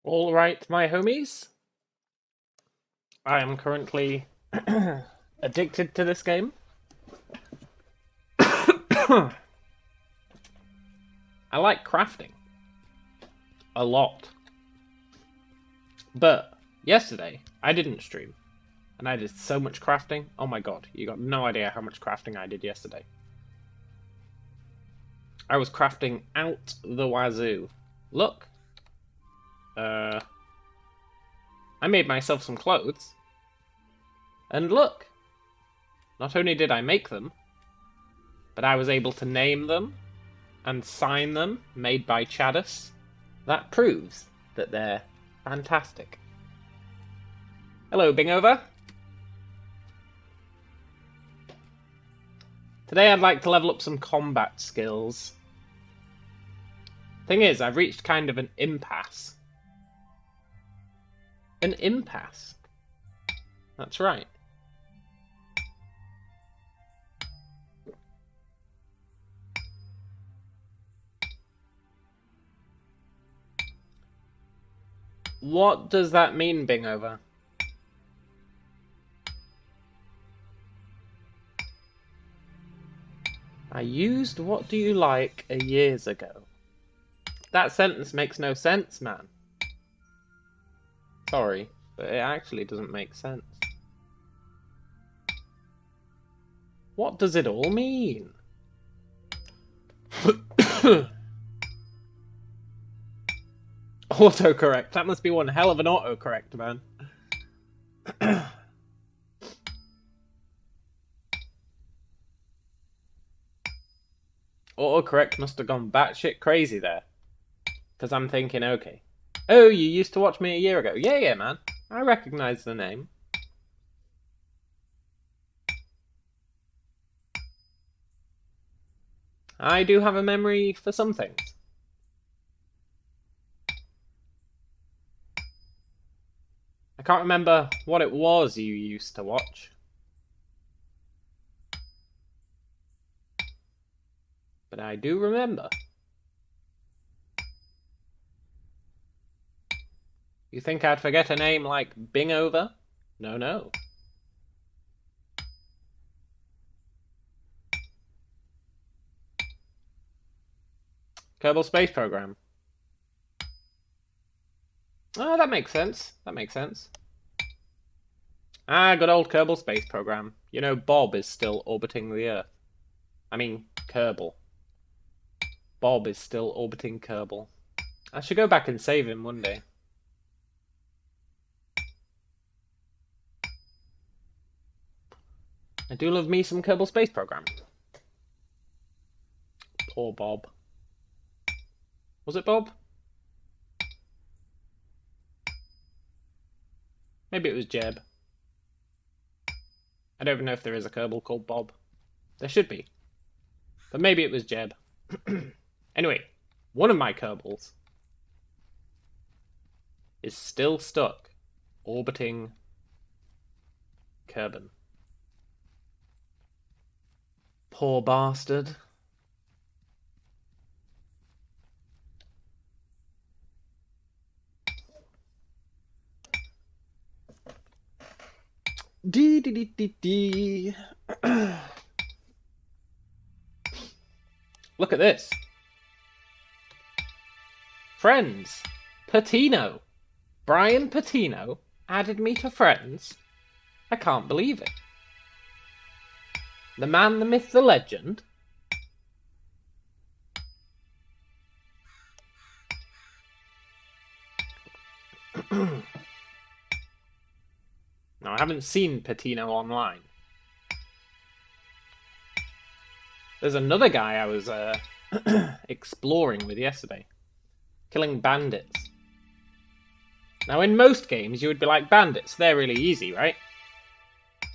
All right, my homies. I am currently addicted to this game. I like crafting a lot. But yesterday, I didn't stream. And I did so much crafting. Oh my god, you got no idea how much crafting I did yesterday. I was crafting out the wazoo. Look. I made myself some clothes. And look. Not only did I make them, but I was able to name them and sign them, made by Chadus. That proves that they're fantastic. Hello, Bingover. Today I'd like to level up some combat skills. Thing is, I've reached kind of an impasse. An impasse? That's right. What does that mean, Bingover? I used "what do you like" years ago. That sentence makes no sense, man. Sorry, but it actually doesn't make sense. What does it all mean? Autocorrect. That must be one hell of an autocorrect, man. Autocorrect must have gone batshit crazy there. Because I'm thinking, okay. Oh, you used to watch me a year ago. Yeah, man. I recognize the name. I do have a memory for some things. I can't remember what it was you used to watch. But I do remember. You think I'd forget a name like Bingover? No. Kerbal Space Program. Oh, that makes sense. That makes sense. Ah, good old Kerbal Space Program. You know, Bob is still orbiting the Earth. I mean, Kerbal. Bob is still orbiting Kerbal. I should go back and save him one day. I do love me some Kerbal Space Program. Poor Bob. Was it Bob? Maybe it was Jeb. I don't even know if there is a Kerbal called Bob. There should be. But maybe it was Jeb. Anyway, one of my Kerbals is still stuck orbiting Kerbin. Poor bastard. Dee. Look at this. Friends. Patino. Brian Patino added me to friends. I can't believe it. The man, the myth, the legend. Now, I haven't seen Patino online. There's another guy I was exploring with yesterday. Killing bandits. Now, in most games, you would be like, bandits, they're really easy, right?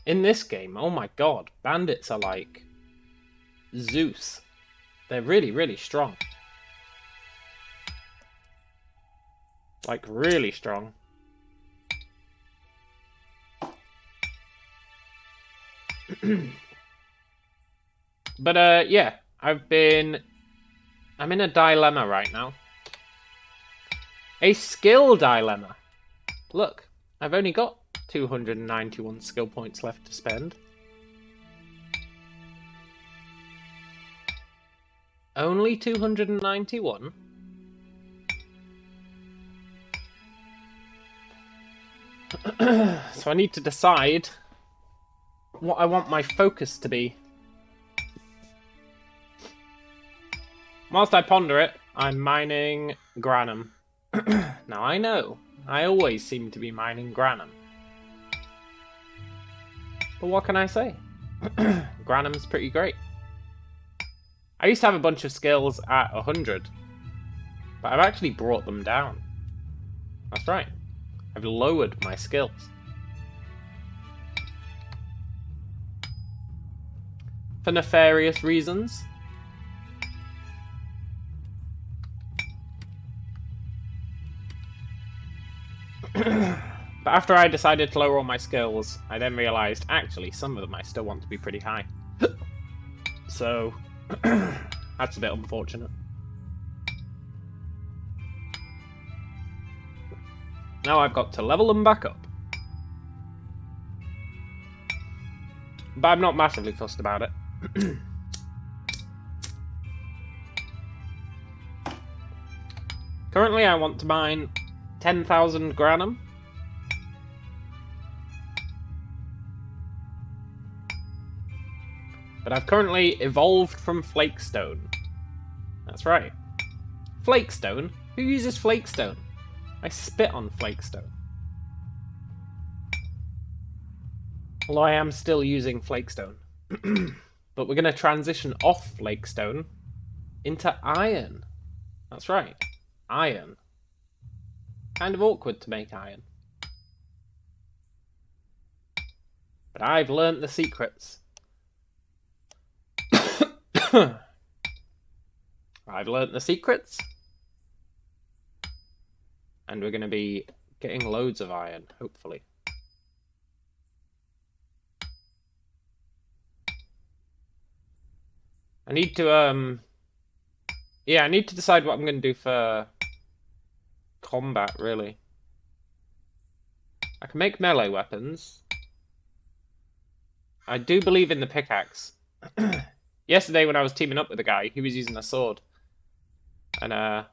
In this game, oh my god, bandits are like Zeus. They're really, really strong. Like, really strong. But, yeah, I'm in a dilemma right now. A skill dilemma. Look, I've only got 291 skill points left to spend. Only 291? So I need to decide what I want my focus to be. Whilst I ponder it, I'm mining Granum. Now I know, I always seem to be mining Granum. But what can I say? Granum's pretty great. I used to have a bunch of skills at 100, but I've actually brought them down. That's right, I've lowered my skills. For nefarious reasons. But after I decided to lower all my skills, I then realised, actually, some of them I still want to be pretty high. So, that's a bit unfortunate. Now I've got to level them back up. But I'm not massively fussed about it. Currently I want to mine 10,000 Granum. But I've currently evolved from Flakestone. That's right. Flakestone? Who uses Flakestone? I spit on Flakestone. Although I am still using Flakestone. But we're going to transition off Flakestone into iron. That's right. Iron. Kind of awkward to make iron. But I've learnt the secrets. I've learnt the secrets. And we're going to be getting loads of iron, hopefully. I need to, yeah, I need to decide what I'm going to do for combat, really. I can make melee weapons. I do believe in the pickaxe. Yesterday when I was teaming up with a guy, he was using a sword. And,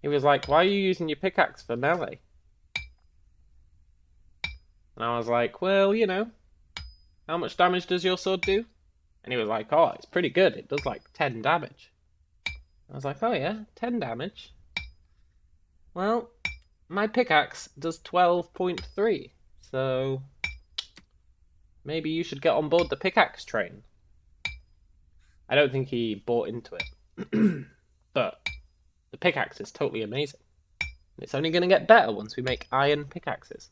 he was like, why are you using your pickaxe for melee? And I was like, well, you know, how much damage does your sword do? And he was like, oh, it's pretty good. It does like 10 damage. I was like, oh yeah, 10 damage. Well, my pickaxe does 12.3. So maybe you should get on board the pickaxe train. I don't think he bought into it. But the pickaxe is totally amazing. It's only going to get better once we make iron pickaxes.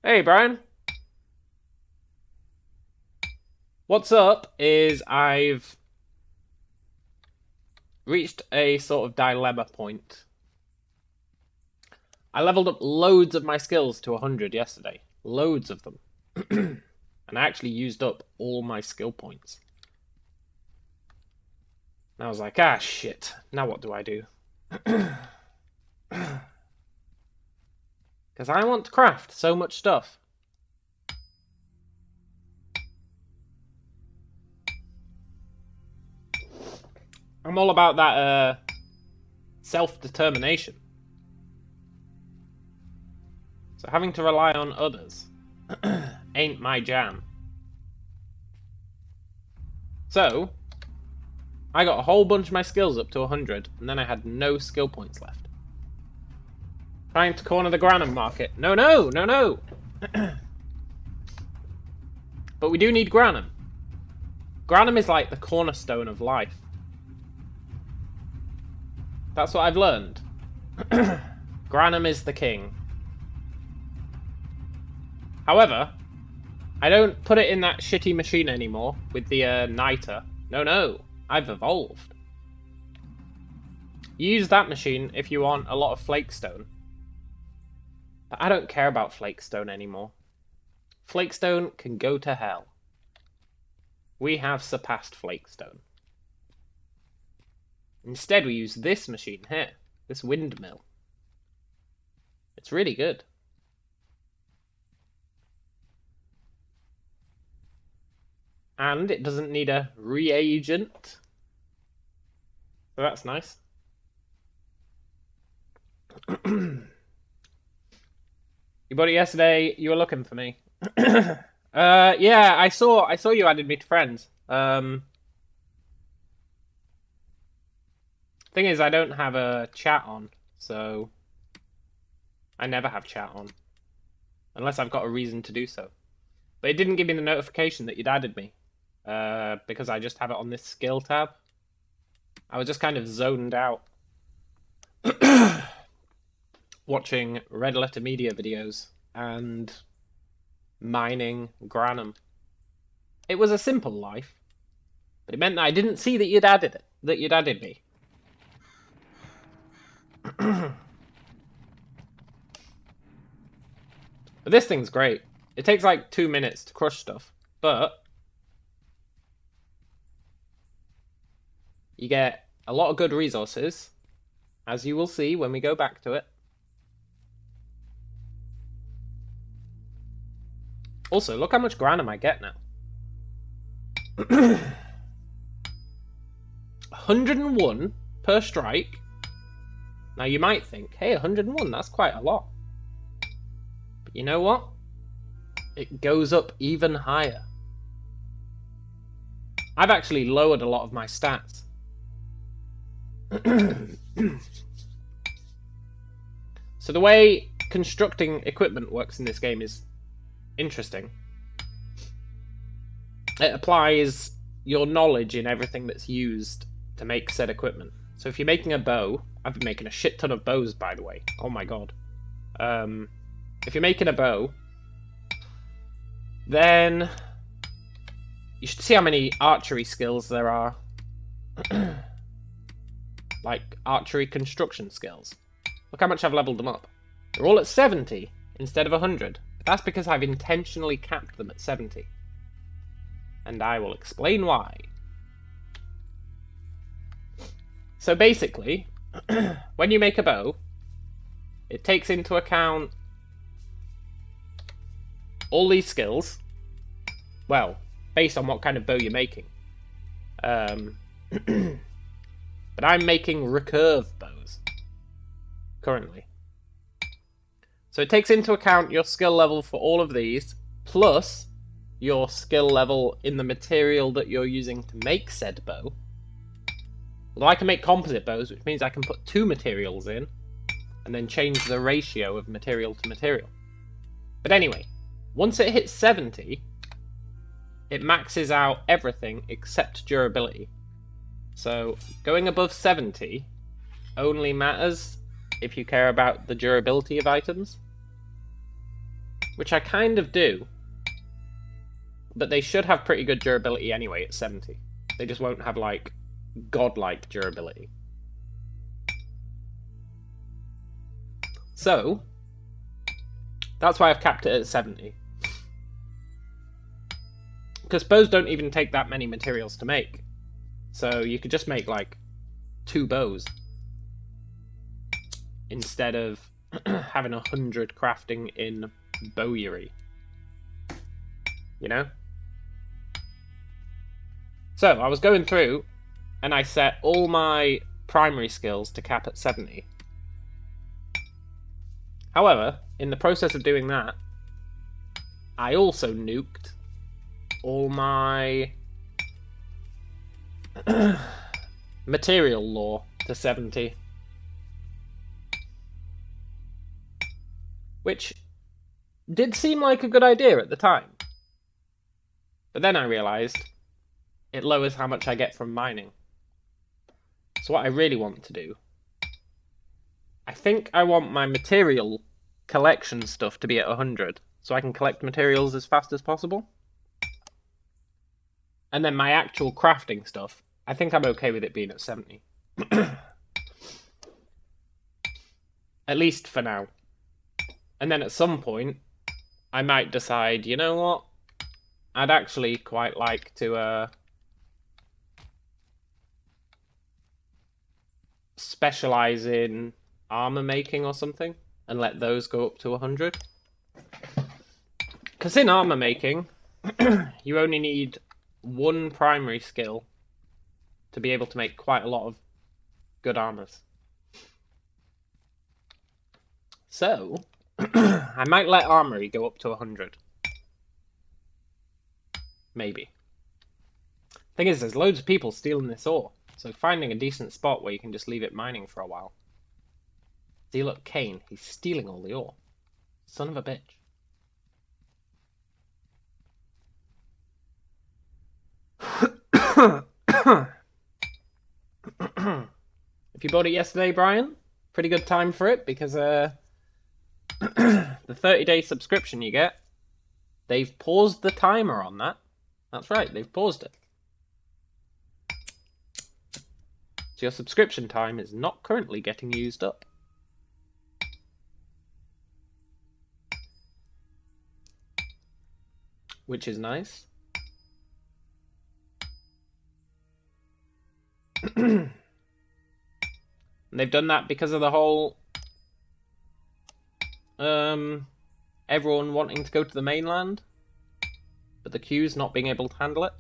Hey, Brian. What's up is I've reached a sort of dilemma point. I leveled up loads of my skills to 100 yesterday. Loads of them. And I actually used up all my skill points. And I was like, ah, shit. Now what do I do? Because I want to craft so much stuff. I'm all about that self-determination. So having to rely on others ain't my jam. So I got a whole bunch of my skills up to 100, and then I had no skill points left. Trying to corner the Granum market. No, no, no, no! But we do need Granum. Granum is like the cornerstone of life. That's what I've learned. Granum is the king. However, I don't put it in that shitty machine anymore with the niter. No, no. I've evolved. You use that machine if you want a lot of flakestone. But I don't care about flakestone anymore. Flakestone can go to hell. We have surpassed flakestone. Instead, we use this machine here, this windmill. It's really good. And it doesn't need a reagent. So that's nice. You bought it yesterday, you were looking for me. Yeah, I saw you added me to friends. Thing is, I don't have a chat on, so I never have chat on. Unless I've got a reason to do so. But it didn't give me the notification that you'd added me. Because I just have it on this skill tab. I was just kind of zoned out. Watching Red Letter Media videos and mining Granum. It was a simple life. But it meant that I didn't see that you'd added it. That you'd added me. But this thing's great. It takes like 2 minutes to crush stuff, but you get a lot of good resources, as you will see when we go back to it. Also, look how much Granum I get now. 101 per strike. Now you might think, hey, 101, that's quite a lot. But you know what? It goes up even higher. I've actually lowered a lot of my stats. So the way constructing equipment works in this game is interesting. It applies your knowledge in everything that's used to make said equipment. So if you're making a bow, I've been making a shit ton of bows, by the way. Oh my god. If you're making a bow, then you should see how many archery skills there are. Like archery construction skills. Look how much I've leveled them up. They're all at 70 instead of 100. But that's because I've intentionally capped them at 70. And I will explain why. So basically, when you make a bow, it takes into account all these skills. Well, based on what kind of bow you're making. But I'm making recurve bows currently. So it takes into account your skill level for all of these, plus your skill level in the material that you're using to make said bow. Although I can make composite bows, which means I can put 2 materials in, and then change the ratio of material to material. But anyway, once it hits 70, it maxes out everything except durability. So going above 70 only matters if you care about the durability of items, which I kind of do, but they should have pretty good durability anyway at 70. They just won't have like godlike durability. So that's why I've capped it at 70. Because bows don't even take that many materials to make. So you could just make like 2 bows instead of having 100 crafting in bowyery. You know? So I was going through and I set all my primary skills to cap at 70. However, in the process of doing that, I also nuked all my material lore to 70. Which did seem like a good idea at the time. But then I realised it lowers how much I get from mining. So what I really want to do, I think I want my material collection stuff to be at 100, so I can collect materials as fast as possible. And then my actual crafting stuff, I think I'm okay with it being at 70. At least for now. And then at some point, I might decide, you know what? I'd actually quite like to specialize in armor making or something and let those go up to 100. Because in armor making, you only need one primary skill to be able to make quite a lot of good armors. So, I might let armory go up to 100. Maybe. Thing is, there's loads of people stealing this ore, so finding a decent spot where you can just leave it mining for a while. See, look, Kane, he's stealing all the ore. Son of a bitch. If you bought it yesterday, Brian, pretty good time for it, because the 30-day subscription you get, they've paused the timer on that. That's right, they've paused it. So your subscription time is not currently getting used up. Which is nice. And they've done that because of the whole everyone wanting to go to the mainland, but the queues not being able to handle it.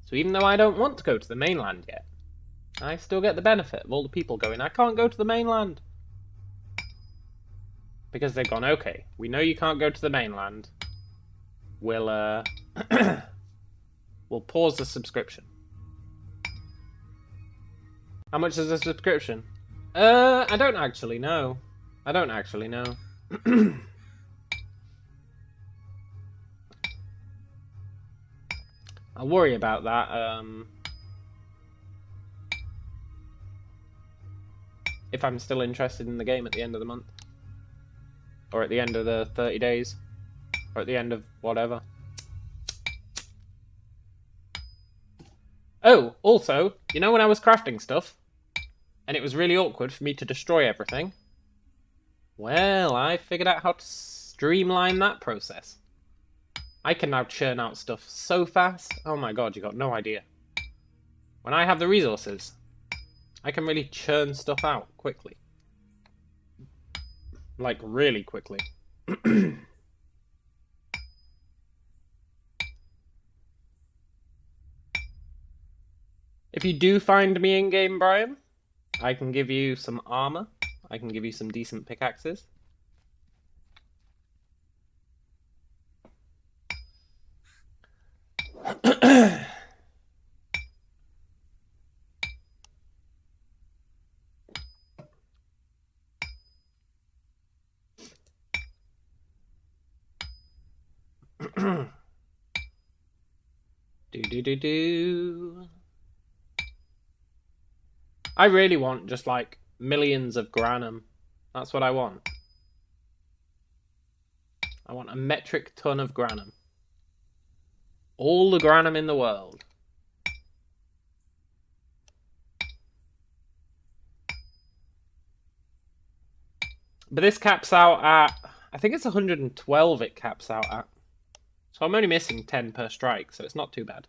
So even though I don't want to go to the mainland yet, I still get the benefit of all the people going, I can't go to the mainland. Because they've gone, okay, we know you can't go to the mainland. We'll we'll pause the subscription. How much is the subscription? I don't actually know. I don't actually know. I'll worry about that if I'm still interested in the game at the end of the month. Or at the end of the 30 days. Or at the end of whatever. Oh, also, you know when I was crafting stuff? And it was really awkward for me to destroy everything? Well, I figured out how to streamline that process. I can now churn out stuff so fast. Oh my god, you got no idea. When I have the resources, I can really churn stuff out quickly. Like, really quickly. If you do find me in-game, Brian, I can give you some armor. I can give you some decent pickaxes. Do. I really want just like millions of granum. That's what I want. I want a metric ton of granum. All the granum in the world. But this caps out at, I think it's 112 it caps out at. So I'm only missing 10 per strike, so it's not too bad.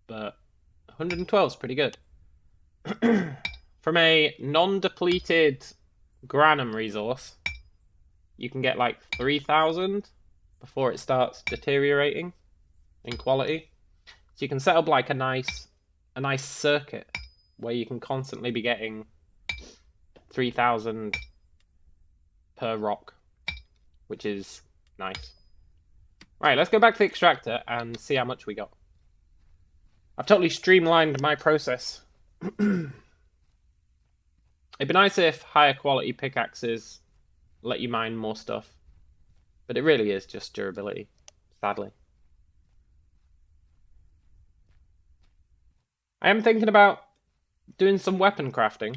But 112 is pretty good. From a non-depleted granum resource, you can get like 3,000 before it starts deteriorating in quality. So you can set up like a nice circuit where you can constantly be getting 3,000 per rock, which is nice. Right, let's go back to the extractor and see how much we got. I've totally streamlined my process. It'd be nice if higher quality pickaxes let you mine more stuff. But it really is just durability, sadly. I am thinking about doing some weapon crafting.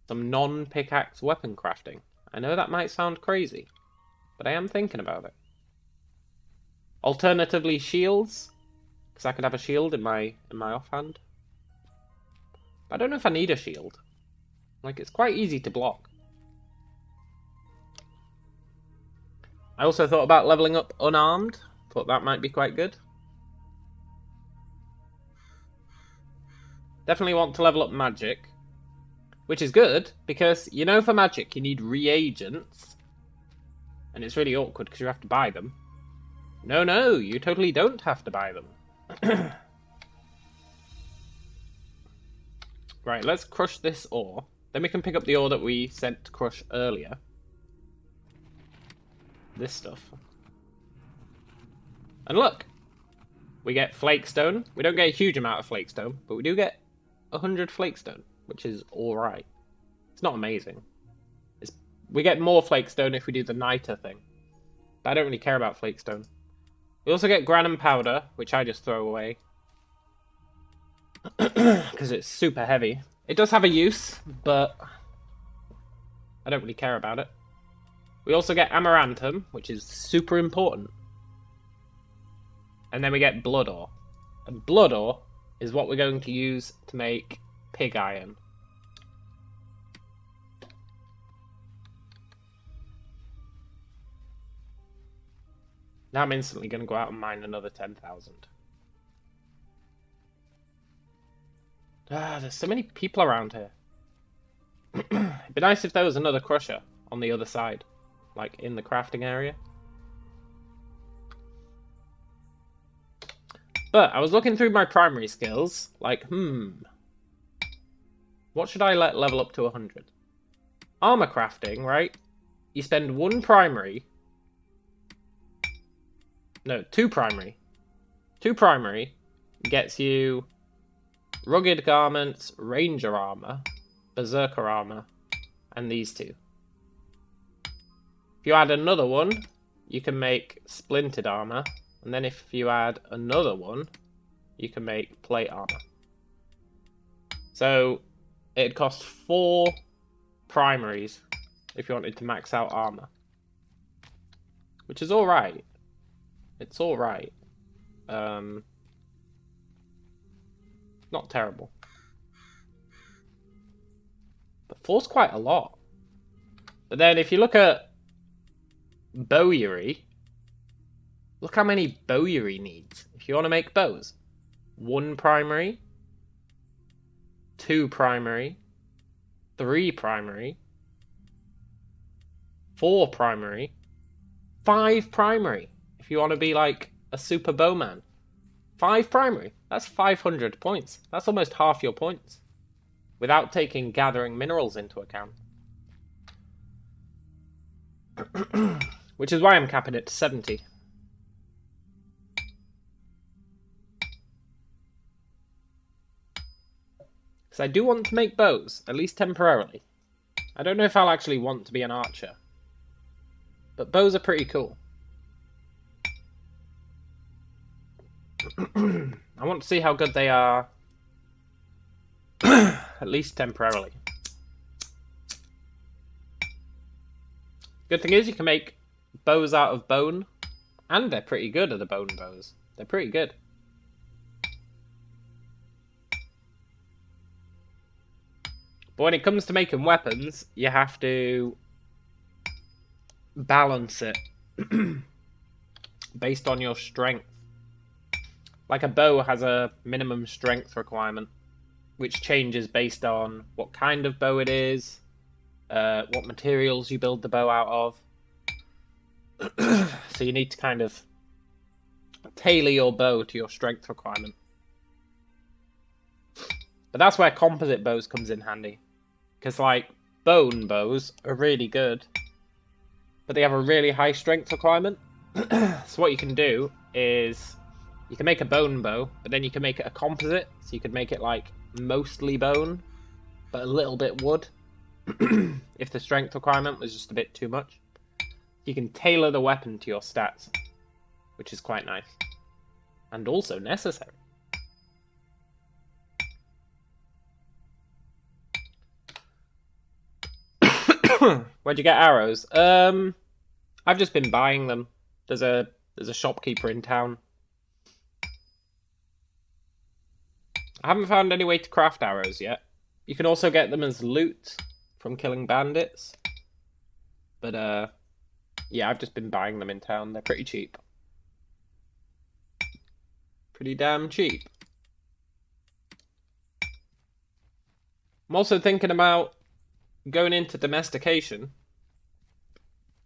Some non-pickaxe weapon crafting. I know that might sound crazy, but I am thinking about it. Alternatively, shields, because I could have a shield in my offhand. But I don't know if I need a shield. Like, it's quite easy to block. I also thought about leveling up unarmed. Thought that might be quite good. Definitely want to level up magic. Which is good, because you know for magic you need reagents. And it's really awkward because you have to buy them. No, you totally don't have to buy them. Right, let's crush this ore. Then we can pick up the ore that we sent to crush earlier. This stuff. And look! We get flakestone. We don't get a huge amount of flakestone, but we do get 100 flakestone, which is alright. It's not amazing. We get more flakestone if we do the niter thing. But I don't really care about flakestone. We also get granum powder, which I just throw away. Because it's super heavy. It does have a use, but I don't really care about it. We also get amaranthum, which is super important. And then we get blood ore. And blood ore is what we're going to use to make pig iron. Now I'm instantly going to go out and mine another 10,000. There's so many people around here. It'd be nice if there was another crusher on the other side. Like, in the crafting area. But I was looking through my primary skills. Like, what should I let level up to 100? Armor crafting, right? You spend 1 primary... No, 2 primary. 2 primary gets you rugged garments, ranger armor, berserker armor, and these 2. If you add another one, you can make splintered armor, and then if you add another one, you can make plate armor. So it'd cost 4 primaries if you wanted to max out armor, which is alright. It's alright. Not terrible. But 4's quite a lot. But then if you look at bowyery, look how many bowyery needs. If you want to make bows, 1 primary, 2 primary, 3 primary, 4 primary, 5 primary. If you want to be like a super bowman. 5 primary. That's 500 points. That's almost half your points. Without taking gathering minerals into account. Which is why I'm capping it to 70. Because I do want to make bows, at least temporarily. I don't know if I'll actually want to be an archer. But bows are pretty cool. I want to see how good they are, at least temporarily. Good thing is you can make bows out of bone, and they're pretty good at the bone bows. They're pretty good. But when it comes to making weapons, you have to balance it based on your strength. Like a bow has a minimum strength requirement, which changes based on what kind of bow it is, what materials you build the bow out of. So you need to kind of tailor your bow to your strength requirement. But that's where composite bows comes in handy. Because, like, bone bows are really good, but they have a really high strength requirement. So what you can do is... You can make a bone bow, but then you can make it a composite. So you could make it like mostly bone, but a little bit wood. If the strength requirement was just a bit too much. You can tailor the weapon to your stats, which is quite nice. And also necessary. Where'd you get arrows? I've just been buying them. There's a shopkeeper in town. I haven't found any way to craft arrows yet. You can also get them as loot from killing bandits. But, yeah, I've just been buying them in town. They're pretty cheap. Pretty damn cheap. I'm also thinking about going into domestication.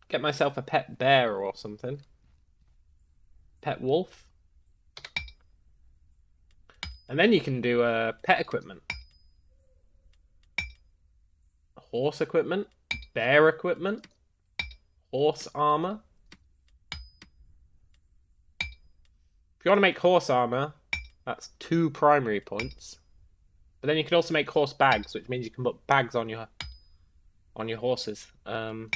Get myself a pet bear or something. Pet wolf. And then you can do pet equipment. Horse equipment. Bear equipment. Horse armor. If you want to make horse armor, that's 2 primary points. But then you can also make horse bags, which means you can put bags on your horses. But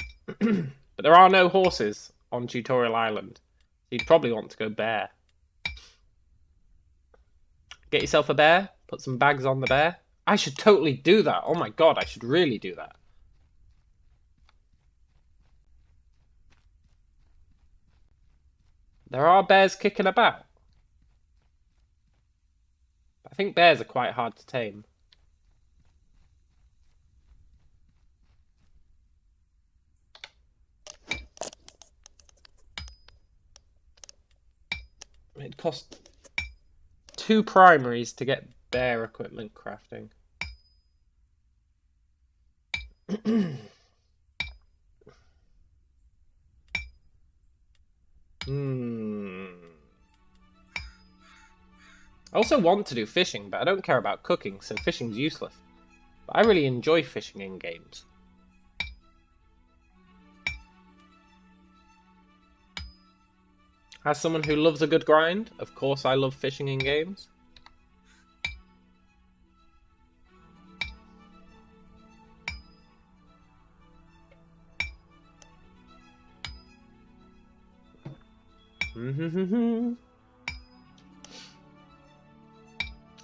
there are no horses on Tutorial Island. You'd probably want to go bear. Get yourself a bear, put some bags on the bear. I should totally do that. Oh my god, I should really do that. There are bears kicking about. I think bears are quite hard to tame. It costs 2 primaries to get bear equipment crafting. I also want to do fishing, but I don't care about cooking, so fishing's useless. But I really enjoy fishing in games. As someone who loves a good grind, of course I love fishing in games.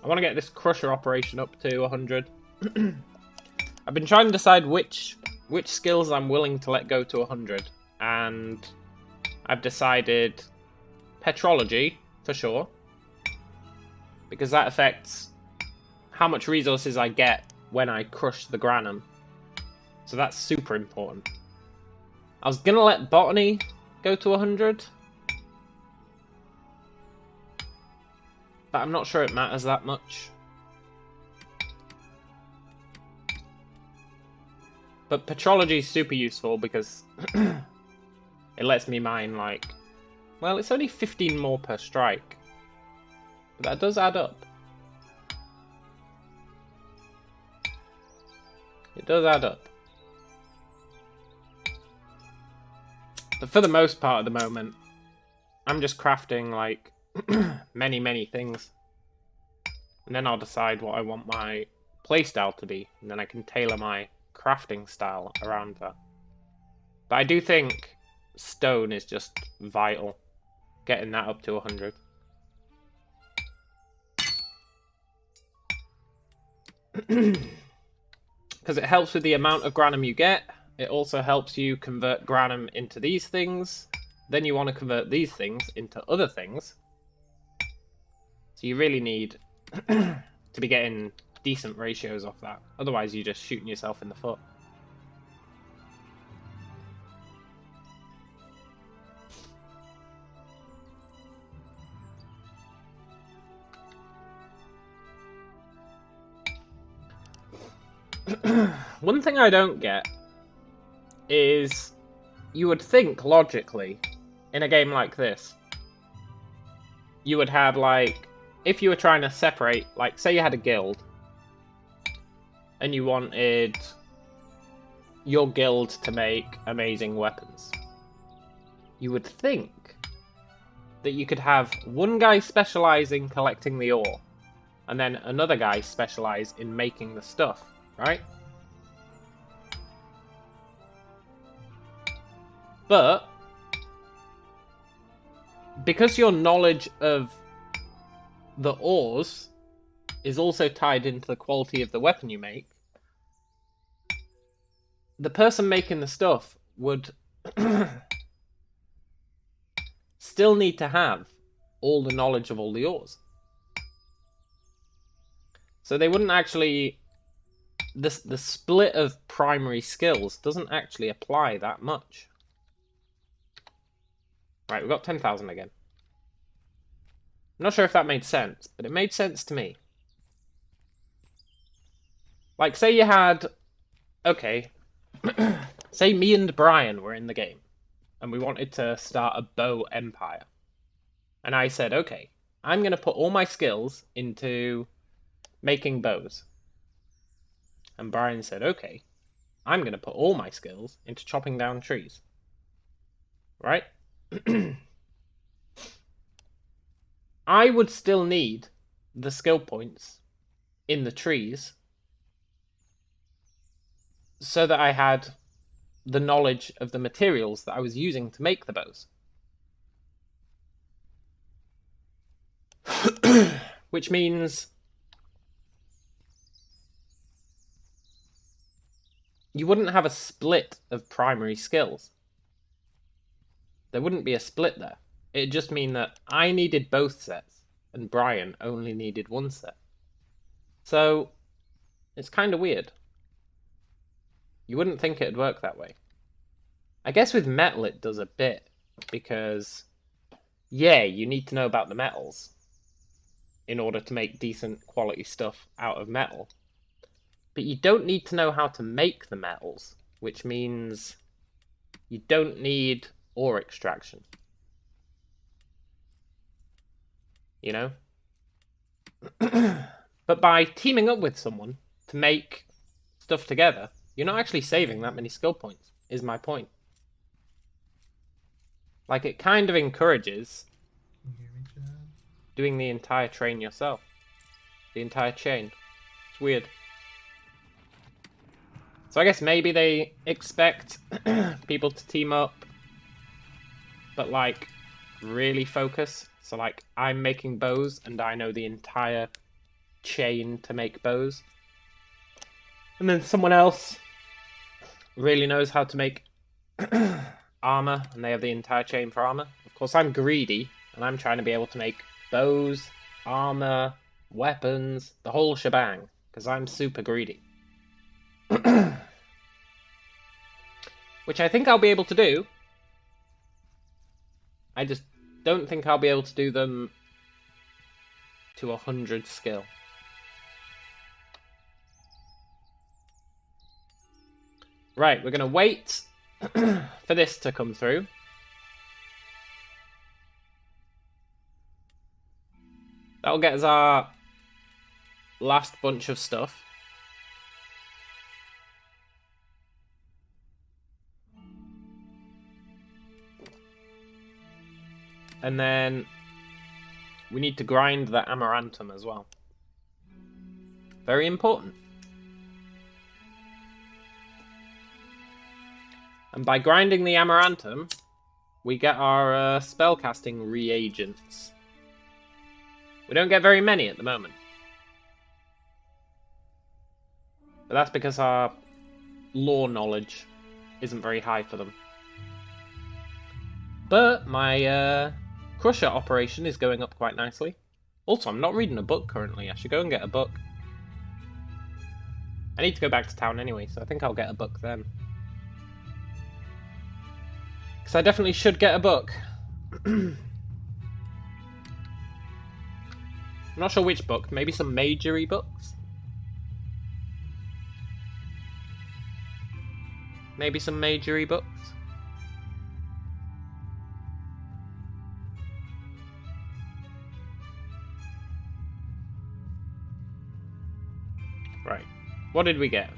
I want to get this crusher operation up to 100. I've been trying to decide which skills I'm willing to let go to 100, and I've decided petrology for sure, because that affects how much resources I get when I crush the granum. So that's super important. I was gonna let botany go to 100, but I'm not sure it matters that much. But petrology is super useful because it lets me mine, like, well, it's only 15 more per strike, but that does add up. It does add up. But for the most part at the moment, I'm just crafting, like, many things. And then I'll decide what I want my playstyle to be, and then I can tailor my crafting style around that. But I do think stone is just vital, getting that up to 100. Because it helps with the amount of granum you get. It also helps you convert granum into these things. Then you want to convert these things into other things. So you really need to be getting decent ratios off that. Otherwise you're just shooting yourself in the foot. One thing I don't get is, you would think logically in a game like this, you would have, like, if you were trying to separate, like, say you had a guild and you wanted your guild to make amazing weapons, you would think that you could have one guy specialize in collecting the ore and then another guy specialize in making the stuff, right? But because your knowledge of the ores is also tied into the quality of the weapon you make, the person making the stuff would still need to have all the knowledge of all the ores. So they wouldn't actually... The split of primary skills doesn't actually apply that much. Right, we've got 10,000 again. I'm not sure if that made sense, but it made sense to me. Like, say you had... Okay. Say me and Brian were in the game, and we wanted to start a bow empire. And I said, okay, I'm going to put all my skills into making bows. And Brian said, okay, I'm going to put all my skills into chopping down trees. Right? I would still need the skill points in the trees so that I had the knowledge of the materials that I was using to make the bows. Which means you wouldn't have a split of primary skills. There wouldn't be a split there. It'd just mean that I needed both sets, and Brian only needed one set. So, it's kind of weird. You wouldn't think it'd work that way. I guess with metal it does a bit, because, yeah, you need to know about the metals in order to make decent quality stuff out of metal. But you don't need to know how to make the metals, which means you don't need ore extraction. You know? But by teaming up with someone to make stuff together, you're not actually saving that many skill points, is my point. Like, it kind of encourages doing the entire train yourself. The entire chain. It's weird. So I guess maybe they expect people to team up, but, like, really focus. So, like, I'm making bows, and I know the entire chain to make bows. And then someone else really knows how to make armor, and they have the entire chain for armor. Of course, I'm greedy, and I'm trying to be able to make bows, armor, weapons, the whole shebang, because I'm super greedy. Which I think I'll be able to do. I just don't think I'll be able to do them to 100 skill. Right, we're going to wait for this to come through. That'll get us our last bunch of stuff. And then we need to grind the amaranthum as well. Very important. And by grinding the amaranthum, we get our spellcasting reagents. We don't get very many at the moment. But that's because our lore knowledge isn't very high for them. But my crusher operation is going up quite nicely. Also, I'm not reading a book currently. I should go and get a book. I need to go back to town anyway, so I think I'll get a book then. Because I definitely should get a book. I'm not sure which book. Maybe some majory books? Maybe some majory books? Right. What did we get?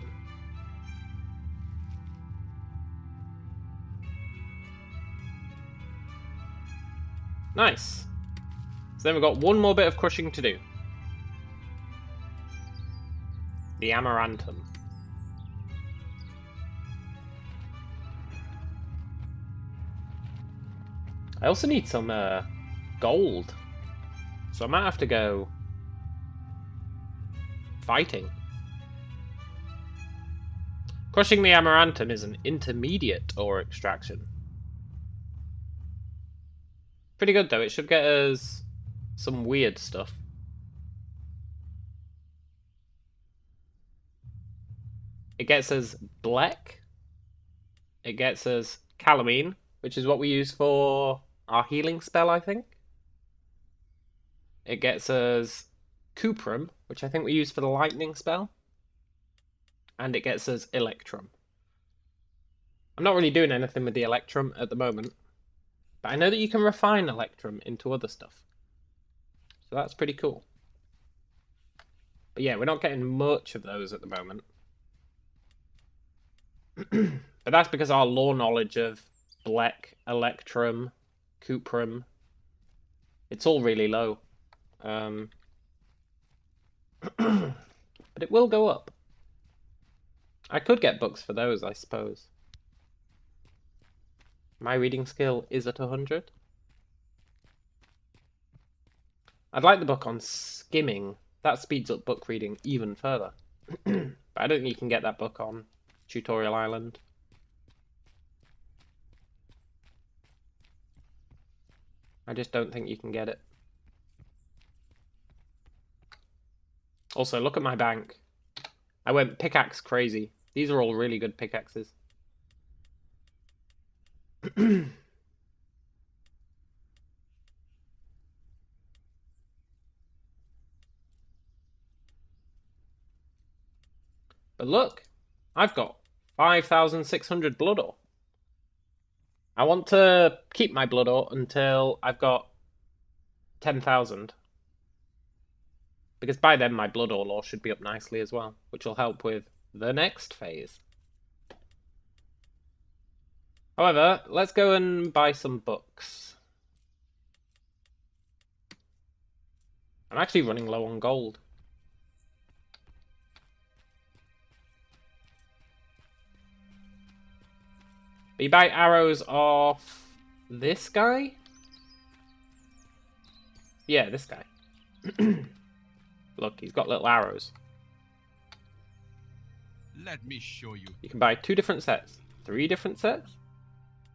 Nice. So then we've got one more bit of crushing to do. The amaranthum. I also need some gold. So I might have to go fighting. Crushing the amaranthum is an intermediate ore extraction. Pretty good though, it should get us some weird stuff. It gets us black. It gets us calamine, which is what we use for our healing spell, I think. It gets us cuprum, which I think we use for the lightning spell. and it gets us Electrum. I'm not really doing anything with the Electrum at the moment, but I know that you can refine Electrum into other stuff. So that's pretty cool. But yeah, we're not getting much of those at the moment. But that's because our lore knowledge of Black, Electrum, Cuprum, it's all really low. But it will go up. I could get books for those, I suppose. My reading skill is at 100. I'd like the book on skimming. That speeds up book reading even further. But I don't think you can get that book on Tutorial Island. I just don't think you can get it. Also, look at my bank. I went pickaxe crazy. These are all really good pickaxes. But look, I've got 5,600 blood ore. I want to keep my blood ore until I've got 10,000. Because by then my blood ore lore should be up nicely as well, which will help with the next phase. However, let's go and buy some books. I'm actually running low on gold. But you buy arrows off this guy? Yeah, this guy. Look, he's got little arrows. Let me show you. You can buy 2 different sets, 3 different sets.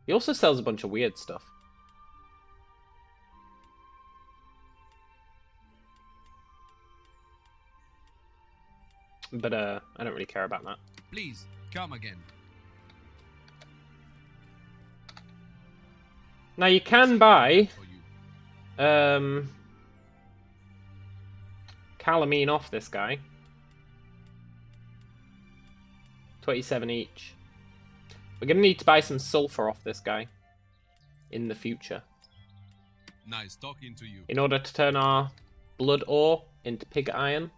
He also sells a bunch of weird stuff. But I don't really care about that. Please come again. Now you can buy calamine off this guy. 27 each. We're going to need to buy some sulfur off this guy in the future. Nice talking to you. In order to turn our blood ore into pig iron.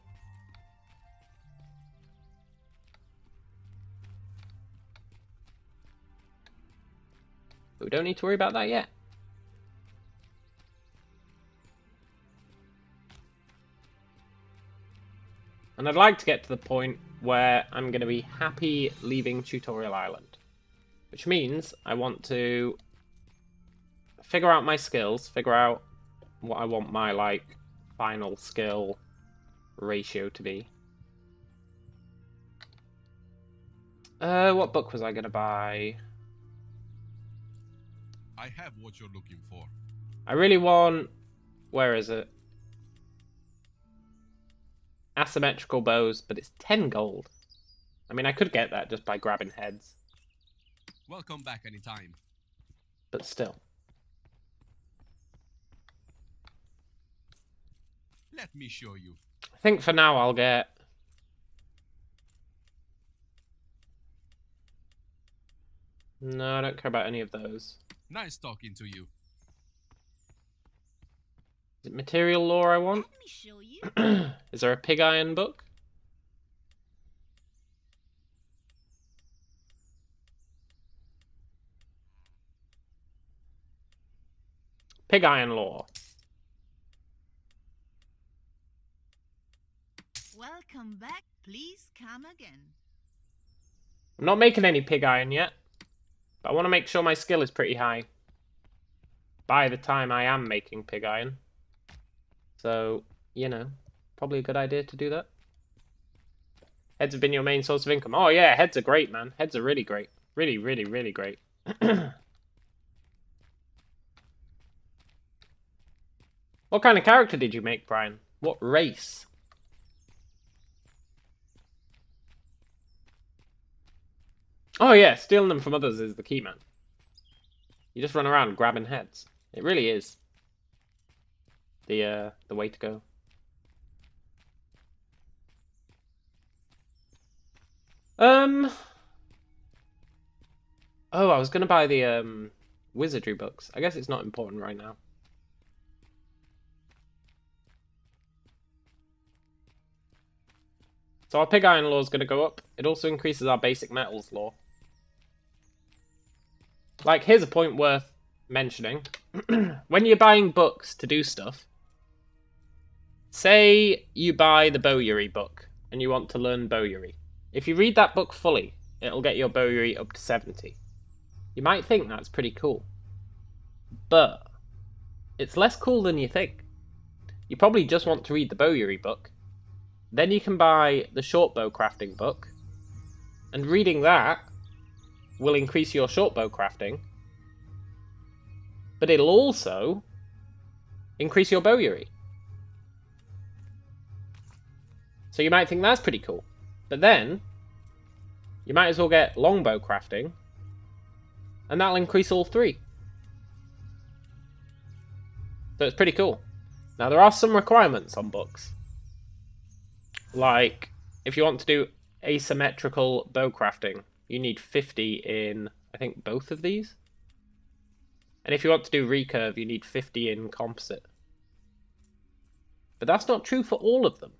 But we don't need to worry about that yet. And I'd like to get to the point where I'm going to be happy leaving Tutorial Island. Which means I want to figure out my skills, figure out what I want my, like, final skill ratio to be. What book was I going to buy? I have what you're looking for. I really want... Where is it? Asymmetrical bows, but it's 10 gold. I mean, I could get that just by grabbing heads. Welcome back anytime. But still. Let me show you. I think for now I'll get... No, I don't care about any of those. Nice talking to you. Is it material lore I want? Let me show you. Is there a pig iron book? Pig iron lore. Welcome back. Please come again. I'm not making any pig iron yet, but I want to make sure my skill is pretty high by the time I am making pig iron. So, you know, probably a good idea to do that. Heads have been your main source of income. Oh yeah, heads are great, man. Heads are really great. Really, really, really great. What kind of character did you make, Brian? What race? Oh yeah, stealing them from others is the key, man. You just run around grabbing heads. It really is the way to go. Oh, I was gonna buy the wizardry books. I guess it's not important right now. So our pig iron law is gonna go up. It also increases our basic metals law. Like, here's a point worth mentioning. When you're buying books to do stuff, say you buy the Bowyery book and you want to learn Bowyery. If you read that book fully, it'll get your Bowyery up to 70. You might think that's pretty cool. But it's less cool than you think. You probably just want to read the Bowyery book. Then you can buy the short bow crafting book. And reading that will increase your short bow crafting. But it'll also increase your Bowyery. So you might think that's pretty cool. But then, you might as well get longbow crafting, and that'll increase all three. So it's pretty cool. Now there are some requirements on books. Like, if you want to do asymmetrical bow crafting, you need 50 in, I think, both of these. And if you want to do recurve, you need 50 in composite. But that's not true for all of them.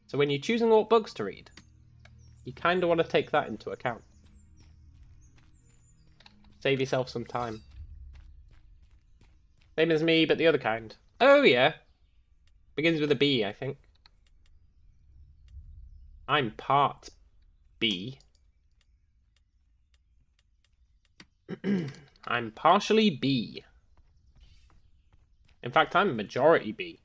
So when you're choosing what books to read, you kind of want to take that into account. Save yourself some time. Same as me, but the other kind. Oh yeah. Begins with a B, I think. I'm part B. I'm partially B. In fact, I'm majority B.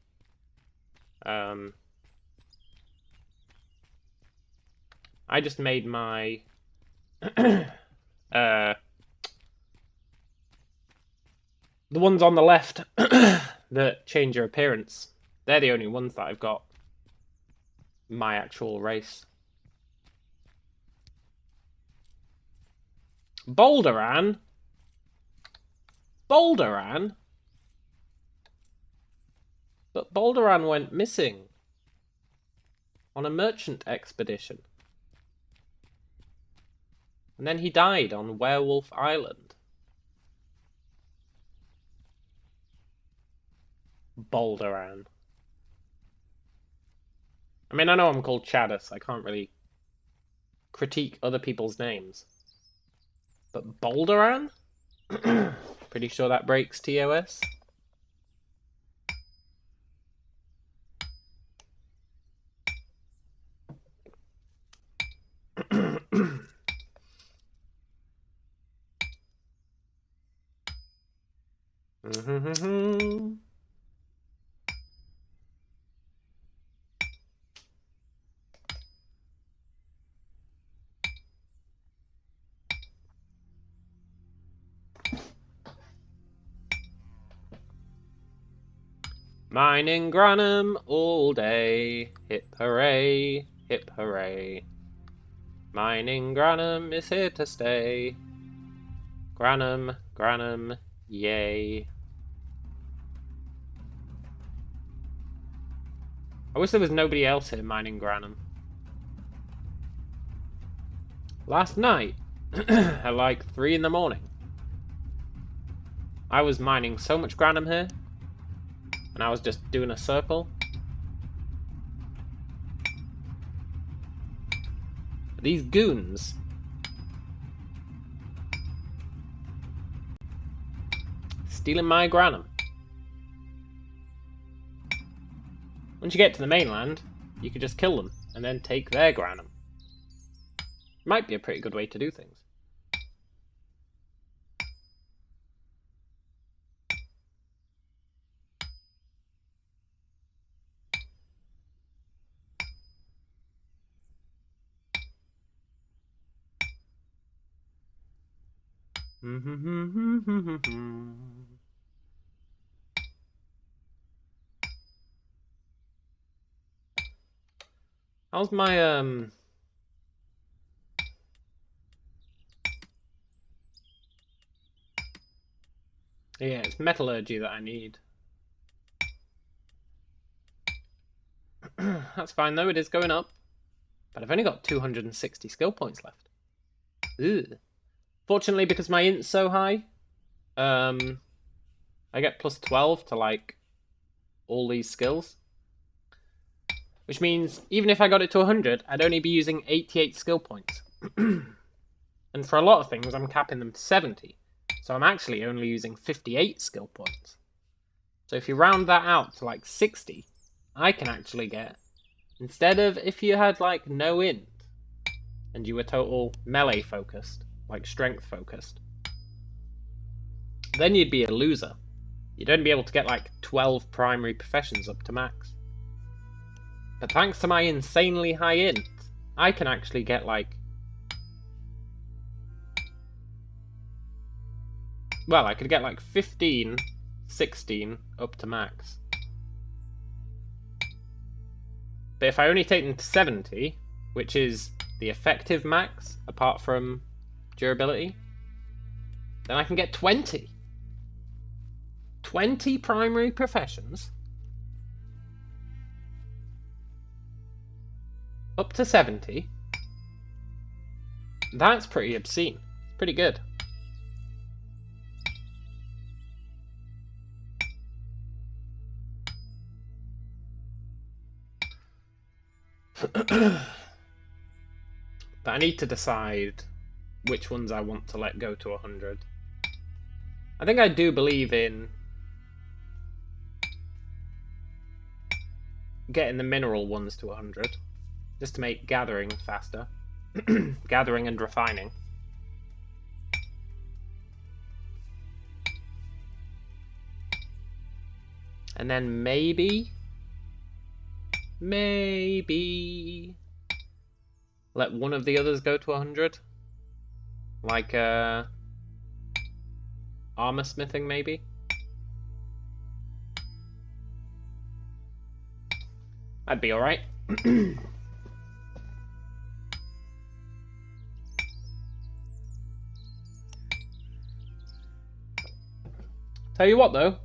I just made my the ones on the left that change your appearance. They're the only ones that I've got my actual race. Bolderan? Bolderan? But Bolderan went missing on a merchant expedition. And then he died on Werewolf Island. Bolderan. I mean, I know I'm called Chadis. I can't really critique other people's names. But Bolderan? Pretty sure that breaks TOS. Mining Granum all day. Hip hooray, hip hooray. Mining Granum is here to stay. Granum, Granum, yay. I wish there was nobody else here mining Granum. Last night, at like 3 in the morning, I was mining so much Granum here, and I was just doing a circle. These goons stealing my Granum. Once you get to the mainland, you could just kill them and then take their Granum. Might be a pretty good way to do things. How's my yeah, it's metallurgy that I need. That's fine though, it is going up. But I've only got 260 skill points left. Ugh. Fortunately, because my int's so high, I get plus 12 to, like, all these skills. Which means, even if I got it to 100, I'd only be using 88 skill points. And for a lot of things, I'm capping them to 70. So I'm actually only using 58 skill points. So if you round that out to, like, 60, I can actually get... Instead of if you had, like, no int, and you were total melee focused, like strength focused, then you'd be a loser. You'd only be able to get, like, 12 primary professions up to max. But thanks to my insanely high int, I can actually get, like... Well, I could get, like, 15, 16 up to max. But if I only take them to 70, which is the effective max, apart from durability, then I can get 20. 20 primary professions up to 70. That's pretty obscene. Pretty good. But I need to decide which ones I want to let go to 100. I think I do believe in getting the mineral ones to 100, just to make gathering faster. Gathering and refining. And then maybe let one of the others go to 100. Like armor smithing, maybe. That'd be alright. Tell you what though,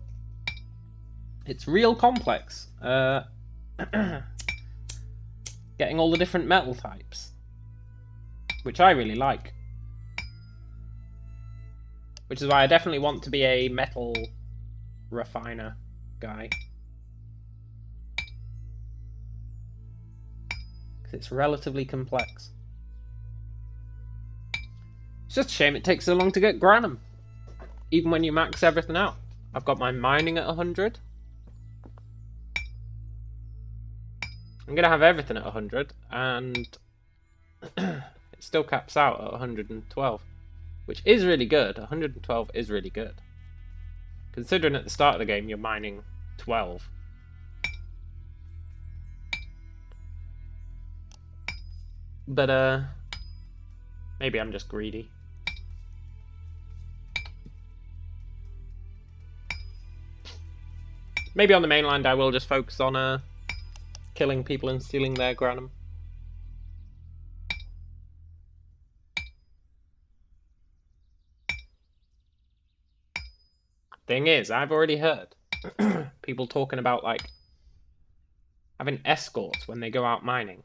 it's real complex. Getting all the different metal types, which I really like. Which is why I definitely want to be a metal refiner guy. Because it's relatively complex. It's just a shame it takes so long to get Granum. Even when you max everything out. I've got my mining at 100. I'm going to have everything at 100, and it still caps out at 112, which is really good. 112 is really good. Considering at the start of the game you're mining 12. But, maybe I'm just greedy. Maybe on the mainland I will just focus on, killing people and stealing their Granum. Thing is, I've already heard people talking about, like, having escorts when they go out mining.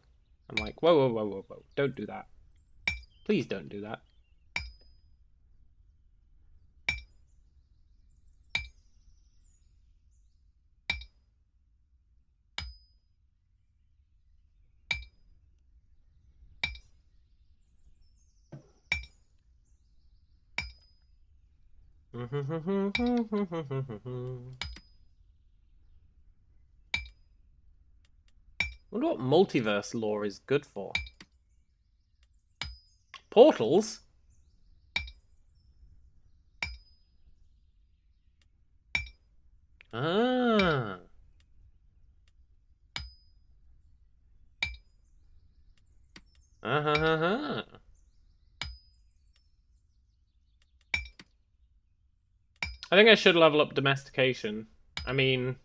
I'm like, whoa, whoa, whoa, whoa, whoa, don't do that. Please don't do that. Wonder what multiverse lore is good for. Portals? Ah. Uh-huh. I think I should level up domestication. I mean...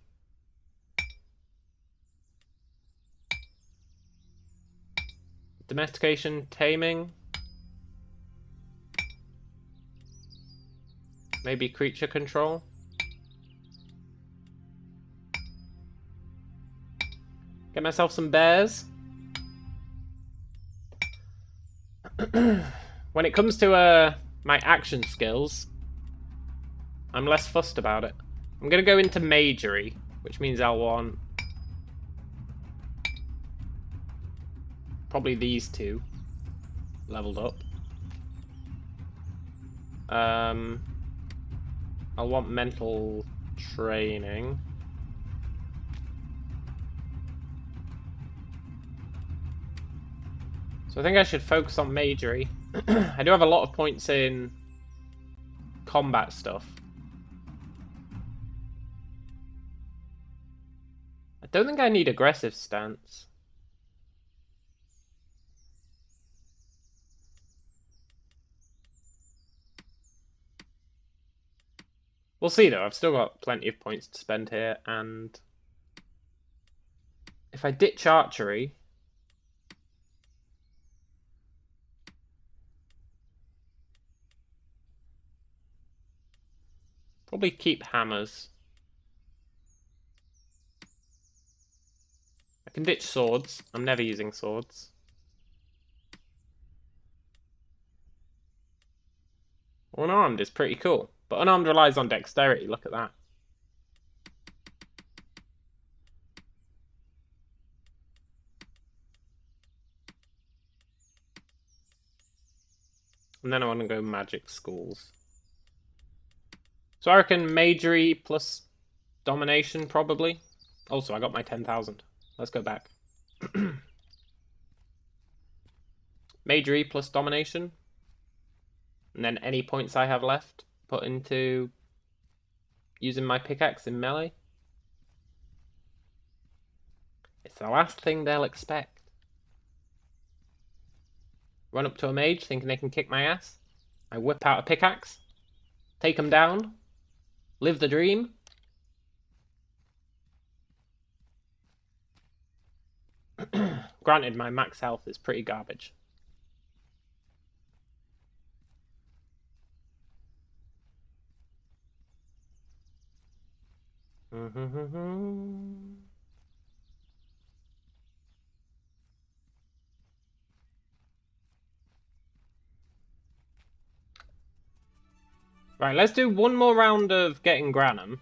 Domestication, taming. Maybe creature control. Get myself some bears. When it comes to my action skills, I'm less fussed about it. I'm going to go into majory, which means I'll want probably these two leveled up. I'll want mental training. So I think I should focus on majory. I do have a lot of points in combat stuff. I don't think I need aggressive stance. We'll see though, I've still got plenty of points to spend here, and if I ditch archery, probably keep hammers. I can ditch swords. I'm never using swords. Unarmed is pretty cool, but unarmed relies on dexterity, look at that. And then I want to go magic schools. So I reckon majory plus domination, probably. Also, I got my 10,000. Let's go back. Majory plus domination. And then any points I have left, put into using my pickaxe in melee. It's the last thing they'll expect. Run up to a mage thinking they can kick my ass. I whip out a pickaxe. Take them down. Live the dream. Granted, my max health is pretty garbage. Right, let's do one more round of getting Granum.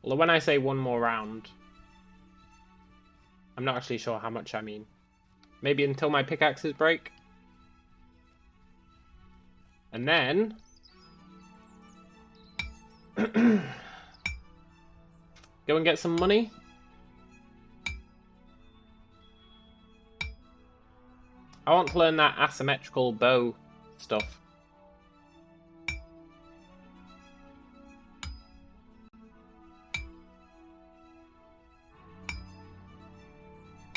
Although when I say one more round, I'm not actually sure how much I mean. Maybe until my pickaxes break. And then go and get some money. I want to learn that asymmetrical bow stuff.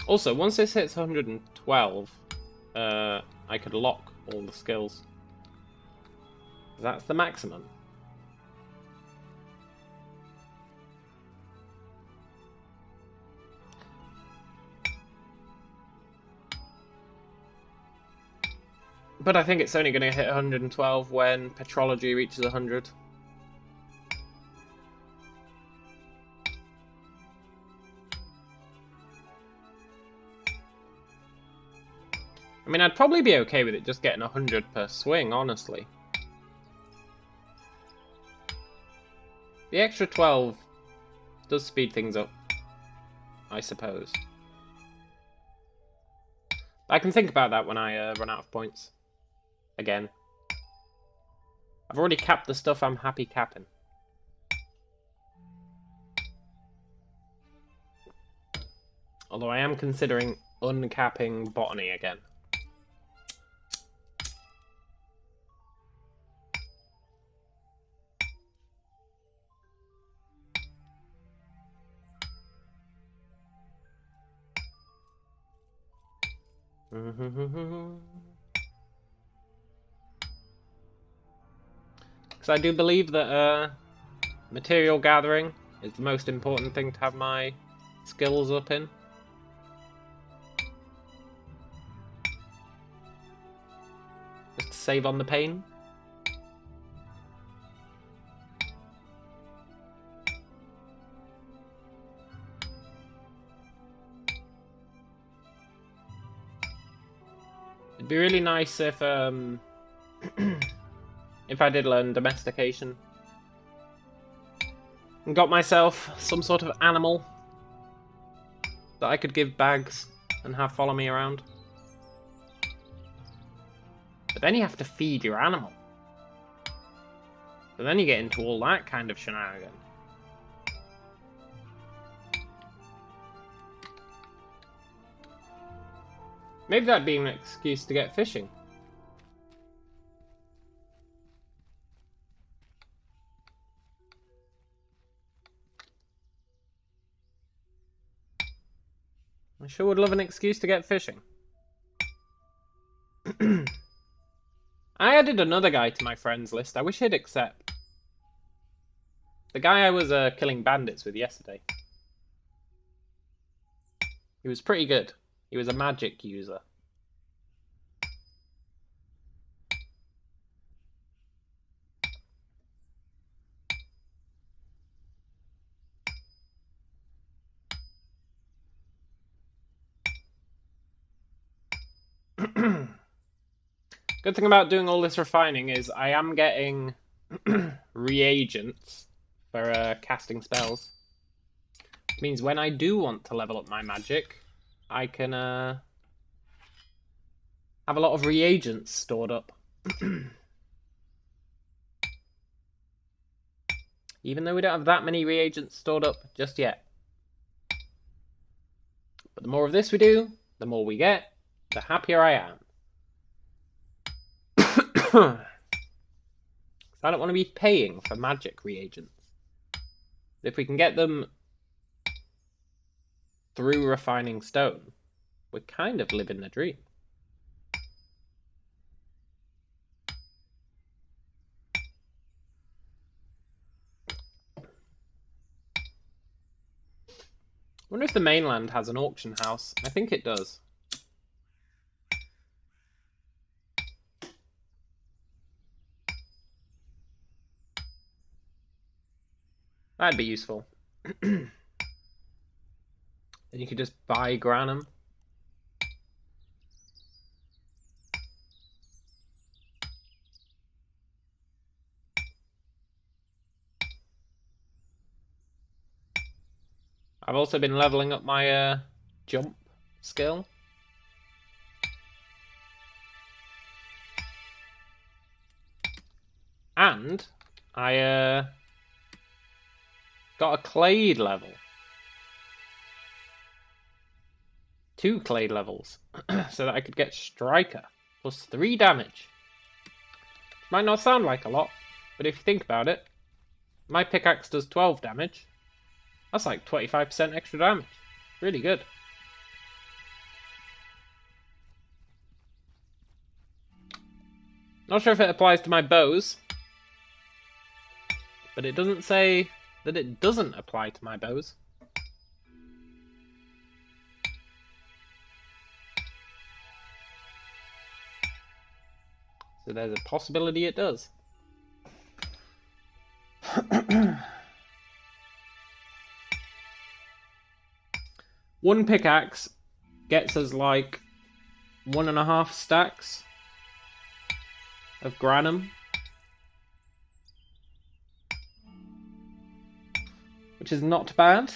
Also, once this hits 112, I could lock all the skills. That's the maximum. But I think it's only going to hit 112 when Petrology reaches 100. I mean, I'd probably be okay with it just getting 100 per swing, honestly. The extra 12 does speed things up, I suppose. I can think about that when I run out of points. Again. I've already capped the stuff I'm happy capping. Although I am considering uncapping botany again. Because I do believe that material gathering is the most important thing to have my skills up in. Just to save on the pain. be really nice if if I did learn domestication and got myself some sort of animal that I could give bags and have follow me around. But then you have to feed your animal. So then you get into all that kind of shenanigan. Maybe that'd be an excuse to get fishing. I sure would love an excuse to get fishing. I added another guy to my friends list. I wish he'd accept. The guy I was killing bandits with yesterday. He was pretty good. He was a magic user. Good thing about doing all this refining is I am getting reagents for casting spells. Which means when I do want to level up my magic, I can have a lot of reagents stored up. Even though we don't have that many reagents stored up just yet. But the more of this we do, the more we get, the happier I am. I don't want to be paying for magic reagents. If we can get them through refining stone, we're kind of living the dream. I wonder if the mainland has an auction house. I think it does. That'd be useful. Then you could just buy Granum. I've also been leveling up my jump skill. And I got a Clade level. 2 Clade levels. So that I could get Striker. Plus 3 damage. Which might not sound like a lot. But if you think about it. My pickaxe does 12 damage. That's like 25% extra damage. Really good. Not sure if it applies to my bows. But it doesn't say that it doesn't apply to my bows. So there's a possibility it does. One pickaxe gets us like 1.5 stacks of Granum. Which is not bad.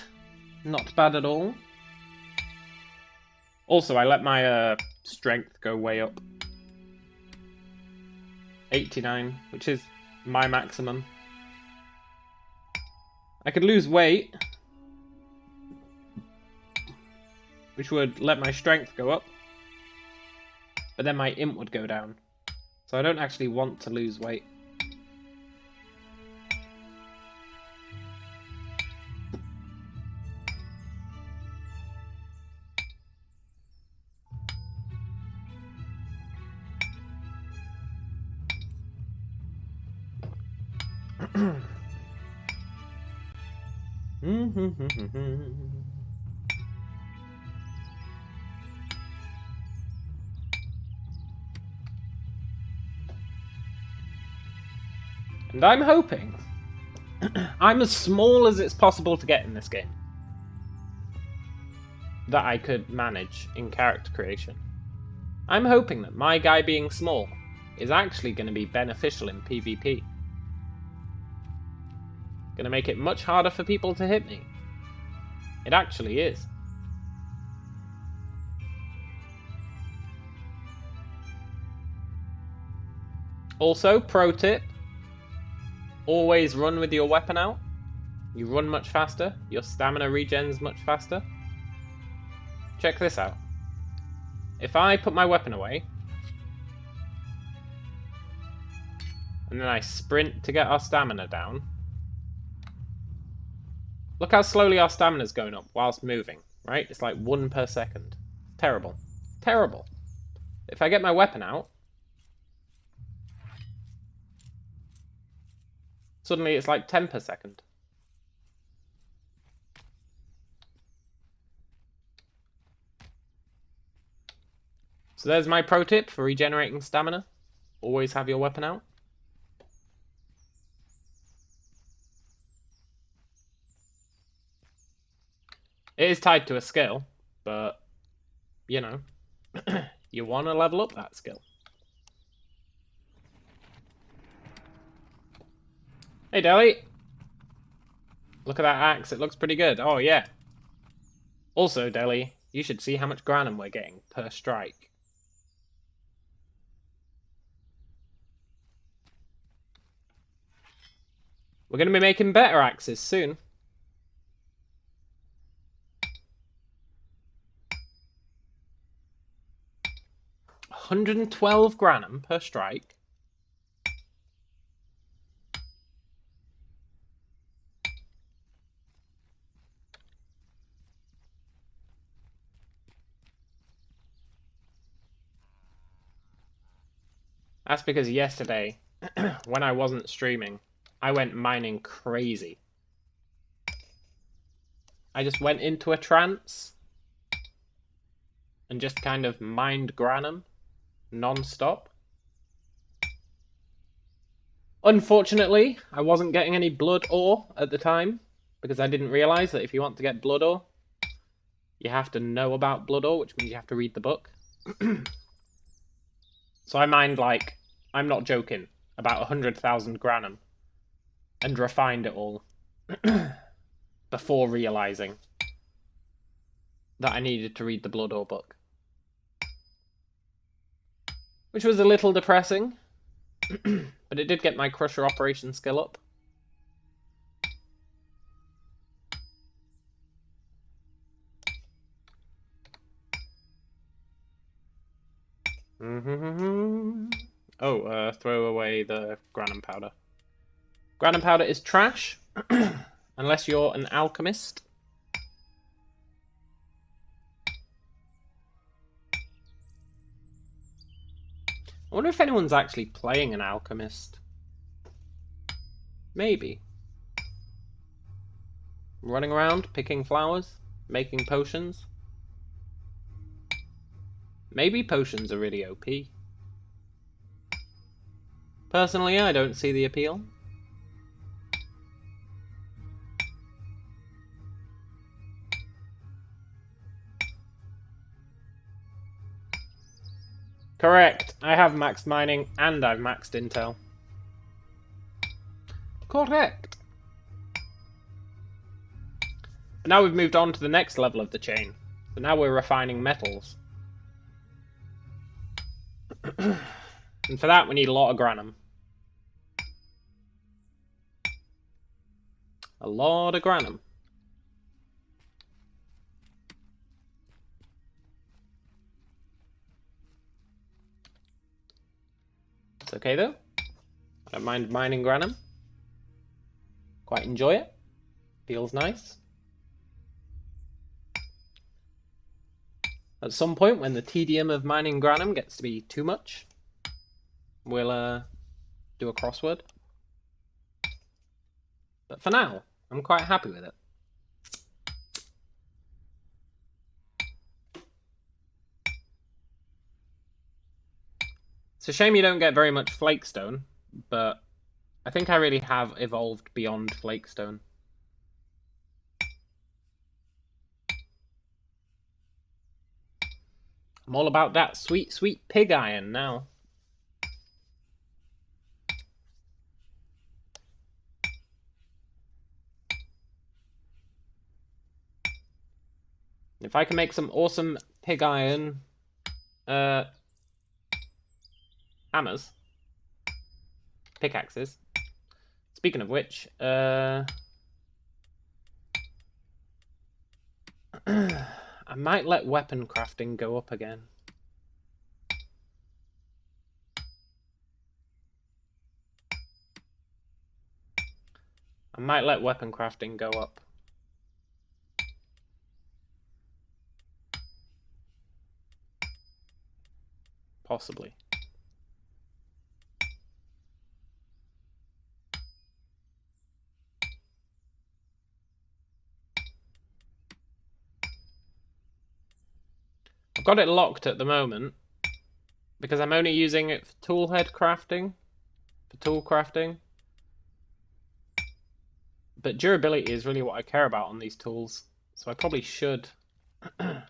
Not bad at all. Also, I let my strength go way up. 89, which is my maximum. I could lose weight, which would let my strength go up, but then my imp would go down. So I don't actually want to lose weight. And I'm hoping I'm as small as it's possible to get in this game that I could manage in character creation. I'm hoping that my guy being small is actually going to be beneficial in PvP. Going to make it much harder for people to hit me. It actually is. Also, pro tip, always run with your weapon out. You run much faster, your stamina regens much faster. Check this out. If I put my weapon away, and then I sprint to get our stamina down, look how slowly our stamina's going up whilst moving, right? It's like 1 per second. Terrible. Terrible. If I get my weapon out, suddenly it's like 10 per second. So there's my pro tip for regenerating stamina. Always have your weapon out. It is tied to a skill, but, you know, you want to level up that skill. Hey, Deli. Look at that axe. It looks pretty good. Oh, yeah. Also, Deli, you should see how much granum we're getting per strike. We're going to be making better axes soon. $112 granum per strike. That's because yesterday, when I wasn't streaming, I went mining crazy. I just went into a trance and just kind of mined granum non-stop. Unfortunately, I wasn't getting any blood ore at the time because I didn't realise that if you want to get blood ore, you have to know about blood ore, which means you have to read the book. So I mined, like, I'm not joking, about 100,000 granum and refined it all before realising that I needed to read the blood ore book. Which was a little depressing, but it did get my crusher operation skill up. Oh, throw away the granum powder. Granum powder is trash, unless you're an alchemist. I wonder if anyone's actually playing an alchemist. Maybe. Running around, picking flowers, making potions. Maybe potions are really OP. Personally, I don't see the appeal. Correct. I have maxed mining and I've maxed intel. Correct. But now we've moved on to the next level of the chain. So now we're refining metals. And for that we need a lot of granum. A lot of granum. It's okay though. I don't mind mining granum. Quite enjoy it. Feels nice. At some point when the tedium of mining granum gets to be too much, we'll do a crossword. But for now, I'm quite happy with it. It's a shame you don't get very much flakestone, but I think I really have evolved beyond flakestone. I'm all about that sweet, sweet pig iron now. If I can make some awesome pig iron hammers, pickaxes. Speaking of which, I might let weapon crafting go up again. I might let weapon crafting go up. Possibly. I've got it locked at the moment because I'm only using it for tool head crafting, for tool crafting. But durability is really what I care about on these tools, so I probably should let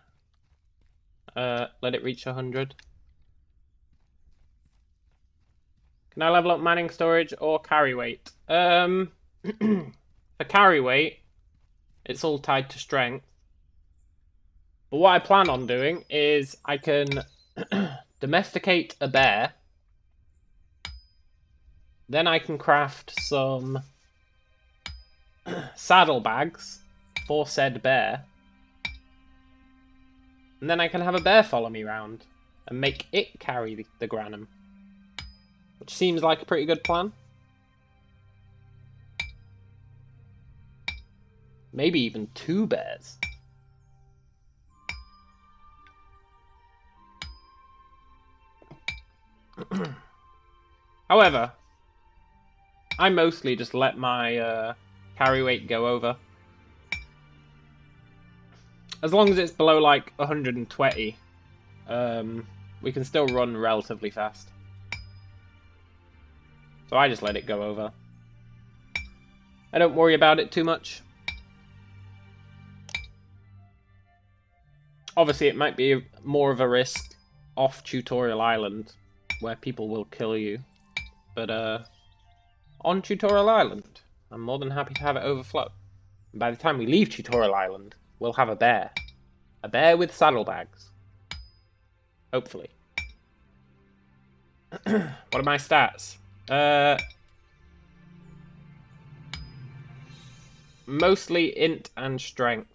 it reach 100. Can I level up mining storage or carry weight? For carry weight, it's all tied to strength. But what I plan on doing is I can domesticate a bear. Then I can craft some saddlebags for said bear. And then I can have a bear follow me around and make it carry the granum. Which seems like a pretty good plan. Maybe even 2 bears. However, I mostly just let my carry weight go over. As long as it's below like 120, we can still run relatively fast. So I just let it go over. I don't worry about it too much. Obviously, it might be more of a risk off Tutorial Island, where people will kill you. But on Tutorial Island, I'm more than happy to have it overflow. And by the time we leave Tutorial Island, we'll have a bear. A bear with saddlebags. Hopefully. What are my stats? Mostly int and strength,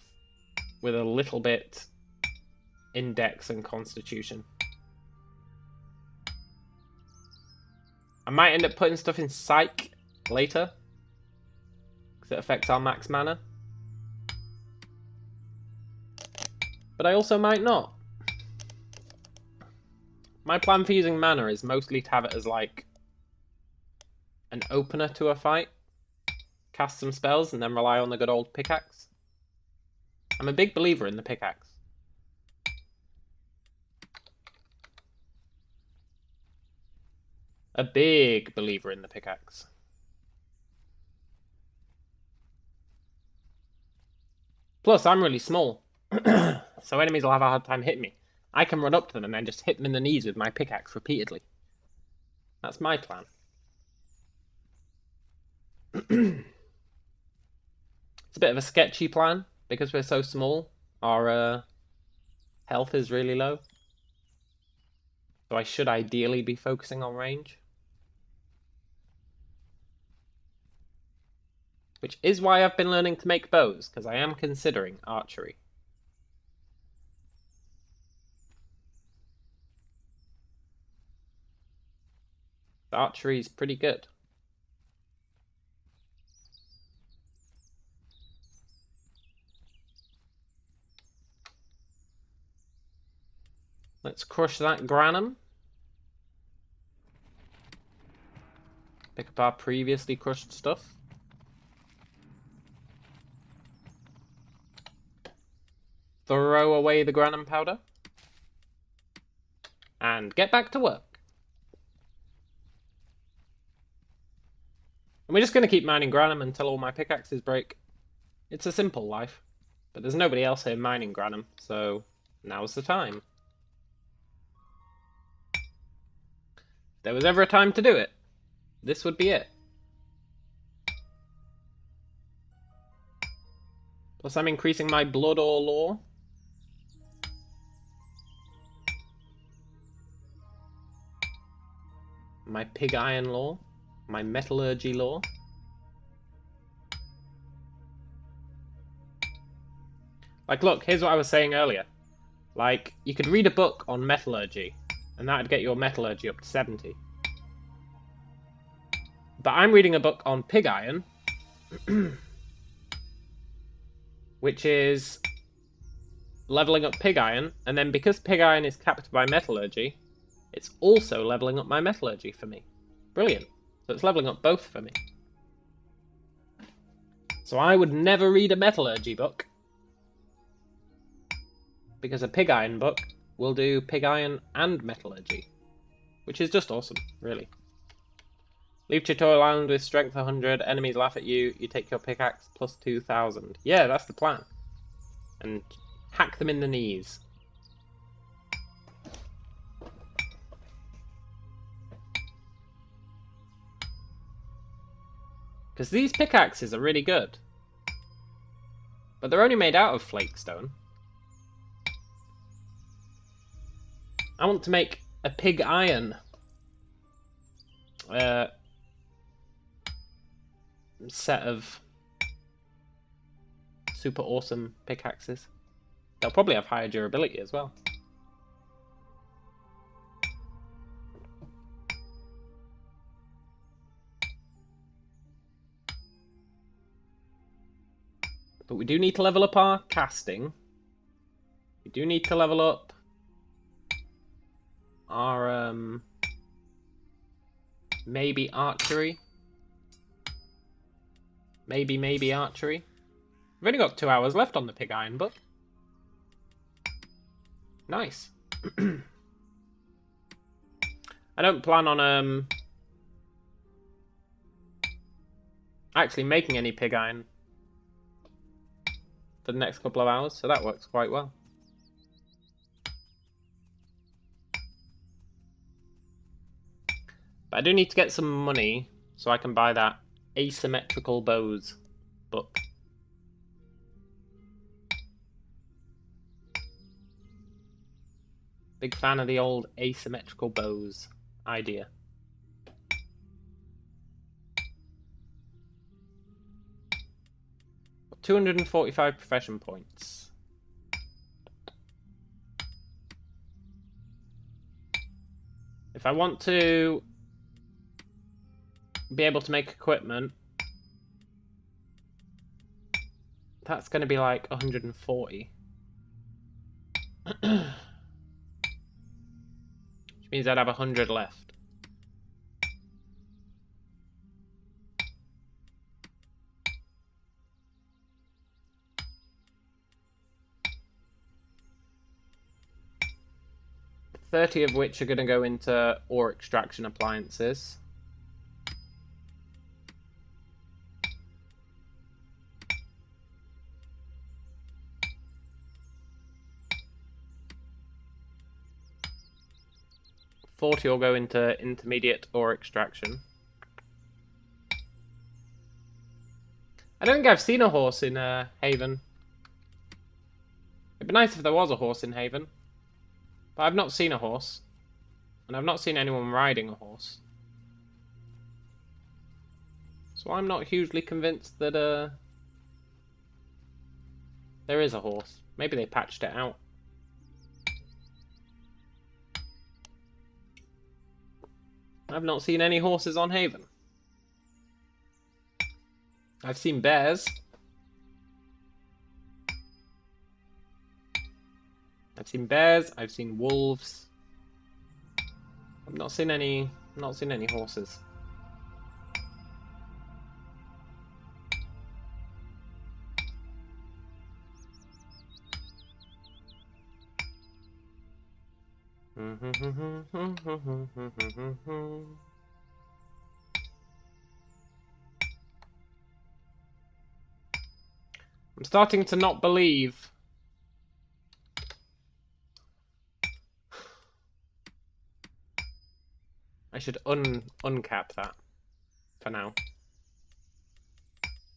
with a little bit in dex and constitution. I might end up putting stuff in psych later, because it affects our max mana. But I also might not. My plan for using mana is mostly to have it as like an opener to a fight. Cast some spells and then rely on the good old pickaxe. I'm a big believer in the pickaxe. A big believer in the pickaxe. Plus, I'm really small. So enemies will have a hard time hitting me. I can run up to them and then just hit them in the knees with my pickaxe repeatedly. That's my plan. It's a bit of a sketchy plan, because we're so small. Our health is really low. So I should ideally be focusing on range. Which is why I've been learning to make bows, because I am considering archery. Archery is pretty good. Let's crush that granum. Pick up our previously crushed stuff. Throw away the granum powder. And get back to work. And we're just going to keep mining granum until all my pickaxes break. It's a simple life. But there's nobody else here mining granum, so now's the time. there was ever a time to do it, this would be it. Plus I'm increasing my blood or lore. My pig iron lore. My metallurgy lore. Like, look, here's what I was saying earlier. Like, you could read a book on metallurgy, and that'd get your metallurgy up to 70. But I'm reading a book on pig iron, which is leveling up pig iron, and then because pig iron is capped by metallurgy, it's also leveling up my metallurgy for me. Brilliant. So it's leveling up both for me. So I would never read a metallurgy book, because a pig iron book will do pig iron and metallurgy, which is just awesome, really. Leave Tutorial Island with strength 100, enemies laugh at you, you take your pickaxe plus 2,000. Yeah, that's the plan. And hack them in the knees. Because these pickaxes are really good. But they're only made out of flakestone. I want to make a pig iron set of super awesome pickaxes. They'll probably have higher durability as well. But we do need to level up our casting. We do need to level up our maybe archery. Maybe archery. We've only got 2 hours left on the pig iron book. Nice. I don't plan on actually making any pig iron for the next couple of hours, so that works quite well. But I do need to get some money so I can buy that asymmetrical bows book. Big fan of the old asymmetrical bows idea. Got 245 profession points. If I want to be able to make equipment, that's going to be like 140. Which means I'd have 100 left. $30 of which are going to go into ore extraction appliances. $40 will go into intermediate ore extraction. I don't think I've seen a horse in Haven. It'd be nice if there was a horse in Haven. But I've not seen a horse. And I've not seen anyone riding a horse. So I'm not hugely convinced that there is a horse. Maybe they patched it out. I've not seen any horses on Haven. I've seen bears. I've seen bears, I've seen wolves. I've not seen any horses. I'm starting to not believe I should uncap that for now.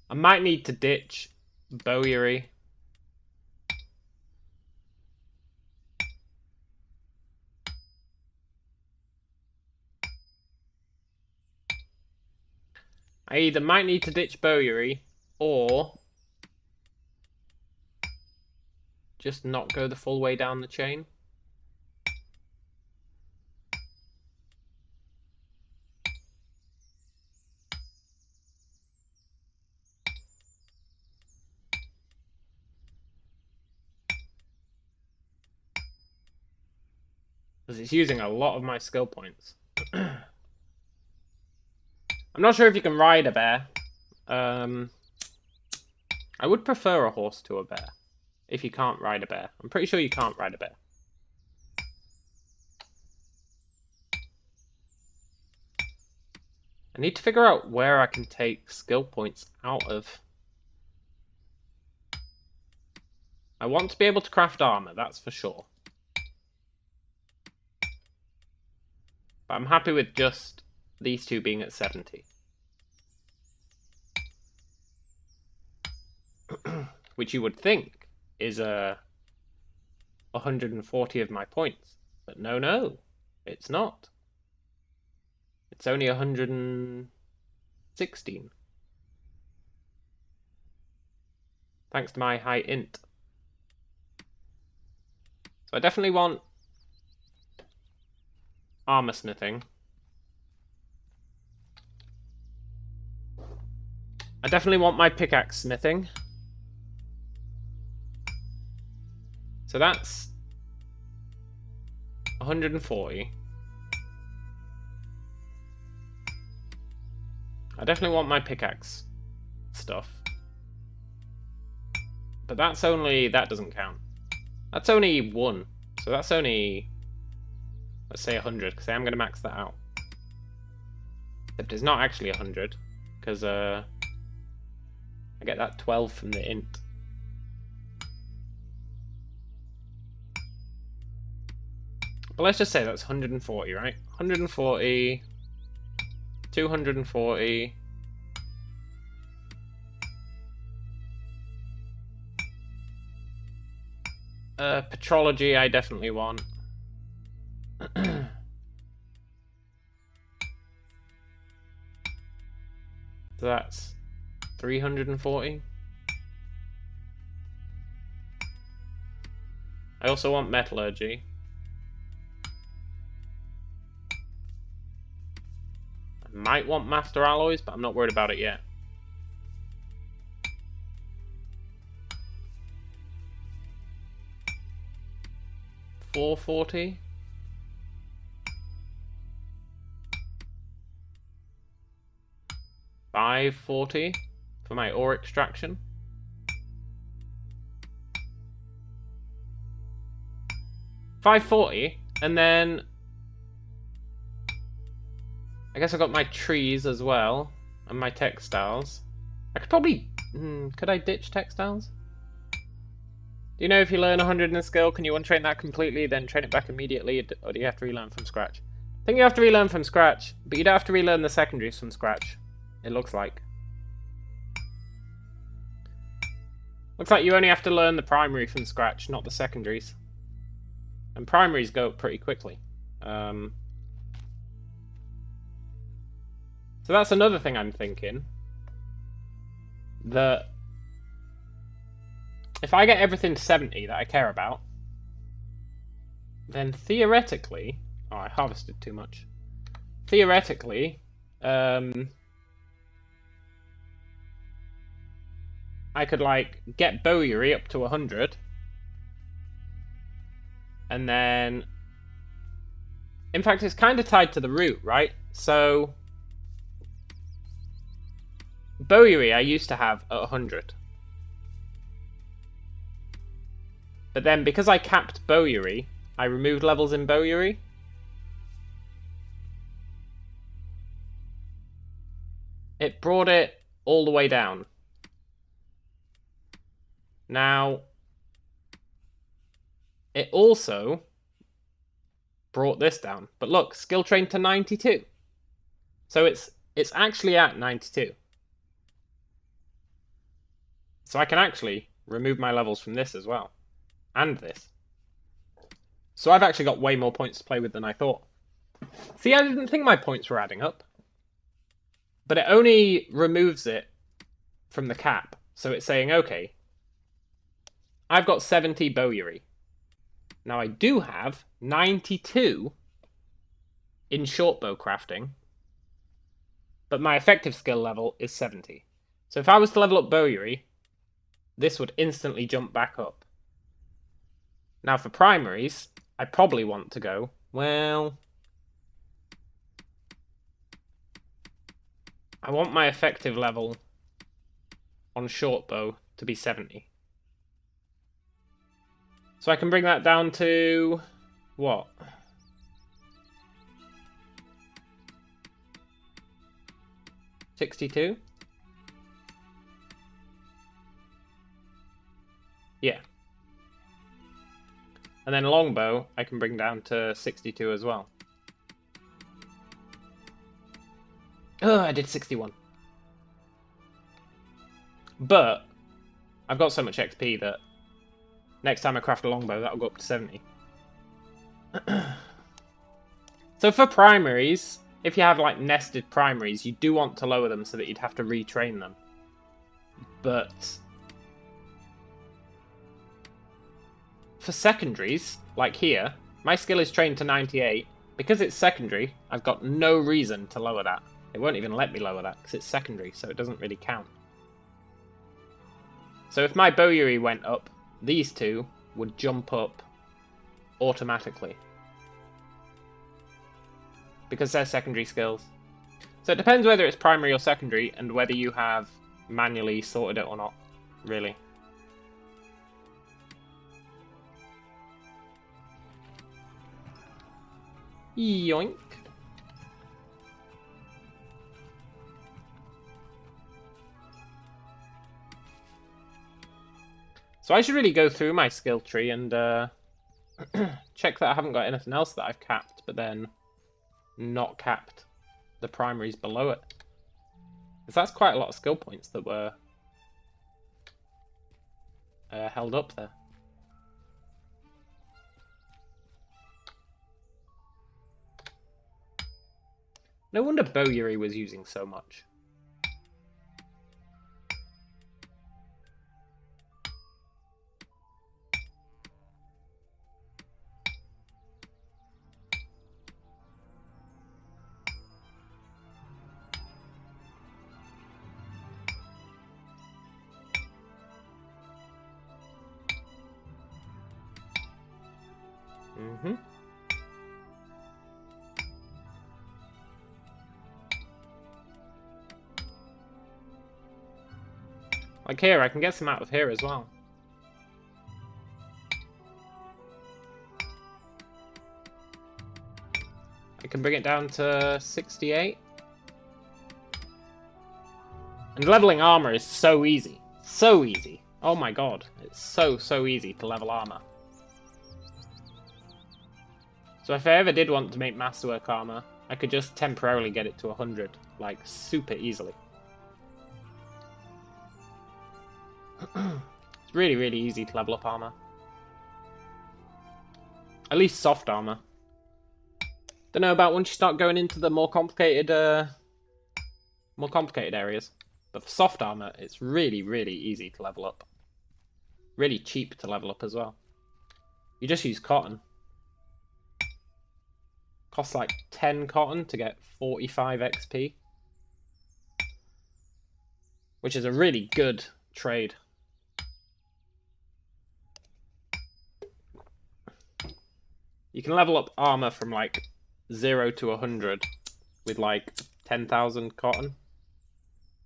I might need to ditch Bowyery. I either might need to ditch Bowyery or just not go the full way down the chain. Because it's using a lot of my skill points. I'm not sure if you can ride a bear. I would prefer a horse to a bear. If you can't ride a bear. I'm pretty sure you can't ride a bear. I need to figure out where I can take skill points out of. I want to be able to craft armor, that's for sure. But I'm happy with just these two being at 70. Which you would think is 140 of my points. But no, it's not. It's only 116. Thanks to my high int. So I definitely want armor smithing. I definitely want my pickaxe smithing. So that's 140. I definitely want my pickaxe stuff. But that's only... that doesn't count. That's only 1. So that's only... let's say 100, because I am going to max that out. Except it's not actually 100, because I get that 12 from the int. But let's just say that's 140, right? 140... 240... Petrology I definitely want. So that's 340. I also want metallurgy. I might want master alloys, but I'm not worried about it yet. $440. $540 for my ore extraction. $540, and then I guess I got my trees as well and my textiles. I could probably could I ditch textiles? Do you know if you learn 100 in a skill, can you untrain that completely, then train it back immediately, or do you have to relearn from scratch? I think you have to relearn from scratch, but you don't have to relearn the secondaries from scratch, it looks like. Looks like you only have to learn the primary from scratch, not the secondaries. And primaries go up pretty quickly. So that's another thing I'm thinking. That if I get everything to 70 that I care about, then theoretically... oh, I harvested too much. Theoretically, I could, like, get Bowyery up to 100. And then... in fact, it's kind of tied to the route, right? So... Bowyery I used to have at 100. But then, because I capped Bowyery, I removed levels in Bowyery. It brought it all the way down. Now, it also brought this down. But look, skill train to 92. So it's actually at 92. So I can actually remove my levels from this as well. And this. So I've actually got way more points to play with than I thought. See, I didn't think my points were adding up. But it only removes it from the cap. So it's saying, okay, I've got 70 bowyery. Now I do have 92 in shortbow crafting. But my effective skill level is 70. So if I was to level up bowyery, this would instantly jump back up. Now for primaries, I probably want to go, well, I want my effective level on shortbow to be 70. So I can bring that down to, what? $62? Yeah. And then longbow, I can bring down to 62 as well. Oh, I did 61. But I've got so much XP that next time I craft a longbow, that'll go up to 70. So for primaries, if you have like nested primaries, you do want to lower them so that you'd have to retrain them. But for secondaries, like here, my skill is trained to 98. Because it's secondary, I've got no reason to lower that. It won't even let me lower that because it's secondary, so it doesn't really count. So if my bowyery went up, these two would jump up automatically. Because they're secondary skills. So it depends whether it's primary or secondary and whether you have manually sorted it or not, really. Yoink. So I should really go through my skill tree and check that I haven't got anything else that I've capped, but then not capped the primaries below it. Because that's quite a lot of skill points that were held up there. No wonder bowyery was using so much. Mm-hmm. Like here, I can get some out of here as well. I can bring it down to 68. And leveling armor is so easy. So easy. Oh my god. It's so easy to level armor. So if I ever did want to make masterwork armor, I could just temporarily get it to 100. Like, super easily. It's really easy to level up armor. At least soft armor. Don't know about once you start going into the more complicated areas. But for soft armor, it's really easy to level up. Really cheap to level up as well. You just use cotton. Costs like 10 cotton to get 45 XP. Which is a really good trade. You can level up armor from like 0 to 100 with like 10,000 cotton,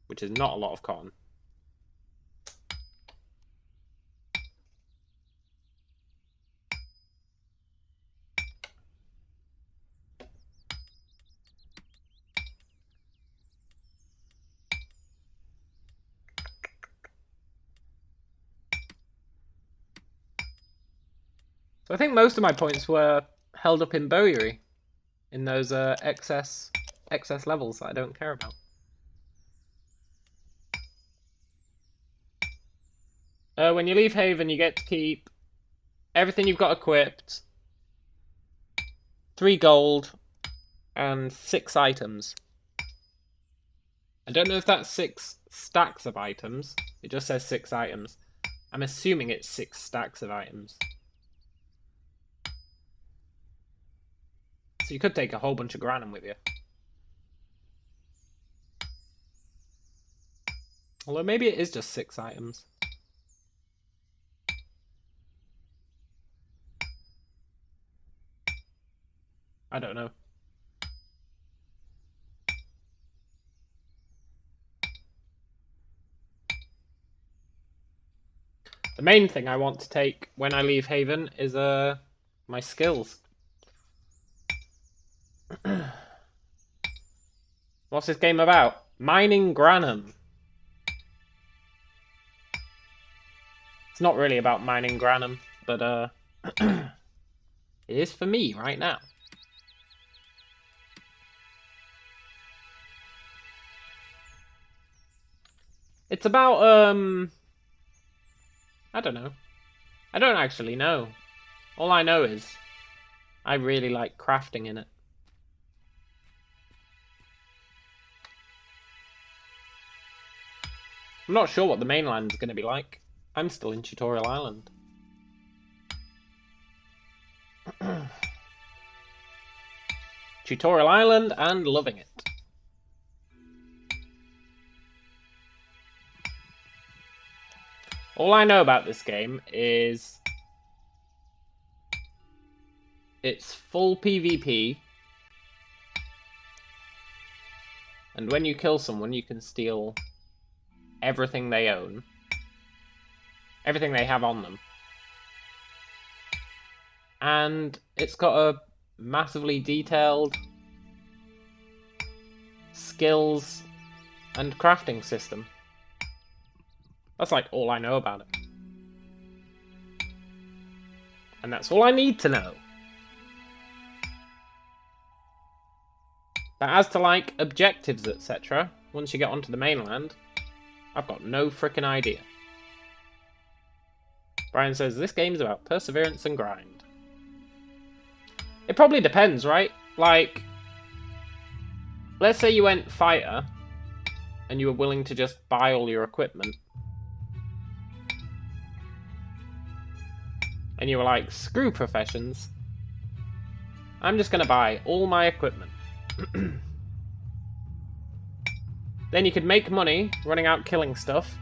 which is not a lot of cotton. So I think most of my points were held up in bowyery, in those excess excess levels that I don't care about. When you leave Haven, you get to keep everything you've got equipped, 3 gold, and 6 items. I don't know if that's 6 stacks of items. It just says 6 items. I'm assuming it's 6 stacks of items. So you could take a whole bunch of Granum with you. Although maybe it is just 6 items. I don't know. The main thing I want to take when I leave Haven is my skills. What's this game about? Mining Granum. It's not really about mining Granum, but it is for me right now. It's about I don't know. I don't actually know. All I know is I really like crafting in it. I'm not sure what the mainland is going to be like. I'm still in Tutorial Island. Tutorial Island and loving it. All I know about this game is it's full PvP, and when you kill someone you can steal everything they own, everything they have on them, and it's got a massively detailed skills and crafting system. That's like all I know about it. And that's all I need to know. But as to like objectives, etc., once you get onto the mainland, I've got no frickin' idea. Brian says this game's about perseverance and grind. It probably depends, right? Like, let's say you went fighter and you were willing to just buy all your equipment. And you were like, screw professions. I'm just going to buy all my equipment. Then you could make money running out killing stuff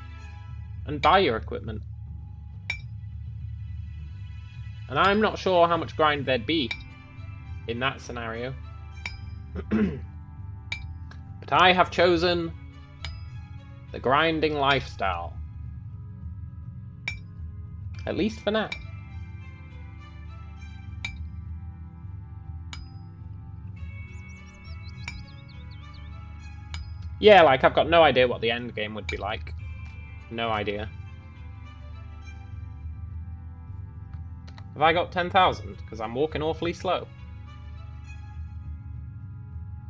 and buy your equipment. And I'm not sure how much grind there'd be in that scenario. But I have chosen the grinding lifestyle. At least for now. Yeah, like, I've got no idea what the end game would be like. No idea. Have I got 10,000? Because I'm walking awfully slow.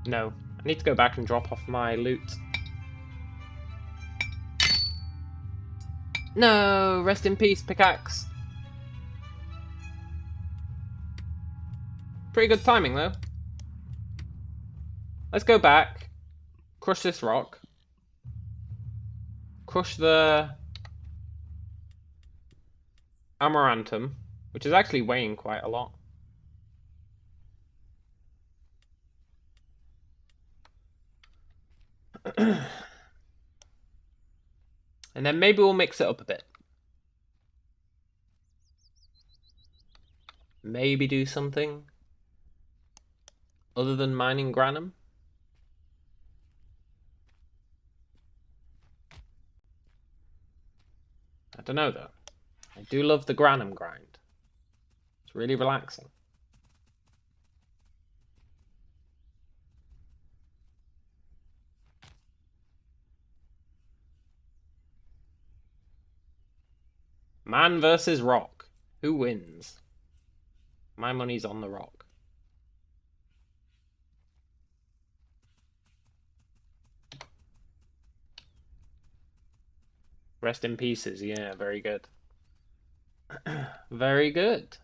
No. I need to go back and drop off my loot. No! Rest in peace, pickaxe. Pretty good timing, though. Let's go back. Crush this rock. Crush the amaranthum, which is actually weighing quite a lot. And then maybe we'll mix it up a bit. Maybe do something other than mining Granum. I don't know though. I do love the Granum grind. It's really relaxing. Man versus rock. Who wins? My money's on the rock. Rest in pieces. Yeah, very good. Very good.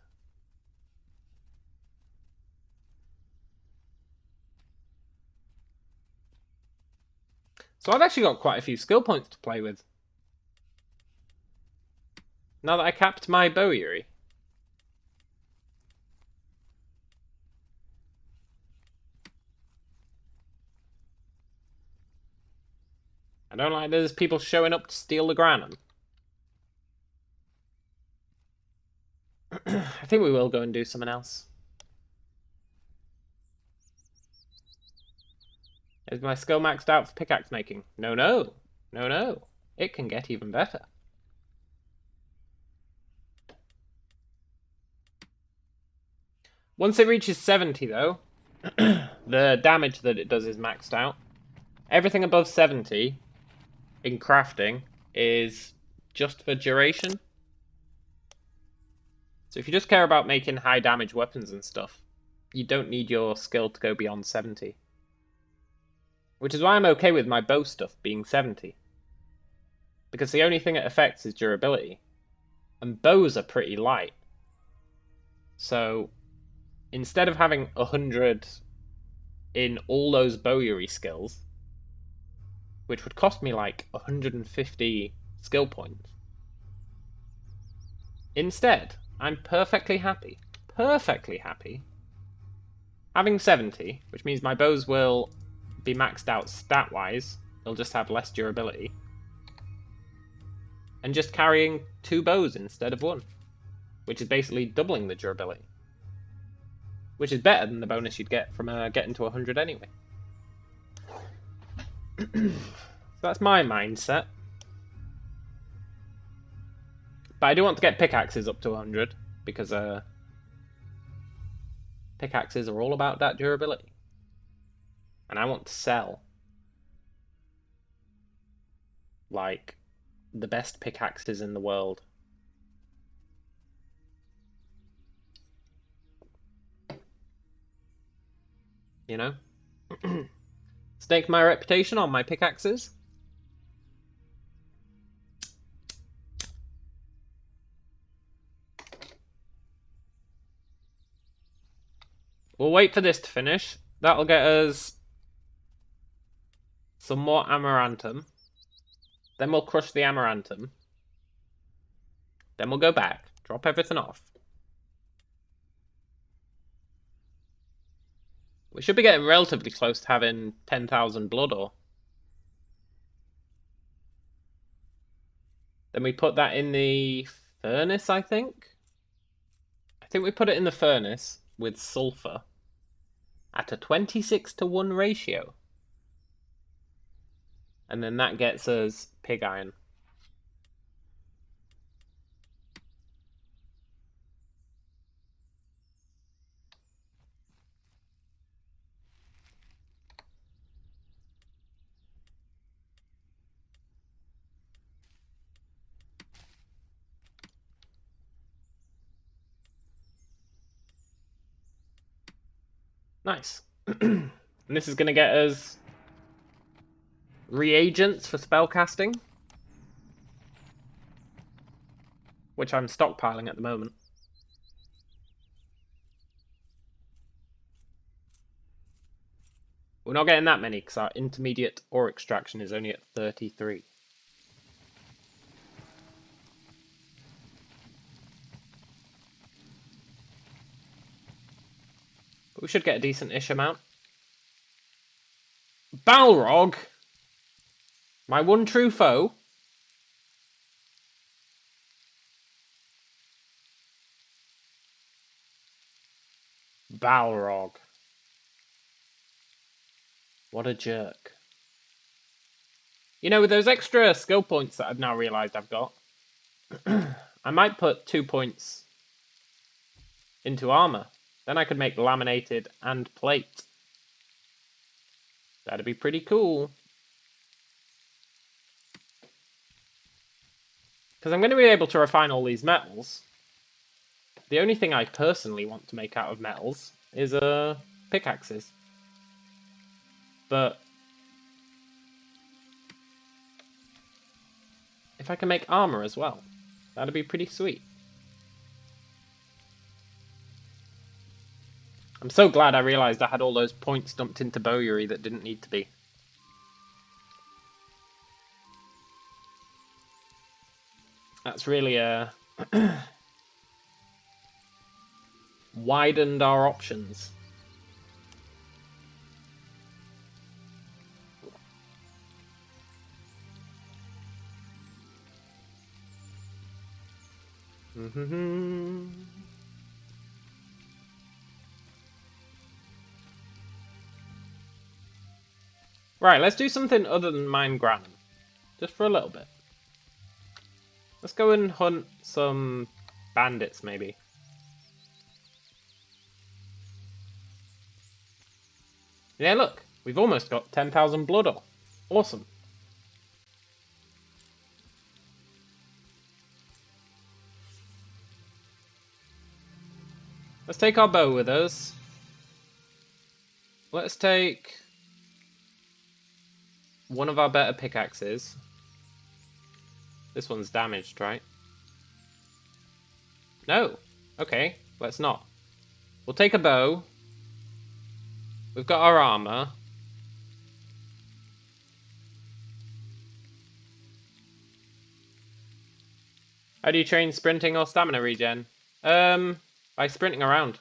So I've actually got quite a few skill points to play with. Now that I capped my bowyery. I don't like there's people showing up to steal the granum. I think we will go and do something else. Is my skill maxed out for pickaxe making? No, no. No, no. It can get even better. Once it reaches 70, though, the damage that it does is maxed out. Everything above 70 in crafting is just for duration. So if you just care about making high damage weapons and stuff, you don't need your skill to go beyond 70. Which is why I'm okay with my bow stuff being 70. Because the only thing it affects is durability. And bows are pretty light. So instead of having 100 in all those bowyery skills, which would cost me like 150 skill points, instead, I'm perfectly happy having 70, which means my bows will be maxed out stat-wise, they'll just have less durability, and just carrying 2 bows instead of 1, which is basically doubling the durability, which is better than the bonus you'd get from getting to 100 anyway. So that's my mindset. But I do want to get pickaxes up to 100, because pickaxes are all about that durability. And I want to sell like the best pickaxes in the world. You know? Stake my reputation on my pickaxes. We'll wait for this to finish. That'll get us some more amaranthum. Then we'll crush the amaranthum. Then we'll go back, drop everything off. We should be getting relatively close to having 10,000 blood ore. Then we put that in the furnace, I think. I think we put it in the furnace with sulfur at a 26:1 ratio. And then that gets us pig iron. Nice. And this is going to get us reagents for spellcasting, which I'm stockpiling at the moment. We're not getting that many because our intermediate ore extraction is only at 33. But we should get a decent-ish amount. Balrog! My one true foe. Balrog. What a jerk. You know, with those extra skill points that I've now realised I've got, I might put 2 points into armour. Then I could make laminated and plate. That'd be pretty cool. Because I'm going to be able to refine all these metals. The only thing I personally want to make out of metals is pickaxes. But if I can make armor as well, that'd be pretty sweet. I'm so glad I realized I had all those points dumped into bowyery that didn't need to be. That's really widened our options. Right, let's do something other than mine Granum. Just for a little bit. Let's go and hunt some bandits, maybe. Yeah, look. We've almost got 10,000 blood off. Awesome. Let's take our bow with us. Let's take one of our better pickaxes. This one's damaged, right? No. Okay, let's not. We'll take a bow. We've got our armor. How do you train sprinting or stamina regen? By sprinting around.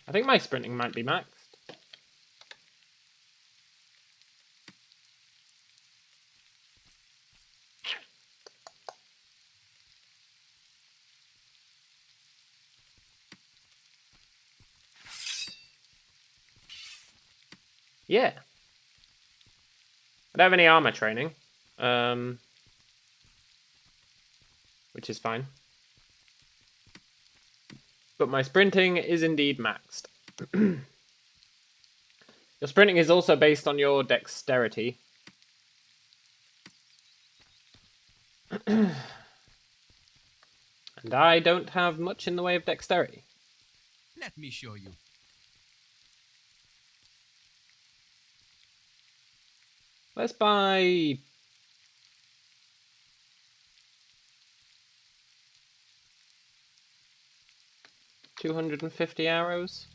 I think my sprinting might be maxed. Yeah. I don't have any armor training. Which is fine. But my sprinting is indeed maxed. Your sprinting is also based on your dexterity. And I don't have much in the way of dexterity. Let me show you. Let's buy 250 arrows.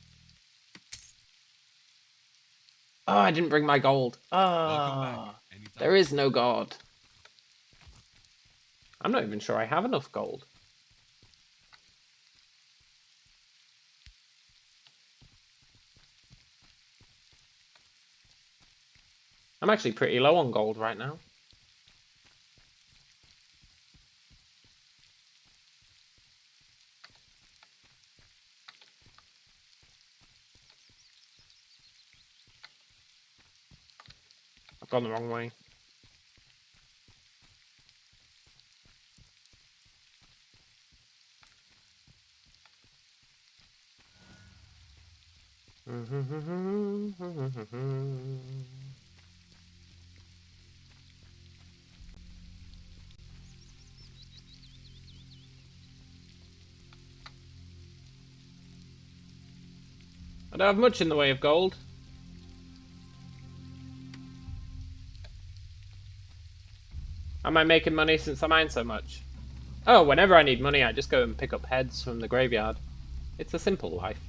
Oh, I didn't bring my gold. Ah, there is no god. I'm not even sure I have enough gold. I'm actually pretty low on gold right now. I've gone the wrong way. I don't have much in the way of gold. Am I making money since I mine so much? Oh, whenever I need money, I just go and pick up heads from the graveyard. It's a simple life.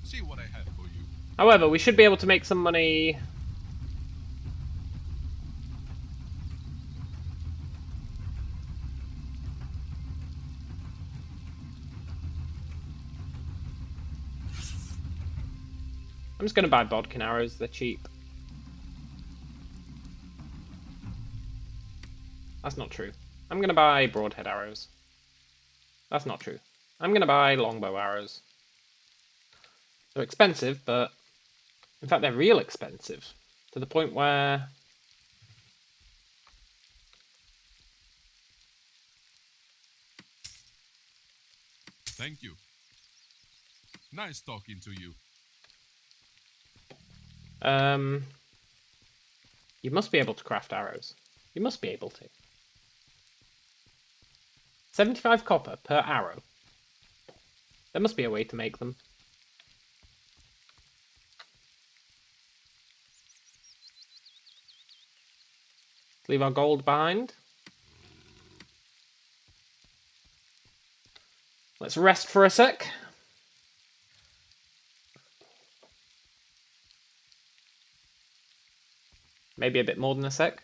See what I have for you. However, we should be able to make some money. I'm just going to buy bodkin arrows, they're cheap. That's not true. I'm going to buy broadhead arrows. That's not true. I'm going to buy longbow arrows. They're expensive, but in fact they're real expensive. To the point where Thank you. Nice talking to you. You must be able to craft arrows. You must be able to. 75 copper per arrow. There must be a way to make them. Leave our gold behind. Let's rest for a sec. Maybe a bit more than a sec.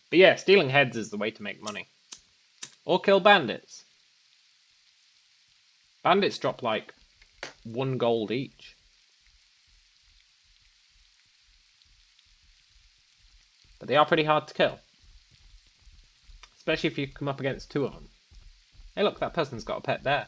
But yeah, stealing heads is the way to make money. Or kill bandits. Bandits drop like 1 gold each. But they are pretty hard to kill. Especially if you come up against 2 of them. Hey look, that person's got a pet bear.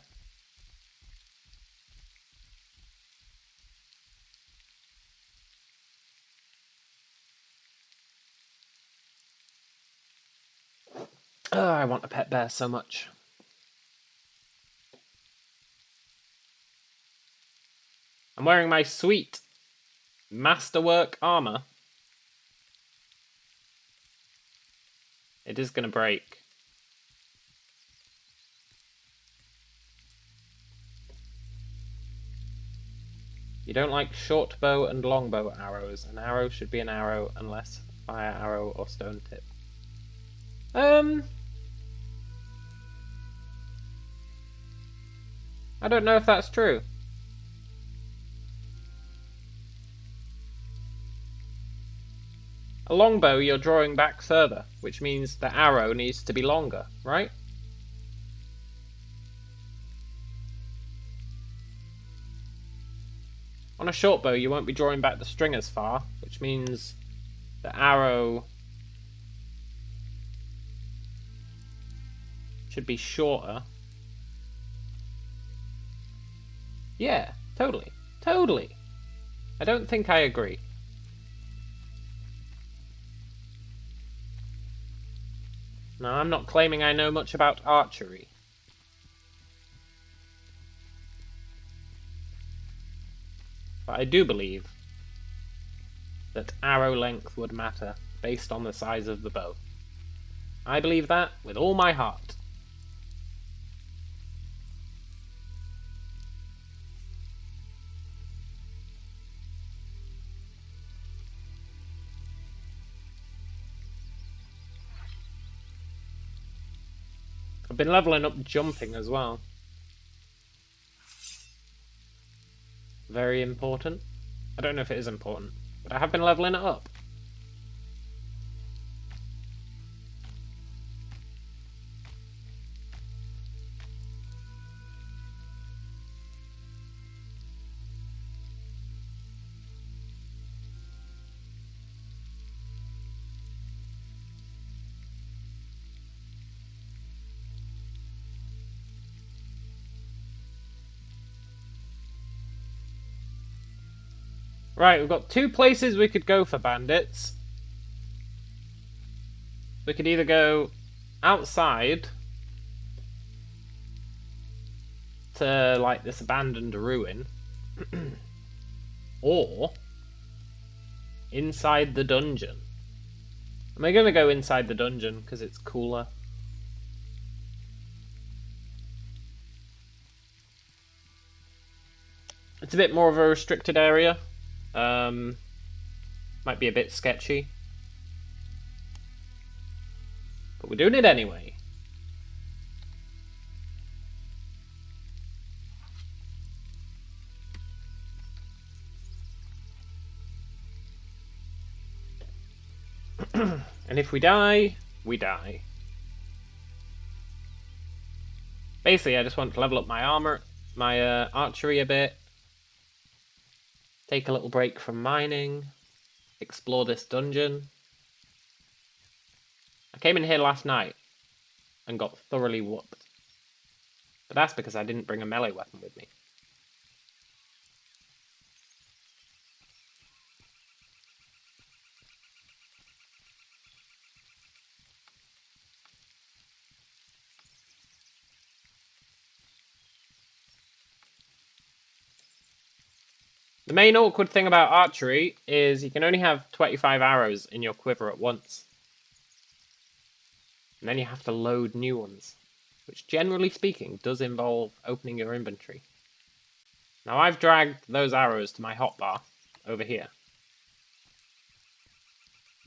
Oh, I want a pet bear so much. I'm wearing my sweet masterwork armor. It is gonna break. You don't like short bow and long bow arrows. An arrow should be an arrow unless fire arrow or stone tip. I don't know if that's true. A longbow you're drawing back further, which means the arrow needs to be longer, right? On a short bow you won't be drawing back the string as far, which means the arrow should be shorter. Yeah, totally. Totally. I don't think I agree. No, I'm not claiming I know much about archery. But I do believe that arrow length would matter based on the size of the bow. I believe that with all my heart. I've been leveling up jumping as well. Very important. I don't know if it is important, but I have been leveling it up. Right, we've got 2 places we could go for bandits. We could either go outside to, like, this abandoned ruin, or inside the dungeon. Am I going to go inside the dungeon because it's cooler? It's a bit more of a restricted area. Might be a bit sketchy. But we're doing it anyway. And if we die, we die. Basically, I just want to level up my armor, my archery a bit. Take a little break from mining. Explore this dungeon. I came in here last night and got thoroughly whooped. But that's because I didn't bring a melee weapon with me. The main awkward thing about archery is you can only have 25 arrows in your quiver at once. And then you have to load new ones, which generally speaking does involve opening your inventory. Now I've dragged those arrows to my hotbar over here,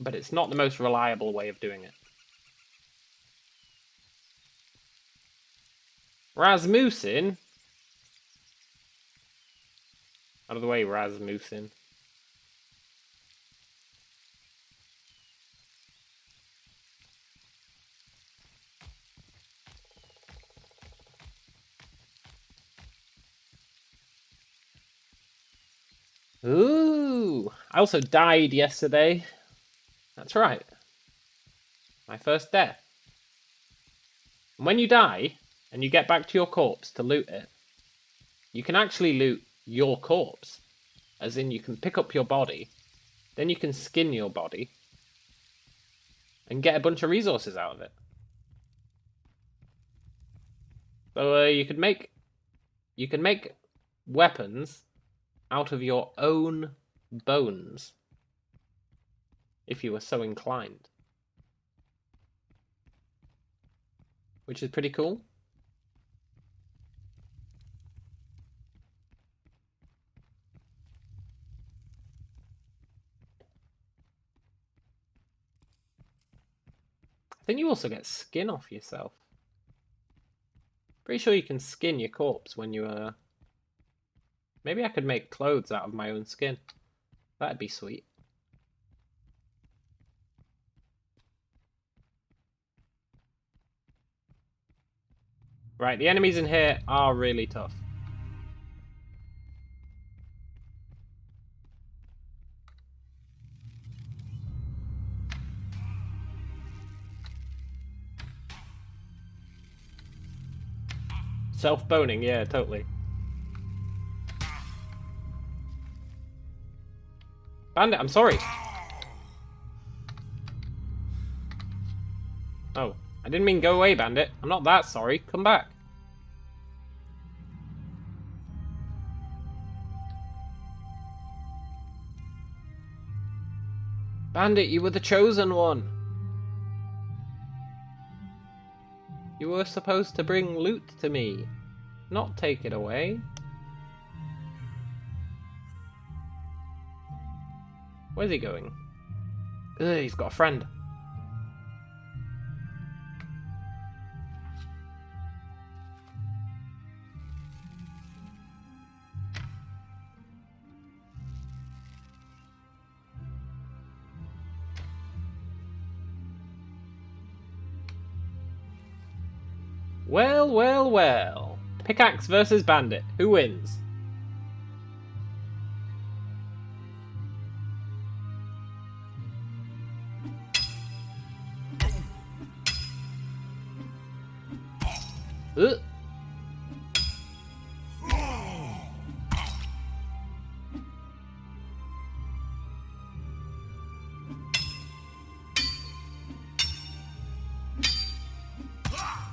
but it's not the most reliable way of doing it. Rasmussen? Out of the way, Rasmussen. Ooh! I also died yesterday. That's right. My first death. And when you die, and you get back to your corpse to loot it, you can actually loot your corpse. As in, you can pick up your body, then you can skin your body, and get a bunch of resources out of it. So you can make weapons out of your own bones, if you were so inclined. Which is pretty cool. I think you also get skin off yourself. Pretty sure you can skin your corpse when you maybe I could make clothes out of my own skin. That'd be sweet. Right, the enemies in here are really tough. Self-boning, yeah, totally. Bandit, I'm sorry. Oh, I didn't mean go away, Bandit. I'm not that sorry. Come back. Bandit, you were the chosen one. You were supposed to bring loot to me, not take it away. Where's he going? Ugh, he's got a friend. Well, well, well. Pickaxe versus bandit. Who wins? Ugh.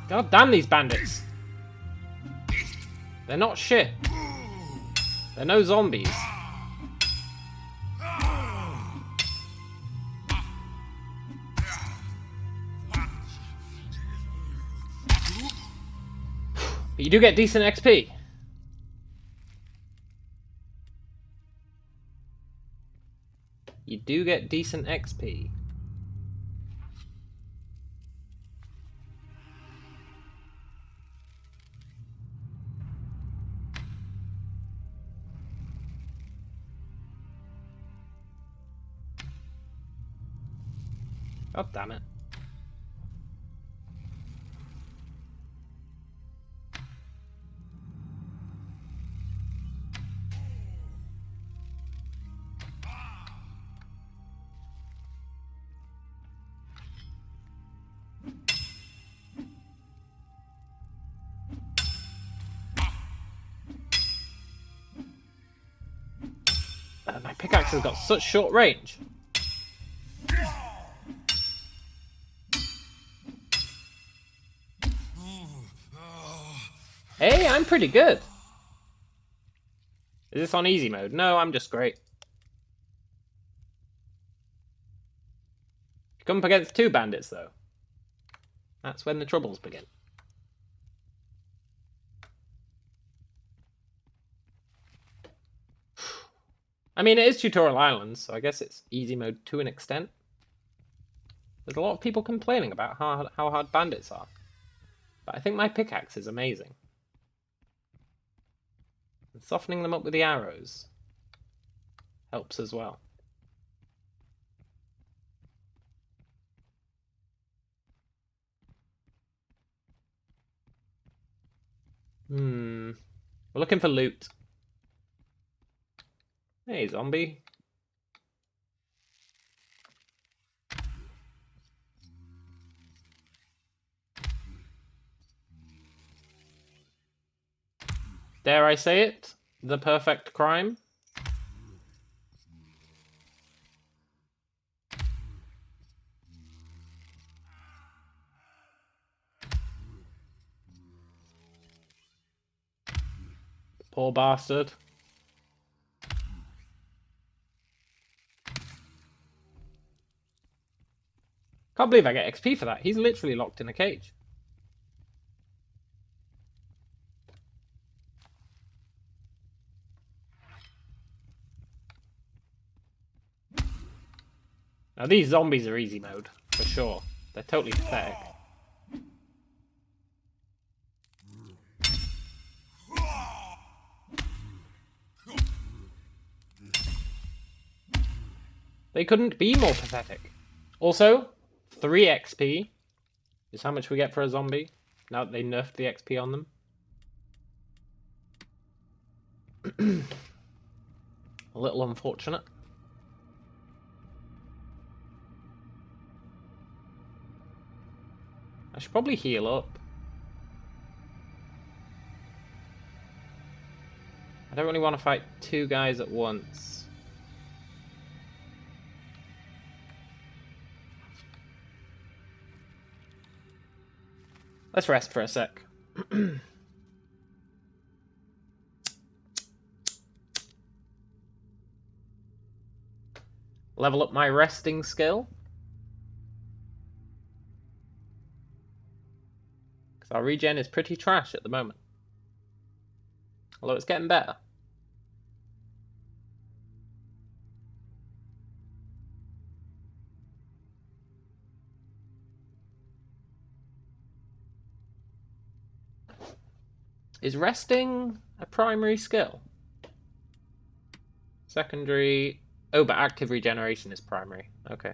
God damn these bandits. They're not shit. They're no zombies. But you do get decent XP. You do get decent XP. God damn it. My pickaxe has got such short range. Hey, I'm pretty good. Is this on easy mode? No, I'm just great. You come up against two bandits, though. That's when the troubles begin. I mean, it is Tutorial Islands, so I guess it's easy mode to an extent. There's a lot of people complaining about how hard bandits are. But I think my pickaxe is amazing. And softening them up with the arrows helps as well. We're looking for loot. Hey, zombie. Dare I say it? The perfect crime? Poor bastard. Can't believe I get XP for that. He's literally locked in a cage. Now these zombies are easy mode, for sure. They're totally pathetic. They couldn't be more pathetic. Also, 3 XP is how much we get for a zombie. Now that they nerfed the XP on them. A little unfortunate. I should probably heal up. I don't really want to fight 2 guys at once. Let's rest for a sec. Level up my resting skill. Because our regen is pretty trash at the moment. Although it's getting better. Is resting a primary skill? Secondary... Oh, but active regeneration is primary. Okay.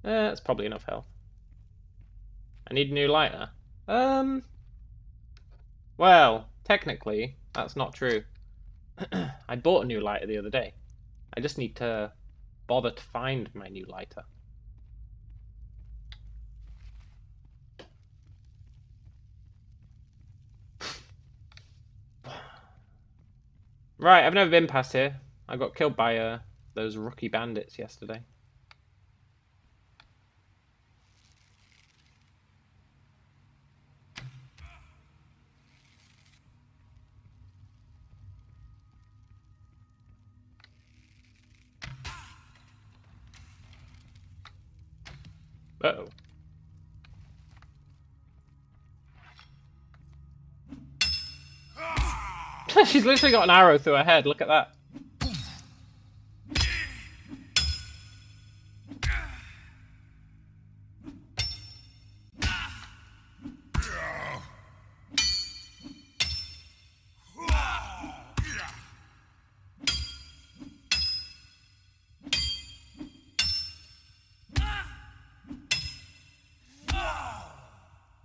That's probably enough health. I need a new lighter. Well, technically, that's not true. I bought a new lighter the other day. I just need to bother to find my new lighter. Right, I've never been past here. I got killed by those rookie bandits yesterday. Uh-oh. She's literally got an arrow through her head. Look at that.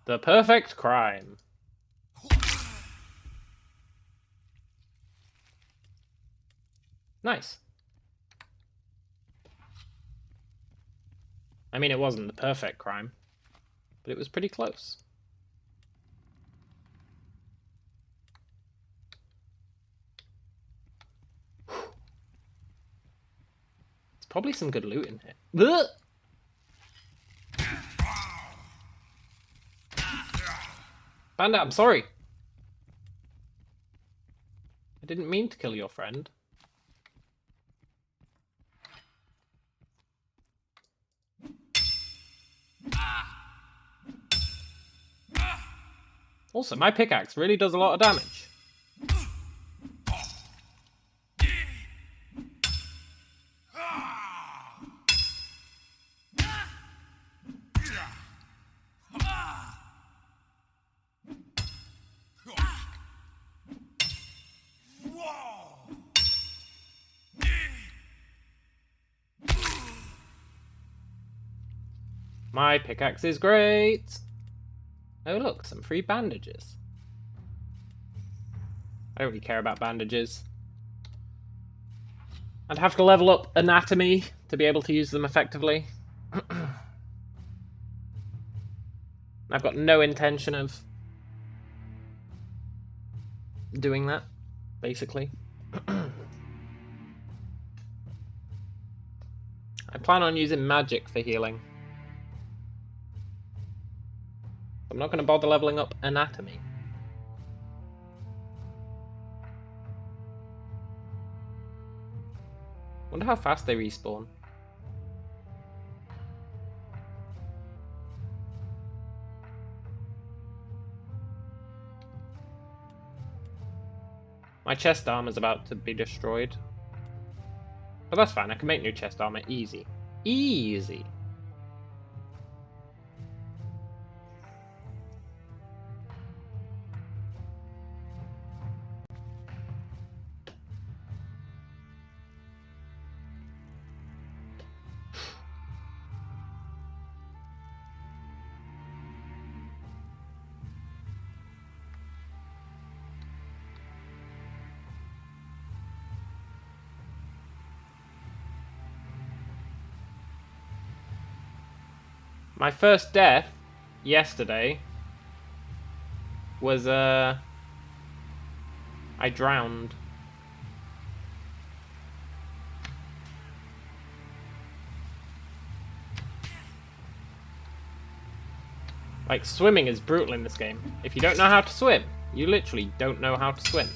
The perfect crime. Nice. I mean, it wasn't the perfect crime, but it was pretty close. There's probably some good loot in here. Ugh! Bandit, I'm sorry. I didn't mean to kill your friend. Also, my pickaxe really does a lot of damage. My pickaxe is great. Oh look, some free bandages. I don't really care about bandages. I'd have to level up anatomy to be able to use them effectively. I've got no intention of doing that, basically. I plan on using magic for healing. I'm not going to bother leveling up anatomy. Wonder how fast they respawn. My chest armor's about to be destroyed. But that's fine, I can make new chest armor easy. Easy! My first death yesterday was I drowned. Like, swimming is brutal in this game. If you don't know how to swim, you literally don't know how to swim.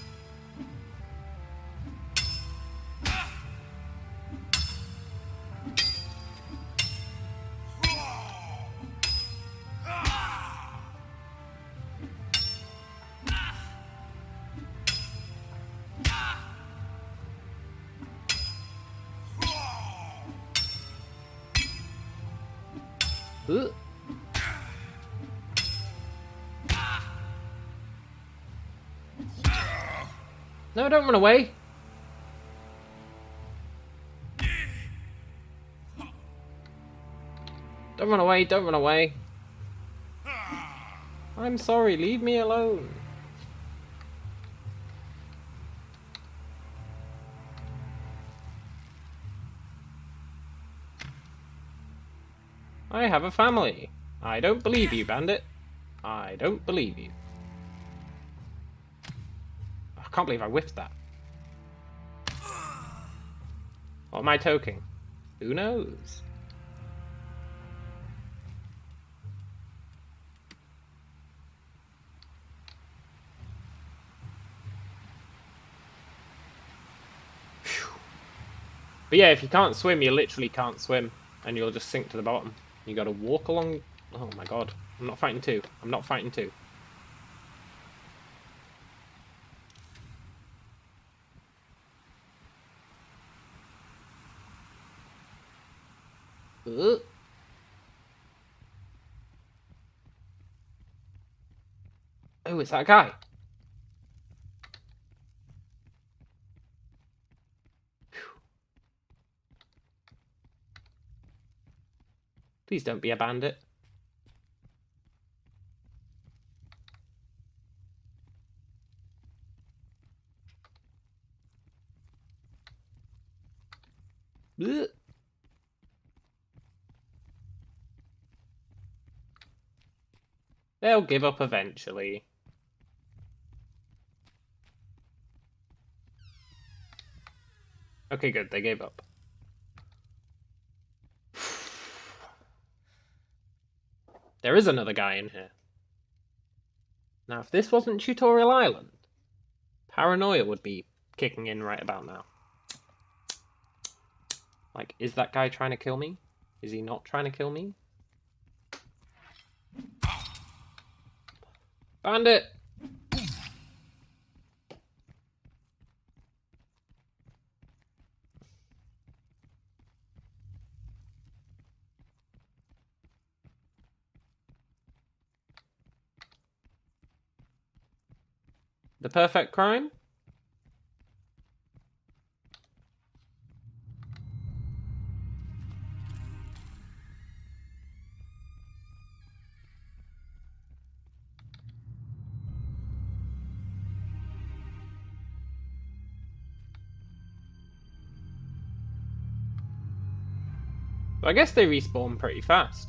Ugh. No, don't run away. Don't run away, don't run away. I'm sorry, leave me alone. I have a family. I don't believe you, bandit. I don't believe you. I can't believe I whiffed that. What am I toking? Who knows? Phew. But yeah, if you can't swim, you literally can't swim. And you'll just sink to the bottom. You gotta walk along... Oh my god. I'm not fighting two. I'm not fighting two. Ugh. Oh, it's that guy. Please don't be a bandit. Ugh. They'll give up eventually. Okay, good. They gave up. There is another guy in here. Now, if this wasn't Tutorial Island, paranoia would be kicking in right about now. Like, is that guy trying to kill me? Is he not trying to kill me? Found it! The perfect crime? So I guess they respawn pretty fast.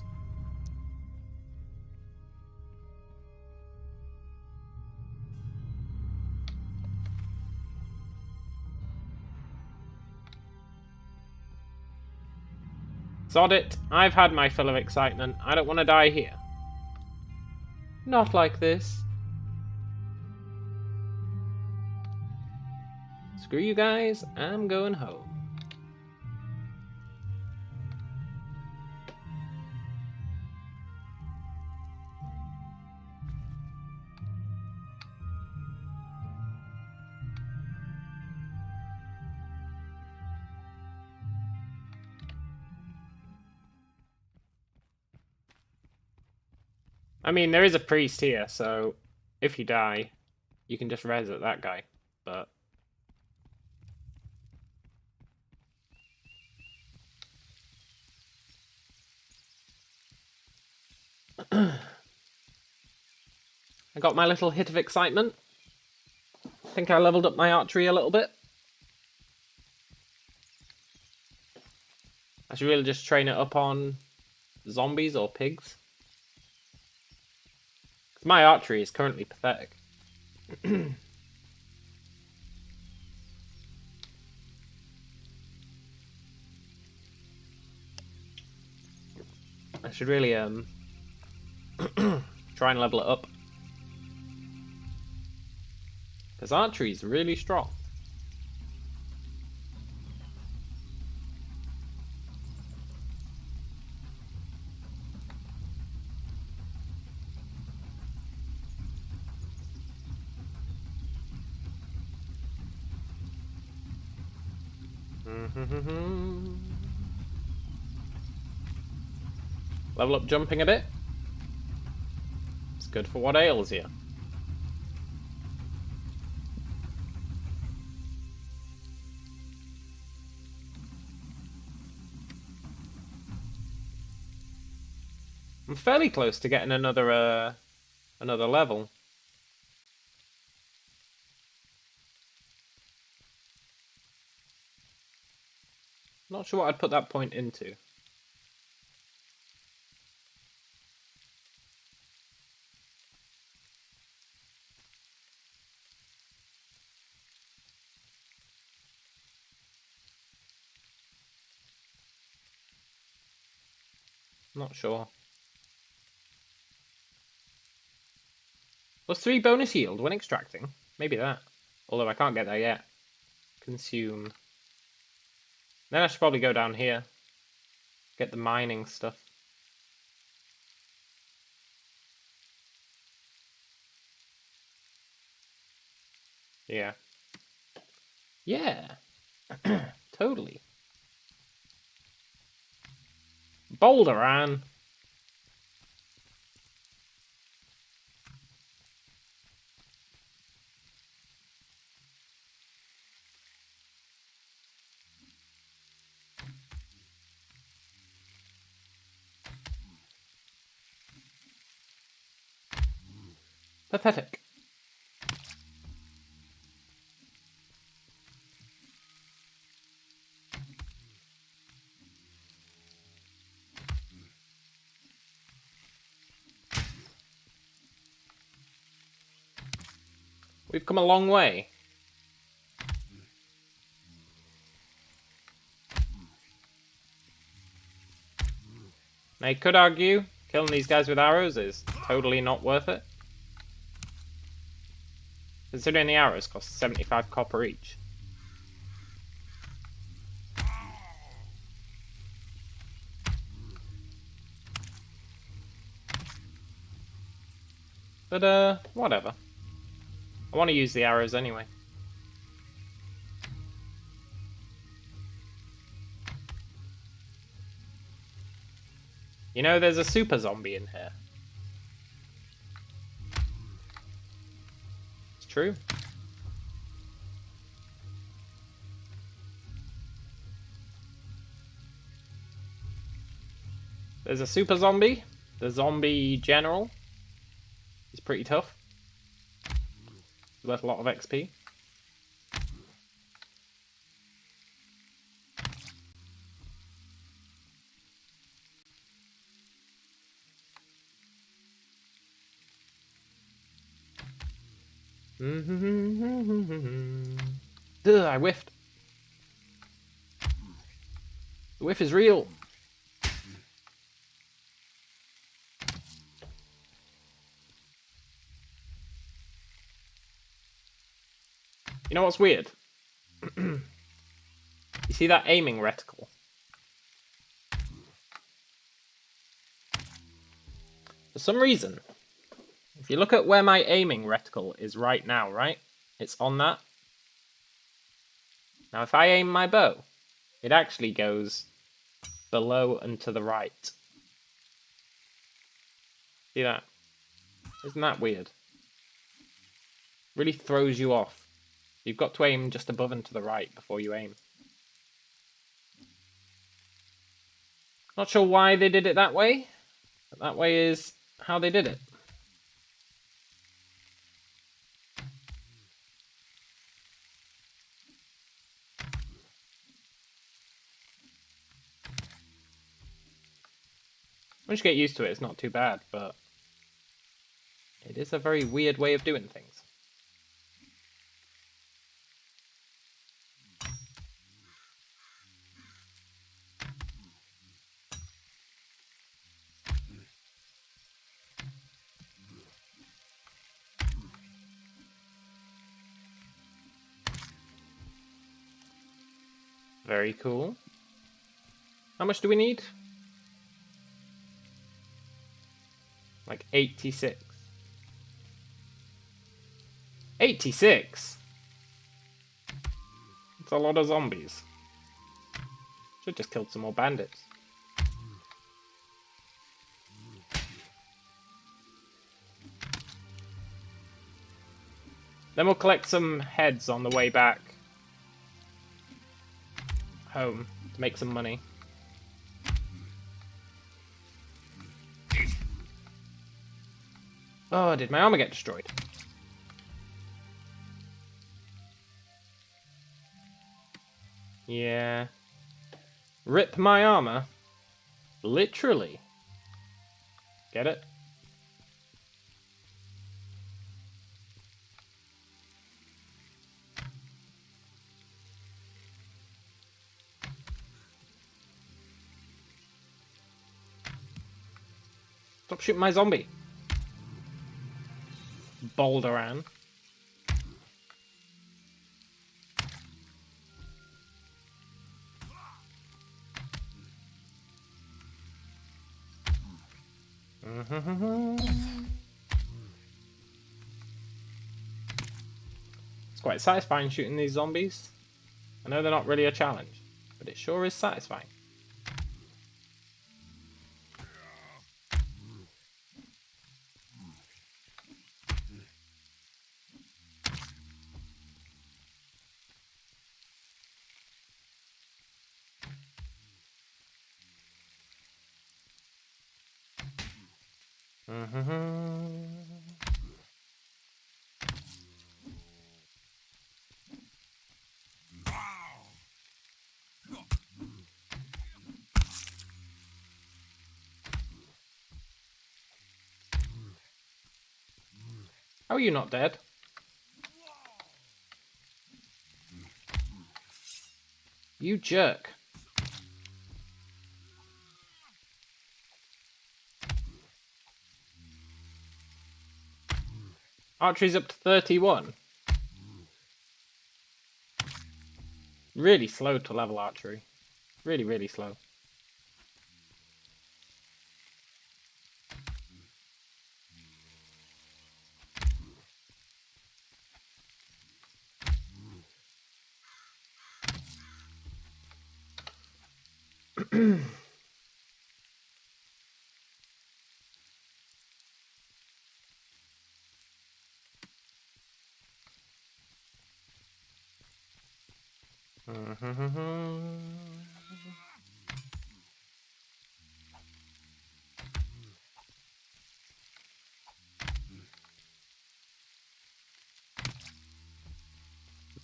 Sod it, I've had my fill of excitement. I don't want to die here. Not like this. Screw you guys, I'm going home. I mean, there is a priest here, so if you die, you can just res at that guy, but... I got my little hit of excitement. I think I leveled up my archery a little bit. I should really just train it up on zombies or pigs. My archery is currently pathetic. I should really try and level it up. Because archery is really strong. Level up jumping a bit. It's good for what ails you. I'm fairly close to getting another level. Not sure what I'd put that point into. Not sure. Plus 3 bonus yield when extracting. Maybe that. Although I can't get there yet. Consume. Then I should probably go down here. Get the mining stuff. Yeah. Yeah. Totally. Boulderan. Pathetic. We've come a long way. Now you could argue killing these guys with arrows is totally not worth it. Considering the arrows cost 75 copper each. But, whatever. I want to use the arrows anyway. You know, there's a super zombie in here. It's true. There's a super zombie. The zombie general. He's pretty tough. He's worth a lot of XP. Ugh, I whiffed. The whiff is real. You know what's weird? You see that aiming reticle? For some reason, if you look at where my aiming reticle is right now, right? It's on that. Now if I aim my bow, it actually goes below and to the right. See that? Isn't that weird? Really throws you off. You've got to aim just above and to the right before you aim. Not sure why they did it that way, but that way is how they did it. Once you get used to it, it's not too bad, but it is a very weird way of doing things. Very cool. How much do we need? Like 86. 86? That's a lot of zombies. Should just killed some more bandits. Then we'll collect some heads on the way back home to make some money. Oh, did my armor get destroyed? Yeah. Rip my armor. Literally. Get it? Stop shooting my zombie. Boulderan. It's quite satisfying shooting these zombies. I know they're not really a challenge, but it sure is satisfying. How are you not dead? You jerk. Archery's up to 31. Really slow to level archery. Really, really slow.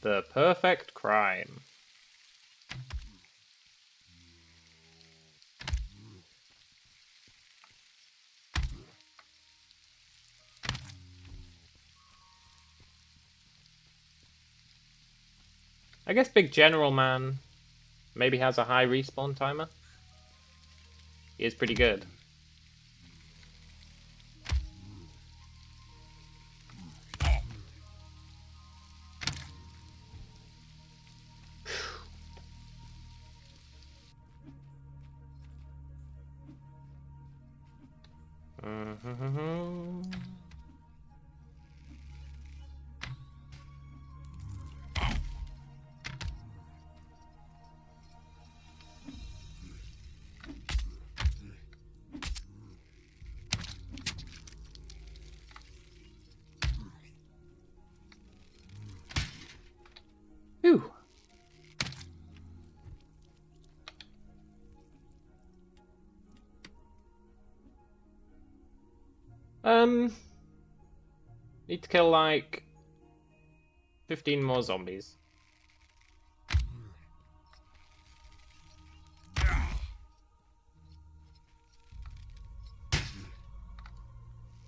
The perfect crime. I guess Big General Man maybe has a high respawn timer. He is pretty good. Whew. Need to kill like 15 more zombies.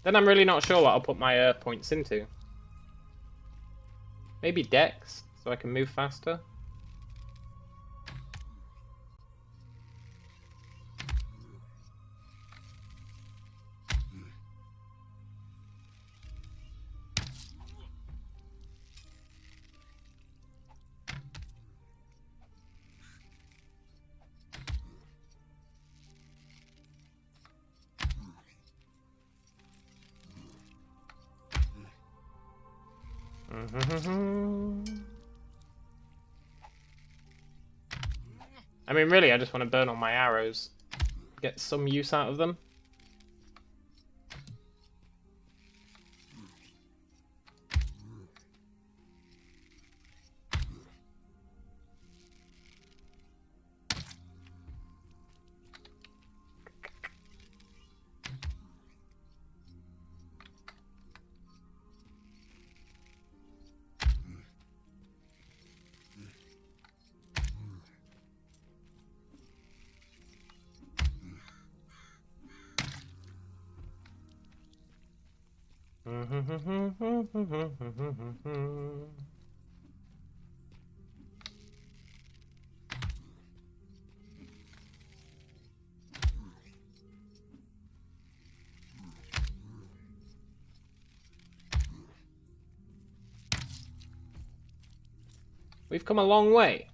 Then I'm really not sure what I'll put my points into. Maybe Dex, so I can move faster. I mean, really, I just want to burn all my arrows. Get some use out of them. We've come a long way.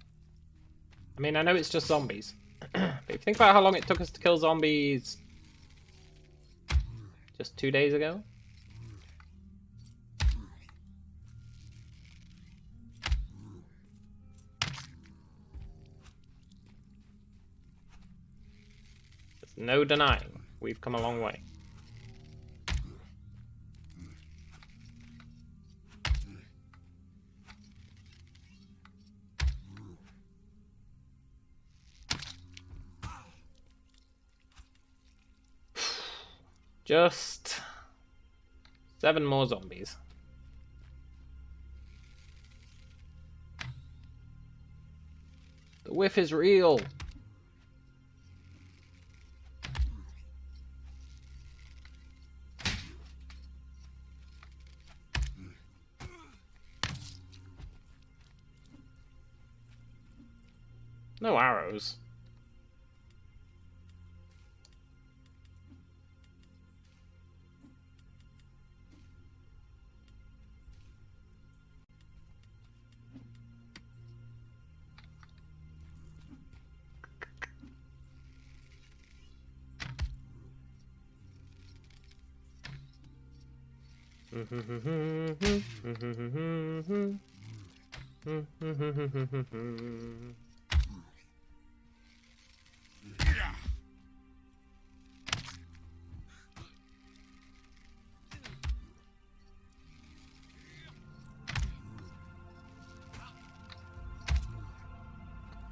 I mean, I know it's just zombies. But if you think about how long it took us to kill zombies just 2 days ago. There's no denying we've come a long way. Just 7 more zombies. The whiff is real. No arrows.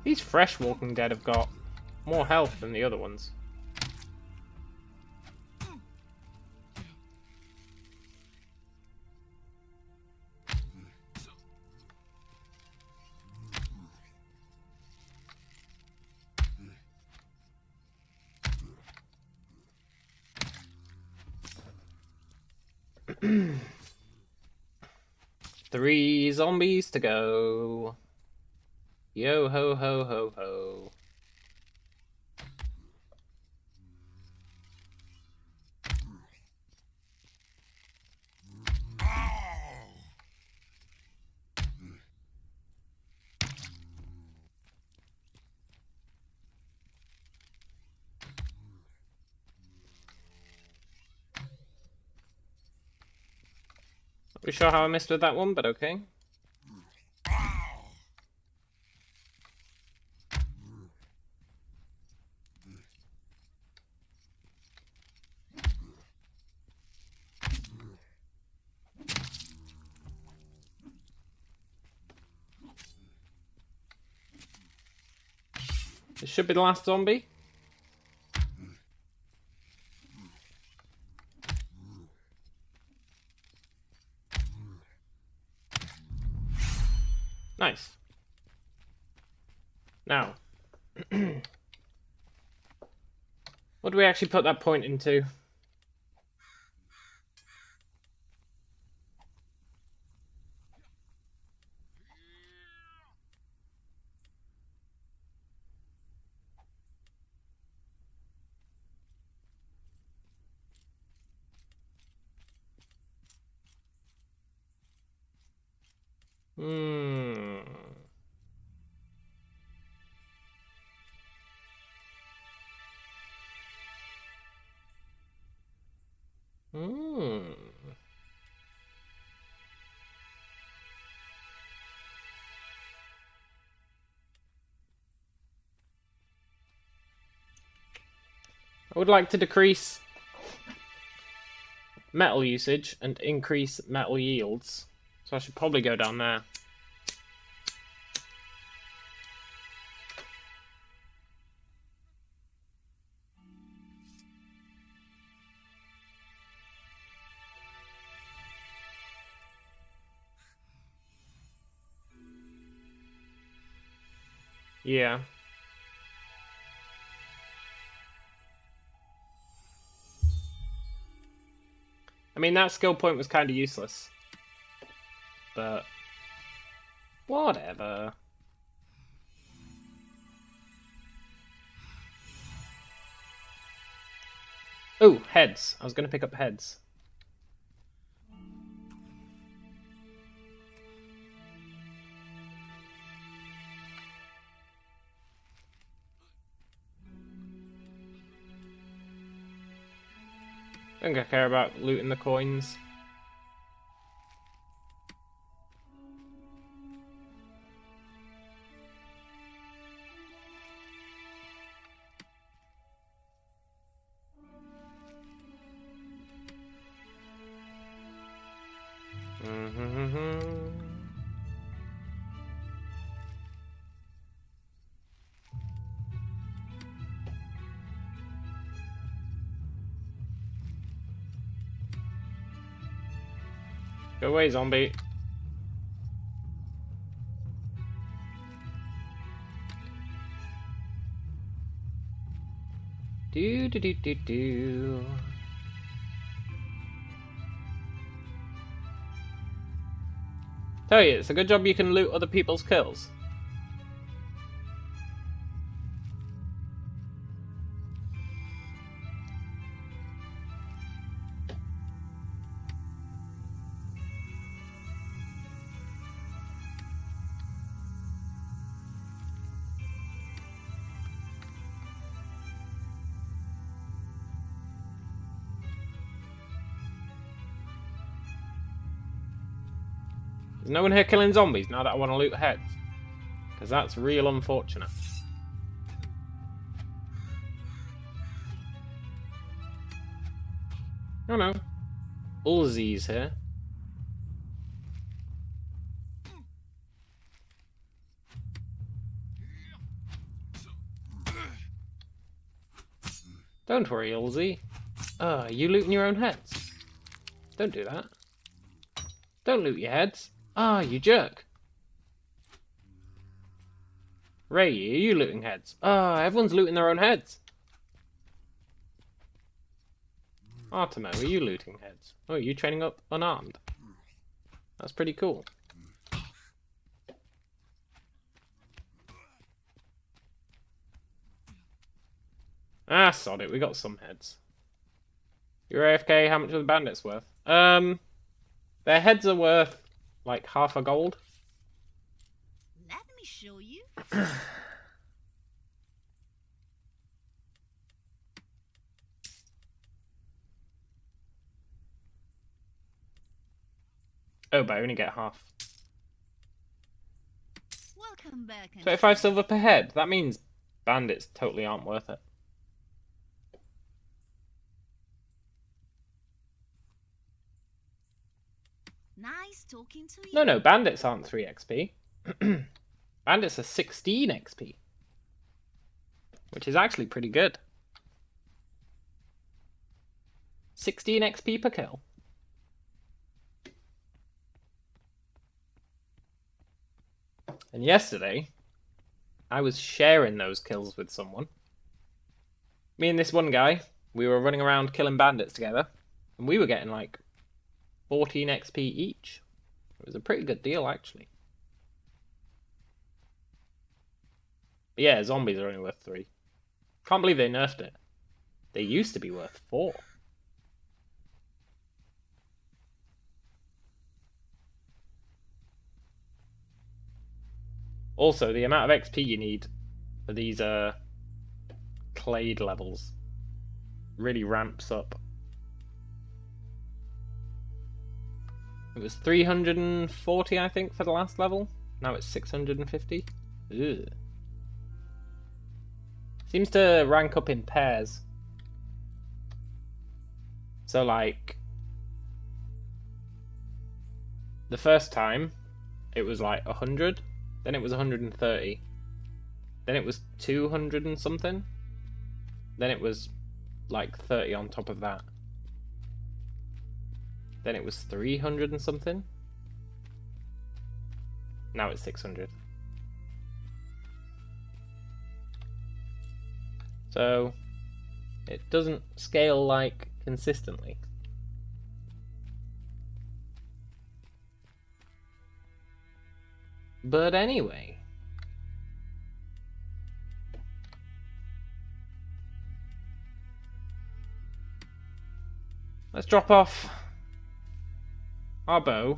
These fresh Walking Dead have got more health than the other ones. Three zombies to go. Yo ho ho ho ho. Not really sure how I missed with that one, but okay. This should be the last zombie. Nice. Now, what do we actually put that point into? Hmm. Hmm. I would like to decrease metal usage and increase metal yields, so I should probably go down there. Yeah. I mean, that skill point was kind of useless. But whatever. Oh, heads. I was going to pick up heads. I don't care about looting the coins. Go away, zombie. Do do do do do. Tell you, it's a good job you can loot other people's kills. There's no one here killing zombies now that I want to loot heads. Because that's real unfortunate. Oh no. Ulzi's here. Don't worry, Ulzi. You looting your own heads? Don't do that. Don't loot your heads. You jerk. Ray, are you looting heads? Everyone's looting their own heads. Artemo, are you looting heads? Oh, are you training up unarmed? That's pretty cool. Sod it, we got some heads. You're AFK, how much are the bandits worth? Their heads are worth like half a gold. Let me show you. Oh, but I only get half. Welcome back. 25 silver per head. That means bandits totally aren't worth it. Nice talking to you. No, bandits aren't 3 XP. Bandits are 16 XP. Which is actually pretty good. 16 XP per kill. And yesterday, I was sharing those kills with someone. Me and this one guy, we were running around killing bandits together. And we were getting like 14 XP each. It was a pretty good deal, actually. But yeah, zombies are only worth 3. Can't believe they nerfed it. They used to be worth 4. Also, the amount of XP you need for these clade levels really ramps up. It was 340, I think, for the last level. Now it's 650. Ugh. Seems to rank up in pairs. So, like, the first time, it was like 100. Then it was 130. Then it was 200 and something. Then it was like 30 on top of that. Then it was 300 and something. Now it's 600. So it doesn't scale like consistently. But anyway. Let's drop off our bow.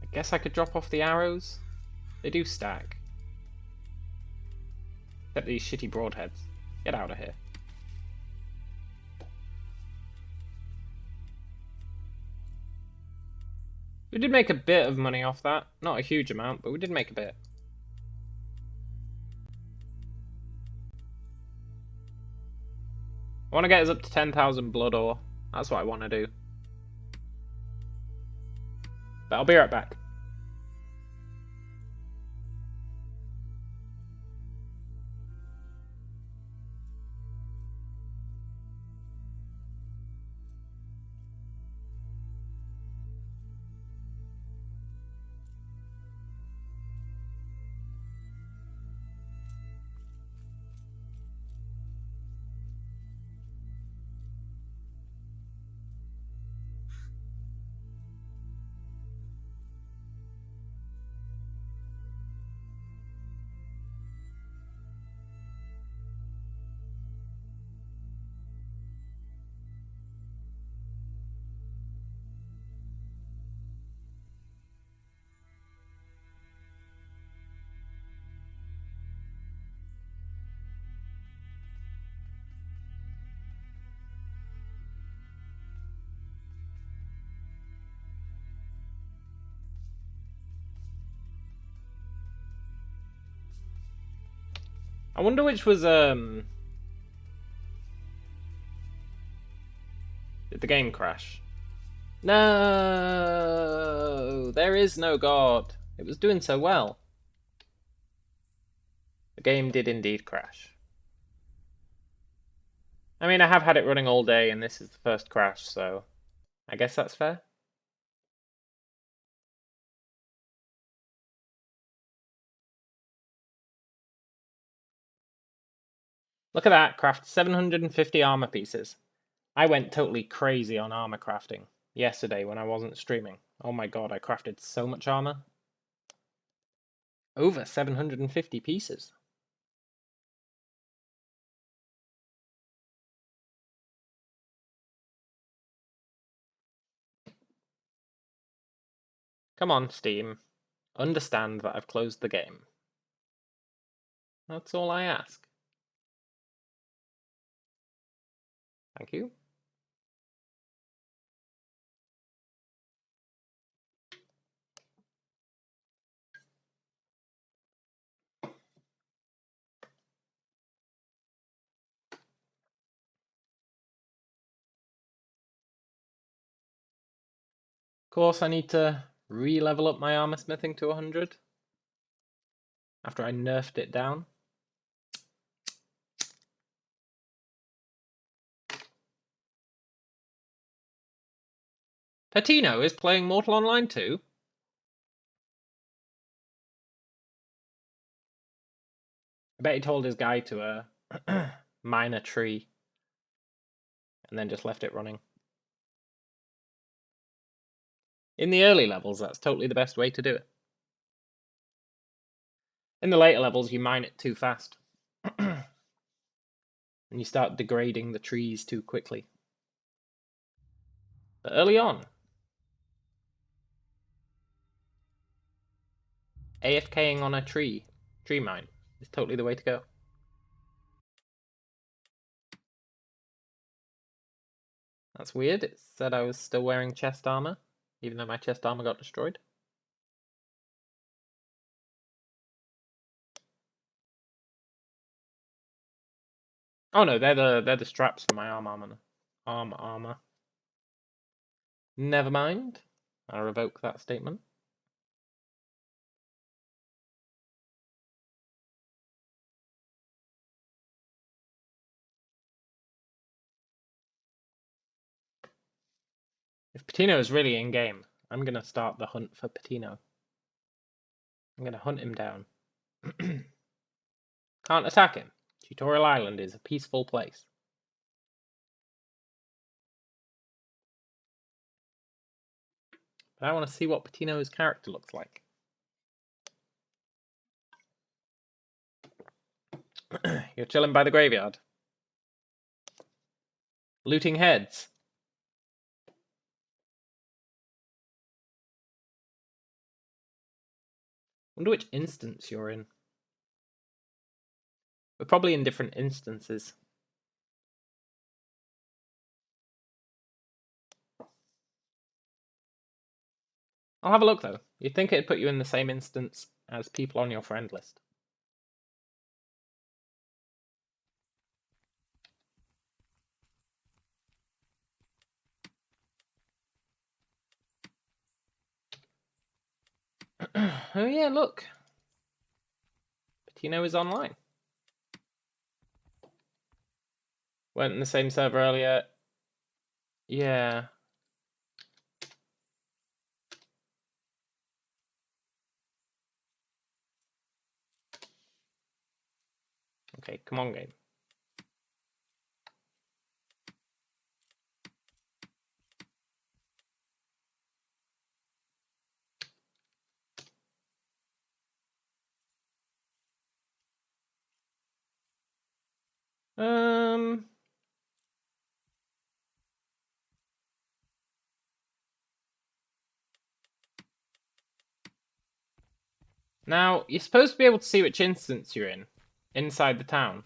I guess I could drop off the arrows. They do stack. Except these shitty broadheads. Get out of here. We did make a bit of money off that. Not a huge amount, but we did make a bit. I want to get us up to 10,000 blood ore. That's what I want to do. But I'll be right back. I wonder which was, Did the game crash? No! There is no God. It was doing so well. The game did indeed crash. I mean, I have had it running all day, and this is the first crash, so I guess that's fair. Look at that, craft 750 armor pieces. I went totally crazy on armor crafting yesterday when I wasn't streaming. Oh my god, I crafted so much armor. Over 750 pieces. Come on, Steam. Understand that I've closed the game. That's all I ask. Thank you. Of course, I need to re-level up my armor smithing to 100 after I nerfed it down. Patino is playing Mortal Online too? I bet he told his guy to mine a tree and then just left it running. In the early levels, that's totally the best way to do it. In the later levels, you mine it too fast. And you start degrading the trees too quickly. But early on, AFKing on a tree mine, is totally the way to go. That's weird, it said I was still wearing chest armor, even though my chest armor got destroyed. Oh no, they're the straps for my arm armor. Never mind. I revoke that statement. If Patino is really in game, I'm gonna start the hunt for Patino. I'm gonna hunt him down. Can't attack him. Tutorial Island is a peaceful place. But I want to see what Patino's character looks like. You're chilling by the graveyard. Looting heads. Wonder which instance you're in. We're probably in different instances. I'll have a look though. You'd think it'd put you in the same instance as people on your friend list. Oh yeah, look. Patino is online. Went in the same server earlier. Yeah. Okay, come on, game. Now, you're supposed to be able to see which instance you're in, inside the town.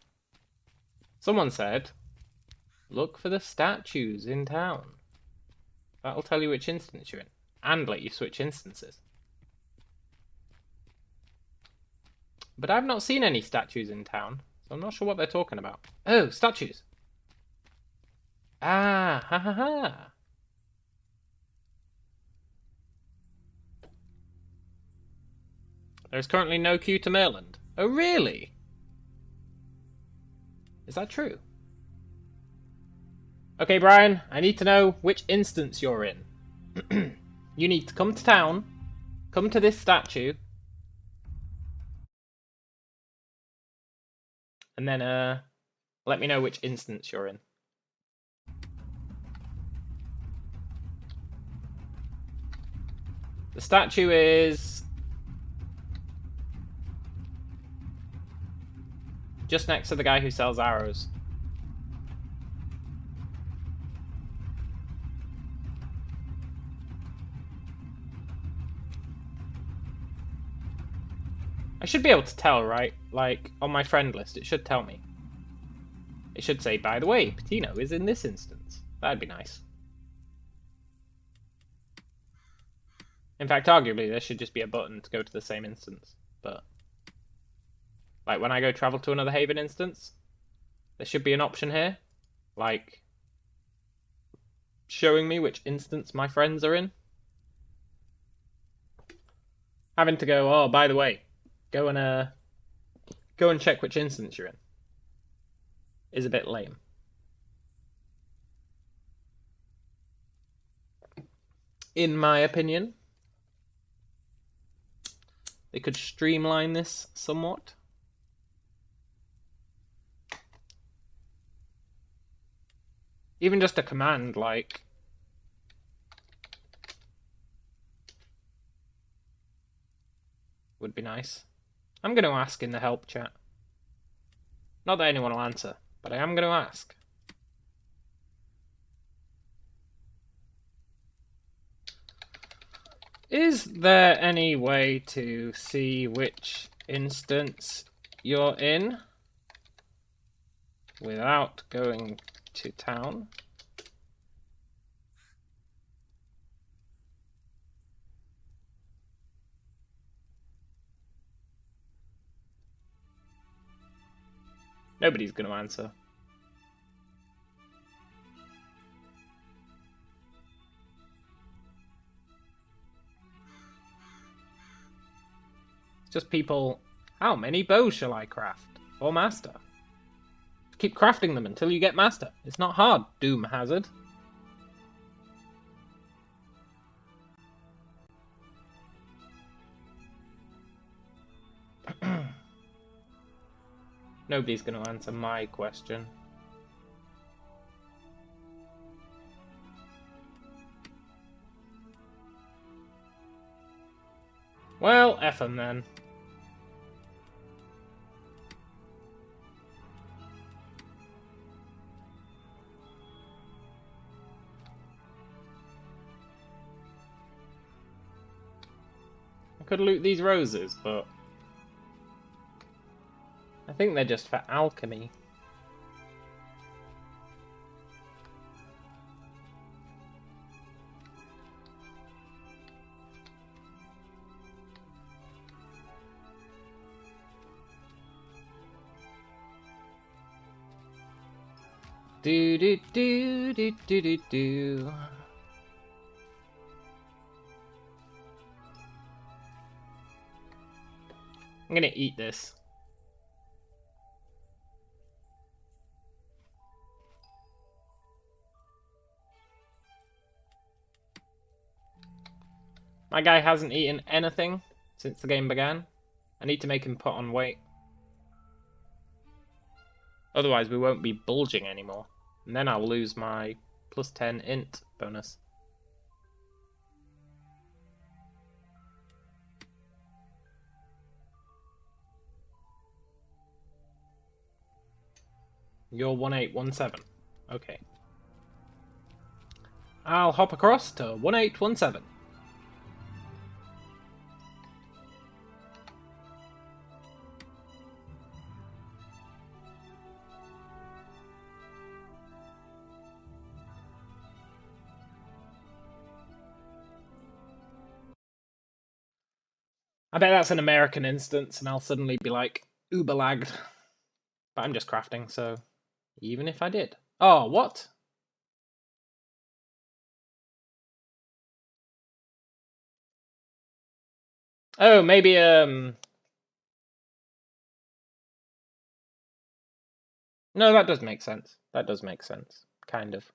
Someone said, look for the statues in town. That'll tell you which instance you're in, and let you switch instances. But I've not seen any statues in town. So I'm not sure what they're talking about. Oh, statues! Ah, ha ha ha! There's currently no queue to Merland. Oh, really? Is that true? Okay, Brian, I need to know which instance you're in. You need to come to town, come to this statue, and then let me know which instance you're in. The statue is just next to the guy who sells arrows. I should be able to tell, right? Like, on my friend list, it should tell me. It should say, by the way, Patino is in this instance. That'd be nice. In fact, arguably, there should just be a button to go to the same instance. But, like, when I go travel to another Haven instance, there should be an option here. Like, showing me which instance my friends are in. Having to go, oh, by the way, go and check which instance you're in is a bit lame. In my opinion, they could streamline this somewhat. Even just a command like would be nice. I'm going to ask in the help chat. Not that anyone will answer, but I am going to ask. Is there any way to see which instance you're in without going to town? Nobody's going to answer. It's just people, how many bows shall I craft? Or master? Keep crafting them until you get master. It's not hard, Doom Hazard. Nobody's going to answer my question. Well, F 'em then. I could loot these roses, but I think they're just for alchemy. Do do do do do do do. I'm gonna eat this. My guy hasn't eaten anything since the game began. I need to make him put on weight. Otherwise we won't be bulging anymore. And then I'll lose my plus 10 int bonus. You're 1817. Okay. I'll hop across to 1817. I bet that's an American instance, and I'll suddenly be like, uber lagged. But I'm just crafting, so even if I did. Oh, what? Oh, maybe, no, that does make sense. That does make sense. Kind of.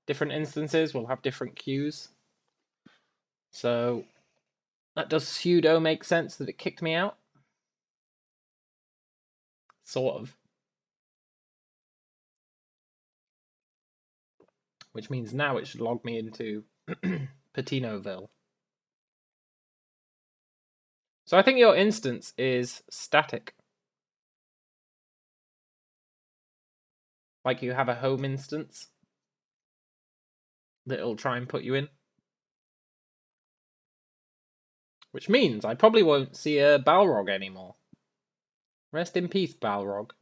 Different instances will have different queues. So that does pseudo make sense that it kicked me out. Sort of. Which means now it should log me into Patinoville. So I think your instance is static. Like you have a home instance that it'll try and put you in. Which means I probably won't see a Balrog anymore. Rest in peace, Balrog.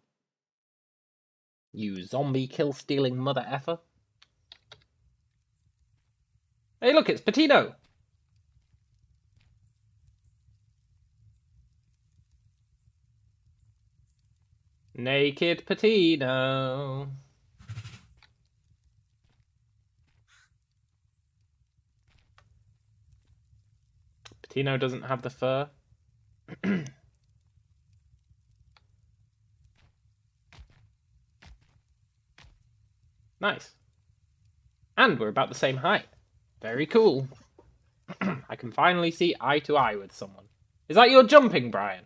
You zombie kill-stealing mother effer. Hey look, it's Patino! Naked Patino. Patino doesn't have the fur. Nice. And we're about the same height. Very cool. I can finally see eye to eye with someone. Is that your jumping, Brian?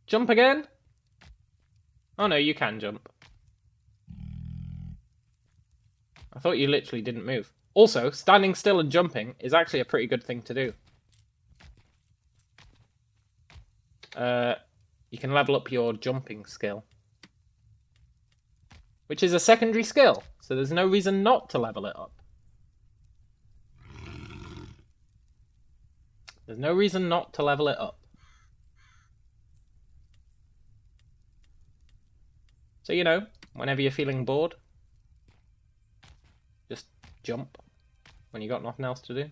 Jump again? Oh no, you can jump. I thought you literally didn't move. Also, standing still and jumping is actually a pretty good thing to do. You can level up your jumping skill. Which is a secondary skill, so there's no reason not to level it up. There's no reason not to level it up. So, you know, whenever you're feeling bored, just jump when you got nothing else to do.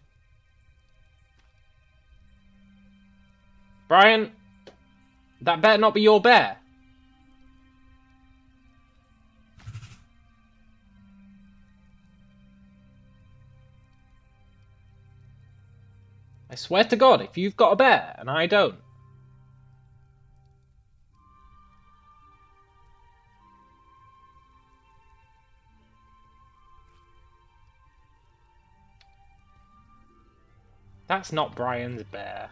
Brian, that better not be your bear. I swear to God, if you've got a bear and I don't. That's not Brian's bear.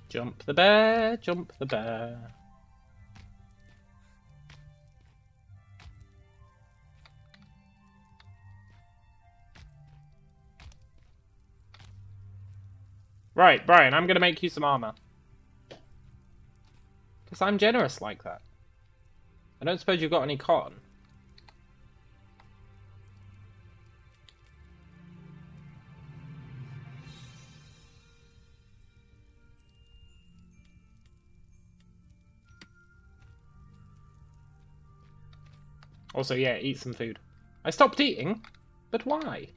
Jump the bear, jump the bear. Right, Brian, I'm gonna make you some armor. Because I'm generous like that. I don't suppose you've got any cotton. Also, yeah, eat some food. I stopped eating? But why?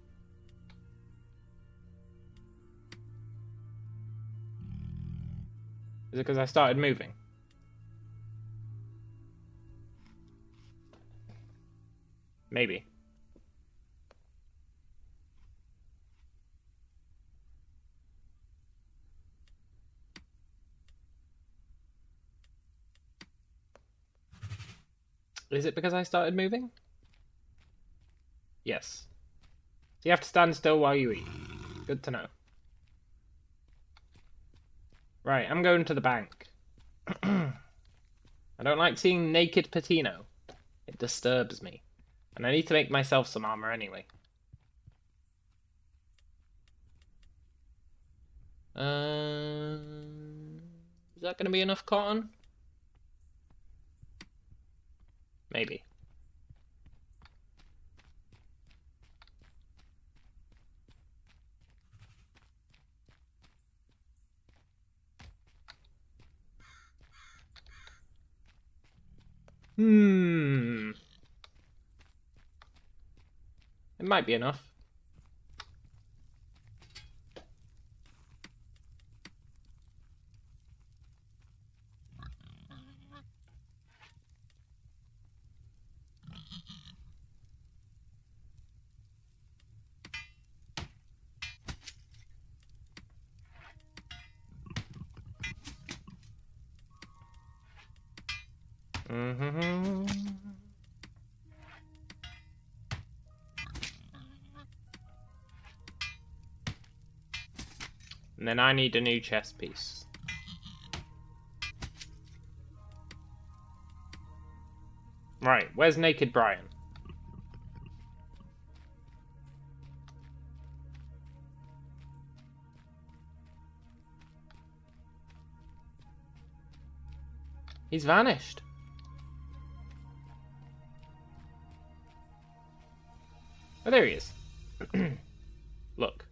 Is it because I started moving? Maybe. Is it because I started moving? Yes. So you have to stand still while you eat. Good to know. Right, I'm going to the bank. I don't like seeing naked Patino. It disturbs me. And I need to make myself some armor anyway. Is that going to be enough cotton? Maybe. It might be enough. Mm-hmm. And then I need a new chess piece. Right, where's Naked Brian? He's vanished. Oh, there he is. Look.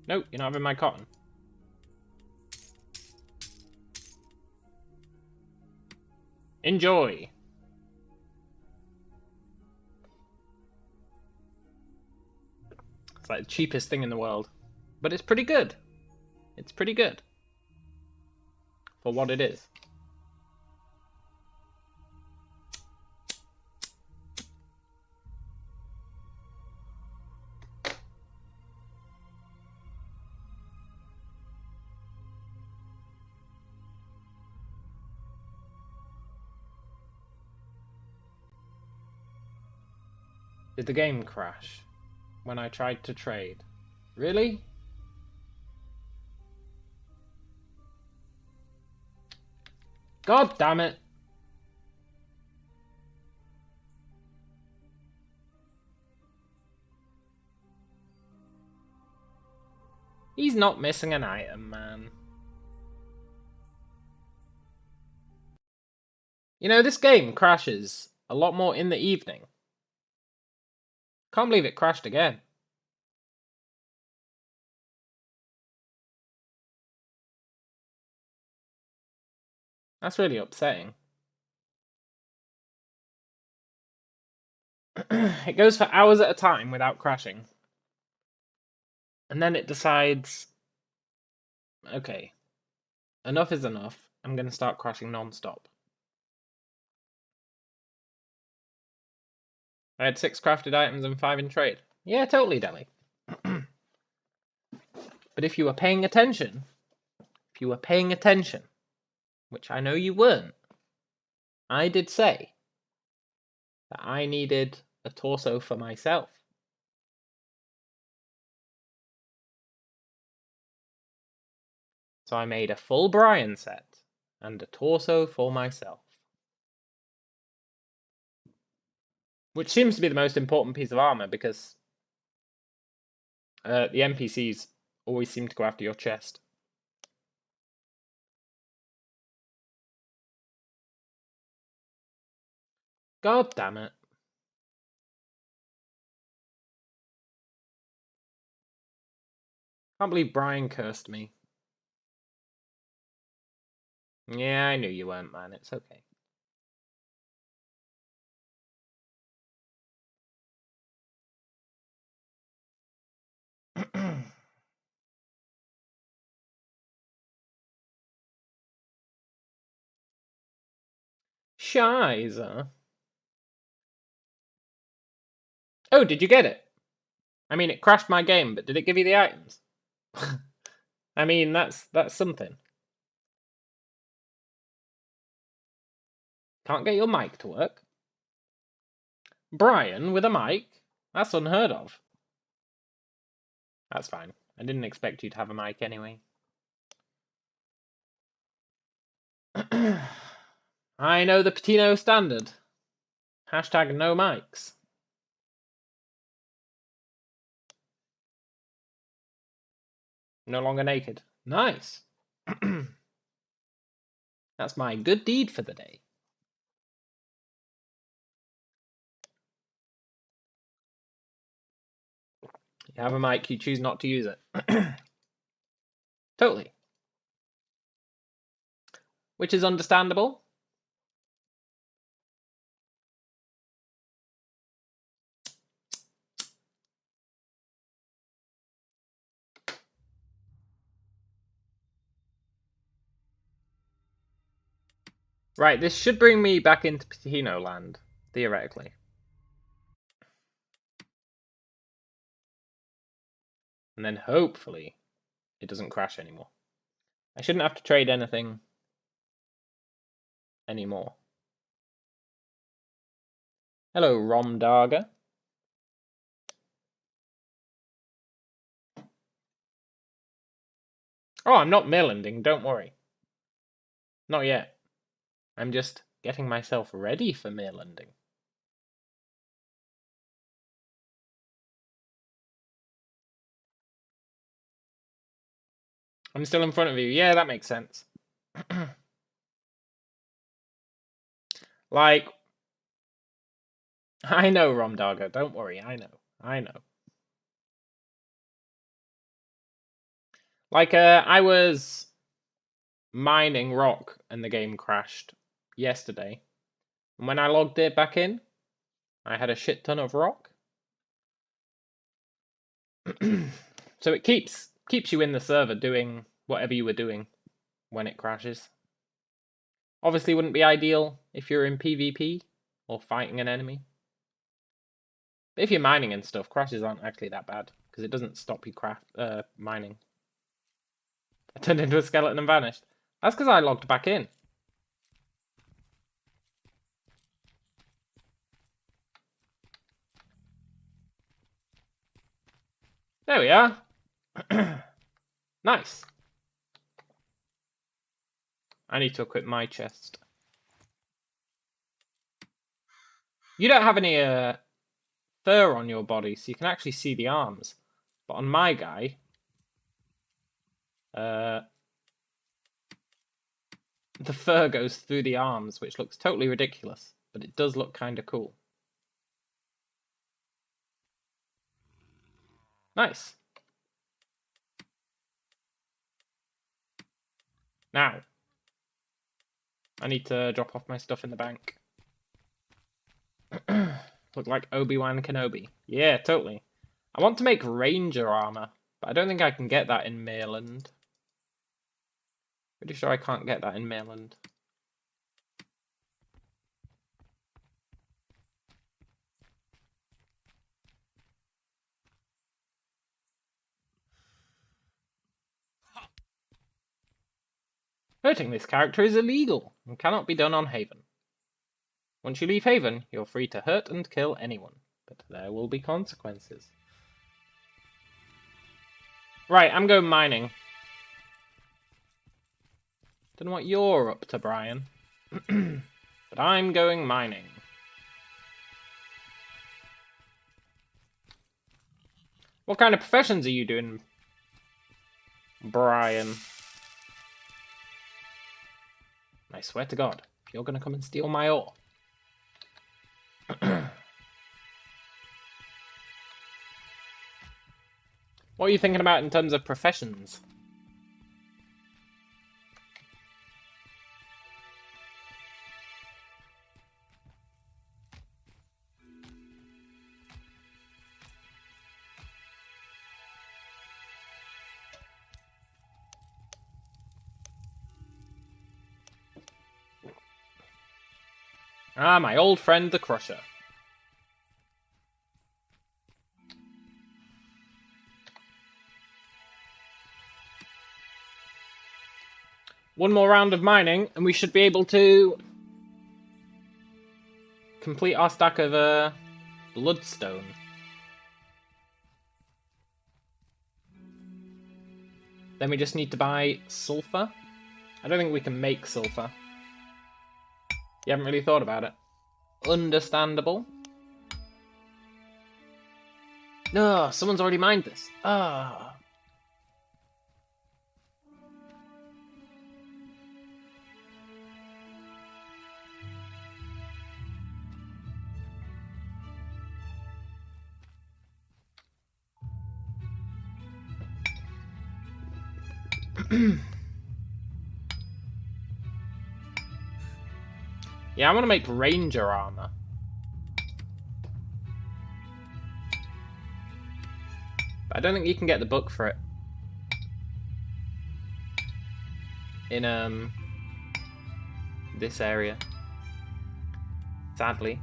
Nope, you're not having my cotton. Enjoy. It's like the cheapest thing in the world. But it's pretty good. It's pretty good. For what it is. Did the game crash when I tried to trade? Really? God damn it! He's not missing an item, man. You know, this game crashes a lot more in the evening. Can't believe it crashed again. That's really upsetting. It goes for hours at a time without crashing. And then it decides, okay, enough is enough. I'm going to start crashing non-stop. I had 6 crafted items and 5 in trade. Yeah, totally, Deli. But if you were paying attention, which I know you weren't, I did say that I needed a torso for myself. So I made a full Brian set and a torso for myself. Which seems to be the most important piece of armor because the NPCs always seem to go after your chest. God damn it. Can't believe Brian cursed me. Yeah, I knew you weren't, man. It's okay. Shiza. Oh, did you get it? I mean, it crashed my game, but did it give you the items? I mean, that's something. Can't get your mic to work? Brian with a mic? That's unheard of. That's fine. I didn't expect you to have a mic anyway. I know the Patino standard. Hashtag no mics. No longer naked. Nice. That's my good deed for the day. You have a mic, you choose not to use it. Totally. Which is understandable. Right, this should bring me back into Patino Land, theoretically. And then hopefully it doesn't crash anymore. I shouldn't have to trade anything anymore. Hello, Romdarga. Oh, I'm not millanding, don't worry. Not yet. I'm just getting myself ready for millanding. I'm still in front of you. Yeah, that makes sense. Like, I know, Romdarga, don't worry, I know. Like, I was mining rock and the game crashed yesterday. And when I logged it back in, I had a shit ton of rock. So it keeps you in the server doing whatever you were doing when it crashes. Obviously wouldn't be ideal if you're in PvP or fighting an enemy. But if you're mining and stuff, crashes aren't actually that bad because it doesn't stop you mining. I turned into a skeleton and vanished. That's because I logged back in. There we are. Nice. I need to equip my chest. You don't have any fur on your body, so you can actually see the arms. But on my guy, the fur goes through the arms, which looks totally ridiculous, but it does look kind of cool. Nice. Now, I need to drop off my stuff in the bank. Look like Obi-Wan Kenobi. Yeah, totally. I want to make ranger armor, but I don't think I can get that in Maryland. Pretty sure I can't get that in Maryland. Hurting this character is illegal and cannot be done on Haven. Once you leave Haven, you're free to hurt and kill anyone, but there will be consequences. Right, I'm going mining. Don't know what you're up to, Brian. But I'm going mining. What kind of professions are you doing, Brian? I swear to God, if you're gonna come and steal my ore. What are you thinking about in terms of professions? Ah, my old friend the Crusher. One more round of mining, and we should be able to complete our stack of bloodstone. Then we just need to buy sulfur. I don't think we can make sulfur. You haven't really thought about it. Understandable. No, someone's already mined this. Ah. Yeah, I want to make ranger armor. But I don't think you can get the book for it. In this area. Sadly.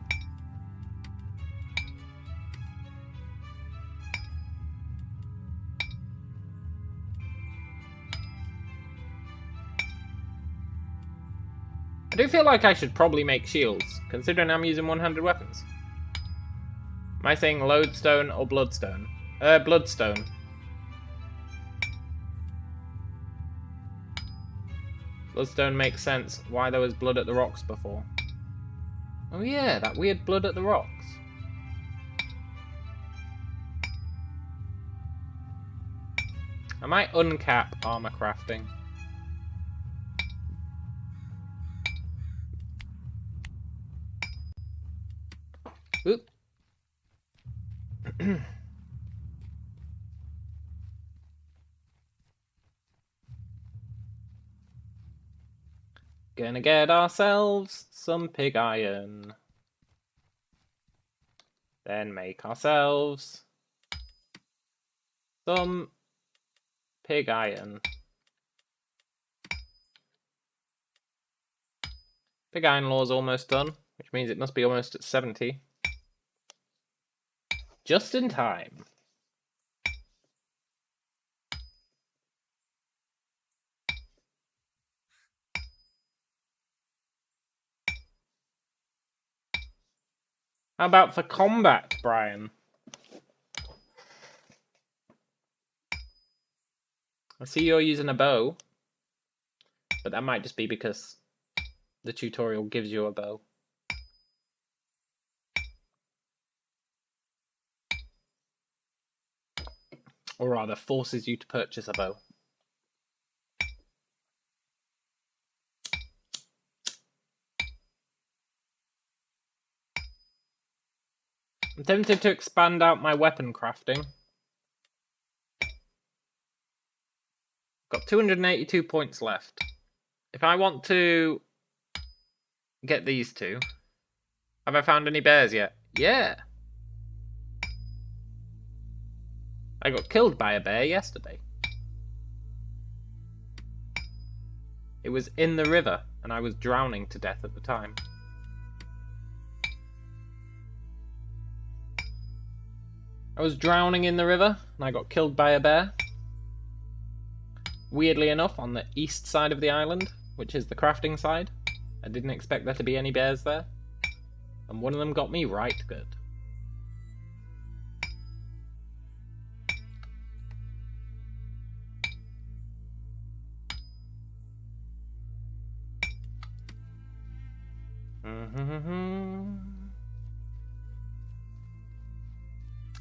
I do feel like I should probably make shields, considering I'm using one-handed weapons. Am I saying lodestone or bloodstone? Bloodstone. Bloodstone makes sense why there was blood at the rocks before. Oh yeah, that weird blood at the rocks. I might uncap armor crafting. Oop. Gonna get ourselves some pig iron. Then make ourselves some pig iron. Pig iron law's almost done, which means it must be almost at 70. Just in time. How about for combat, Brian? I see you're using a bow, but that might just be because the tutorial gives you a bow. Or rather, forces you to purchase a bow. I'm tempted to expand out my weapon crafting. Got 282 points left. If I want to get these two, have I found any bears yet? Yeah! I got killed by a bear yesterday. It was in the river, and I was drowning to death at the time. I was drowning in the river, and I got killed by a bear. Weirdly enough, on the east side of the island, which is the crafting side. I didn't expect there to be any bears there. And one of them got me right good.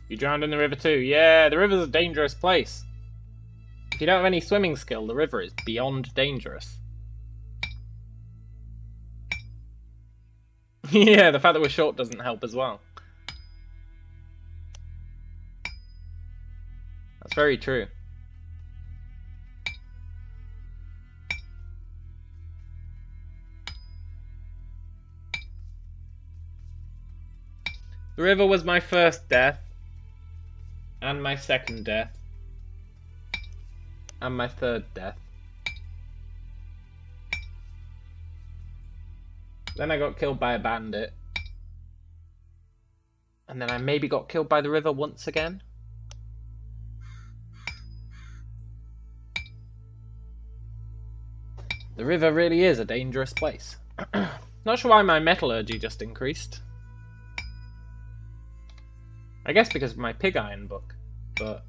You drowned in the river too? Yeah, the river's a dangerous place. If you don't have any swimming skill, the river is beyond dangerous. Yeah, the fact that we're short doesn't help as well. That's very true. The river was my first death. And my second death. And my third death. Then I got killed by a bandit. And then I maybe got killed by the river once again. The river really is a dangerous place. Not sure why my metallurgy just increased. I guess because of my pig iron book, but...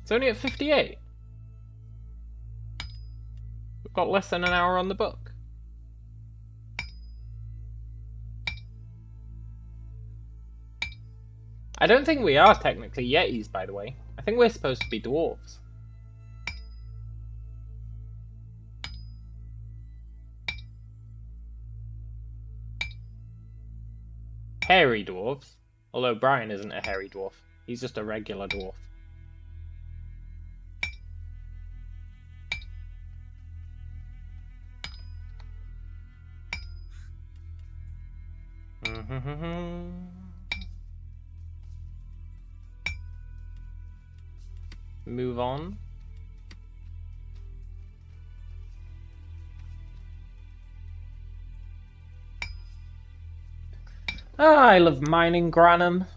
It's only at 58. We've got less than an hour on the book. I don't think we are technically Yetis, by the way. I think we're supposed to be dwarves. Hairy dwarves. Although Brian isn't a hairy dwarf. He's just a regular dwarf. Move on. Ah, I love mining Granum.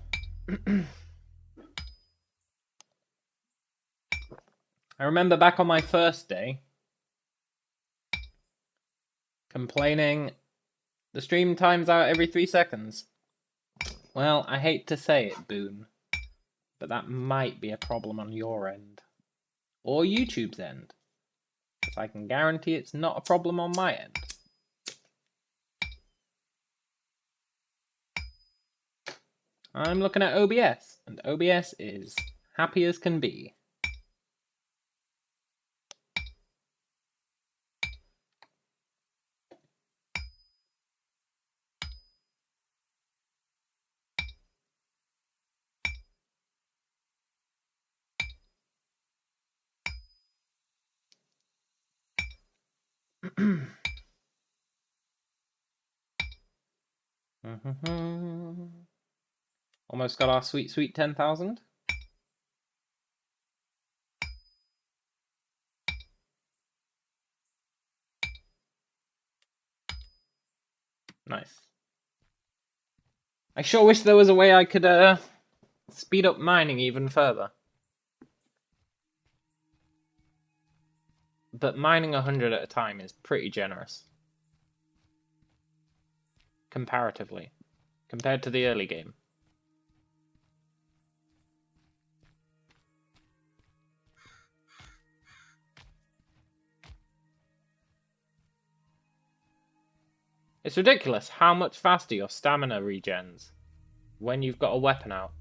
I remember back on my first day complaining the stream times out every 3 seconds. Well, I hate to say it, Boone, but that might be a problem on your end. Or YouTube's end. Because I can guarantee it's not a problem on my end. I'm looking at OBS, and OBS is happy as can be. Almost got our sweet, sweet 10,000. Nice. I sure wish there was a way I could speed up mining even further. But mining 100 at a time is pretty generous. Comparatively. Compared to the early game. It's ridiculous how much faster your stamina regens when you've got a weapon out.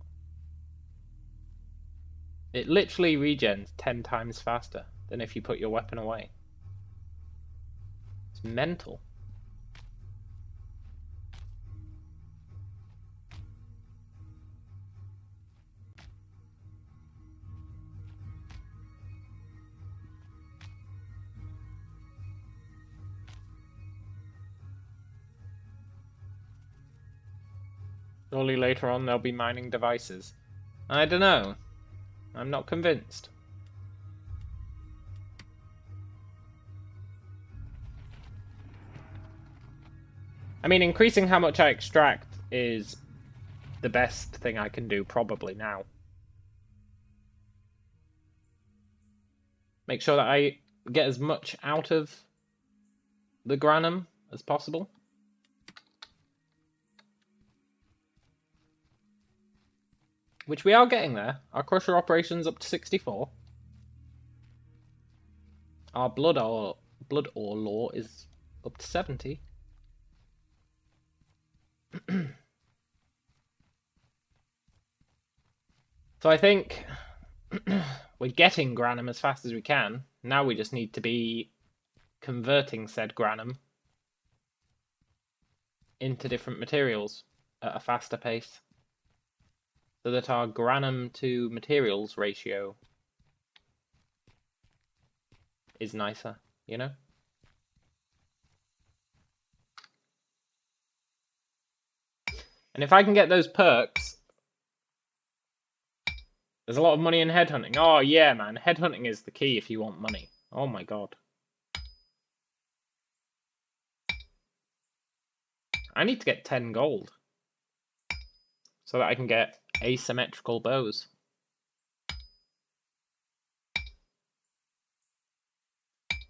It literally regens 10 times faster than if you put your weapon away. It's mental. Surely later on there'll be mining devices. I don't know. I'm not convinced. I mean, increasing how much I extract is the best thing I can do probably now. Make sure that I get as much out of the Granum as possible. Which we are getting there. Our crusher operation's up to 64. Our blood ore lore is up to 70. So I think we're getting Granum as fast as we can. Now we just need to be converting said Granum into different materials at a faster pace. So that our Granum to materials ratio is nicer, you know? And if I can get those perks, there's a lot of money in headhunting. Oh yeah, man, headhunting is the key if you want money. Oh my god. I need to get 10 gold so that I can get asymmetrical bows.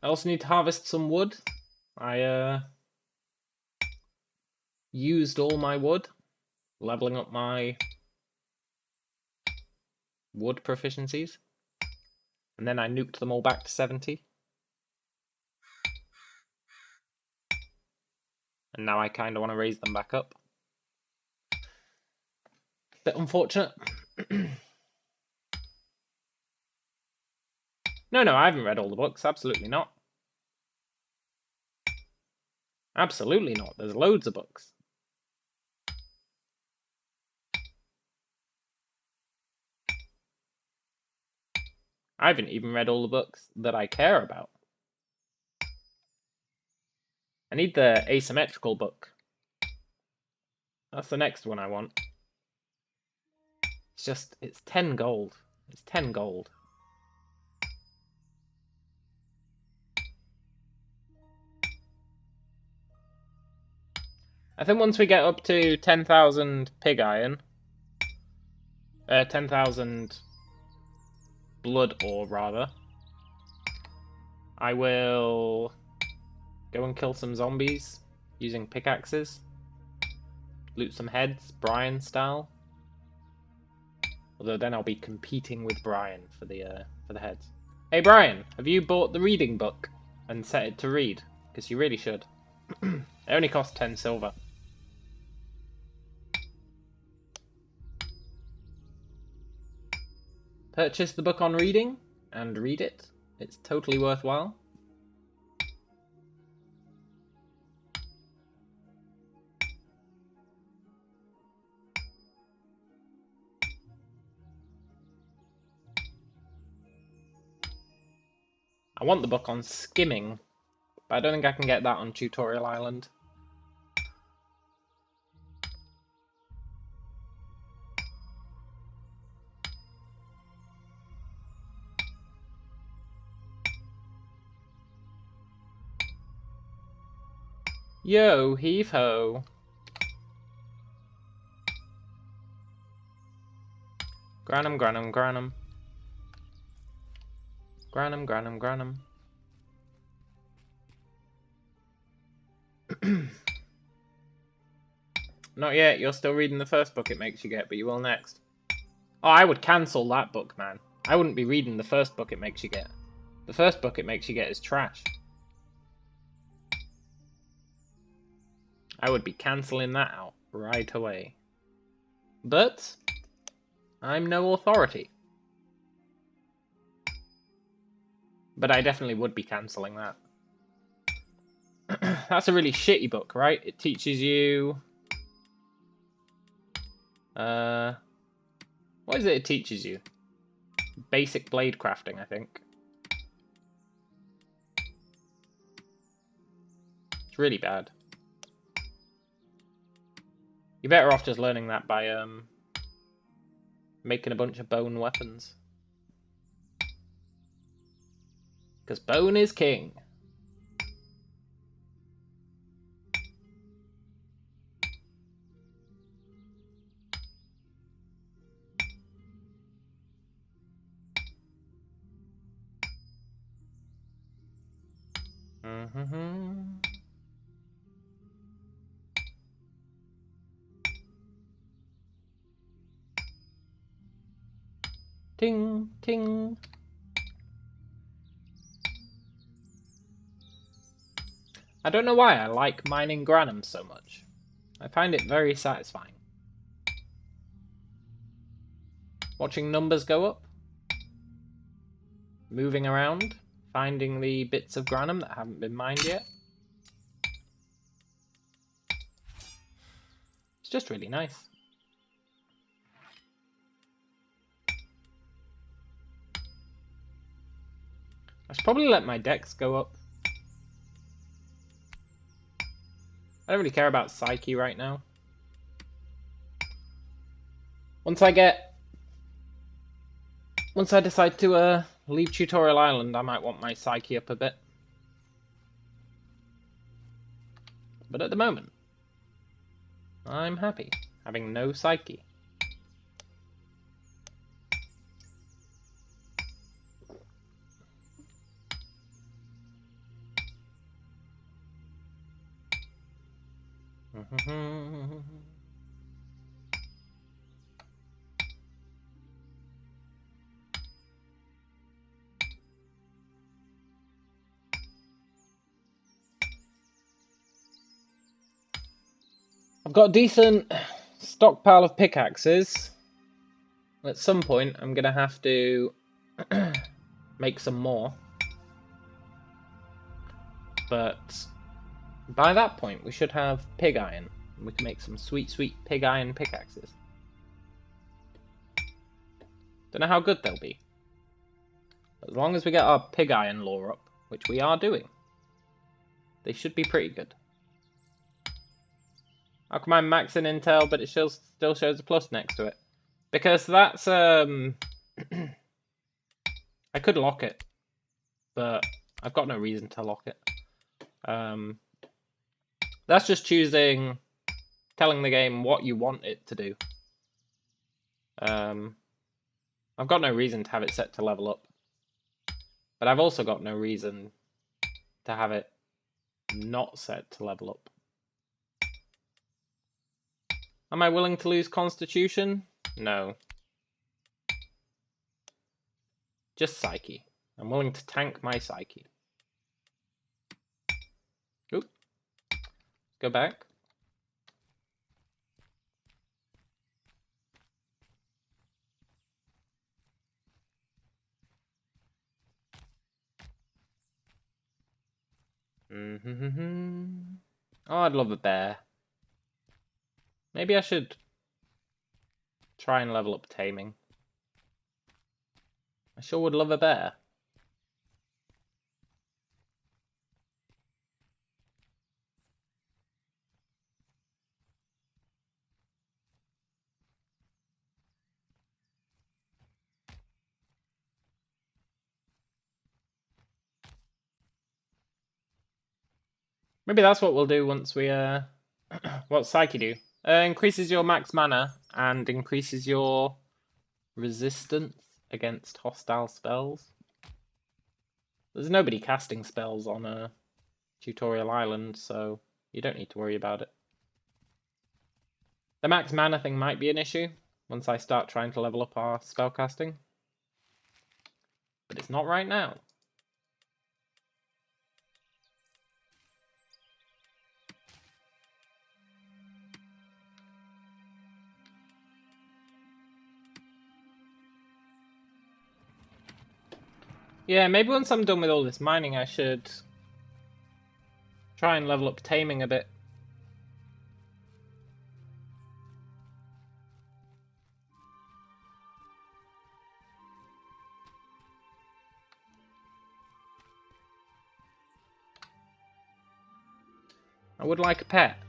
I also need to harvest some wood. I used all my wood, leveling up my wood proficiencies, and then I nuked them all back to 70. And now I kind of want to raise them back up. Bit unfortunate. No, I haven't read all the books. Absolutely not. Absolutely not. There's loads of books. I haven't even read all the books that I care about. I need the asymmetrical book. That's the next one I want. It's 10 gold. It's 10 gold. I think once we get up to 10,000 pig iron, 10,000 blood ore rather, I will go and kill some zombies using pickaxes, loot some heads, Brian style. Although then I'll be competing with Brian for the heads. Hey Brian, have you bought the reading book and set it to read? Because you really should. It only costs 10 silver. Purchase the book on reading and read it. It's totally worthwhile. I want the book on skimming, but I don't think I can get that on Tutorial Island. Yo, heave ho. Granum, granum, granum. Granum, granum, granum. Not yet, you're still reading the first book it makes you get, but you will next. Oh, I would cancel that book, man. I wouldn't be reading the first book it makes you get. The first book it makes you get is trash. I would be cancelling that out right away. But I'm no authority. But I definitely would be cancelling that. That's a really shitty book, right? It teaches you... what is it teaches you? Basic blade crafting, I think. It's really bad. You're better off just learning that by making a bunch of bone weapons. Because bone is king. Ting, ting. I don't know why I like mining granum so much. I find it very satisfying. Watching numbers go up. Moving around. Finding the bits of granum that haven't been mined yet. It's just really nice. I should probably let my dex go up. I don't really care about Psyche right now. Once I decide to leave Tutorial Island, I might want my Psyche up a bit. But at the moment, I'm happy having no Psyche. I've got a decent stockpile of pickaxes. At some point, I'm going to have to make some more. But by that point, we should have pig iron. We can make some sweet, sweet pig iron pickaxes. Don't know how good they'll be. As long as we get our pig iron lore up, which we are doing, they should be pretty good. How come I'm maxing intel, but it still shows a plus next to it? Because that's I could lock it, but I've got no reason to lock it. That's just telling the game what you want it to do. I've got no reason to have it set to level up, but I've also got no reason to have it not set to level up. Am I willing to lose Constitution? No. Just Psyche. I'm willing to tank my Psyche. Oop. Go back. Oh, I'd love a bear. Maybe I should try and level up taming. I sure would love a bear. Maybe that's what we'll do once we, what's Psyche do? Increases your max mana and increases your resistance against hostile spells. There's nobody casting spells on a tutorial island, so you don't need to worry about it. The max mana thing might be an issue once I start trying to level up our spellcasting, but it's not right now. Yeah, maybe once I'm done with all this mining, I should try and level up taming a bit. I would like a pet.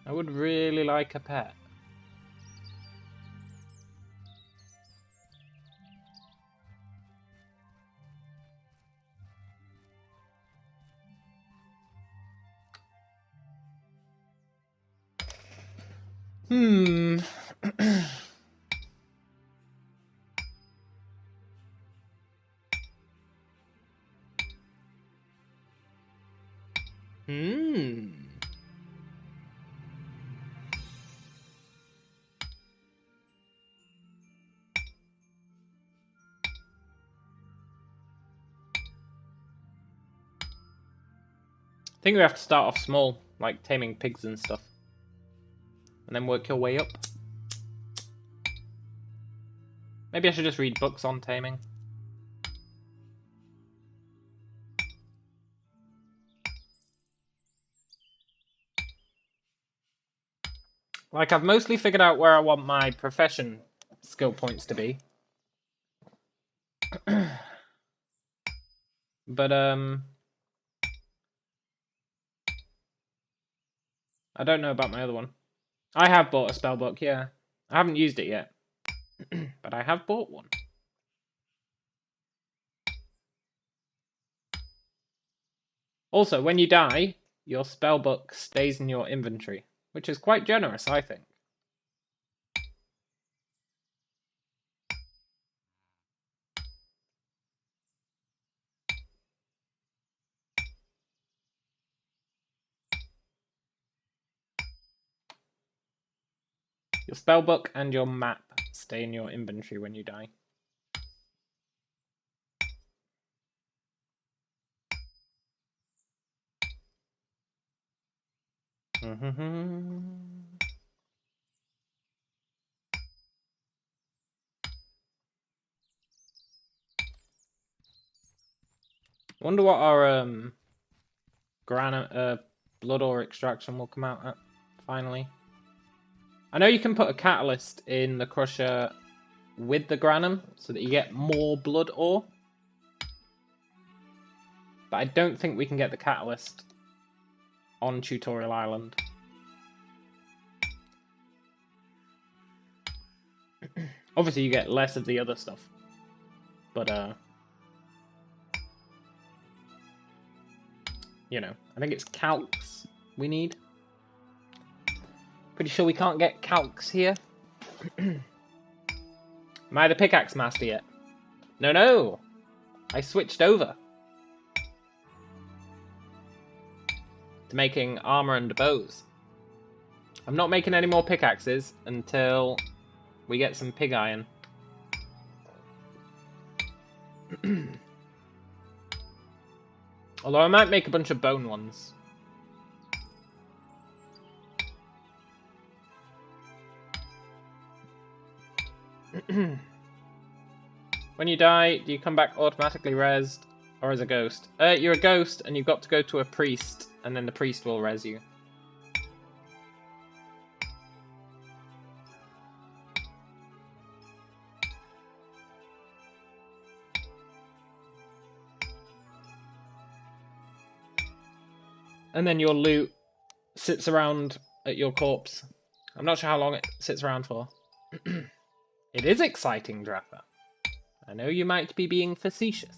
I would really like a pet. Hmm. I think we have to start off small, like taming pigs and stuff, and then work your way up. Maybe I should just read books on taming. Like, I've mostly figured out where I want my profession skill points to be. But, I don't know about my other one. I have bought a spell book, yeah. I haven't used it yet. But I have bought one. Also, when you die, your spell book stays in your inventory, which is quite generous, I think. Your spellbook and your map stay in your inventory when you die. Wonder what our blood ore extraction will come out at finally. I know you can put a catalyst in the crusher with the granum so that you get more blood ore. But I don't think we can get the catalyst on Tutorial Island. Obviously you get less of the other stuff. But you know, I think it's calx we need. Pretty sure we can't get calx here. Am I the pickaxe master yet? No, no! I switched over to making armor and bows. I'm not making any more pickaxes until we get some pig iron. Although I might make a bunch of bone ones. When you die, do you come back automatically rezzed, or as a ghost? You're a ghost, and you've got to go to a priest, and then the priest will res you. And then your loot sits around at your corpse. I'm not sure how long it sits around for. It is exciting, Drapper. I know you might be being facetious.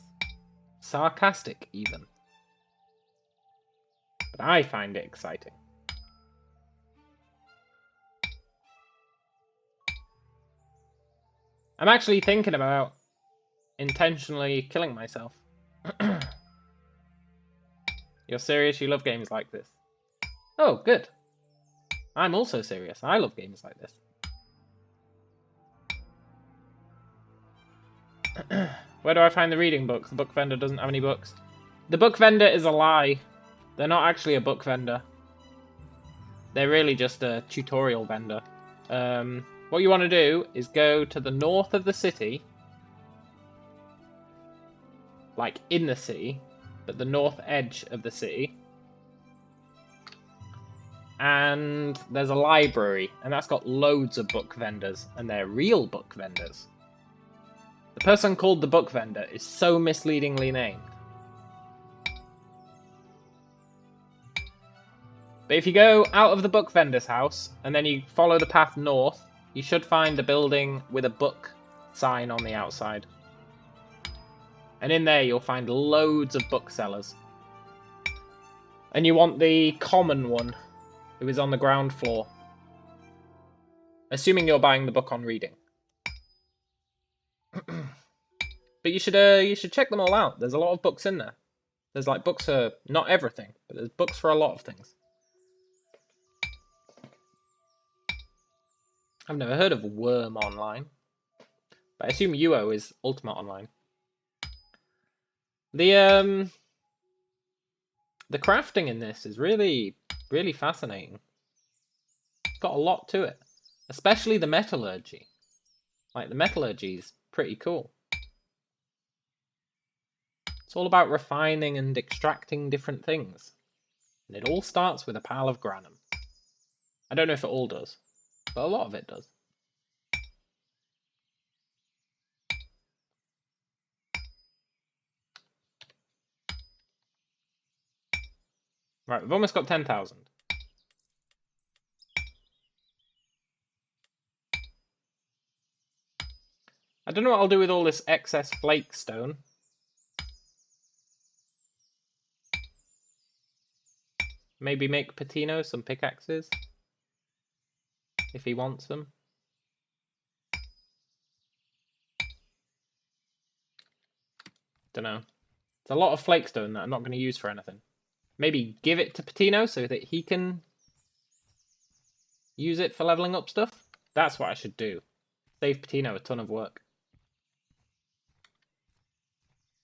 Sarcastic, even. But I find it exciting. I'm actually thinking about intentionally killing myself. You're serious? You love games like this? Oh, good. I'm also serious. I love games like this. Where do I find the reading books? The book vendor doesn't have any books. The book vendor is a lie. They're not actually a book vendor. They're really just a tutorial vendor. What you want to do is go to the north of the city. Like in the city. But the north edge of the city. And there's a library. And that's got loads of book vendors. And they're real book vendors. The person called the book vendor is so misleadingly named. But if you go out of the book vendor's house, and then you follow the path north, you should find a building with a book sign on the outside. And in there you'll find loads of booksellers. And you want the common one, who is on the ground floor. Assuming you're buying the book on reading. But you should check them all out. There's a lot of books in there. There's like books for not everything, but there's books for a lot of things. I've never heard of Worm Online, but I assume UO is Ultimate Online. The crafting in this is really, really fascinating. It's got a lot to it, especially the metallurgy. Like the metallurgy is pretty cool. It's all about refining and extracting different things. And it all starts with a pile of granum. I don't know if it all does, but a lot of it does. Right, we've almost got 10,000. I don't know what I'll do with all this excess flake stone. Maybe make Patino some pickaxes. If he wants them. Don't know. It's a lot of flake stone that I'm not going to use for anything. Maybe give it to Patino so that he can use it for leveling up stuff. That's what I should do. Save Patino a ton of work.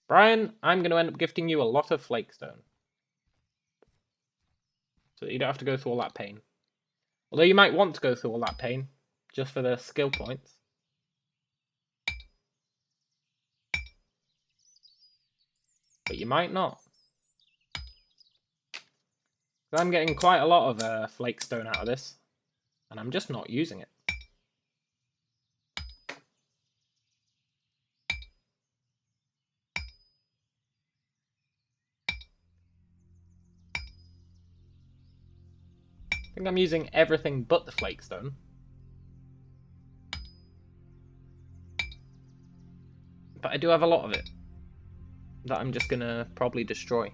Brian, I'm going to end up gifting you a lot of flake stone. So that you don't have to go through all that pain. Although you might want to go through all that pain, just for the skill points. But you might not. I'm getting quite a lot of flake stone out of this. And I'm just not using it. I think I'm using everything but the flakestone. But I do have a lot of it that I'm just gonna probably destroy.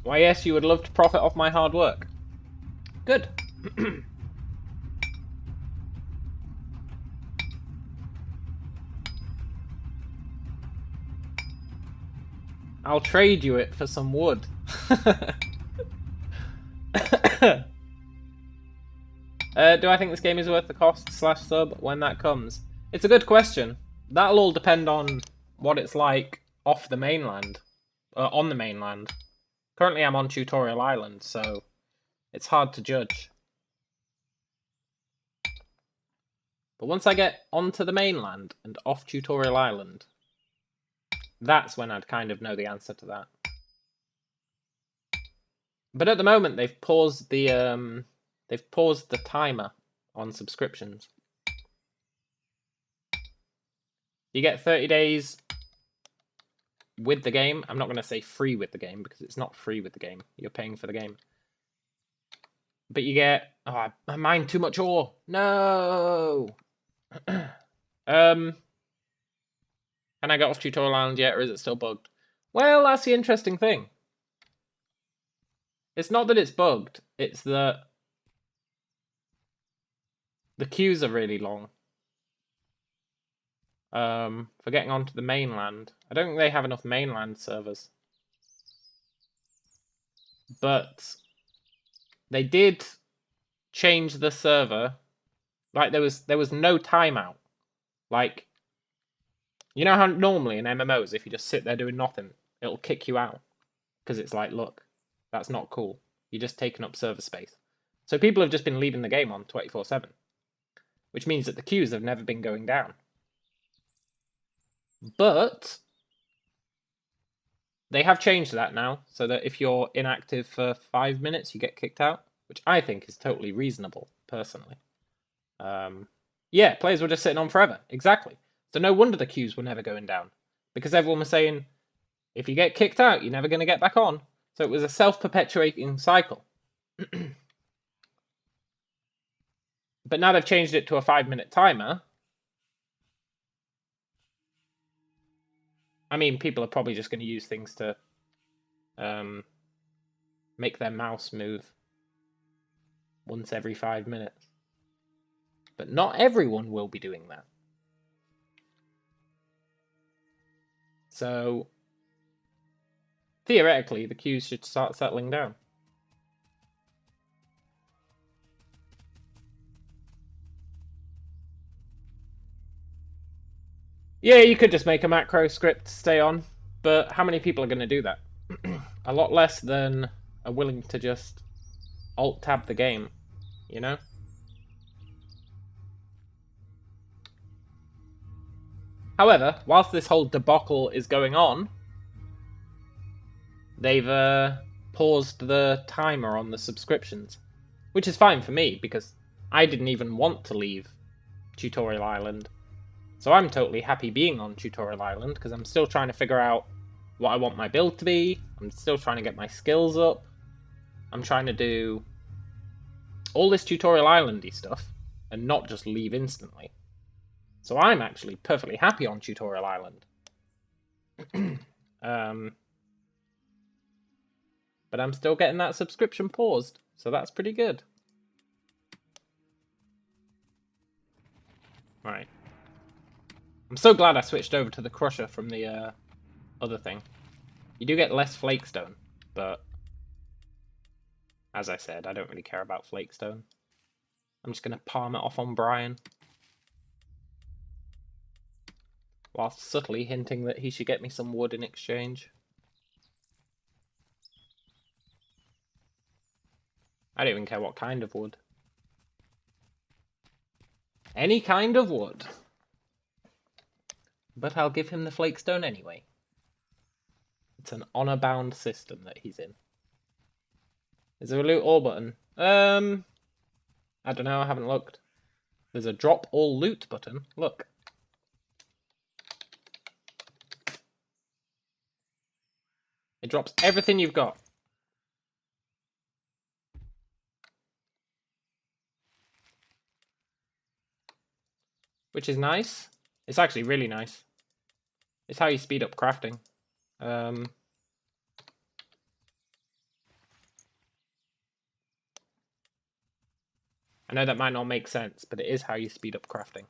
Why, yes, you would love to profit off my hard work. Good. I'll trade you it for some wood. Do I think this game is worth the cost / sub when that comes? It's a good question. That'll all depend on what it's like off the mainland. On the mainland. Currently I'm on Tutorial Island, so it's hard to judge. But once I get onto the mainland and off Tutorial Island, that's when I'd kind of know the answer to that. But at the moment they've paused the timer on subscriptions. You get 30 days with the game. I'm not going to say free with the game because it's not free with the game. You're paying for the game. But you get... Oh, I mined too much ore. No! Can I get off Tutorial Island yet, or is it still bugged? Well, that's the interesting thing. It's not that it's bugged. It's that the queues are really long. For getting onto the mainland. I don't think they have enough mainland servers. But they did change the server. Like there was no timeout. Like, you know how normally in MMOs, if you just sit there doing nothing, it'll kick you out. Because it's like, look, that's not cool. You're just taking up server space. So people have just been leaving the game on 24/7. Which means that the queues have never been going down. But they have changed that now, so that if you're inactive for 5 minutes, you get kicked out, which I think is totally reasonable, personally. Yeah, players were just sitting on forever. Exactly. So no wonder the queues were never going down. Because everyone was saying, if you get kicked out, you're never going to get back on. So it was a self-perpetuating cycle. But now they've changed it to a 5-minute timer. I mean, people are probably just going to use things to make their mouse move once every 5 minutes. But not everyone will be doing that. So, theoretically, the queues should start settling down. Yeah, you could just make a macro script to stay on, but how many people are going to do that? A lot less than are willing to just alt-tab the game, you know? However, whilst this whole debacle is going on, they've paused the timer on the subscriptions, which is fine for me, because I didn't even want to leave Tutorial Island. So I'm totally happy being on Tutorial Island, because I'm still trying to figure out what I want my build to be. I'm still trying to get my skills up. I'm trying to do all this Tutorial Island-y stuff, and not just leave instantly. So I'm actually perfectly happy on Tutorial Island. But I'm still getting that subscription paused, so that's pretty good. Right. I'm so glad I switched over to the crusher from the other thing. You do get less flakestone, but as I said, I don't really care about flakestone. I'm just going to palm it off on Brian, whilst subtly hinting that he should get me some wood in exchange. I don't even care what kind of wood. Any kind of wood. But I'll give him the flakestone anyway. It's an honor-bound system that he's in. Is there a loot all button? I don't know, I haven't looked. There's a drop all loot button. Look. It drops everything you've got. Which is nice. It's actually really nice. It's how you speed up crafting. I know that might not make sense, but it is how you speed up crafting.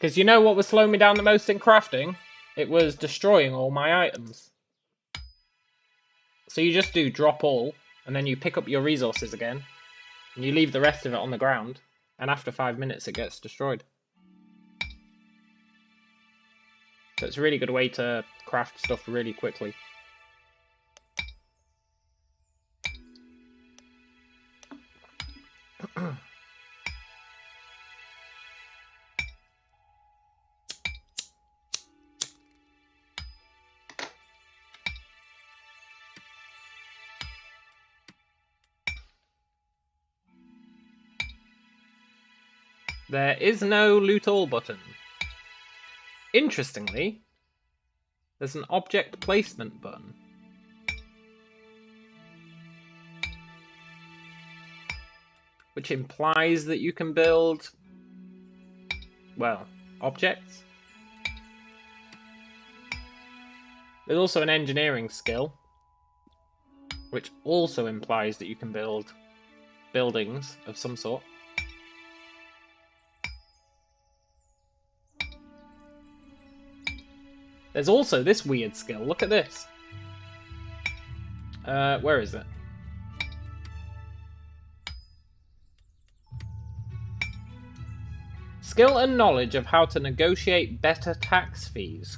Because you know what was slowing me down the most in crafting? It was destroying all my items. So you just do drop all, and then you pick up your resources again, and you leave the rest of it on the ground, and after 5 minutes it gets destroyed. So it's a really good way to craft stuff really quickly. There is no loot all button. Interestingly, there's an object placement button. Which implies that you can build, well, objects. There's also an engineering skill, which also implies that you can build buildings of some sort. There's also this weird skill. Look at this. Where is it? Skill and knowledge of how to negotiate better tax fees.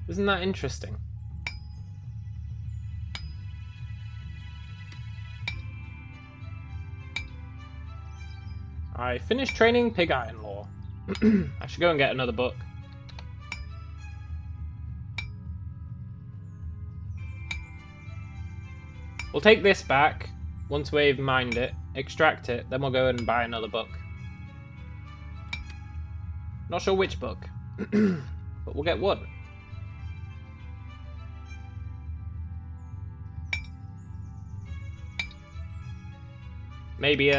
Isn't that interesting? I finished training pig iron law. I should go and get another book. We'll take this back once we've mined it, extract it, then we'll go and buy another book. Not sure which book, but we'll get one. Maybe,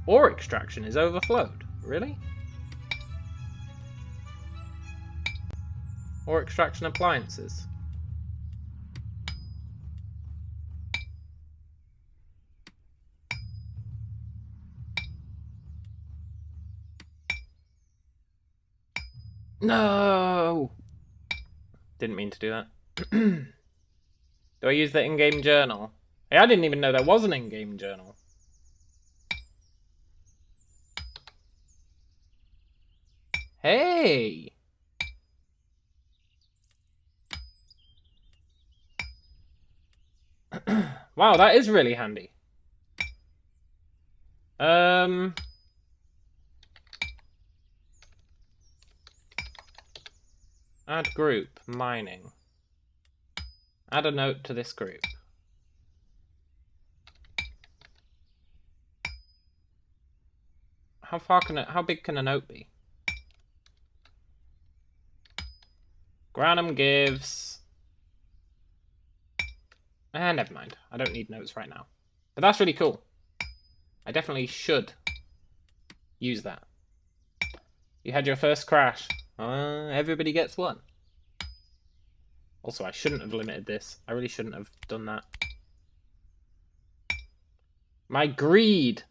ore extraction is overflowed. Really? Ore extraction appliances. No! Didn't mean to do that. Do I use the in-game journal? Hey, I didn't even know there was an in-game journal. Hey! Wow, that is really handy. Add group, mining. Add a note to this group. How big can a note be? Granum gives... never mind. I don't need notes right now. But that's really cool. I definitely should use that. You had your first crash. Everybody gets one. Also, I shouldn't have limited this. I really shouldn't have done that. My greed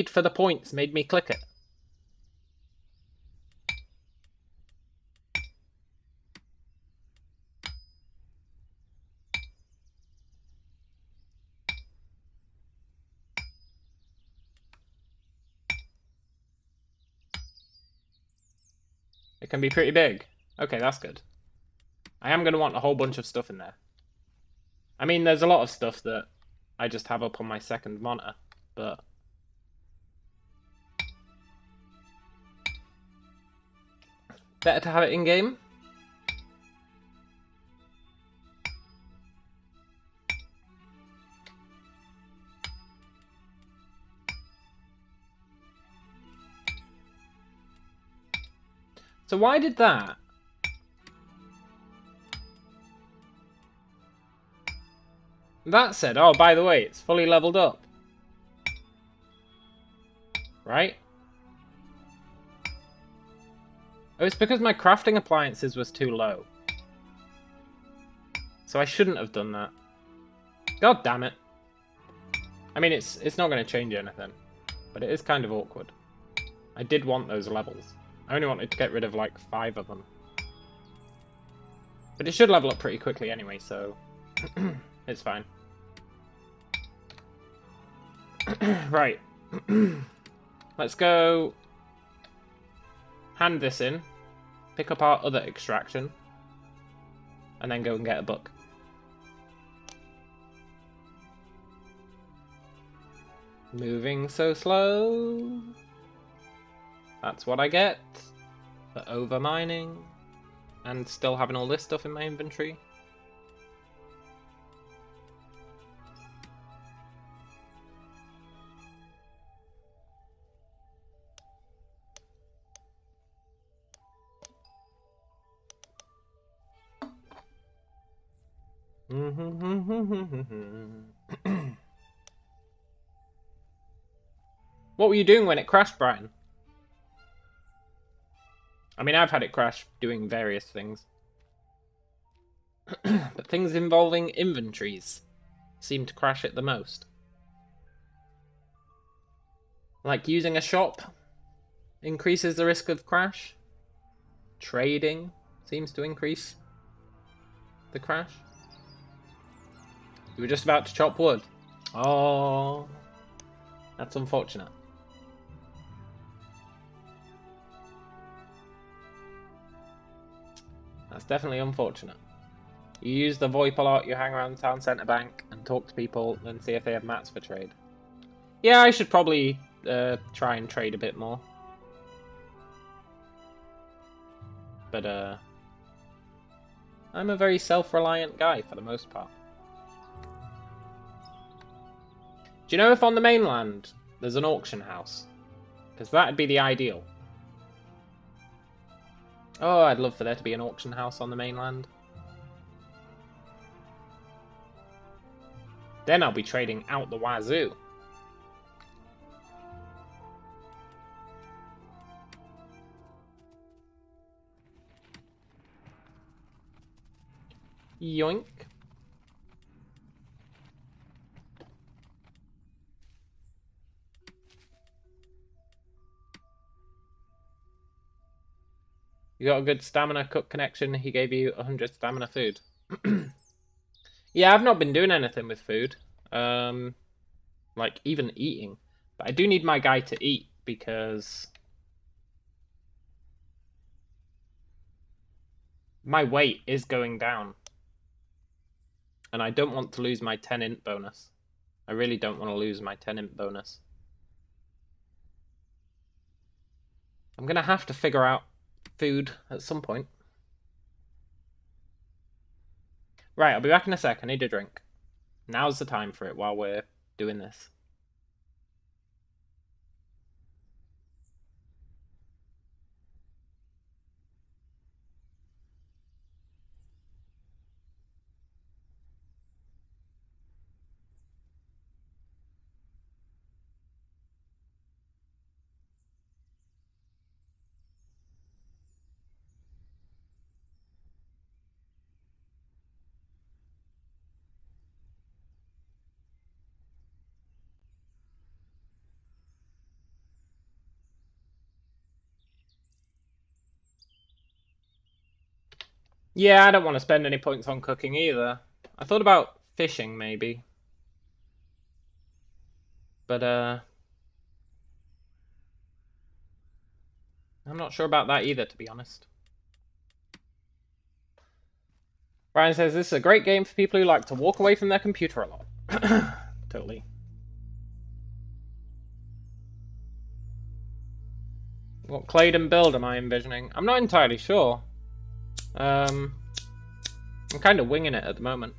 for the points made me click it. It can be pretty big. Okay, that's good. I am going to want a whole bunch of stuff in there. I mean, there's a lot of stuff that I just have up on my second monitor, but... better to have it in-game. So why did that? That said, oh, by the way, it's fully leveled up. Right? Oh, it's because my crafting appliances was too low. So I shouldn't have done that. God damn it. I mean, it's not going to change anything. But it is kind of awkward. I did want those levels. I only wanted to get rid of like 5 of them. But it should level up pretty quickly anyway, so... it's fine. Right. Let's go... hand this in. Pick up our other extraction. And then go and get a book. Moving so slow. That's what I get for overmining and still having all this stuff in my inventory. What were you doing when it crashed, Brian? I mean, I've had it crash doing various things. But things involving inventories seem to crash it the most. Like using a shop increases the risk of crash. Trading seems to increase the crash. You were just about to chop wood. Oh, that's unfortunate. That's definitely unfortunate. You use the VoIP a lot, you hang around the town centre bank and talk to people and see if they have mats for trade. Yeah, I should probably try and trade a bit more. But I'm a very self-reliant guy for the most part. Do you know if on the mainland there's an auction house? Because that'd be the ideal. Oh, I'd love for there to be an auction house on the mainland. Then I'll be trading out the wazoo. Yoink. You got a good stamina cook connection. He gave you 100 stamina food. Yeah, I've not been doing anything with food. Like, even eating. But I do need my guy to eat, because... my weight is going down. And I don't want to lose my 10 int bonus. I really don't want to lose my 10 int bonus. I'm going to have to figure out food at some point. Right, I'll be back in a sec. I need a drink. Now's the time for it while we're doing this. Yeah, I don't want to spend any points on cooking either. I thought about fishing, maybe. But, I'm not sure about that either, to be honest. Ryan says, this is a great game for people who like to walk away from their computer a lot. Totally. What Claydon build am I envisioning? I'm not entirely sure. I'm kind of winging it at the moment.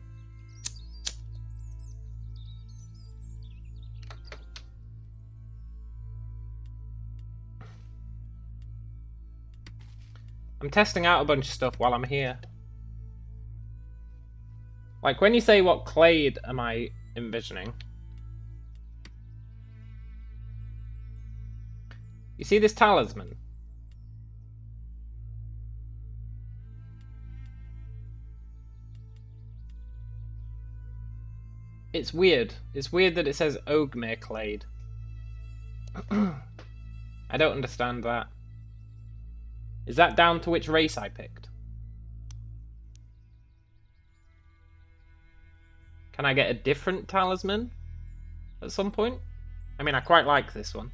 I'm testing out a bunch of stuff while I'm here. Like, when you say what clade am I envisioning? You see this talisman? It's weird. It's weird that it says Ogmere clade. I don't understand that. Is that down to which race I picked? Can I get a different talisman at some point? I mean, I quite like this one.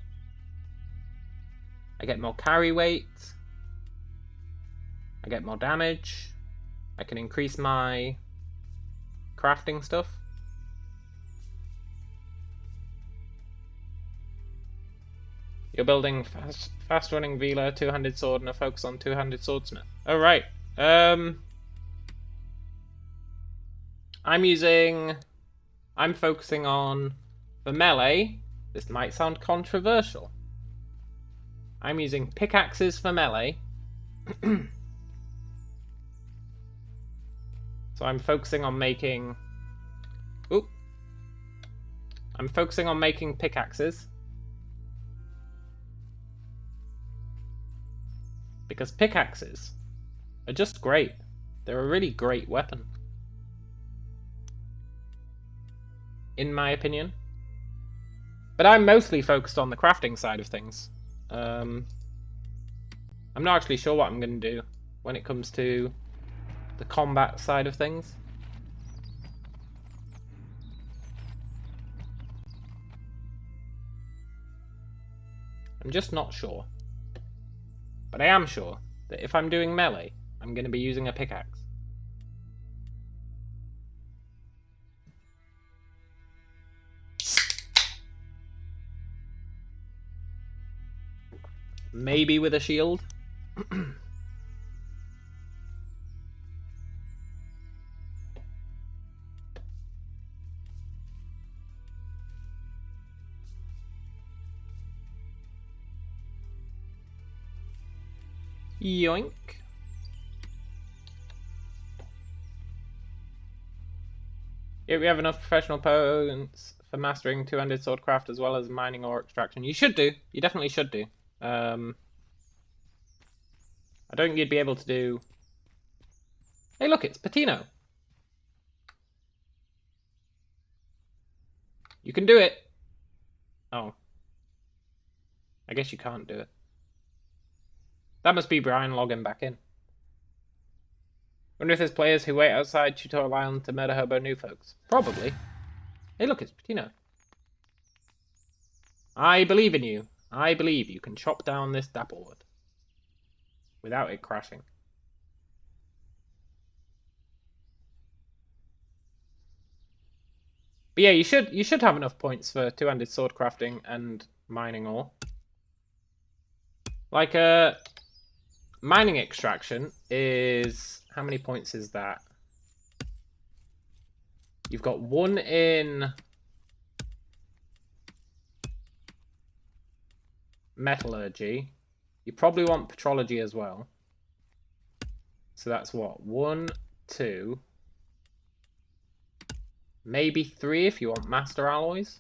I get more carry weight. I get more damage. I can increase my crafting stuff. You're building fast-running Vela, two-handed sword, and a focus on two-handed swordsmith. Oh, right. I'm focusing on the melee. This might sound controversial. I'm using pickaxes for melee. So I'm focusing on making... Oop. I'm focusing on making pickaxes. Because pickaxes are just great. They're a really great weapon. In my opinion. But I'm mostly focused on the crafting side of things. I'm not actually sure what I'm going to do when it comes to the combat side of things. I'm just not sure. But I am sure that if I'm doing melee, I'm going to be using a pickaxe. Maybe with a shield. Yoink. Here we have enough professional opponents for mastering two-handed swordcraft as well as mining or extraction. You should do. You definitely should do. I don't think you'd be able to do... Hey, look, it's Patino. You can do it. Oh. I guess you can't do it. That must be Brian logging back in. Wonder if there's players who wait outside Tutorial Island to murder hobo new folks. Probably. Hey, look, it's Patino. I believe in you. I believe you can chop down this dapplewood without it crashing. But yeah, you should have enough points for two-handed sword crafting and mining ore. Like mining extraction is... How many points is that? You've got 1 in metallurgy. You probably want petrology as well. So that's what? 1, 2, maybe 3 if you want master alloys.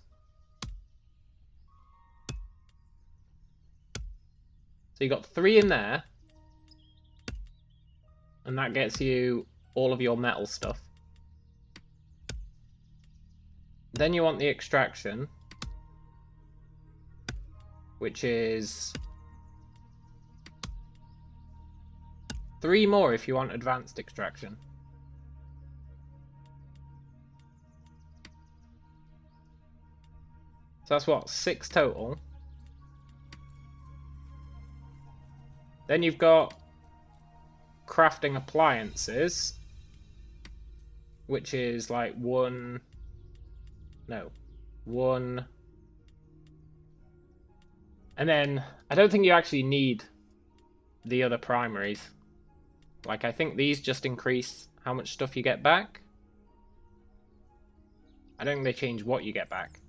So you got 3 in there. And that gets you all of your metal stuff. Then you want the extraction, which is 3 more if you want advanced extraction. So that's what, 6 total. Then you've got crafting appliances, which is like 1. No. 1. And then I don't think you actually need the other primaries. Like, I think these just increase how much stuff you get back. I don't think they change what you get back.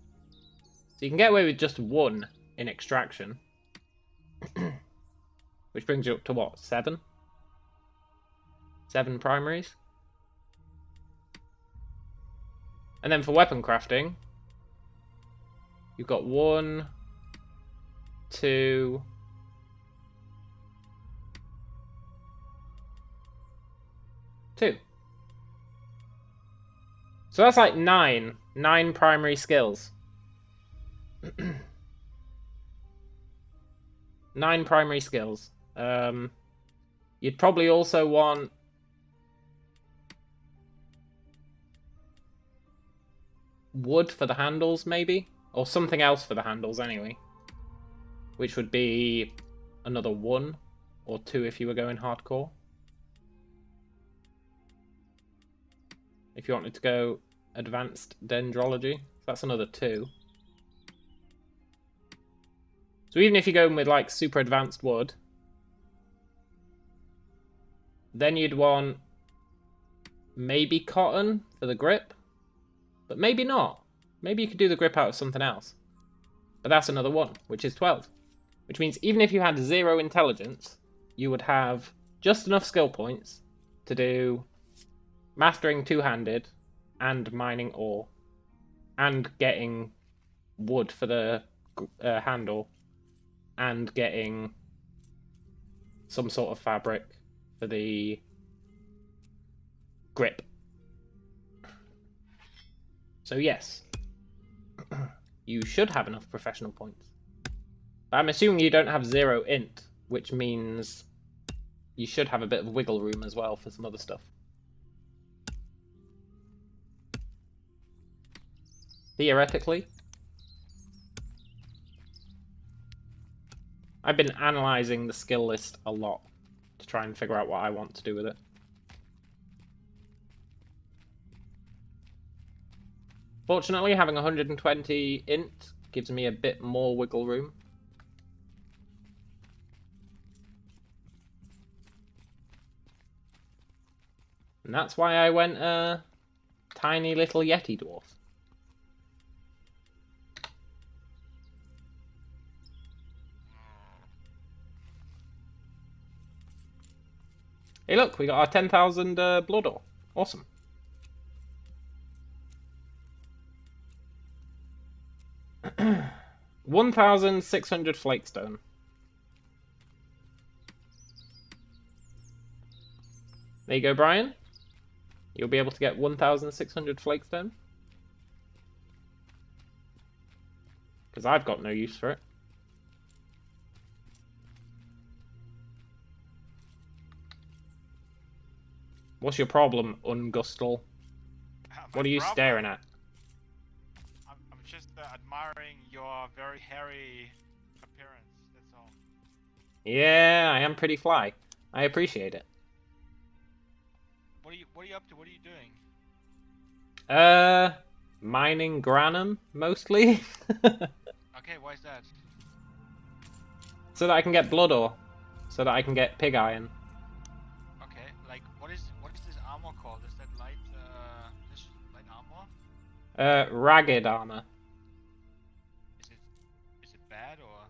So you can get away with just 1 in extraction. Which brings you up to what? 7? 7 primaries? And then for weapon crafting, you've got 1, 2, 2. So that's like 9 primary skills. 9 primary skills. You'd probably also want wood for the handles, maybe? Or something else for the handles, anyway. Which would be another 1 or 2 if you were going hardcore. If you wanted to go advanced dendrology, that's another 2. So even if you're going with like super advanced wood, then you'd want maybe cotton for the grip, but maybe not. Maybe you could do the grip out of something else. But that's another 1, which is 12. Which means even if you had 0 intelligence, you would have just enough skill points to do mastering two-handed and mining ore and getting wood for the handle and getting some sort of fabric for the grip. So yes, you should have enough professional points. But I'm assuming you don't have 0 int, which means you should have a bit of wiggle room as well for some other stuff. Theoretically. I've been analysing the skill list a lot to try and figure out what I want to do with it. Fortunately, having 120 int gives me a bit more wiggle room. And that's why I went a tiny little Yeti dwarf. Hey look, we got our 10,000 blood ore. Awesome. $1,600 flakestone. There you go, Brian. You'll be able to get 1,600 flakestone. Because I've got no use for it. What's your problem, Ungustal? What are you staring at? I'm just admiring your very hairy appearance, that's all. Yeah, I am pretty fly. I appreciate it. What are you up to? What are you doing? Mining granum, mostly. Okay, why is that? So that I can get blood ore. So that I can get pig iron. Okay, like what is this armor called? Is that light armor? Ragged armor. Is it bad or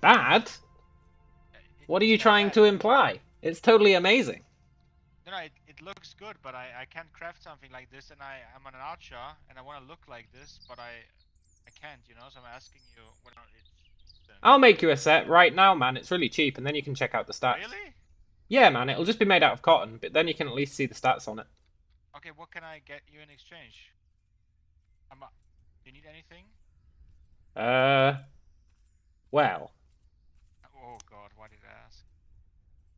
Bad? What are you trying to imply? It's totally amazing. No, it looks good, but I can't craft something like this, and I'm an archer, and I want to look like this, but I can't, you know, so I'm asking you what it's... I'll make you a set right now, man. It's really cheap, and then you can check out the stats. Really? Yeah, man, it'll just be made out of cotton, but then you can at least see the stats on it. Okay, what can I get you in exchange? Do you need anything? Well. Oh god, why did I ask?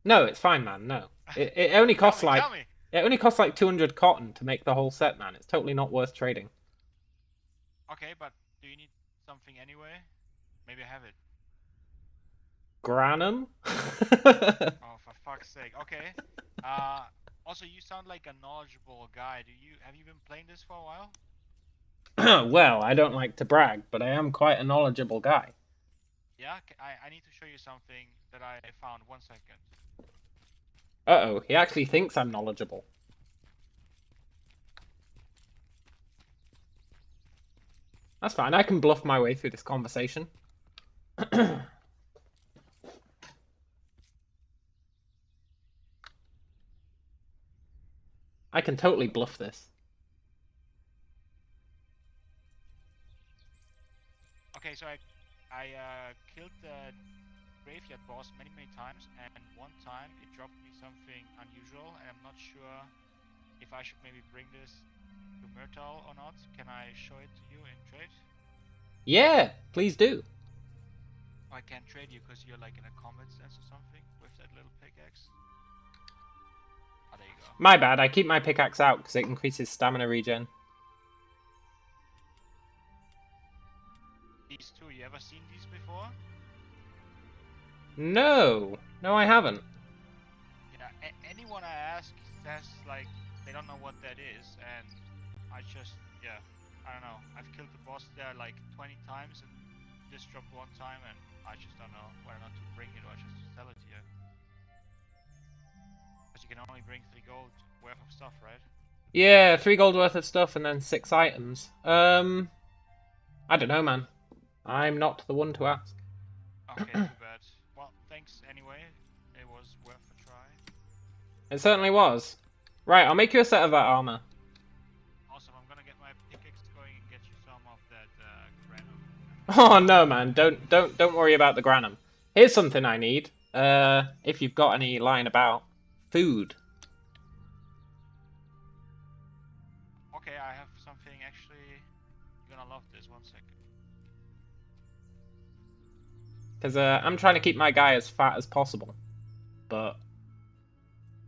No, it's fine, man. No, it only costs like Tell me. it only costs like 200 cotton to make the whole set, man. It's totally not worth trading. Okay, but do you need something anyway? Maybe I have it. Granum? Oh, for fuck's sake. Okay. Also, you sound like a knowledgeable guy. Have you been playing this for a while? Well, I don't like to brag, but I am quite a knowledgeable guy. Yeah. I need to show you something that I found. 1 second. Uh-oh, he actually thinks I'm knowledgeable. That's fine, I can bluff my way through this conversation. I can totally bluff this. Okay, so I killed the graveyard boss many times, and one time it dropped me something unusual, and I'm not sure if I should maybe bring this to Myrtle or not. Can I show it to you in trade? Yeah, please do. I can't trade you because you're like in a combat sense or something with that little pickaxe. Oh, there you go. My bad, I keep my pickaxe out because it increases stamina regen. These two, you ever seen these before? No, I haven't. Yeah, anyone I ask says like they don't know what that is, and I just, yeah, I don't know. I've killed the boss there like 20 times, and this dropped one time, and I just don't know whether or not to bring it or just to sell it here. Because you can only bring 3 gold worth of stuff, right? Yeah, 3 gold worth of stuff and then 6 items. I don't know, man. I'm not the one to ask. Okay, too bad. Well, thanks anyway. It was worth a try. It certainly was. Right, I'll make you a set of that armor. Awesome, I'm gonna get my pickaxe going and get you some of that granum. Oh no, man, don't worry about the granum. Here's something I need. If you've got any lying about, food. Okay, I have something actually. You're gonna love this. 1 second. Because I'm trying to keep my guy as fat as possible. But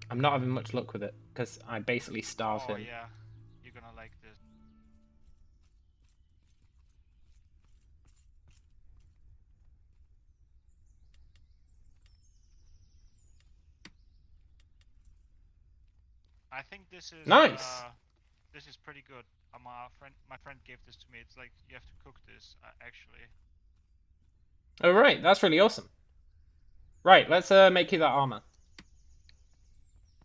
I'm not having much luck with it. Because I basically starve him. Oh yeah, you're gonna like this. I think this is Nice. This is pretty good. My friend gave this to me. It's like you have to cook this actually. Oh right, that's really awesome. Right, let's make you that armor.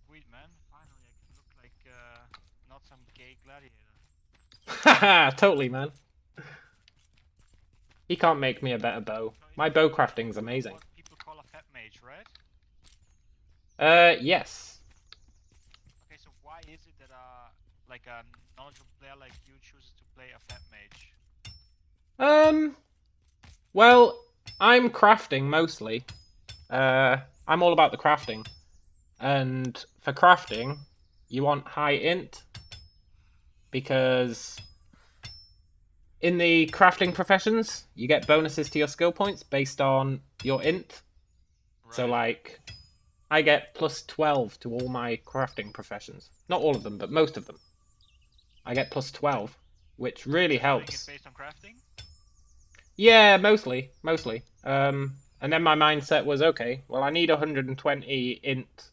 Sweet man, finally I can look like not some gay gladiator. Haha, totally, man. He can't make me a better bow. My bow crafting's amazing. What people call a fat mage, right? Yes. Okay, so why is it that like a knowledgeable player like you chooses to play a fat mage? Well, I'm crafting mostly. I'm all about the crafting. And for crafting, you want high int. Because in the crafting professions, you get bonuses to your skill points based on your int. Right. So, like, I get plus 12 to all my crafting professions. Not all of them, but most of them. I get plus 12, which really helps. Doing it based on crafting? Yeah, mostly. And then my mindset was, okay, well, I need 120 int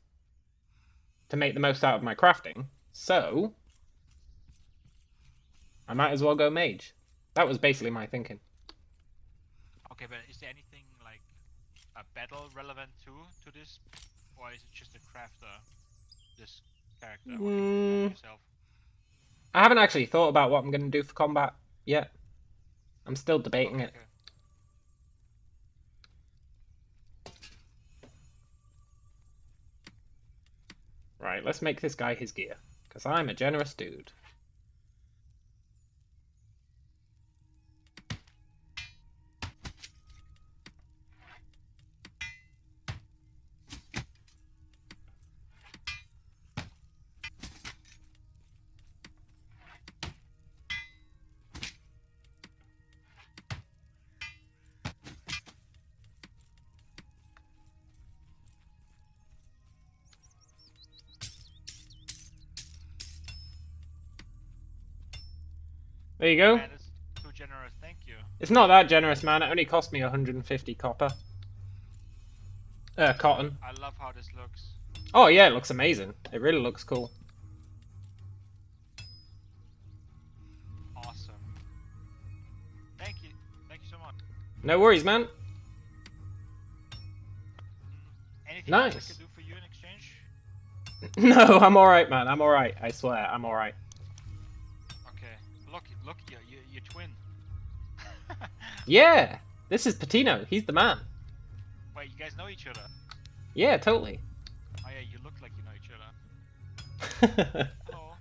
to make the most out of my crafting, so I might as well go mage. That was basically my thinking. Okay, but is there anything like a battle relevant to this, or is it just a crafter? This character, or can you craft yourself? I haven't actually thought about what I'm going to do for combat yet. I'm still debating it. Okay. Right, let's make this guy his gear, because I'm a generous dude. There you go. Man, it's too generous. Thank you. It's not that generous, man. It only cost me 150 copper. Cotton. I love how this looks. Oh yeah, it looks amazing. It really looks cool. Awesome. Thank you. Thank you so much. No worries, man. Anything else I Nice. can do for you in exchange? No, I'm alright, man. I'm alright. I swear, I'm alright. Okay. Look, your twin. Yeah! This is Patino. He's the man. Wait, you guys know each other? Yeah, totally. Oh yeah, you look like you know each other. Hello.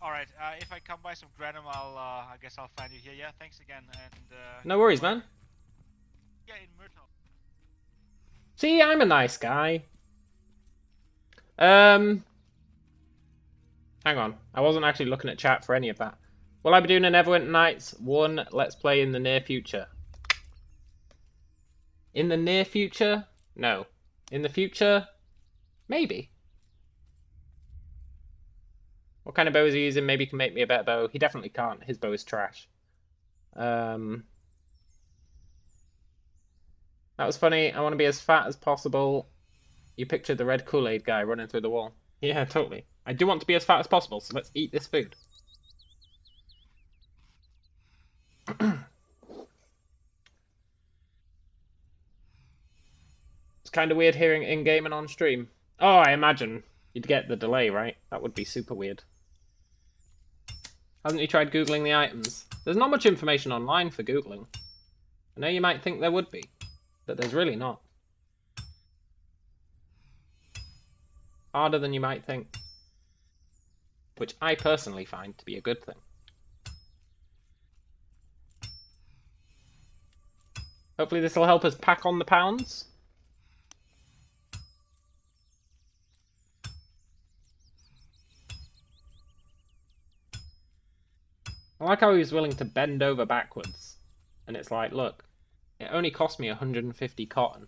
Alright, if I come by some Granum, I guess I'll find you here. Yeah, thanks again, and No worries, man. yeah, in Myrtle. See, I'm a nice guy. Hang on. I wasn't actually looking at chat for any of that. Will I be doing an Neverwinter Nights 1 Let's Play in the near future? In the near future? No. In the future? Maybe. What kind of bow is he using? Maybe he can make me a better bow. He definitely can't. His bow is trash. That was funny. I want to be as fat as possible. You pictured the red Kool-Aid guy running through the wall. Yeah, totally. I do want to be as fat as possible, so let's eat this food. It's kind of weird hearing in-game and on-stream. Oh, I imagine you'd get the delay, right? That would be super weird. Hasn't he tried Googling the items? There's not much information online for Googling. I know you might think there would be, but there's really not. Harder than you might think. Which I personally find to be a good thing. Hopefully this will help us pack on the pounds. I like how he was willing to bend over backwards. And it's like, look, it only cost me 150 cotton,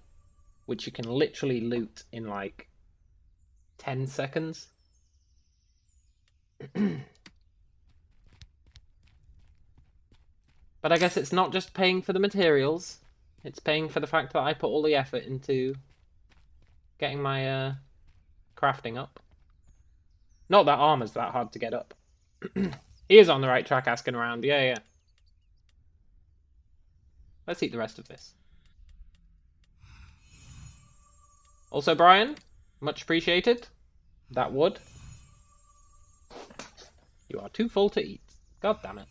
which you can literally loot in like 10 seconds. But I guess it's not just paying for the materials. It's paying for the fact that I put all the effort into getting my crafting up. Not that armor's that hard to get up. He is on the right track asking around. Yeah, yeah. Let's eat the rest of this. Also, Brian, much appreciated. That would. You are too full to eat. God damn it.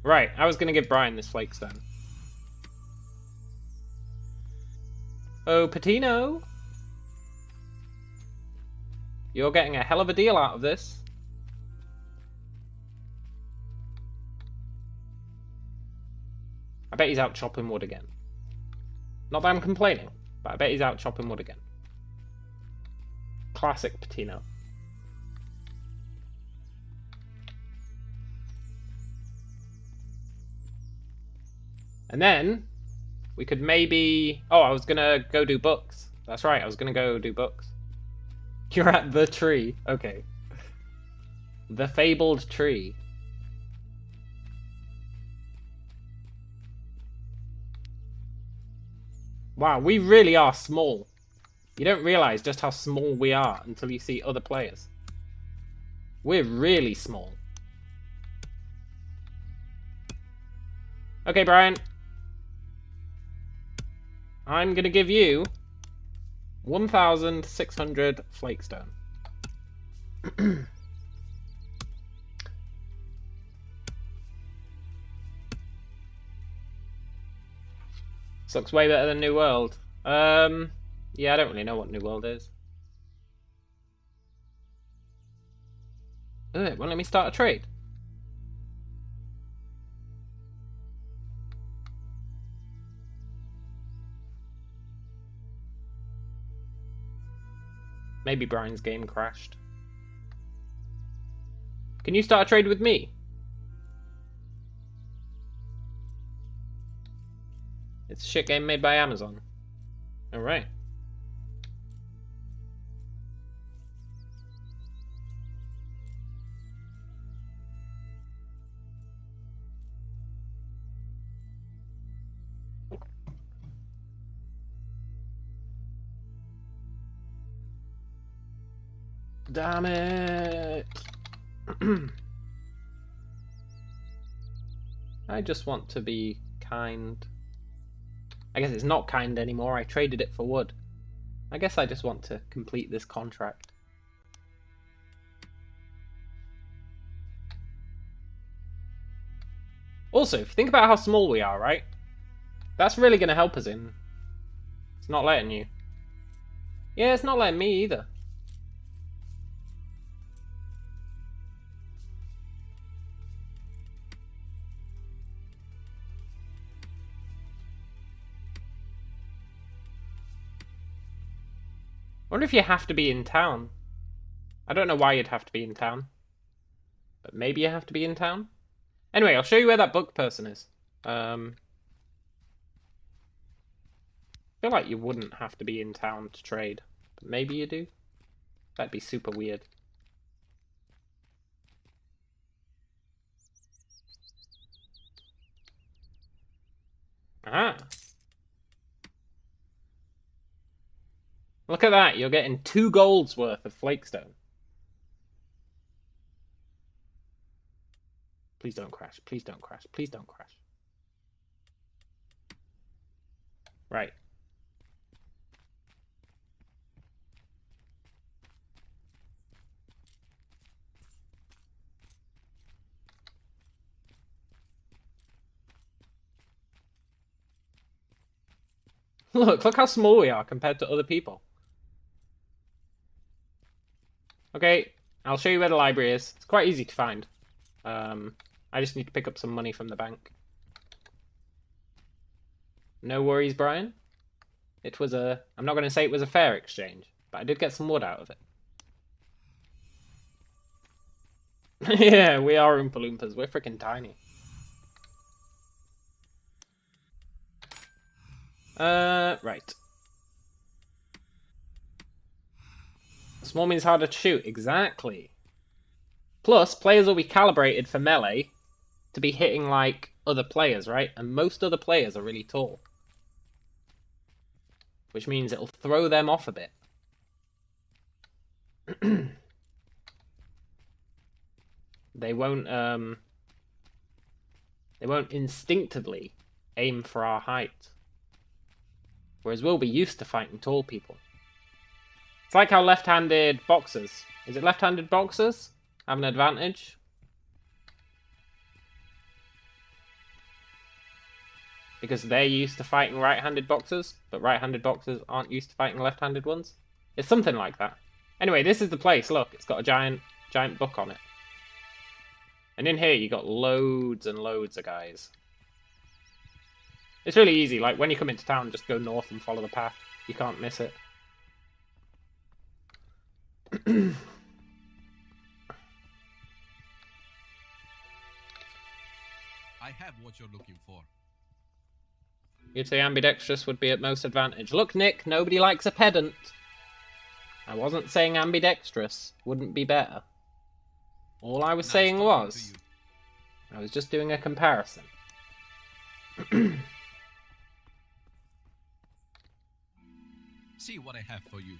Right, I was going to give Brian this flakestone. Oh, Patino. You're getting a hell of a deal out of this. I bet he's out chopping wood again. Not that I'm complaining, but I bet he's out chopping wood again. Classic Patino. And then we could maybe... Oh, I was going to go do books. That's right, I was going to go do books. You're at the tree. Okay. The fabled tree. Wow, we really are small. You don't realize just how small we are until you see other players. We're really small. Okay, Brian. I'm gonna give you 1,600 flakestone. This looks way better than New World. Yeah, I don't really know what New World is. Ugh, it won't let me start a trade. Maybe Brian's game crashed. Can you start a trade with me? It's a shit game made by Amazon. Alright. Damn it! I just want to be kind. I guess it's not kind anymore. I traded it for wood. I guess I just want to complete this contract. Also, if you think about how small we are, right? That's really going to help us in... It's not letting you. Yeah, it's not letting me either. I wonder if you have to be in town. I don't know why you'd have to be in town. But maybe you have to be in town? Anyway, I'll show you where that book person is. I feel like you wouldn't have to be in town to trade. But maybe you do? That'd be super weird. Ah! Look at that, you're getting 2 golds worth of flakestone. Please don't crash, please don't crash, please don't crash. Right. Look how small we are compared to other people. Okay, I'll show you where the library is. It's quite easy to find. I just need to pick up some money from the bank. No worries, Brian. It was a... I'm not going to say it was a fair exchange, but I did get some wood out of it. Yeah, we are Oompa Loompas. We're freaking tiny. Right. Small means harder to shoot. Exactly. Plus, players will be calibrated for melee to be hitting, like, other players, right? And most other players are really tall. Which means it'll throw them off a bit. They won't instinctively aim for our height. Whereas we'll be used to fighting tall people. It's like how left-handed boxers... Is it left-handed boxers have an advantage? Because they're used to fighting right-handed boxers, but right-handed boxers aren't used to fighting left-handed ones? It's something like that. Anyway, this is the place. Look, it's got a giant book on it. And in here, you got loads and loads of guys. It's really easy. Like, when you come into town, just go north and follow the path. You can't miss it. I have what you're looking for. You'd say ambidextrous would be at most advantage. Look, Nick, nobody likes a pedant. I wasn't saying ambidextrous wouldn't be better. All I was saying was... I was just doing a comparison. See what I have for you.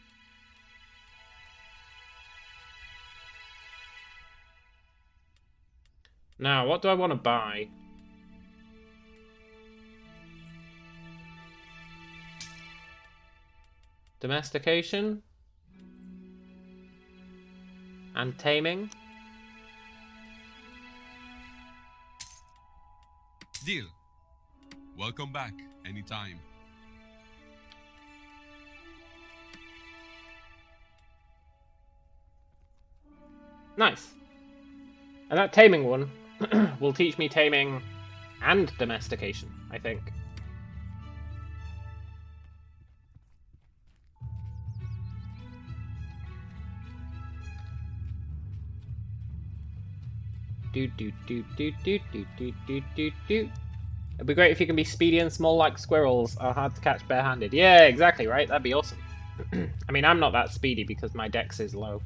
Now, what do I want to buy? Domestication? And taming? Deal. Welcome back anytime. Nice. And that taming one will teach me taming and domestication, I think. Do do do do do do do do do do. It'd be great if you can be speedy and small like squirrels are hard to catch barehanded. Yeah, exactly, right? That'd be awesome. I mean, I'm not that speedy because my dex is low.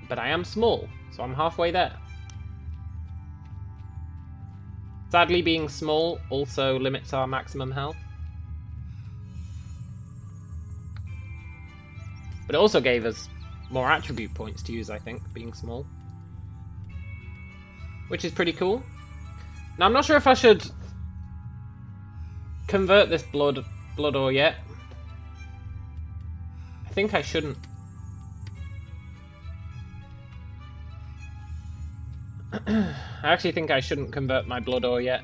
But I am small, so I'm halfway there. Sadly, being small also limits our maximum health. But it also gave us more attribute points to use, I think, being small. Which is pretty cool. Now, I'm not sure if I should convert this blood ore yet. I think I shouldn't. I actually think I shouldn't convert my blood ore yet.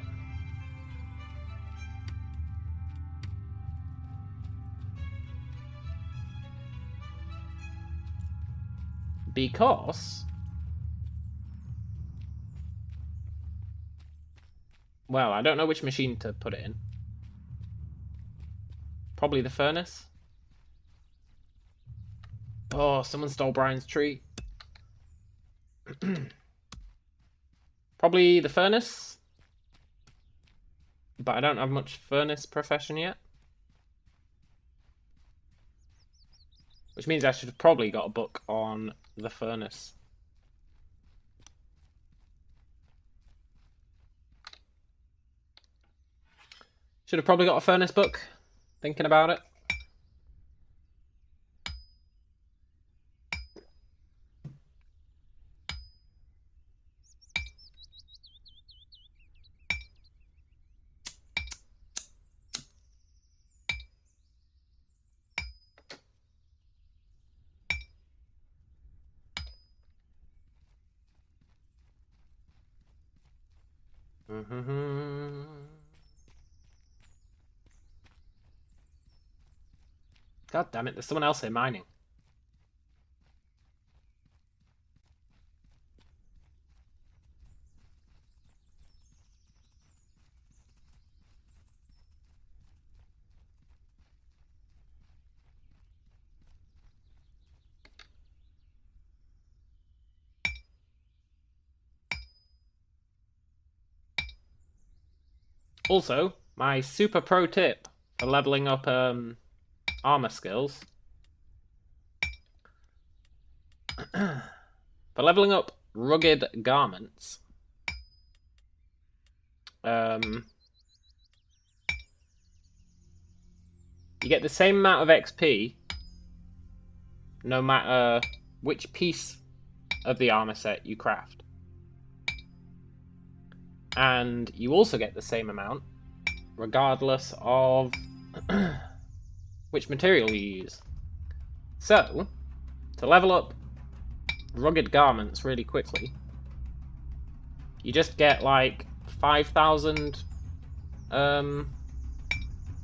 Because... well, I don't know which machine to put it in. Probably the furnace. Oh, someone stole Brian's tree. Probably the furnace. But I don't have much furnace profession yet. Which means I should have probably got a book on the furnace. Should have probably got a furnace book. Thinking about it. God damn it, there's someone else here mining. Also, my super pro tip for leveling up armor skills. For leveling up rugged garments. You get the same amount of XP no matter which piece of the armor set you craft. And you also get the same amount regardless of which material you use. So, to level up rugged garments really quickly, you just get like 5,000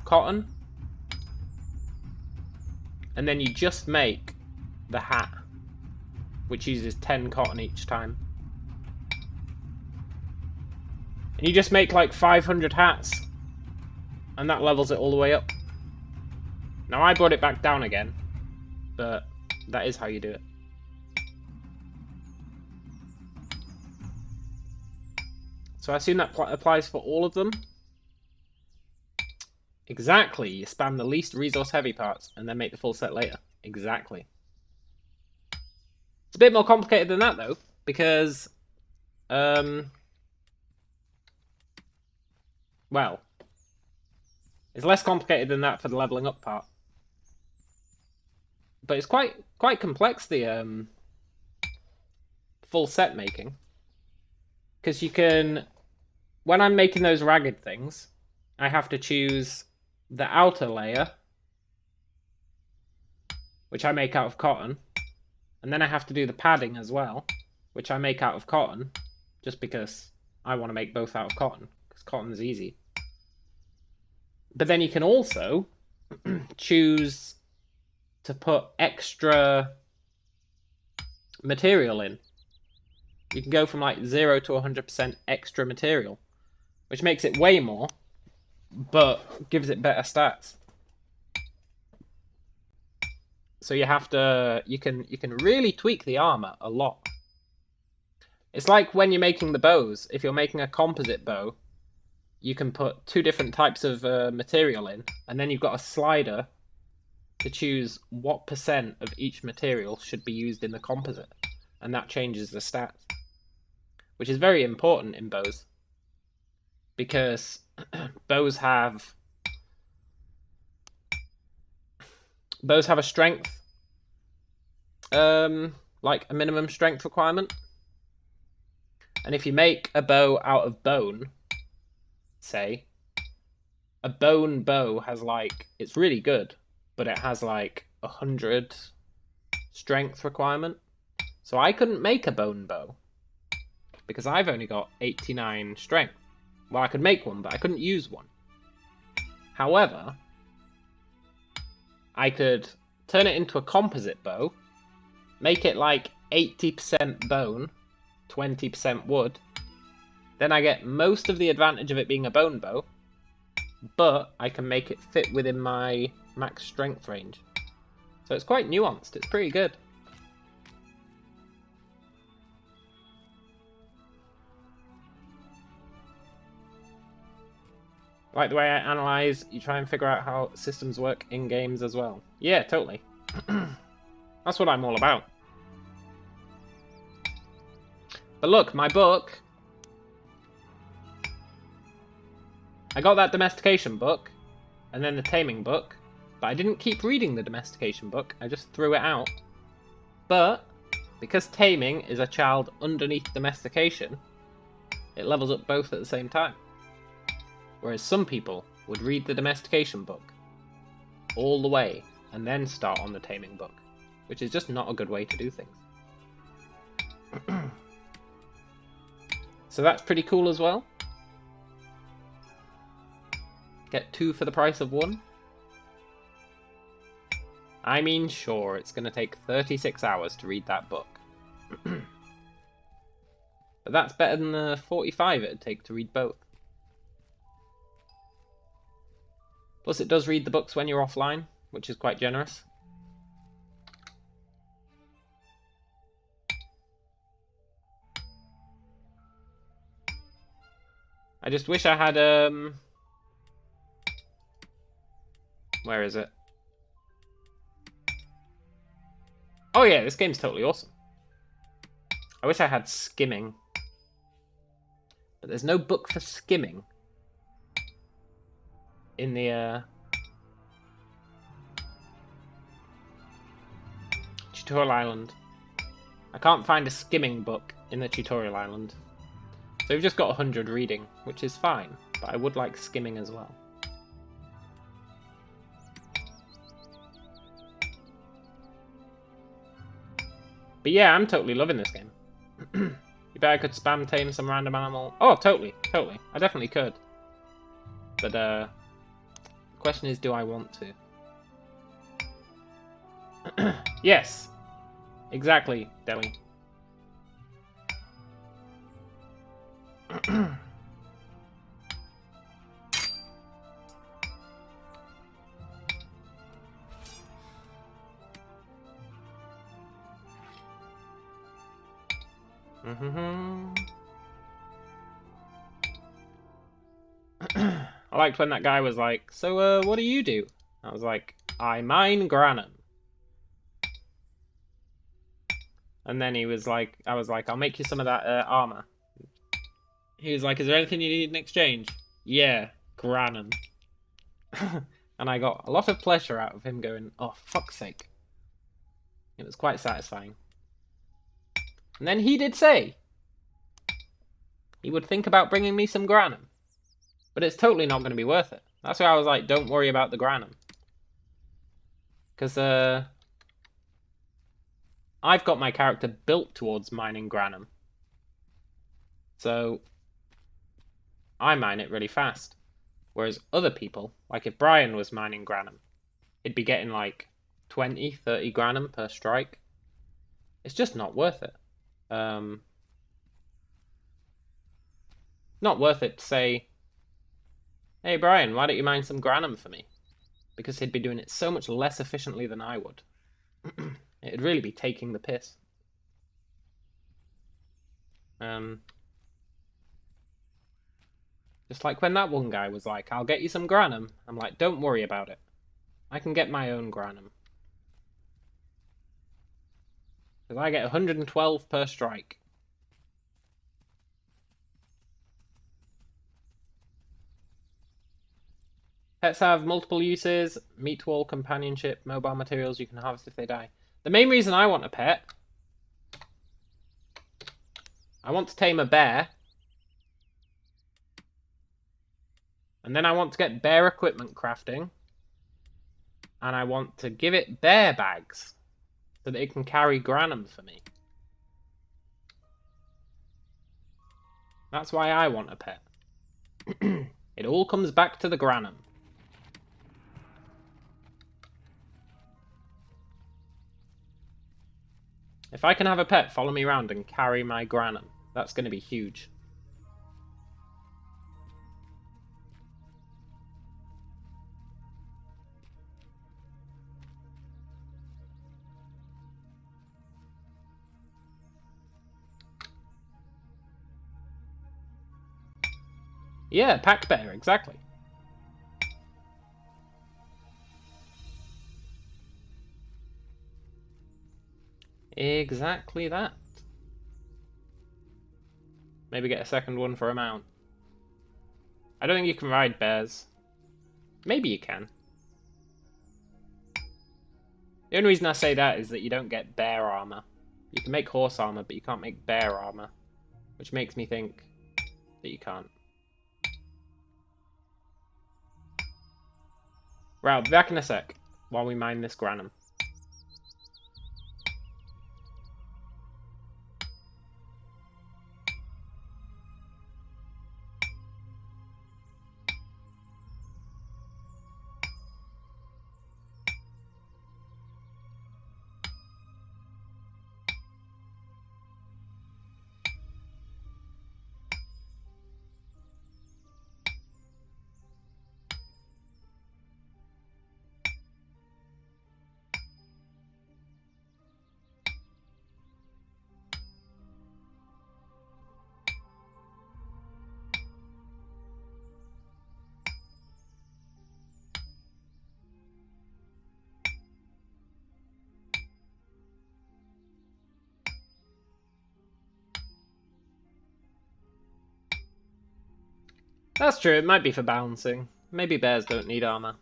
cotton, and then you just make the hat, which uses 10 cotton each time. And you just make like 500 hats, and that levels it all the way up. Now I brought it back down again, but that is how you do it. So I assume that applies for all of them. Exactly. You spam the least resource heavy parts and then make the full set later. Exactly. It's a bit more complicated than that though, because well, it's less complicated than that for the leveling up part. But it's quite complex, the full set making. Because you can, when I'm making those ragged things, I have to choose the outer layer, which I make out of cotton, and then I have to do the padding as well, which I make out of cotton, just because I want to make both out of cotton, because cotton's easy. But then you can also choose to put extra material in. You can go from like 0 to 100% extra material, which makes it way more, but gives it better stats. So you have to, you can really tweak the armor a lot. It's like when you're making the bows. If you're making a composite bow, you can put 2 different types of material in, and then you've got a slider to choose what % of each material should be used in the composite, and that changes the stats, which is very important in bows, because bows have a strength, like a minimum strength requirement. And if you make a bow out of bone, say, a bone bow has like, it's really good, but it has like 100 strength requirement. So I couldn't make a bone bow because I've only got 89 strength. Well, I could make one, but I couldn't use one. However, I could turn it into a composite bow, make it like 80% bone, 20% wood. Then I get most of the advantage of it being a bone bow, but I can make it fit within my max strength range. So it's quite nuanced. It's pretty good. Like the way I analyze, you try and figure out how systems work in games as well. Yeah, totally. That's what I'm all about. But look, my book... I got that domestication book, and then the taming book, but I didn't keep reading the domestication book, I just threw it out. But, because taming is a child underneath domestication, it levels up both at the same time. Whereas some people would read the domestication book all the way and then start on the taming book, which is just not a good way to do things. So that's pretty cool as well. Get 2 for the price of 1. I mean, sure, it's going to take 36 hours to read that book. But that's better than the 45 it'd take to read both. Plus it does read the books when you're offline, which is quite generous. I just wish I had, where is it? Oh yeah, this game's totally awesome. I wish I had skimming. But there's no book for skimming in the tutorial island. I can't find a skimming book in the tutorial island. So we've just got 100 reading, which is fine, but I would like skimming as well. But yeah, I'm totally loving this game. You bet I could spam tame some random animal. Oh, totally, totally. I definitely could. But the question is, do I want to? Yes. Exactly, Deli. I liked when that guy was like, so, what do you do? I was like, I mine granum. And then he was like, I was like, I'll make you some of that armor. He was like, is there anything you need in exchange? Yeah, granum. And I got a lot of pleasure out of him going, oh, fuck's sake. It was quite satisfying. And then he did say he would think about bringing me some granum. But it's totally not going to be worth it. That's why I was like, don't worry about the granum. Because I've got my character built towards mining granum. So I mine it really fast. Whereas other people, like if Brian was mining granum, he'd be getting like 20, 30 granum per strike. It's just not worth it. Not worth it to say, hey Brian, why don't you mine some granum for me? Because he'd be doing it so much less efficiently than I would. It'd really be taking the piss. Just like when that one guy was like, I'll get you some granum. I'm like, don't worry about it. I can get my own granum. Because I get 112 per strike. Pets have multiple uses. Meat wall, companionship, mobile materials you can harvest if they die. The main reason I want a pet... I want to tame a bear. And then I want to get bear equipment crafting. And I want to give it bear bags. So that it can carry granum for me. That's why I want a pet. It all comes back to the granum. If I can have a pet follow me around and carry my granum, that's going to be huge. Yeah, pack bear, exactly. Exactly that. Maybe get a second one for a mount. I don't think you can ride bears. Maybe you can. The only reason I say that is that you don't get bear armor. You can make horse armor, but you can't make bear armor. Which makes me think that you can't. Right, I'll be back in a sec while we mine this granum. That's true, it might be for balancing. Maybe bears don't need armor.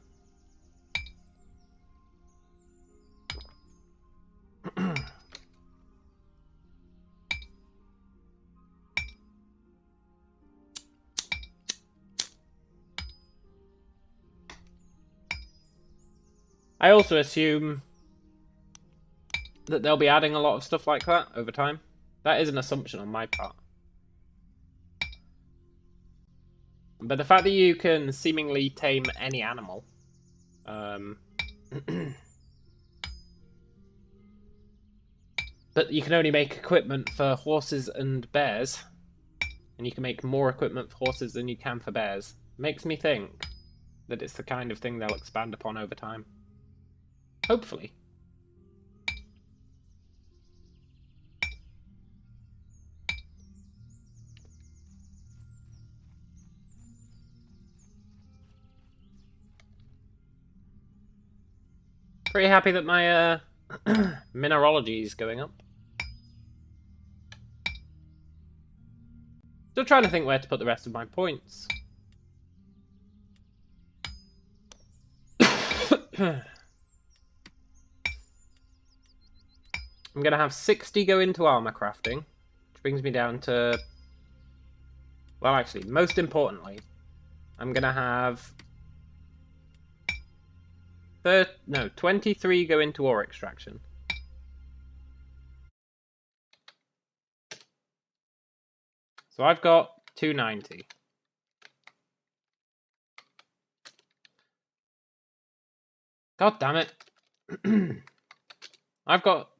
I also assume that they'll be adding a lot of stuff like that over time. That is an assumption on my part. But the fact that you can seemingly tame any animal... but you can only make equipment for horses and bears. And you can make more equipment for horses than you can for bears. Makes me think that it's the kind of thing they'll expand upon over time. Hopefully. Pretty happy that my mineralogy is going up. Still trying to think where to put the rest of my points. I'm going to have 60 go into armor crafting, which brings me down to... Well, actually, most importantly, I'm going to have... 23 go into ore extraction. So I've got 290. God damn it. I've got...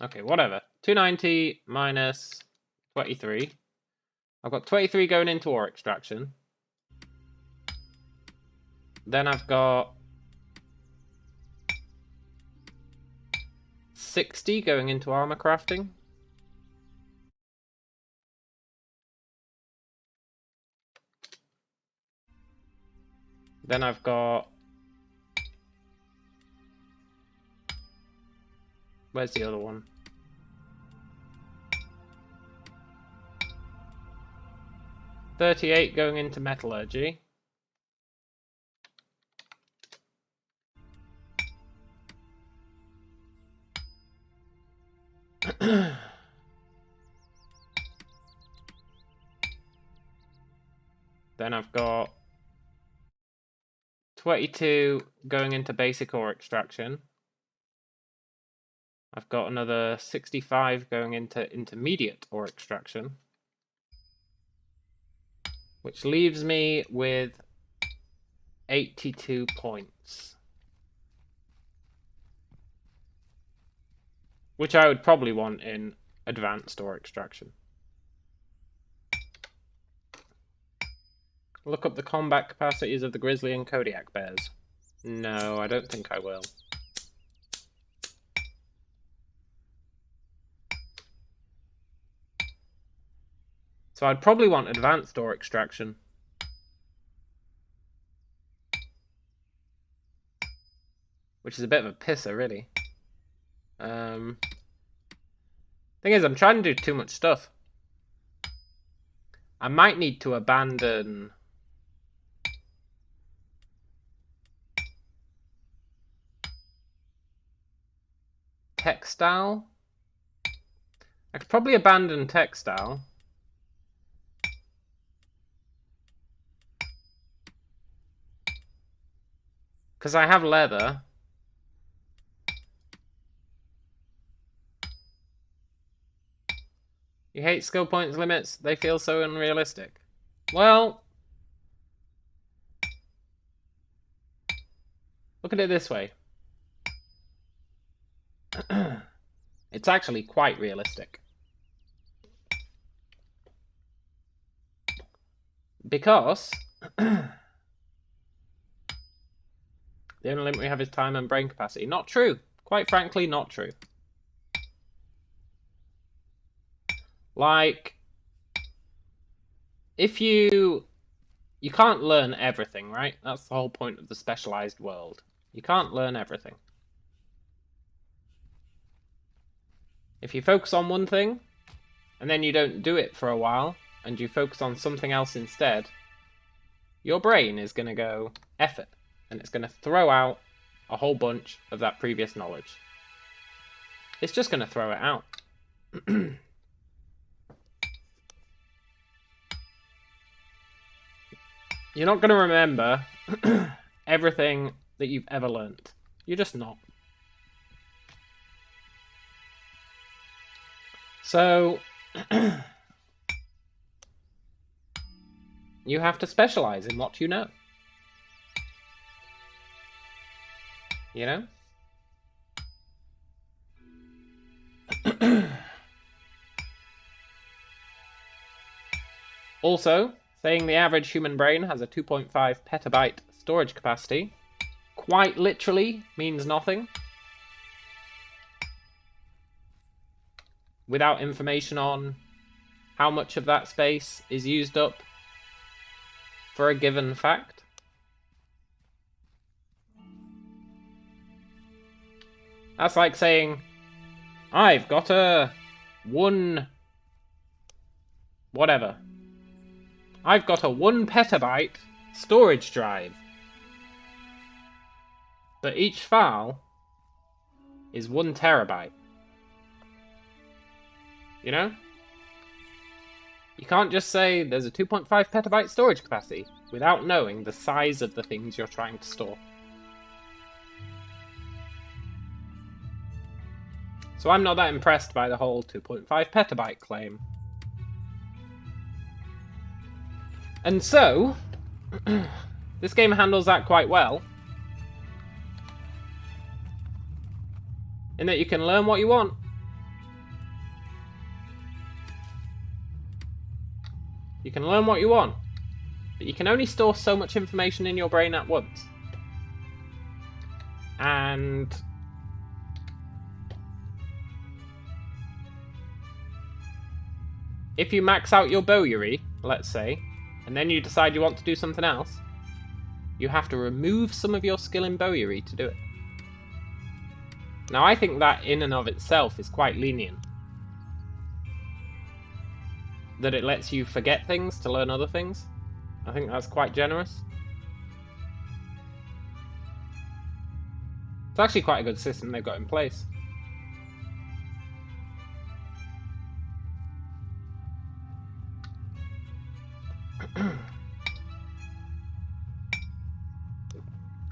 Okay, whatever. 290 minus 23. I've got 23 going into ore extraction. Then I've got 60 going into armor crafting. Then I've got... Where's the other one? $38 going into metallurgy. Then I've got 22 going into basic ore extraction. I've got another 65 going into intermediate ore extraction, which leaves me with 82 points, which I would probably want in advanced ore extraction. Look up the combat capacities of the grizzly and Kodiak bears. No, I don't think I will. So I'd probably want advanced ore extraction. Which is a bit of a pisser, really. Thing is, I'm trying to do too much stuff. I might need to abandon... textile? I could probably abandon textile. Because I have leather. You hate skill points limits? They feel so unrealistic. Well, look at it this way. It's actually quite realistic. Because the only limit we have is time and brain capacity. Not true. Quite frankly, not true. Like, if you can't learn everything, right? That's the whole point of the specialized world. You can't learn everything. If you focus on one thing, and then you don't do it for a while, and you focus on something else instead, your brain is going to go, F it, and it's going to throw out a whole bunch of that previous knowledge. It's just going to throw it out. You're not going to remember everything that you've ever learnt. You're just not. So, you have to specialize in what you know. You know? Also, saying the average human brain has a 2.5 petabyte storage capacity quite literally means nothing. Without information on how much of that space is used up for a given fact. That's like saying, I've got a whatever. I've got a 1 petabyte storage drive. But each file is 1 terabyte. You know? You can't just say there's a 2.5 petabyte storage capacity without knowing the size of the things you're trying to store. So I'm not that impressed by the whole 2.5 petabyte claim. And so, this game handles that quite well. In that you can learn what you want. You can learn what you want, but you can only store so much information in your brain at once. And if you max out your bowyery, let's say, and then you decide you want to do something else, you have to remove some of your skill in bowyery to do it. Now, I think that in and of itself is quite lenient. That it lets you forget things to learn other things. I think that's quite generous. It's actually quite a good system they've got in place.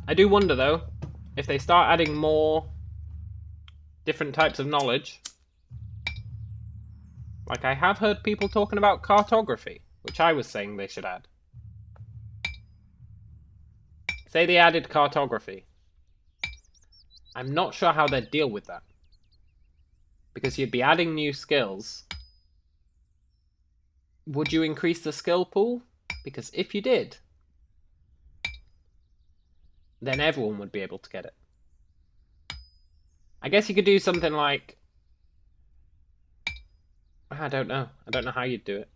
I do wonder, though, if they start adding more different types of knowledge. Like, I have heard people talking about cartography, which I was saying they should add. Say they added cartography. I'm not sure how they'd deal with that. Because you'd be adding new skills. Would you increase the skill pool? Because if you did, then everyone would be able to get it. I guess you could do something like... I don't know. I don't know how you'd do it.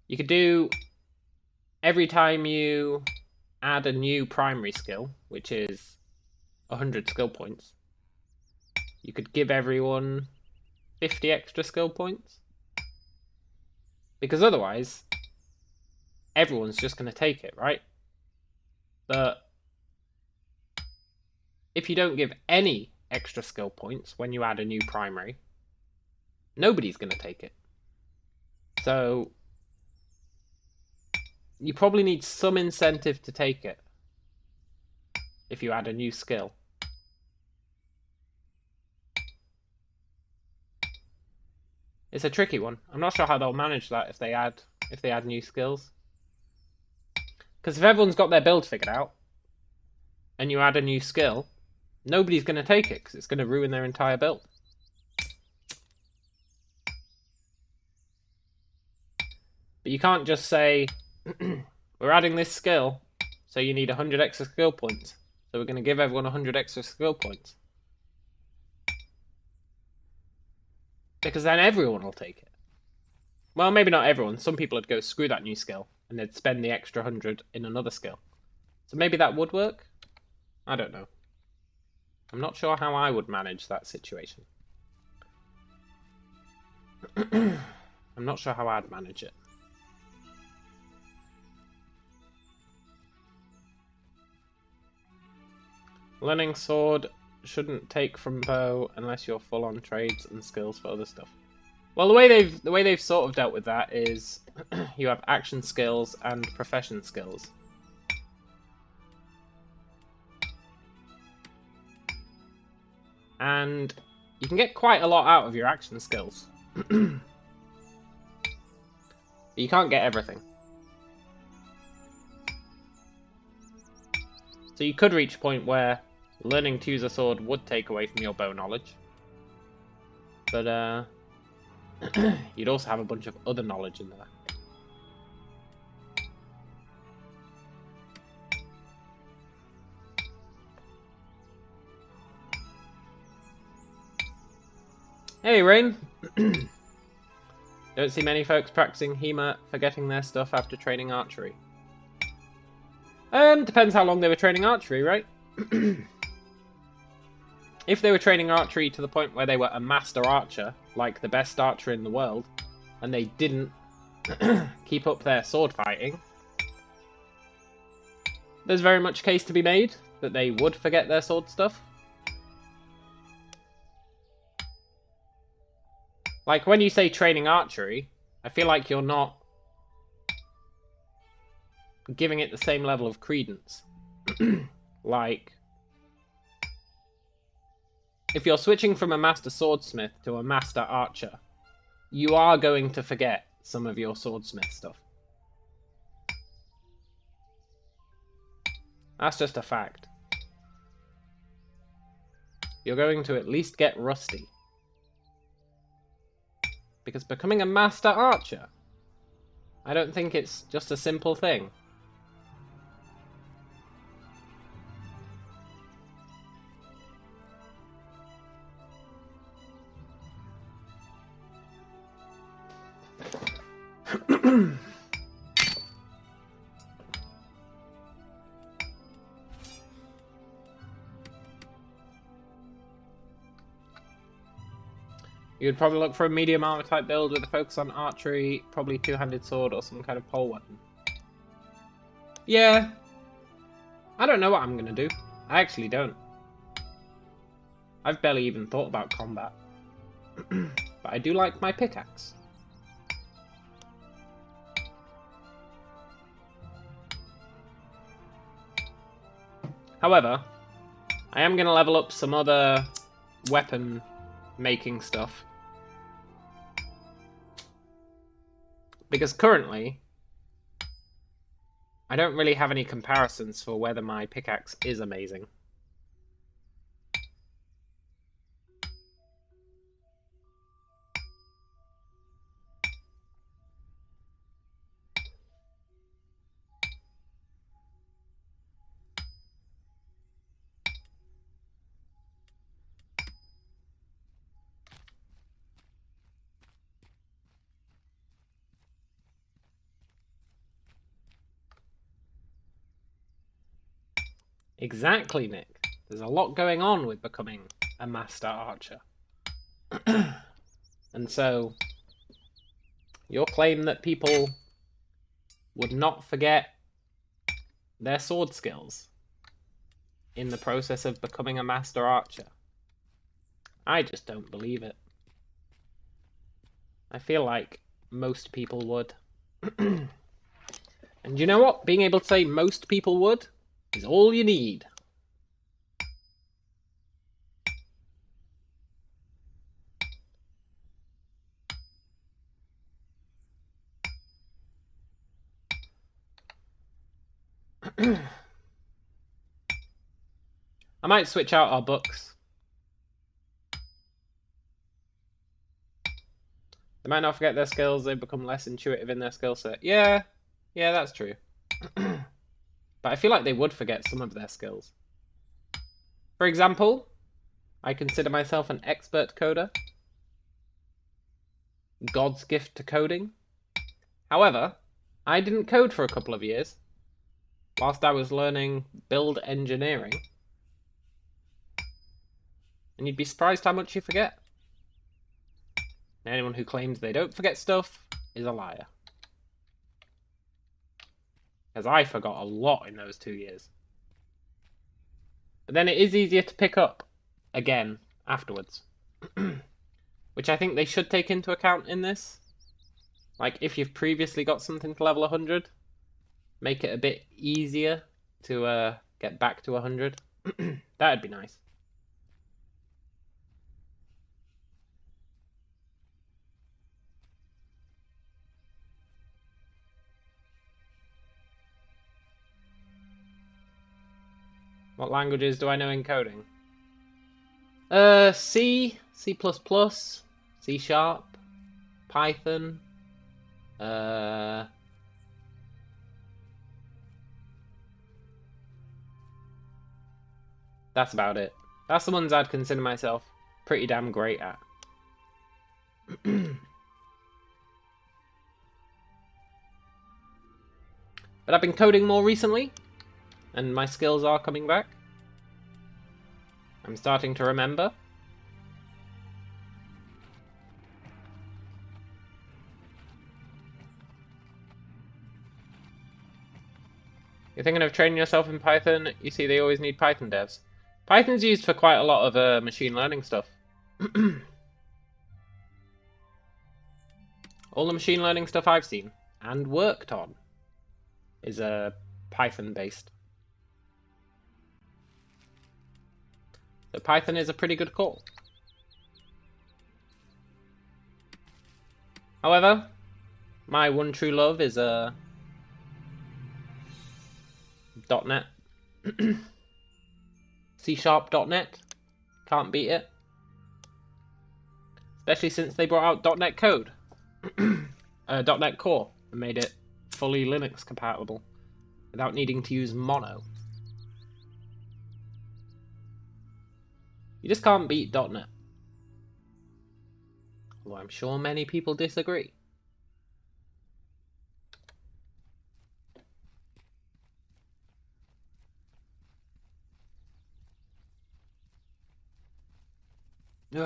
You could do... Every time you add a new primary skill, which is 100 skill points, you could give everyone 50 extra skill points. Because otherwise, everyone's just going to take it, right? But if you don't give any extra skill points when you add a new primary, nobody's going to take it. So you probably need some incentive to take it if you add a new skill. It's a tricky one. I'm not sure how they'll manage that if they add new skills. Because if everyone's got their build figured out and you add a new skill, nobody's going to take it because it's going to ruin their entire build. But you can't just say, we're adding this skill, so you need 100 extra skill points. So we're going to give everyone 100 extra skill points. Because then everyone will take it. Well, maybe not everyone. Some people would go, screw that new skill, and they'd spend the extra 100 in another skill. So maybe that would work? I don't know. I'm not sure how I would manage that situation. I'm not sure how I'd manage it. Learning sword shouldn't take from bow unless you're full on trades and skills for other stuff. Well, the way they've sort of dealt with that is you have action skills and profession skills. And you can get quite a lot out of your action skills. But you can't get everything. So you could reach a point where learning to use a sword would take away from your bow knowledge. But you'd also have a bunch of other knowledge in there. Hey, Rain! Don't see many folks practicing HEMA forgetting their stuff after training archery. Depends how long they were training archery, right? If they were training archery to the point where they were a master archer, like the best archer in the world, and they didn't keep up their sword fighting, there's very much case to be made that they would forget their sword stuff. Like, when you say training archery, I feel like you're not giving it the same level of credence. Like, if you're switching from a master swordsmith to a master archer, you are going to forget some of your swordsmith stuff. That's just a fact. You're going to at least get rusty. Because becoming a master archer, I don't think it's just a simple thing. You'd probably look for a medium armor type build with a focus on archery, probably two-handed sword or some kind of pole weapon. Yeah. I don't know what I'm gonna do. I actually don't. I've barely even thought about combat. But I do like my pickaxe. However, I am gonna level up some other weapon making stuff. Because currently, I don't really have any comparisons for whether my pickaxe is amazing. Exactly, Nick. There's a lot going on with becoming a master archer. And so, your claim that people would not forget their sword skills in the process of becoming a master archer, I just don't believe it. I feel like most people would. And you know what? Being able to say most people would is all you need. I might switch out our books. They might not forget their skills, they become less intuitive in their skill set. Yeah, that's true. But I feel like they would forget some of their skills. For example, I consider myself an expert coder. God's gift to coding. However, I didn't code for a couple of years whilst I was learning build engineering. And you'd be surprised how much you forget. Anyone who claims they don't forget stuff is a liar. Because I forgot a lot in those 2 years. But then it is easier to pick up again afterwards. Which I think they should take into account in this. Like, if you've previously got something to level 100, make it a bit easier to get back to 100. That'd be nice. What languages do I know in coding? C, C++, C Sharp, Python, that's about it. That's the ones I'd consider myself pretty damn great at. But I've been coding more recently, and my skills are coming back. I'm starting to remember. You're thinking of training yourself in Python? You see, they always need Python devs. Python's used for quite a lot of machine learning stuff. All the machine learning stuff I've seen and worked on is Python based. So Python is a pretty good call. However, my one true love is .NET. C#.NET. Can't beat it. Especially since they brought out .NET Code. .NET Core. And made it fully Linux compatible. Without needing to use Mono. You just can't beat .NET. Although I'm sure many people disagree. Oh,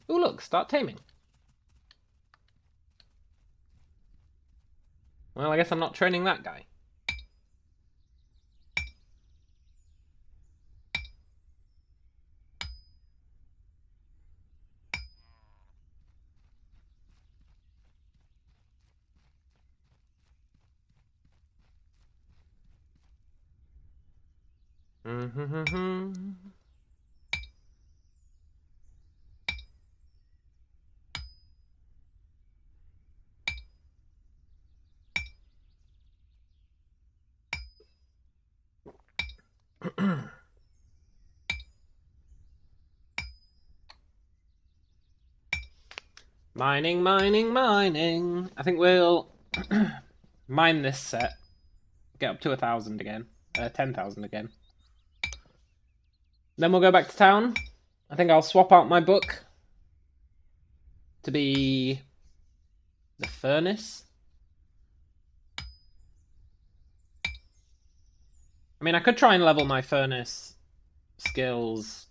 look, start taming. Well, I guess I'm not training that guy. Mining, mining, mining. I think we'll mine this set. Get up to 1,000 again. 10,000 again. Then we'll go back to town. I think I'll swap out my book to be the furnace. I mean, I could try and level my furnace skills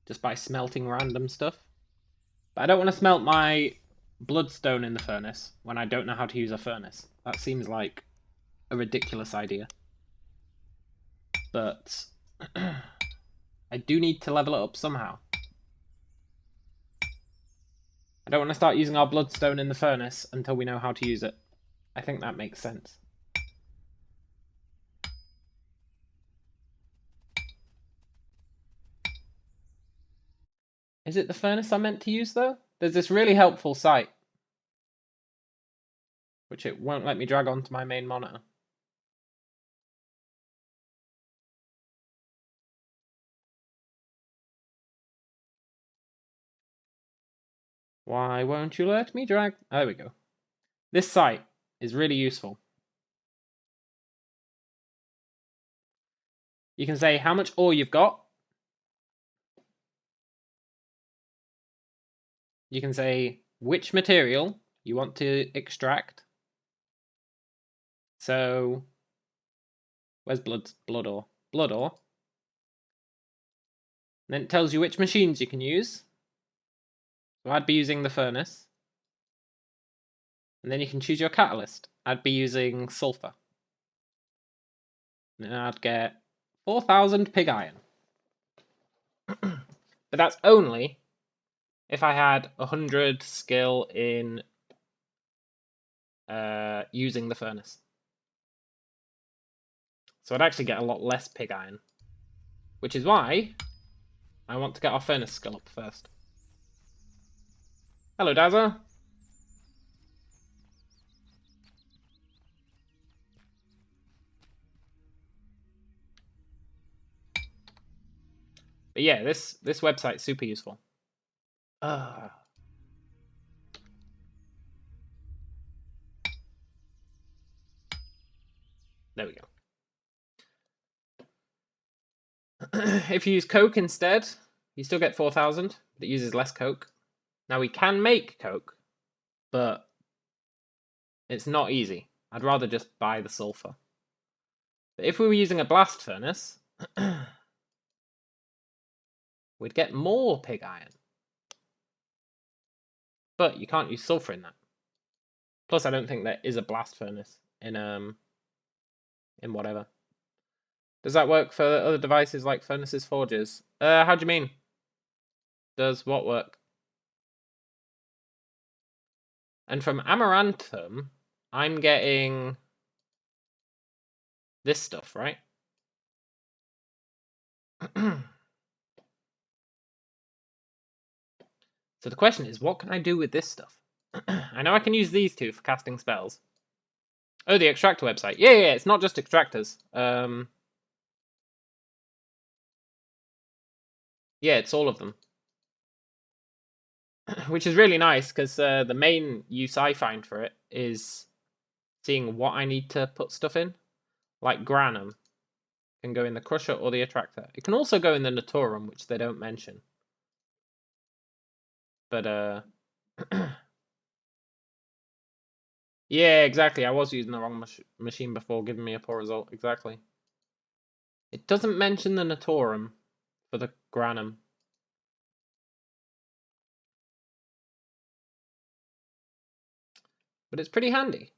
just by smelting random stuff. But I don't want to smelt my bloodstone in the furnace when I don't know how to use a furnace. That seems like a ridiculous idea. But I do need to level it up somehow. I don't want to start using our bloodstone in the furnace until we know how to use it. I think that makes sense. Is it the furnace I meant to use, though? There's this really helpful site, which it won't let me drag onto my main monitor. Why won't you let me drag? Oh, there we go. This site is really useful. You can say how much ore you've got. You can say which material you want to extract. So, where's blood ore? Blood ore. And then it tells you which machines you can use. So I'd be using the furnace. And then you can choose your catalyst. I'd be using sulfur. And I'd get 4,000 pig iron. But that's only if I had 100 skill in using the furnace. So I'd actually get a lot less pig iron. Which is why I want to get our furnace skill up first. Hello, Dazza. But yeah, this website's super useful. There we go. If you use coke instead, you still get 4,000, but it uses less coke. Now we can make coke, but it's not easy. I'd rather just buy the sulfur. But if we were using a blast furnace, we'd get more pig iron. But you can't use sulfur in that. Plus, I don't think there is a blast furnace in whatever. Does that work for other devices like furnaces, forges? How do you mean? Does what work? And from Amaranthum, I'm getting this stuff, right? So the question is, what can I do with this stuff? I know I can use these two for casting spells. Oh, the extractor website. Yeah, it's not just extractors. Yeah, it's all of them. Which is really nice, because the main use I find for it is seeing what I need to put stuff in. Like Granum can go in the Crusher or the Attractor. It can also go in the Naturum, which they don't mention. But, yeah, exactly. I was using the wrong machine before, giving me a poor result. Exactly. It doesn't mention the Natorum for the Granum. But it's pretty handy.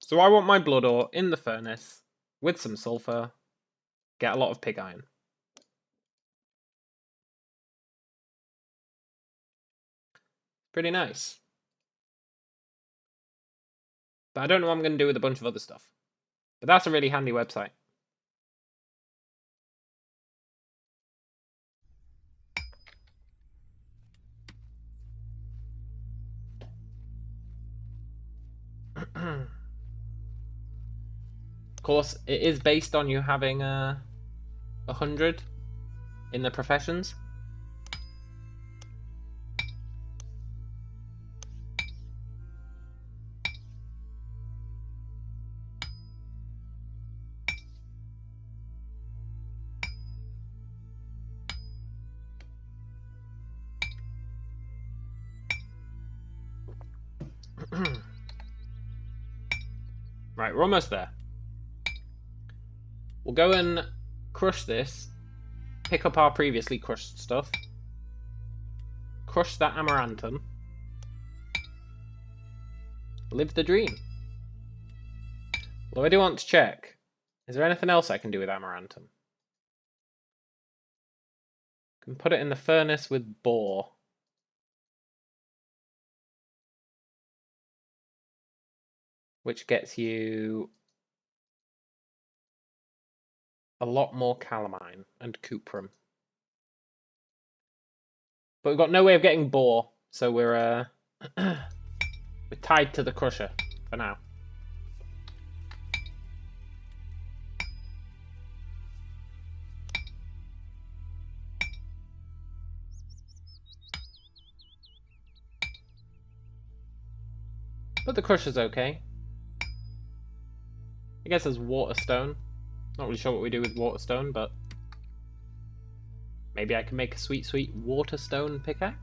So I want my blood ore in the furnace with some sulfur. Get a lot of pig iron. Pretty nice. But I don't know what I'm going to do with a bunch of other stuff. But that's a really handy website. Of course, it is based on you having 100 in the professions. Right, we're almost there. We'll go and crush this, pick up our previously crushed stuff, crush that amaranthum, live the dream. Although I do want to check, is there anything else I can do with amaranthum? I can put it in the furnace with bore. Which gets you a lot more calamine and cuprum. But we've got no way of getting bore, so we're tied to the crusher for now. But the crusher's okay. I guess there's waterstone. Not really sure what we do with waterstone, but maybe I can make a sweet, sweet waterstone pickaxe?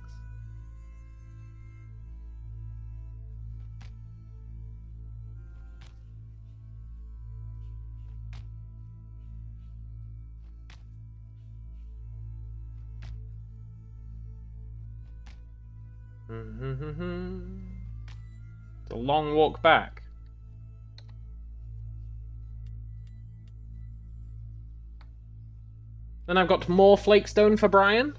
It's a long walk back. Then I've got more flakestone for Brian.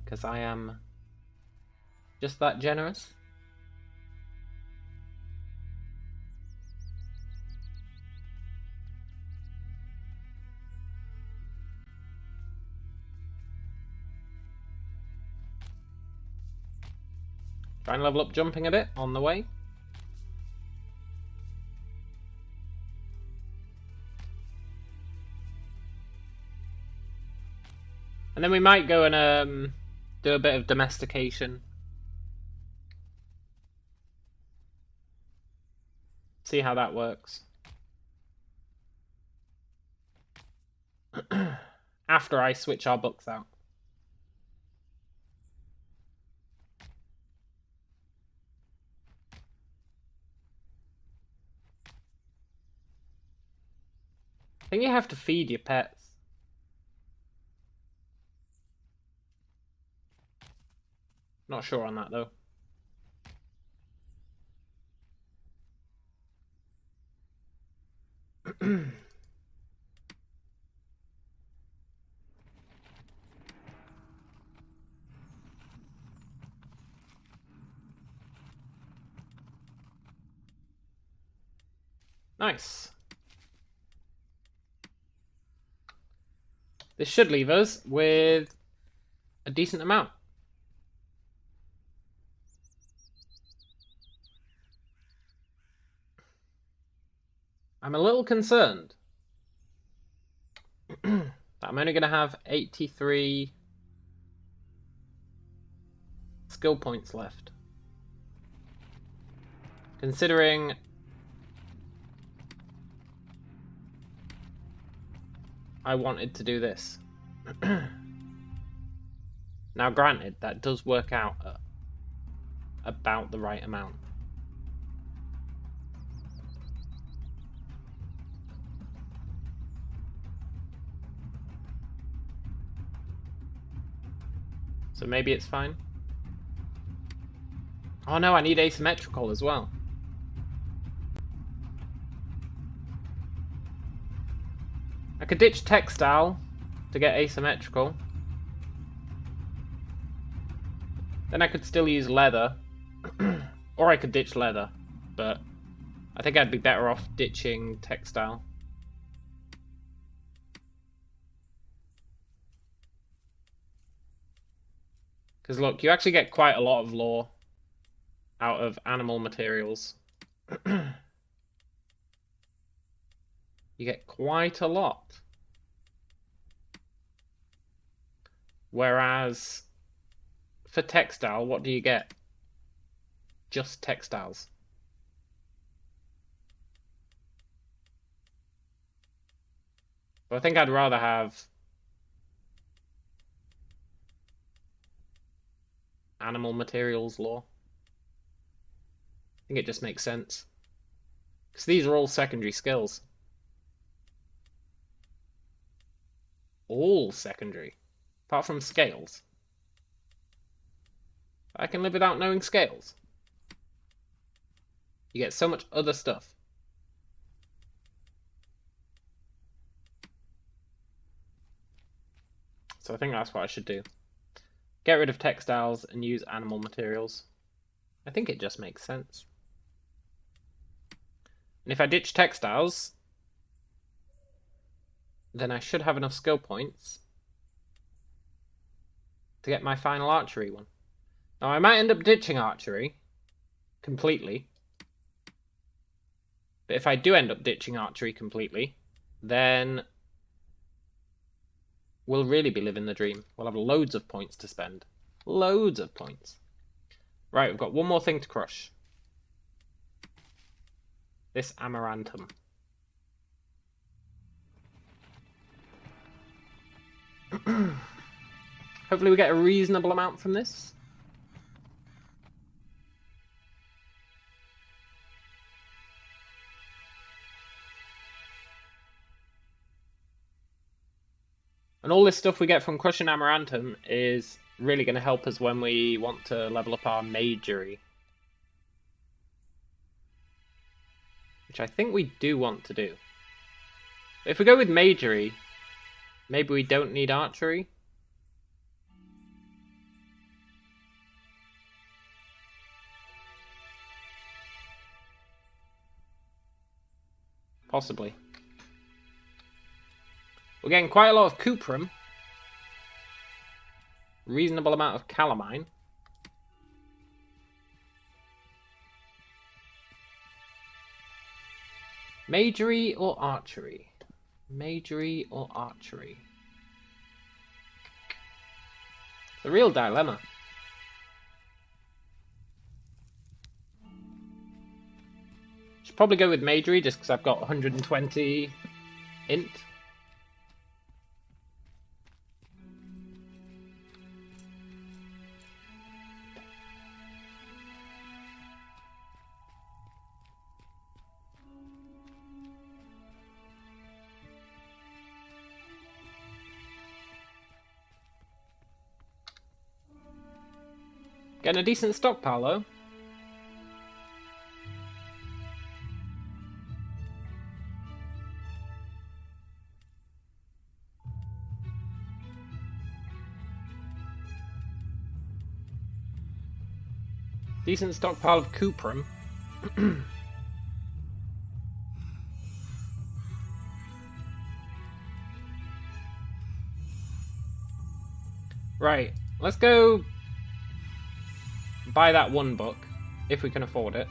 Because I am just that generous. Try and level up jumping a bit on the way. And then we might go and do a bit of domestication. See how that works. After I switch our books out. I think you have to feed your pets. Not sure on that though. Nice. This should leave us with a decent amount. I'm a little concerned that I'm only going to have 83 skill points left. Considering I wanted to do this. Now granted, that does work out at about the right amount. So maybe it's fine. Oh no, I need asymmetrical as well. I could ditch textile to get asymmetrical. Then I could still use leather. Or I could ditch leather. But I think I'd be better off ditching textile. Because look, you actually get quite a lot of lore out of animal materials. You get quite a lot. Whereas for textile, what do you get? Just textiles. But I think I'd rather have animal materials lore. I think it just makes sense. Because these are all secondary skills. All secondary. Apart from scales. I can live without knowing scales. You get so much other stuff. So I think that's what I should do. Get rid of textiles and use animal materials. I think it just makes sense. And if I ditch textiles, then I should have enough skill points to get my final archery one. Now I might end up ditching archery completely. But if I do end up ditching archery completely, then we'll really be living the dream. We'll have loads of points to spend. Loads of points. Right, we've got one more thing to crush. This amaranthum. Hopefully we get a reasonable amount from this. And all this stuff we get from crushing amaranthum is really going to help us when we want to level up our magery. Which I think we do want to do. If we go with magery, maybe we don't need archery. Possibly. We're getting quite a lot of cuprum. Reasonable amount of calamine. Magery or archery? Magery or archery? It's a real dilemma. Should probably go with magery just because I've got 120 int. Getting a decent stockpile though. Decent stockpile of cuprum. Right, let's go buy that one book, if we can afford it.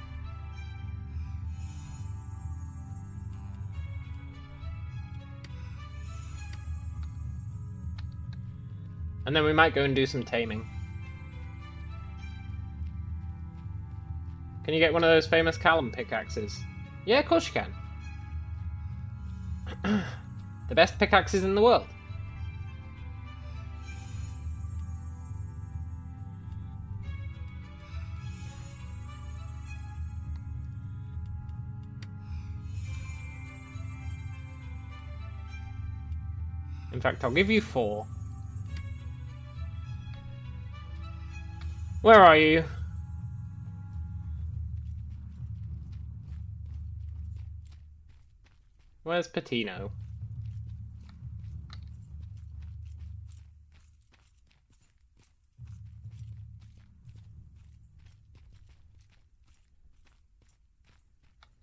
And then we might go and do some taming. Can you get one of those famous Callum pickaxes? Yeah, of course you can. The best pickaxes in the world. In fact, I'll give you 4. Where are you? Where's Patino?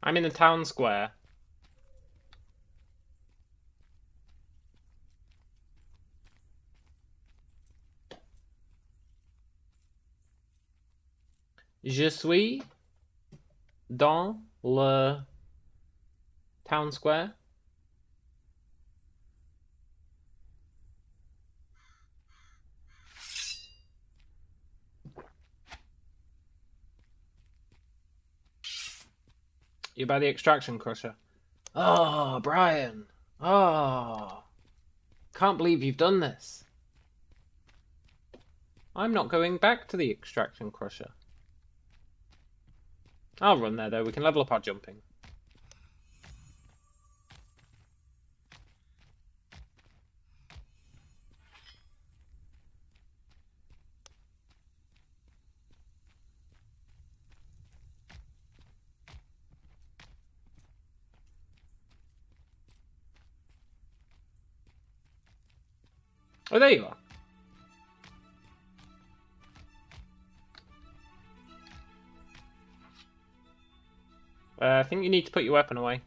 I'm in the town square. Je suis dans le town square. You're by the extraction crusher. Oh, Brian. Oh. Can't believe you've done this. I'm not going back to the extraction crusher. I'll run there though, we can level up our jumping. Oh, there you are. I think you need to put your weapon away.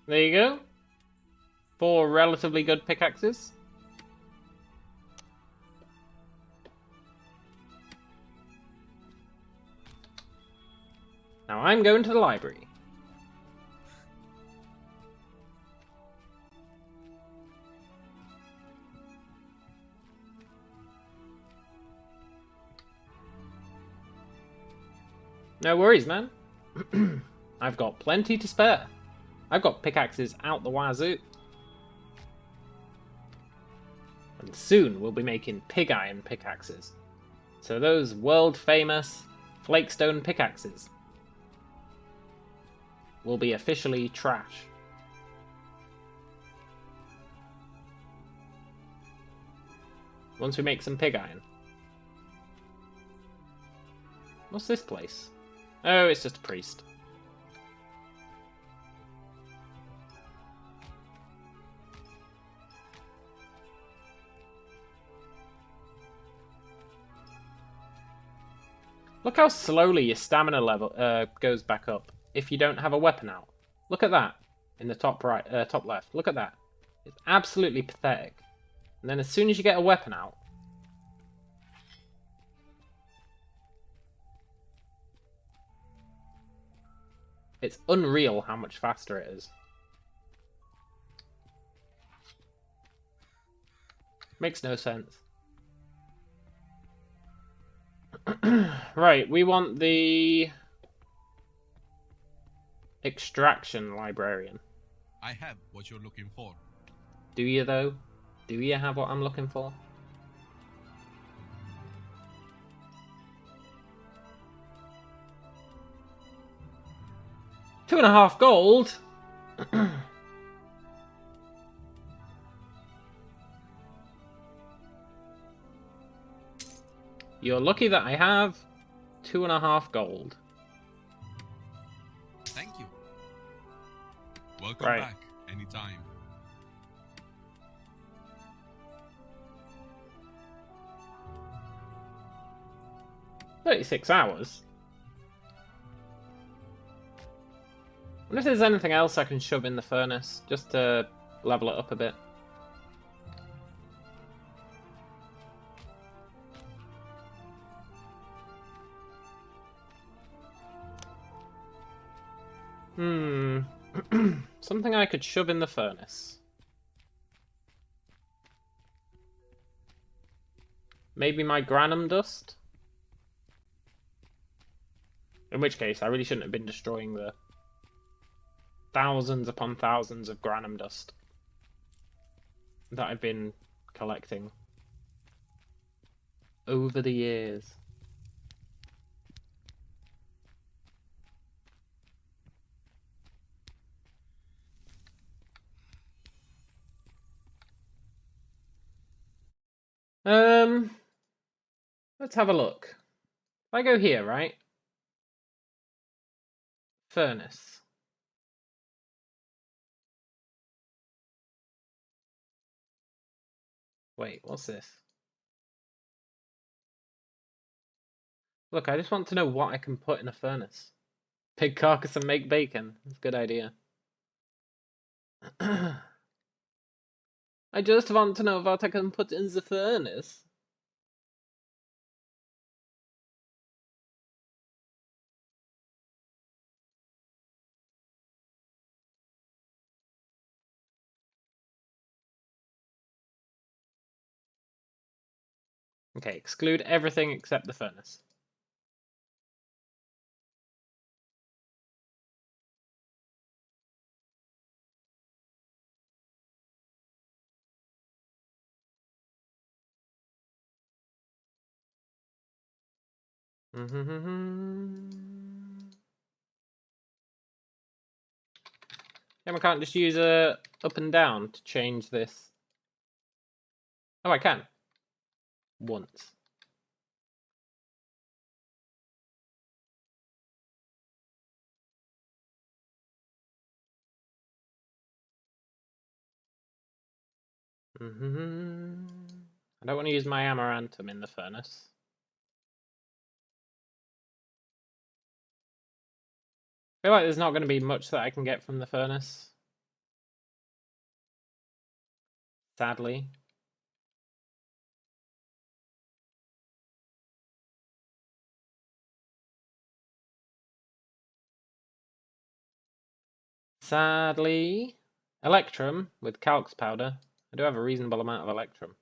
There you go. 4 relatively good pickaxes. Now I'm going to the library. No worries, man. I've got plenty to spare. I've got pickaxes out the wazoo. And soon we'll be making pig iron pickaxes. So those world famous flakestone pickaxes will be officially trash. Once we make some pig iron. What's this place? Oh, it's just a priest. Look how slowly your stamina level goes back up if you don't have a weapon out. Look at that in the top right, top left. Look at that. It's absolutely pathetic. And then as soon as you get a weapon out, it's unreal how much faster it is. Makes no sense. Right, we want the extraction librarian. I have what you're looking for. Do you though? Do you have what I'm looking for? $2.5 gold? You're lucky that I have 2.5 gold. Thank you. Welcome Right. back anytime. $36 hours? I wonder if there's anything else I can shove in the furnace, just to level it up a bit. Something I could shove in the furnace. Maybe my granum dust? In which case, I really shouldn't have been destroying the thousands upon thousands of granum dust that I've been collecting over the years. Let's have a look. If I go here, right? Furnace. Wait, what's this? Look, I just want to know what I can put in a furnace. Pig carcass and make bacon. That's a good idea. I just want to know what I can put in the furnace. Okay, exclude everything except the furnace. Yeah, I can't just use up and down to change this. Oh, I can. Once. I don't want to use my amaranthum in the furnace. I feel like there's not going to be much that I can get from the furnace. Sadly. Sadly. Electrum with calx powder. I do have a reasonable amount of electrum.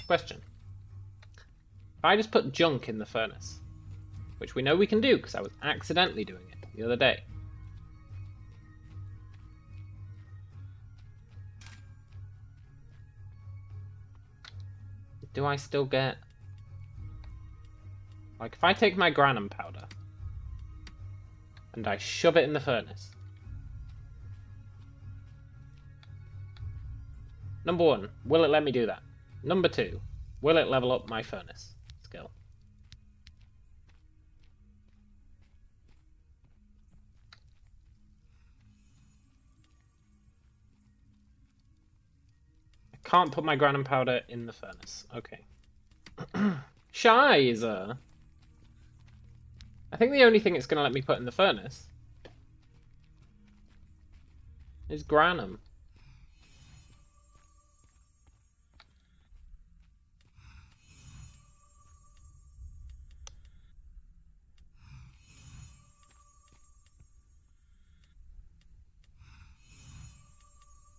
Question. If I just put junk in the furnace, which we know we can do because I was accidentally doing it the other day. Do I still get... Like, if I take my granum powder and I shove it in the furnace. Number one, will it let me do that? Number two, will it level up my furnace skill? I can't put my granum powder in the furnace. Okay. Shiza! I think the only thing it's going to let me put in the furnace is granum.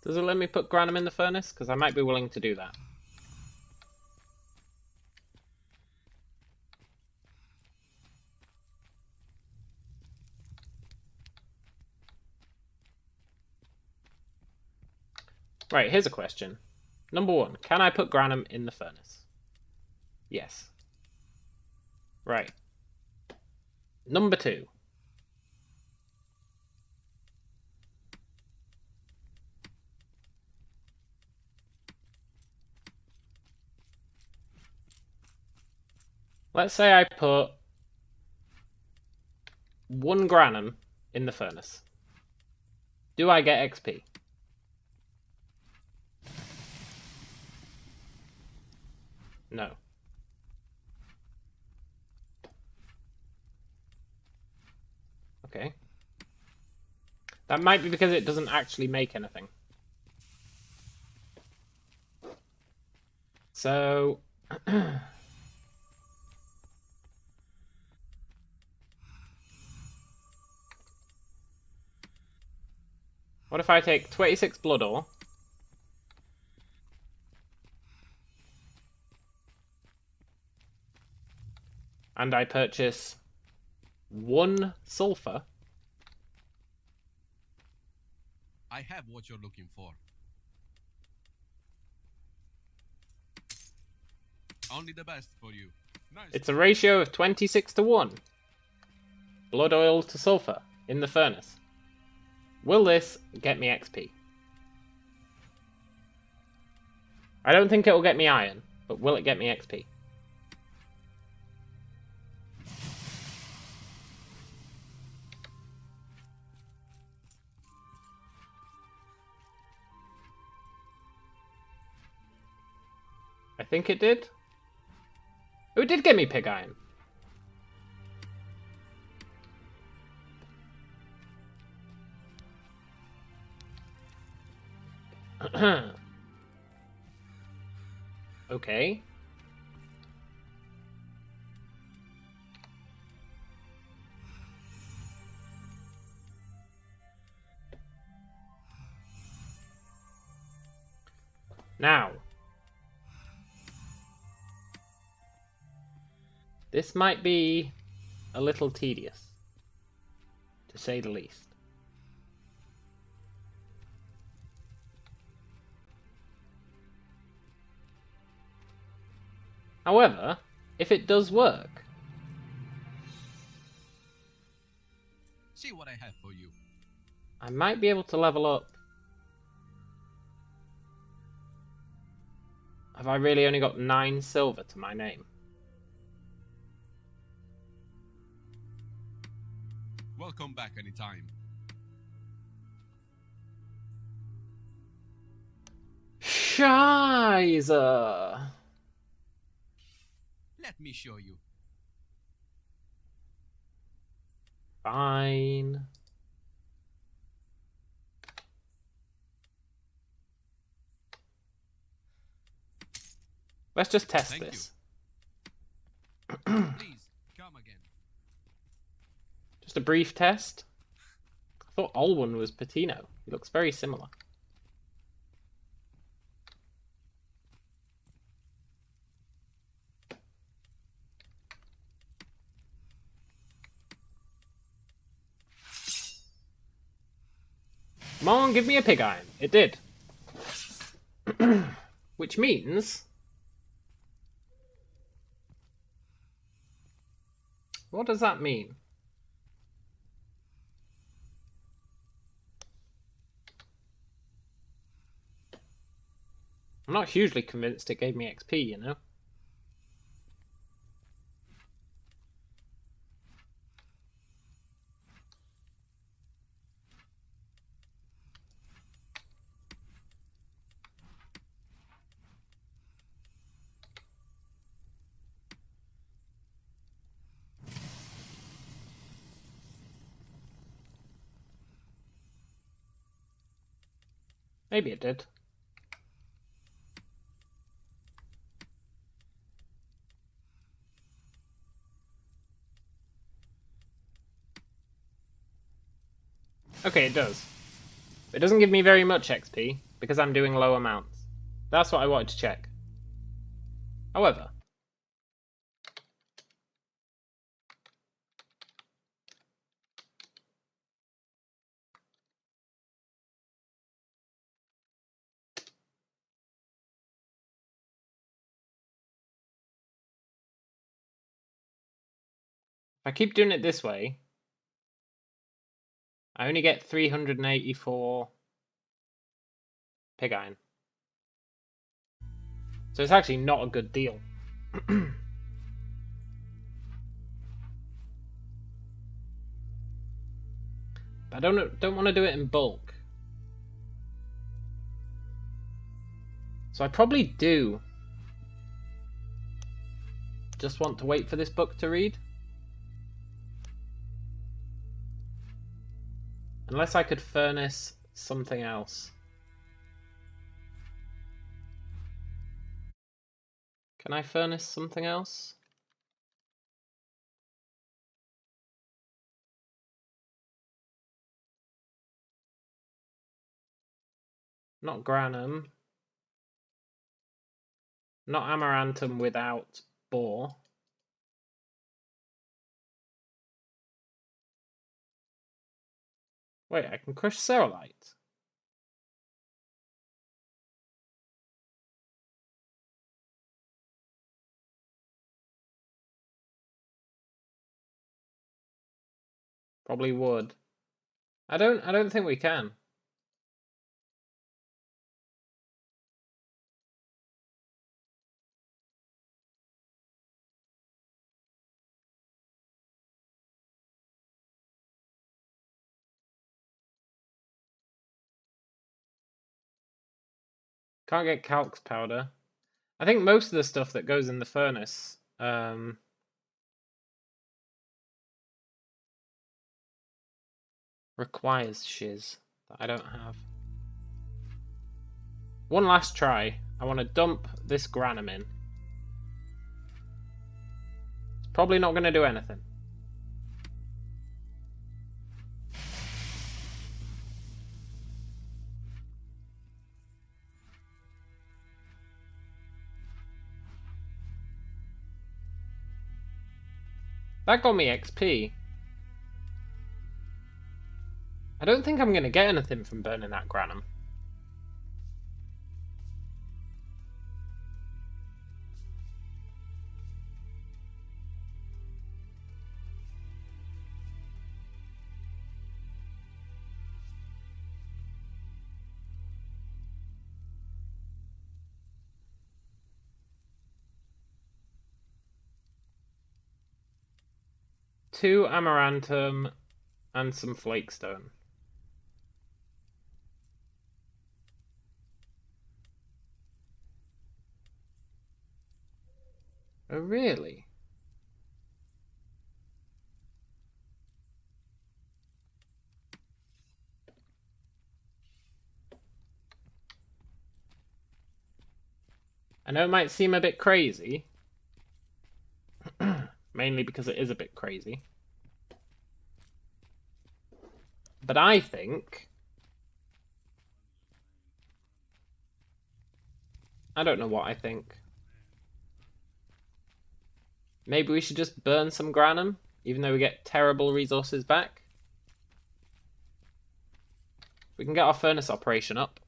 Does it let me put granum in the furnace? Because I might be willing to do that. Right, here's a question. Number one, can I put granum in the furnace? Yes. Right. Number two. Let's say I put 1 granum in the furnace. Do I get XP? No. Okay. That might be because it doesn't actually make anything. So... What if I take 26 blood ore? And I purchase 1 sulfur? I have what you're looking for. Only the best for you. Nice. It's a ratio of 26 to 1. Blood oil to sulfur in the furnace. Will this get me XP? I don't think it will get me iron, but will it get me XP? I think it did. Oh, it did get me pig iron. Okay. Now. This might be a little tedious, to say the least. However, if it does work, See what I have for you. I might be able to level up. Have I really only got 9 silver to my name? Welcome back anytime. Scheiße! Let me show you. Fine. Let's just test Thank this. Please, come again. Just a brief test. I thought Olwen was Patino. He looks very similar. Come on, give me a pig iron. It did. Which means... What does that mean? I'm not hugely convinced it gave me XP, you know? Maybe it did. Okay, it does. It doesn't give me very much XP, because I'm doing low amounts. That's what I wanted to check. However... if I keep doing it this way, I only get 384 pig iron. So it's actually not a good deal. But I don't want to do it in bulk. So I probably do just want to wait for this book to read. Unless I could furnace something else. Can I furnace something else? Not granum. Not amaranthum without boar. Wait, I can crush cerealite. Probably would. I don't think we can. Can't get calx powder. I think most of the stuff that goes in the furnace requires shiz that I don't have. One last try. I want to dump this granum in. It's probably not going to do anything. That got me XP. I don't think I'm going to get anything from burning that granum. Two amaranthum and some flakestone. Oh, really? I know it might seem a bit crazy. Mainly because it is a bit crazy. But I think... I don't know what I think. Maybe we should just burn some granum, even though we get terrible resources back. We can get our furnace operation up.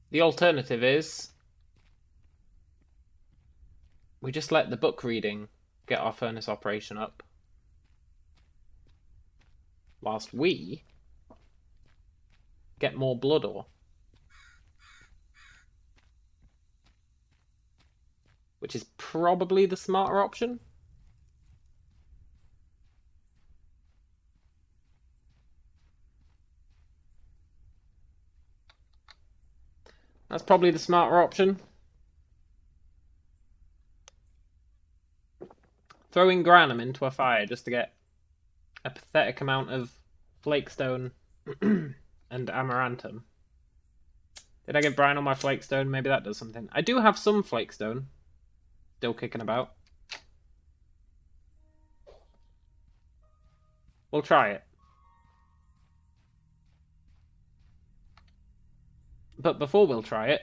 The alternative is... we just let the book reading get our furnace operation up. Whilst we get more blood ore. Which is probably the smarter option. That's probably the smarter option. Throwing granum into a fire just to get a pathetic amount of flakestone and amaranthum. Did I get brine on my flakestone? Maybe that does something. I do have some flakestone still kicking about. We'll try it. But before we'll try it,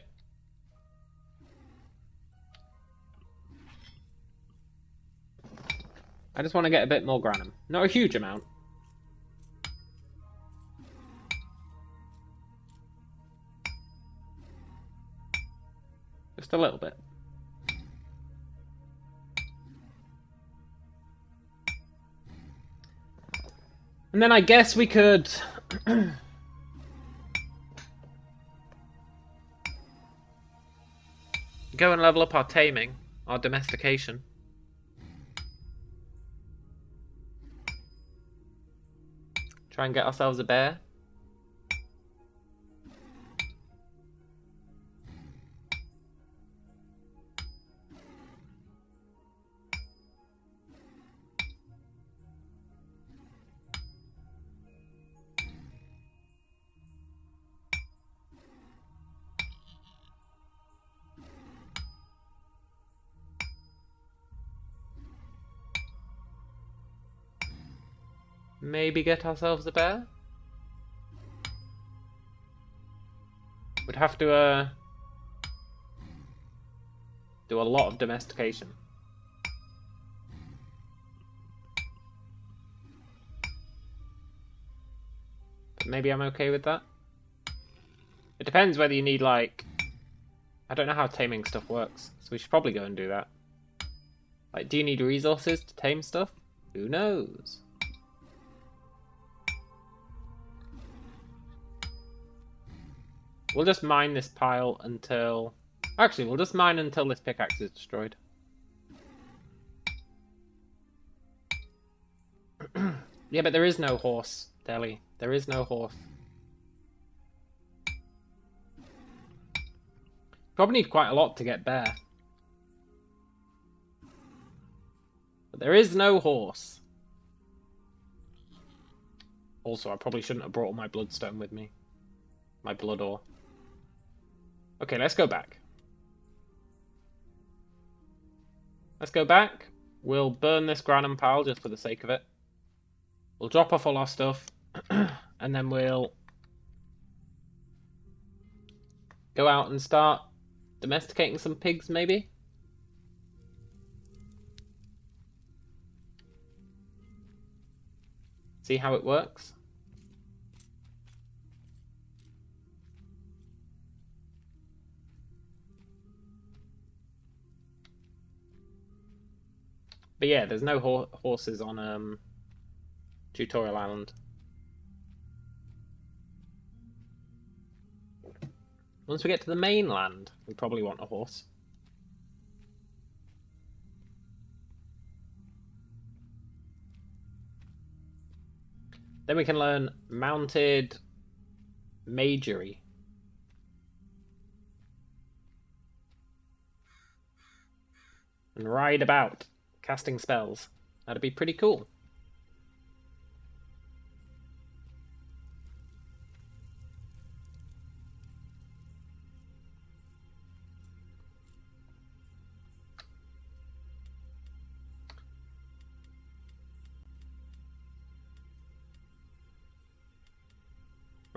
I just want to get a bit more granum. Not a huge amount. Just a little bit. And then I guess we could... go and level up our taming, our domestication. Try and get ourselves a bear. Maybe get ourselves a bear? Would have to do a lot of domestication. But maybe I'm okay with that. It depends whether you need, like... I don't know how taming stuff works, so we should probably go and do that. Like, do you need resources to tame stuff? Who knows? We'll just mine this pile until... Actually, we'll just mine until this pickaxe is destroyed. Yeah, but there is no horse, Deli. There is no horse. Probably need quite a lot to get bear. But there is no horse. Also, I probably shouldn't have brought all my bloodstone with me. My blood ore. Okay, let's go back. Let's go back. We'll burn this granum pile just for the sake of it. We'll drop off all our stuff. And then we'll go out and start domesticating some pigs, maybe? See how it works? But yeah, there's no horses on Tutorial Island. Once we get to the mainland, we probably want a horse. Then we can learn mounted magery. And ride about, casting spells. That'd be pretty cool.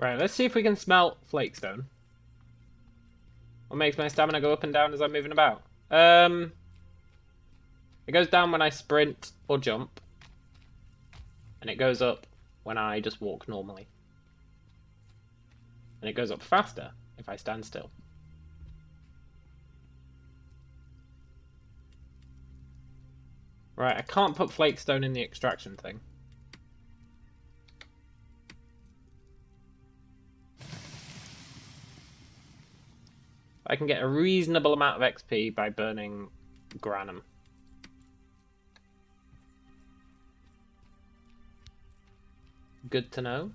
Right, let's see if we can smelt flakestone. What makes my stamina go up and down as I'm moving about? It goes down when I sprint or jump. And it goes up when I just walk normally. And it goes up faster if I stand still. Right, I can't put flakestone in the extraction thing. I can get a reasonable amount of XP by burning granum. Good to know.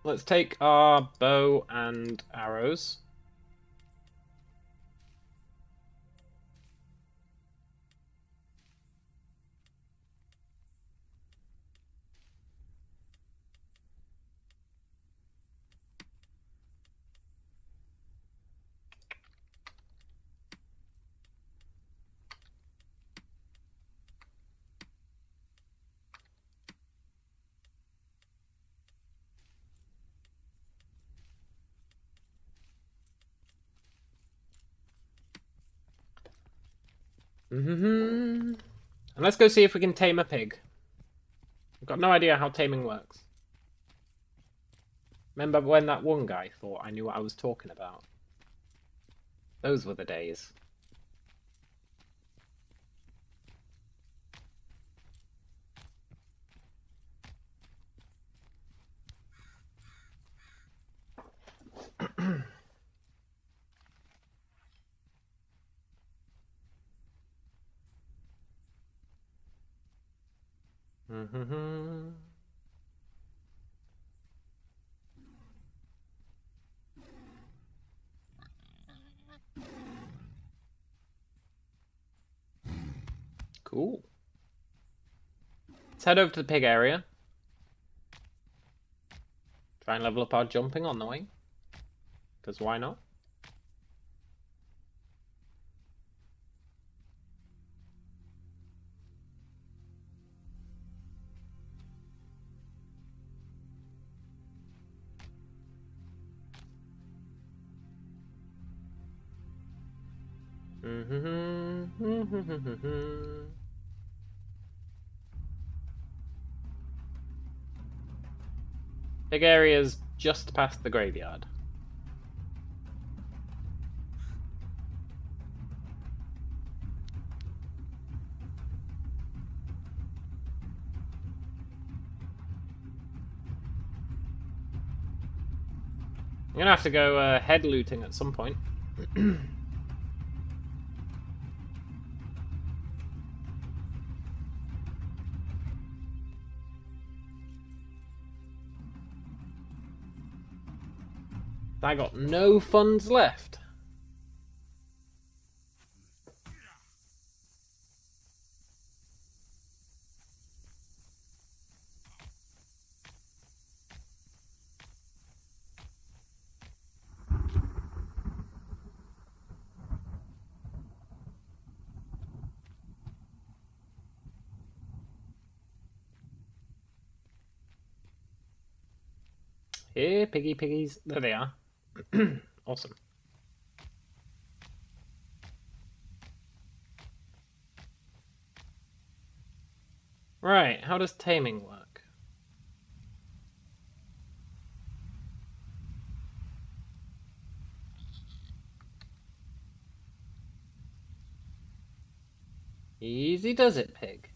Let's take our bow and arrows. And let's go see if we can tame a pig. I've got no idea how taming works. Remember when that one guy thought I knew what I was talking about? Those were the days. Cool. Let's head over to the pig area. Try and level up our jumping on the way. Because why not? Big area's just past the graveyard. I'm gonna have to go head looting at some point. I got no funds left. Here, piggies. There they are. Awesome. Right, how does taming work? Easy does it, pig.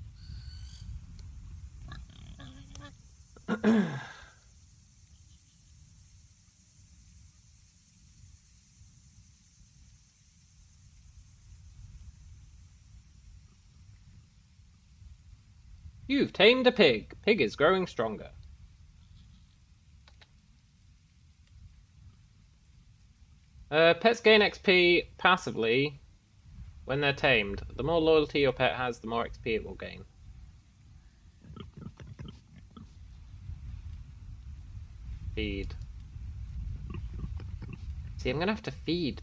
You've tamed a pig. Pig is growing stronger. Pets gain XP passively when they're tamed. The more loyalty your pet has, the more XP it will gain. Feed. See, I'm gonna have to feed.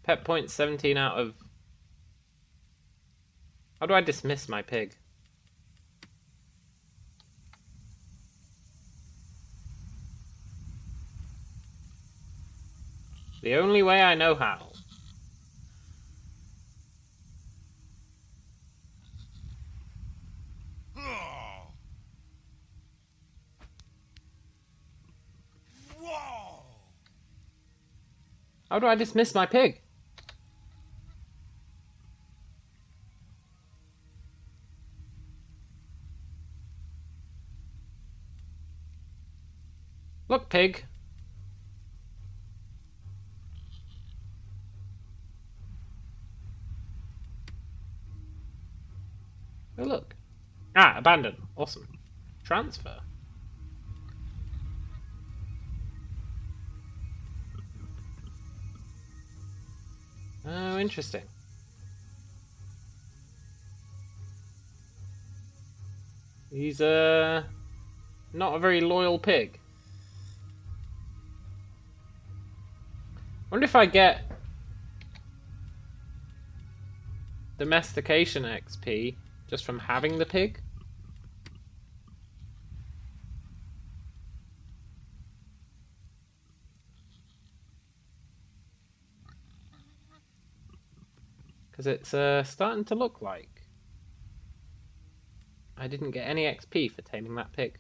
Pet points 17 out of... How do I dismiss my pig? The only way I know how. How do I dismiss my pig? Look, pig. Oh, look. Ah, abandon. Awesome. Transfer. Oh, interesting. He's, not a very loyal pig. Wonder if I get domestication XP just from having the pig? Because it's starting to look like I didn't get any XP for taming that pig.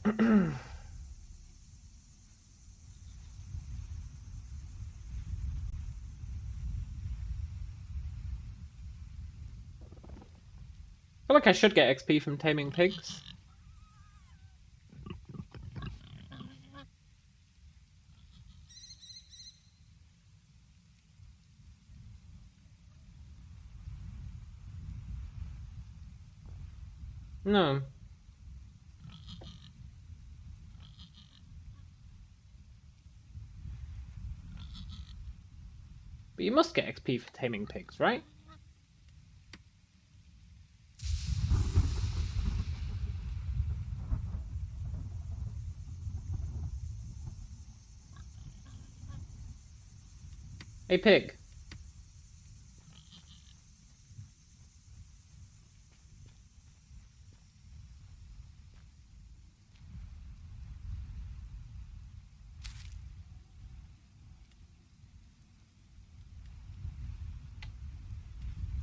I feel like I should get XP from taming pigs. No. But you must get XP for taming pigs, right? Hey, pig.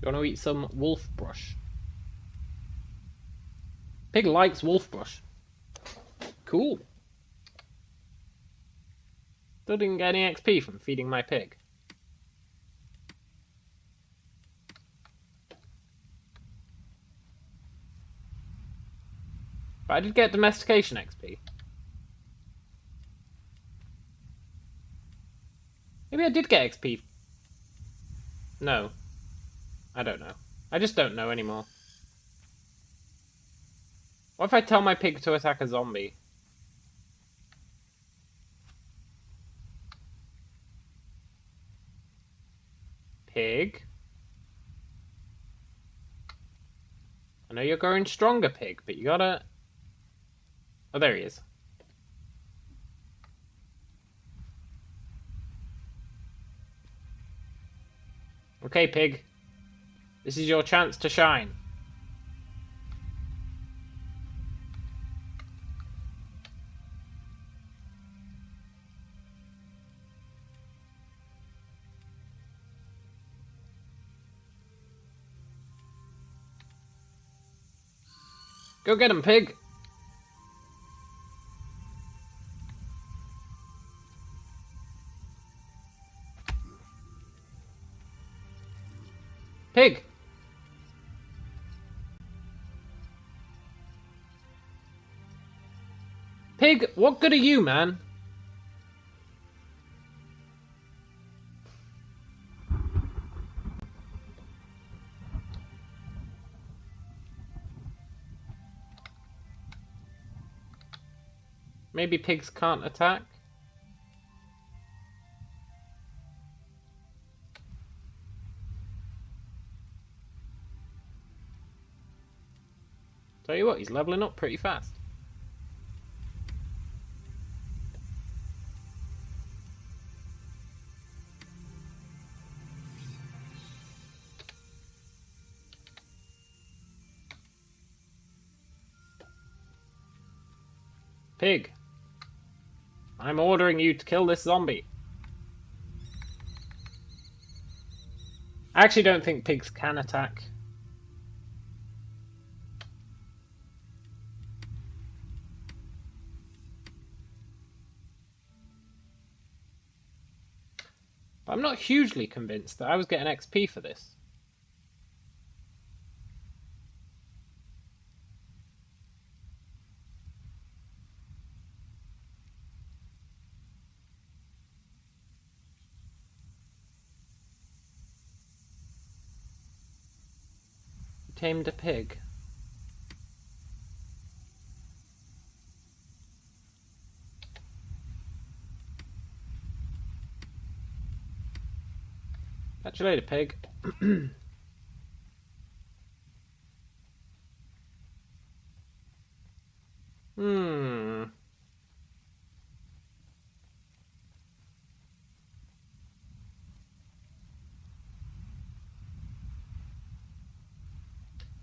You want to eat some wolf brush? Pig likes wolf brush. Cool. Still didn't get any XP from feeding my pig. But I did get domestication XP. Maybe I did get XP. No. I don't know. I just don't know anymore. What if I tell my pig to attack a zombie? Pig? I know you're growing stronger, pig, but you gotta... Oh, there he is. Okay, pig. This is your chance to shine. Go get him, pig! Pig! Pig, what good are you, man? Maybe pigs can't attack? Tell you what, he's leveling up pretty fast. Pig, I'm ordering you to kill this zombie. I actually don't think pigs can attack. But I'm not hugely convinced that I was getting XP for this. Tamed a pig. Catch you later, pig.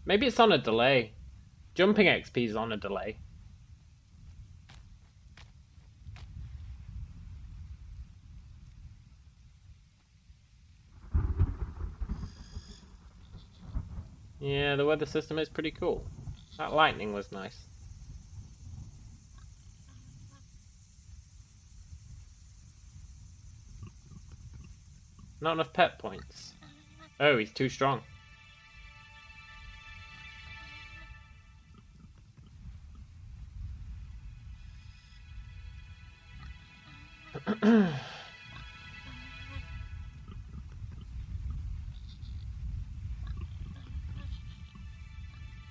Maybe it's on a delay. Jumping XP is on a delay. Yeah, the weather system is pretty cool. That lightning was nice. Not enough pet points. Oh, he's too strong.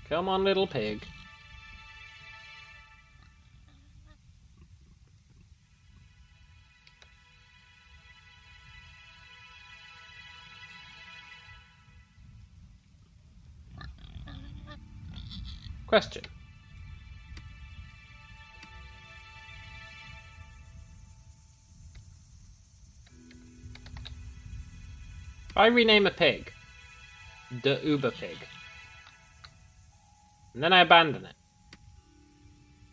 Come on, little pig. Question. If I rename a pig, the Uber pig, and then I abandon it,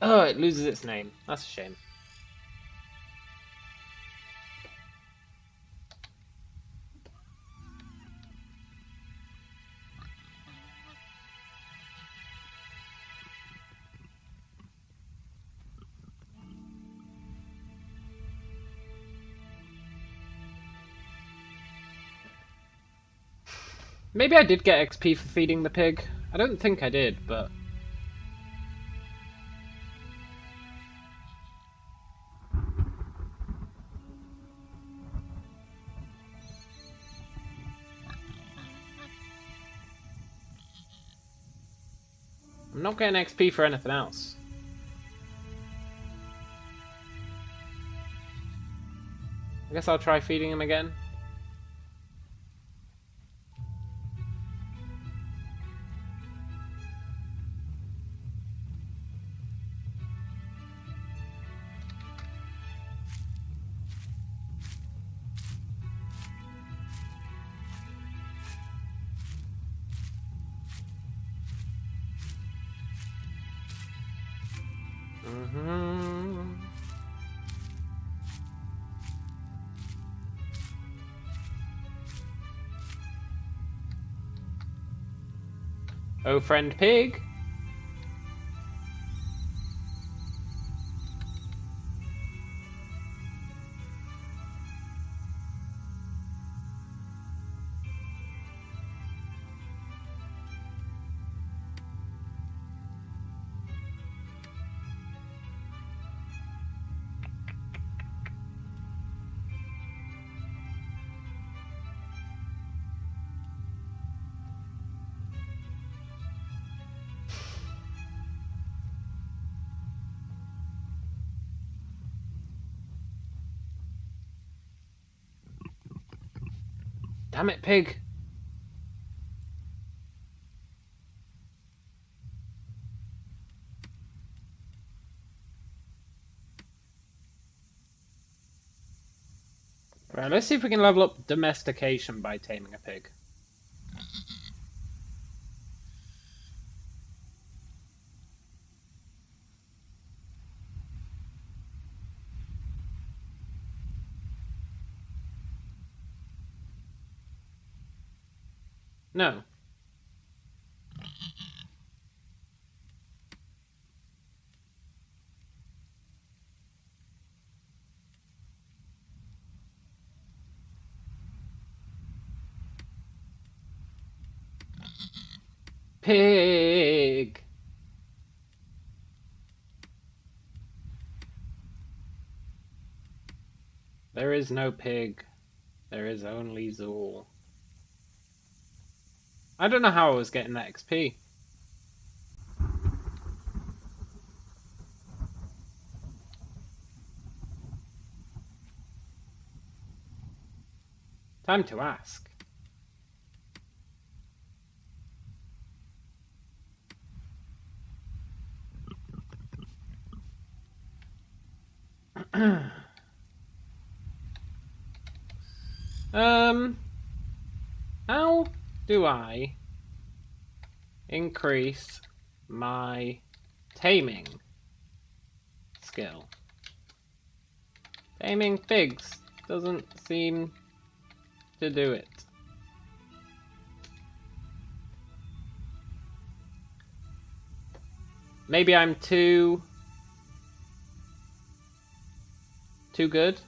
oh, it loses its name. That's a shame. Maybe I did get XP for feeding the pig. I don't think I did, but... I'm not getting XP for anything else. I guess I'll try feeding him again. Oh, friend pig. Damn it, pig. Right, let's see if we can level up domestication by taming a pig. No. Pig! There is no pig. There is only Zool. I don't know how I was getting that XP. Time to ask. How do I increase my taming skill? Taming pigs doesn't seem to do it. Maybe I'm too good?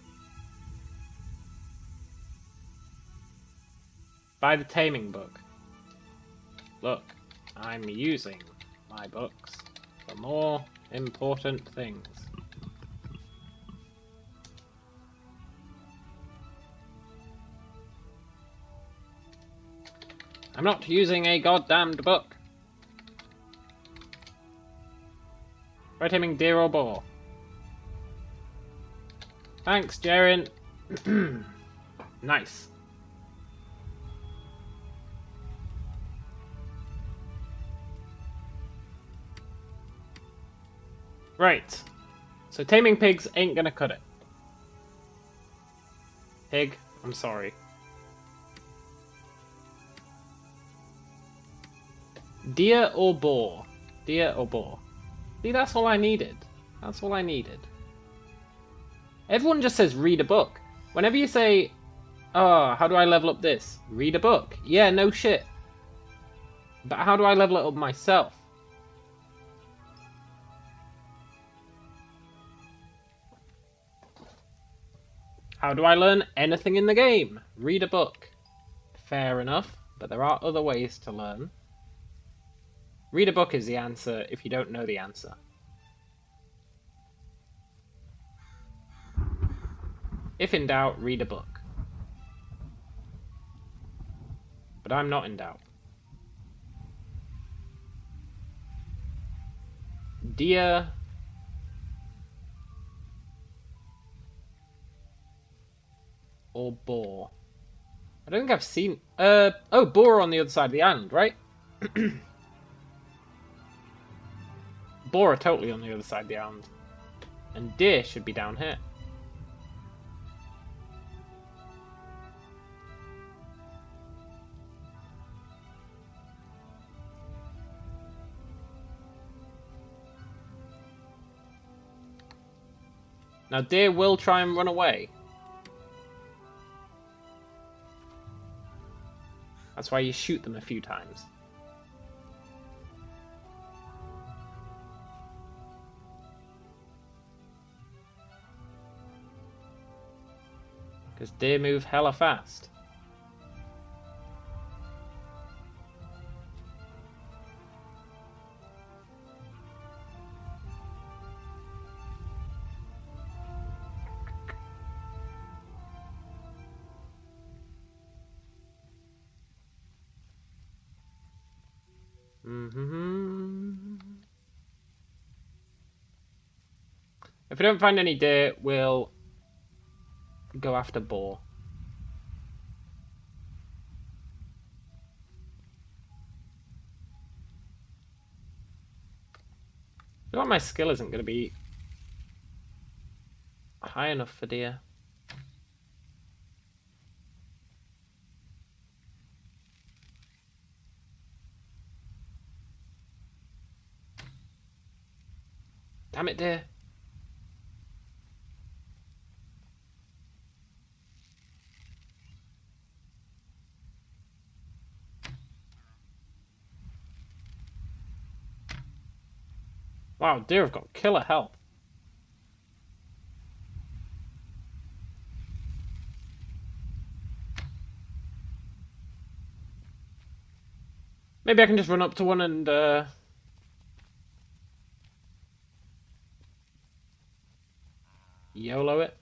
Buy the taming book. Look, I'm using my books for more important things. I'm not using a goddamned book. Try taming deer or boar. Thanks, Jaren. Nice. Right. So taming pigs ain't gonna cut it. Pig, I'm sorry. Deer or boar? Deer or boar? See, that's all I needed. That's all I needed. Everyone just says read a book. Whenever you say, oh, how do I level up this? Read a book. Yeah, no shit. But how do I level it up myself? How do I learn anything in the game? Read a book. Fair enough, but there are other ways to learn. Read a book is the answer if you don't know the answer. If in doubt, read a book. But I'm not in doubt. Deer or boar? I don't think I've seen... oh, boar on the other side of the island, right? Boar are totally on the other side of the island. And deer should be down here. Now deer will try and run away. That's why you shoot them a few times. Because deer move hella fast. If we don't find any deer, we'll go after boar. I feel like my skill isn't going to be high enough for deer. Damn it, deer. Wow, deer have got killer health. Maybe I can just run up to one and YOLO it.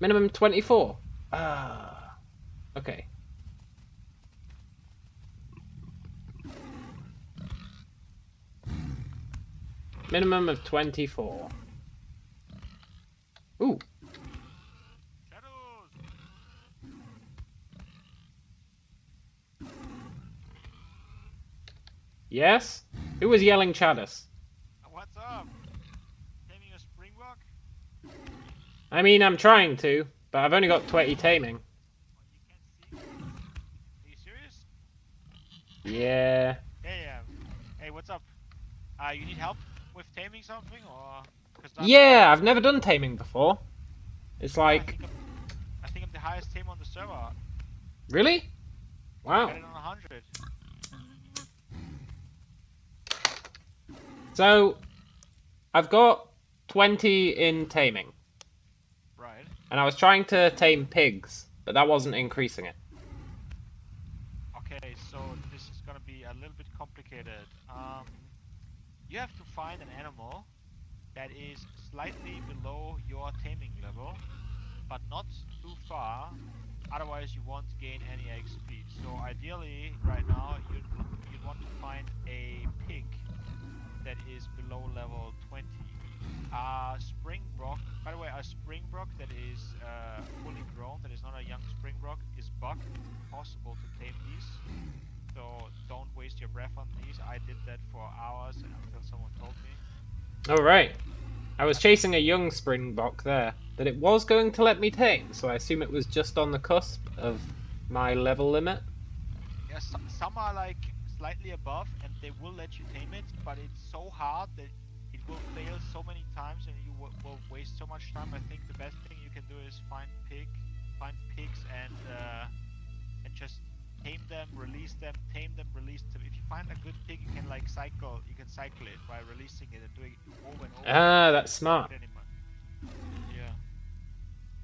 Minimum 24. Ah, okay. Minimum of 24. Ooh. Shadows! Yes? Who was yelling Chaddis? What's up? Taming a springbok? I mean, I'm trying to, but I've only got 20 taming. You can't see? Are you serious? Yeah. Hey, hey, what's up? You need help with taming something, or? Yeah, I've never done taming before. It's like... I think I'm the highest tamer on the server. Really? Wow. I got it on 100. So, I've got 20 in taming. Right. And I was trying to tame pigs, but that wasn't increasing it. Okay, so this is gonna be a little bit complicated. You have to find an animal that is slightly below your taming level, but not too far, otherwise you won't gain any XP. So ideally, right now, you'd want to find a pig that is below level 20. Springbok, by the way, a springbok that is fully grown, that is not a young springbok, is buck. Possible to tame these, so don't waste your your breath on these. I did that for hours until someone told me. Oh, right. I was chasing a young springbok there that it was going to let me tame, so I assume it was just on the cusp of my level limit. Yeah, some are like slightly above and they will let you tame it, but it's so hard that it will fail so many times and you will waste so much time. I think the best thing you can do is find pigs and just tame them, release them, tame them, release them. If you find a good pig, you can like cycle it by releasing it and doing it over and over. Ah, that's smart. Yeah.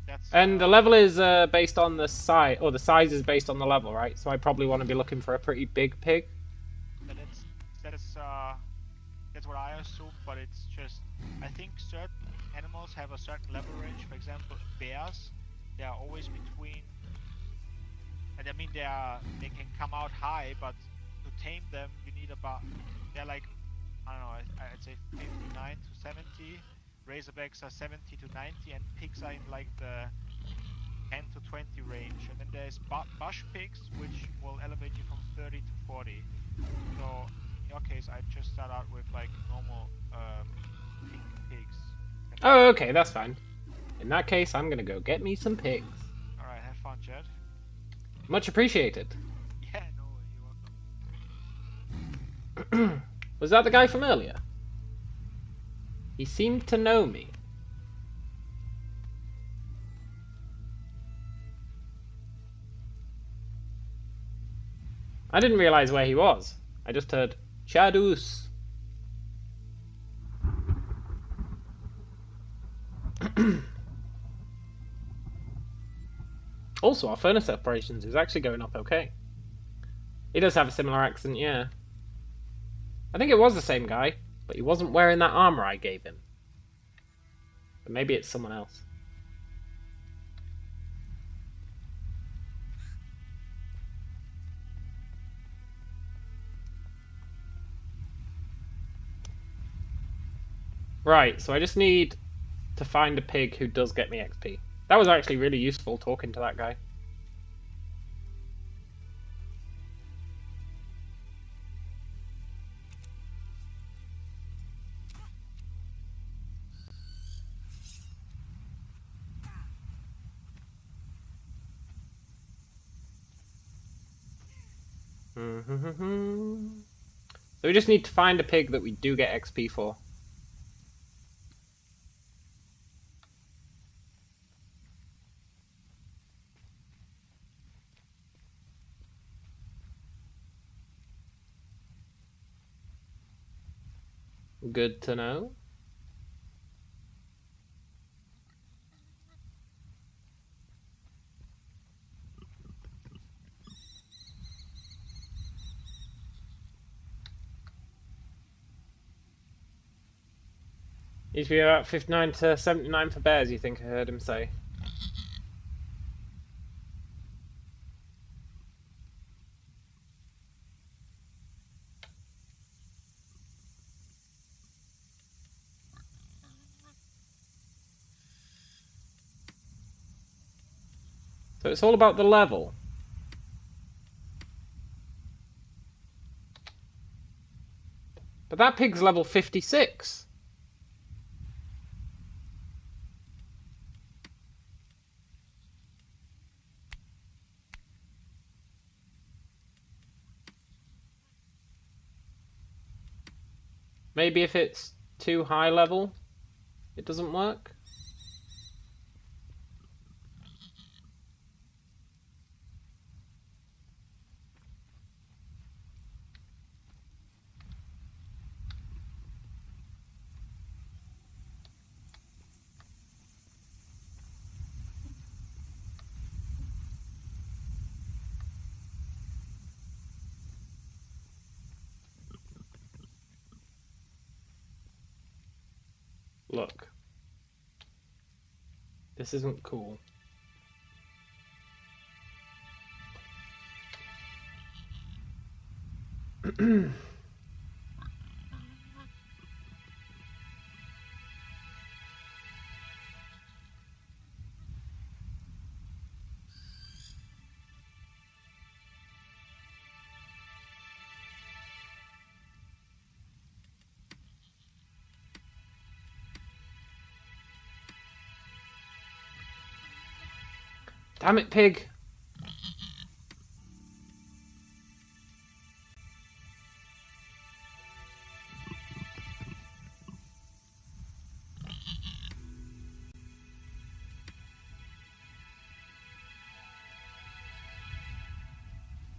That's And the level is based on the size, or the size is based on the level, right? So I probably want to be looking for a pretty big pig. That's what I assume, but it's just I think certain animals have a certain level range. For example, bears, they are always between, and I mean they can come out high, but to tame them you need about they're like I don't know I'd say 59 to 70. Razorbacks are 70 to 90, and pigs are in like the 10 to 20 range. And then there's bush pigs, which will elevate you from 30 to 40. So in your case, I just start out with like normal pink pigs. Oh, okay, that's fine. In that case, I'm gonna go get me some pigs. Alright, have fun, Jed. Much appreciated. Yeah, no, you're welcome. Was that the guy from earlier? He seemed to know me. I didn't realize where he was. I just heard Chadus. Also, our furnace operations is actually going up okay. He does have a similar accent, yeah. I think it was the same guy, but he wasn't wearing that armor I gave him. But maybe it's someone else. Right, so I just need to find a pig who does get me XP. That was actually really useful talking to that guy. So we just need to find a pig that we do get XP for. Good to know. Needs to be about 59 to 79 for bears, you think I heard him say. So it's all about the level. But that pig's level 56. Maybe if it's too high level, it doesn't work. Look. This isn't cool. Damn it, pig!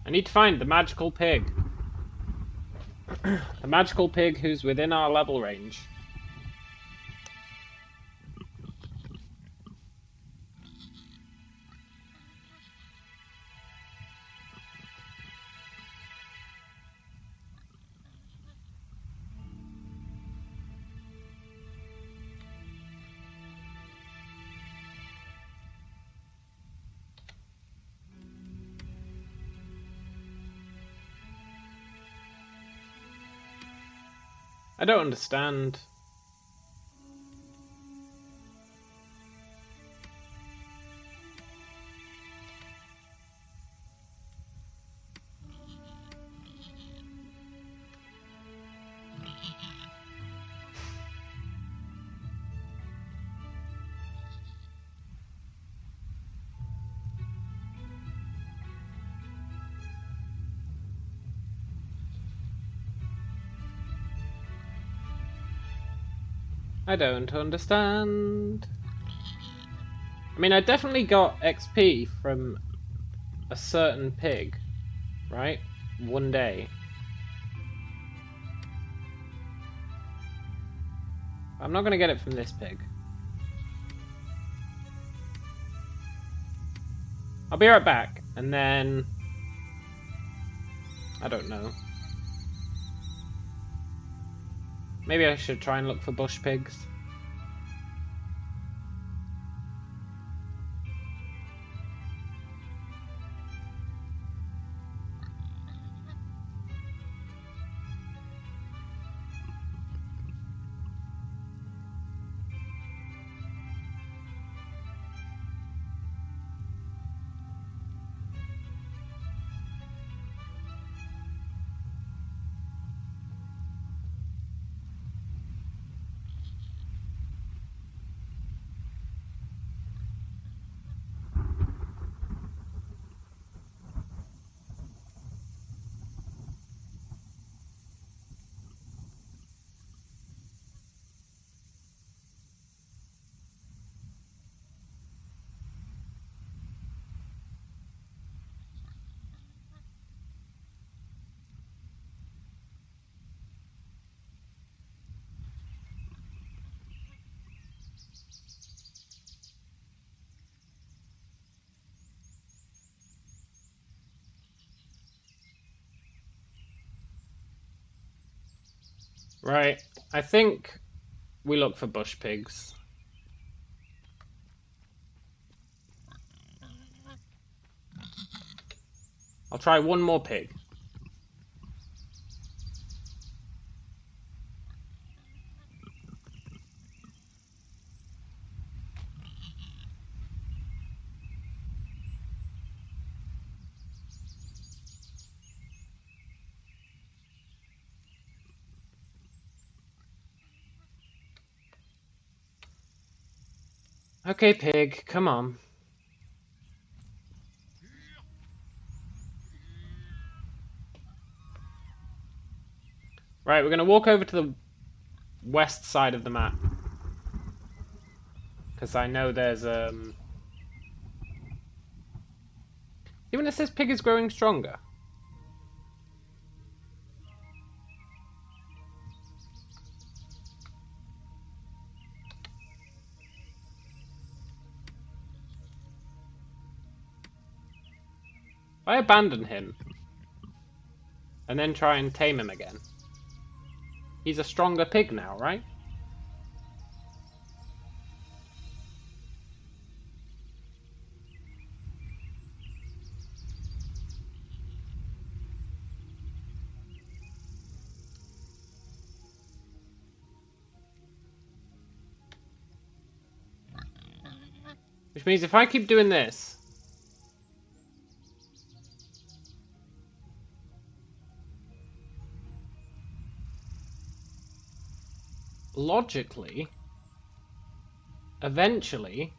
I need to find the magical pig. The magical pig who's within our level range. I don't understand. I don't understand. I mean, I definitely got XP from a certain pig, right? One day. I'm not going to get it from this pig. I'll be right back, and then... I don't know. Maybe I should try and look for bush pigs. Right, I think we look for bush pigs. I'll try one more pig. Okay, pig, come on. Right, we're going to walk over to the west side of the map. Because I know there's, Even if this pig is growing stronger. If I abandon him, and then try and tame him again, he's a stronger pig now, right? Which means if I keep doing this, logically, eventually,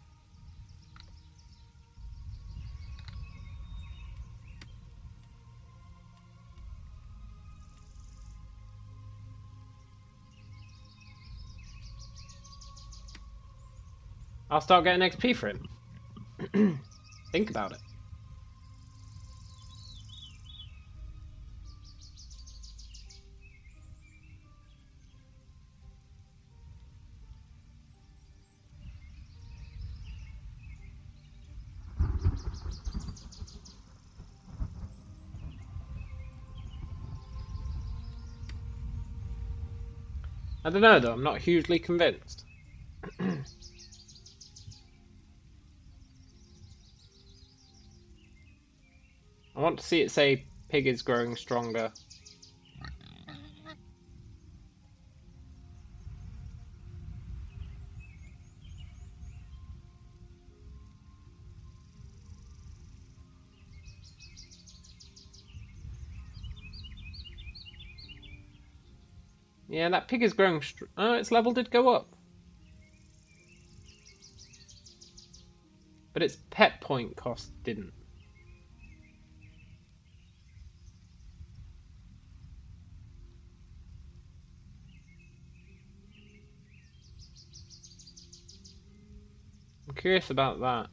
I'll start getting XP for it. Think about it. I don't know though, I'm not hugely convinced. I want to see it say pig is growing stronger. Yeah, that pig is growing oh, its level did go up. But its pet point cost didn't. I'm curious about that.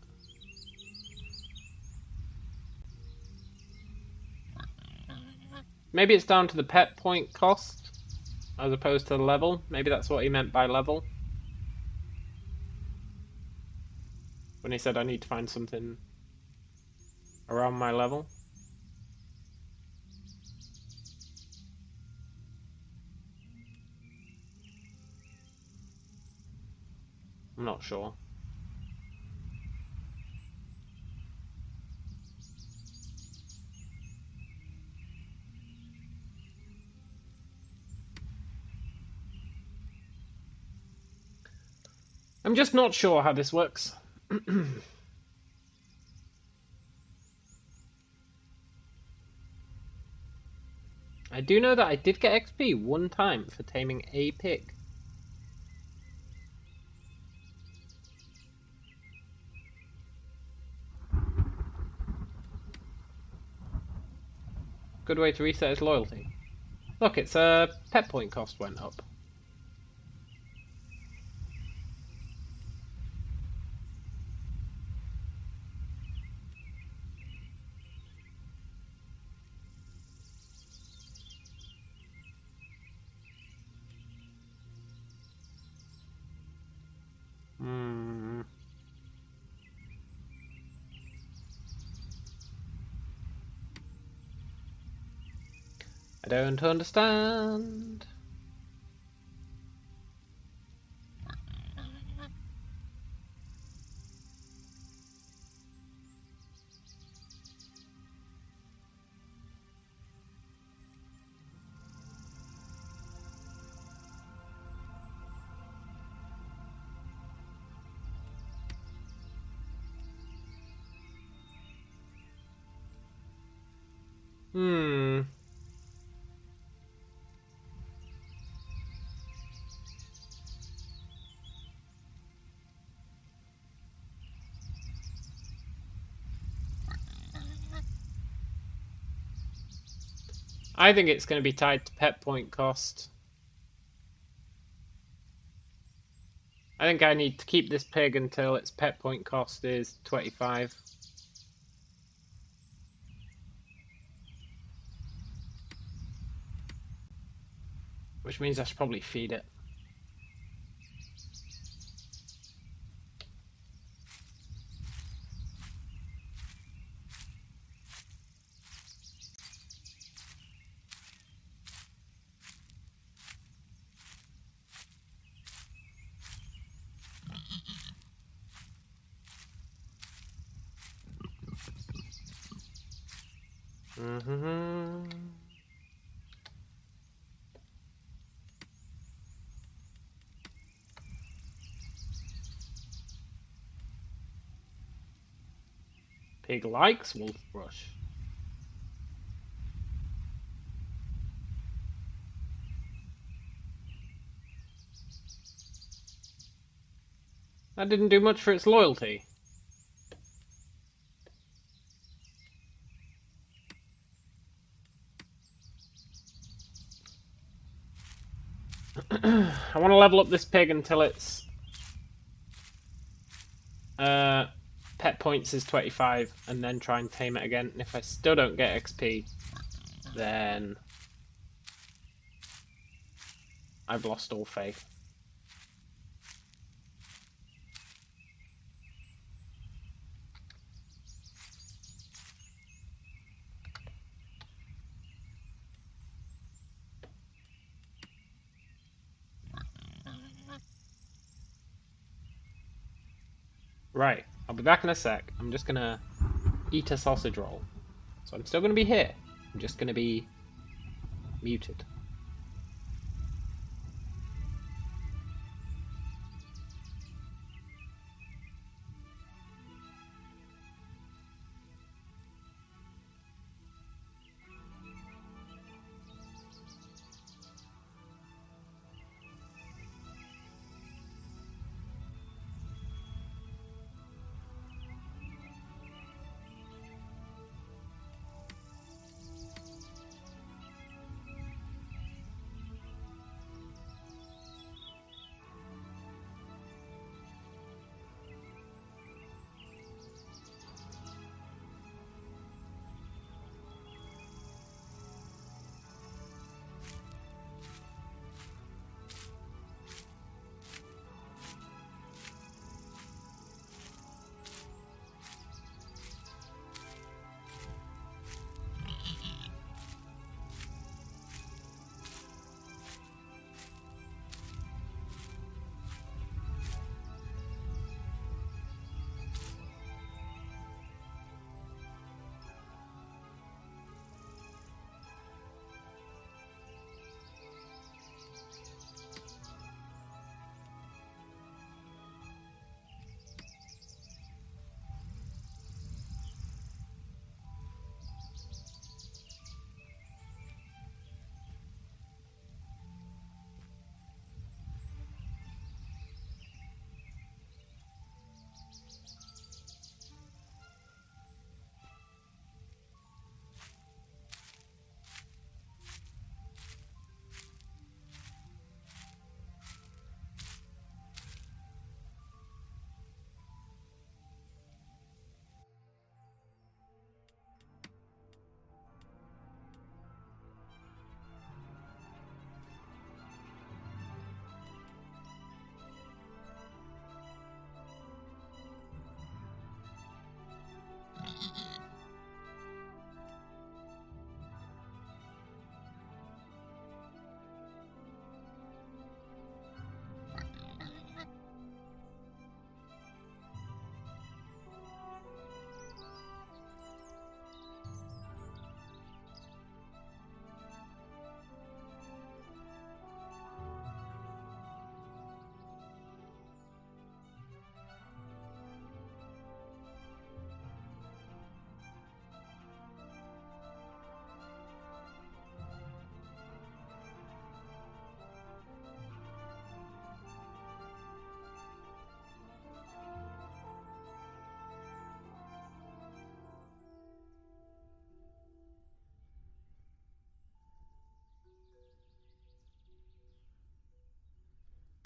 Maybe it's down to the pet point cost as opposed to the level. Maybe that's what he meant by level. When he said I need to find something around my level. I'm not sure. I'm just not sure how this works. I do know that I did get XP one time for taming a pig. Good way to reset his loyalty. Look, its pet point cost went up. I don't understand. I think it's going to be tied to pet point cost. I think I need to keep this pig until its pet point cost is 25. Which means I should probably feed it. Pig likes wolf brush. That didn't do much for its loyalty. I want to level up this pig until it's Pet points is 25, and then try and tame it again. And if I still don't get XP, then I've lost all faith. Right, I'll be back in a sec. I'm just gonna eat a sausage roll. So I'm still gonna be here. I'm just gonna be muted.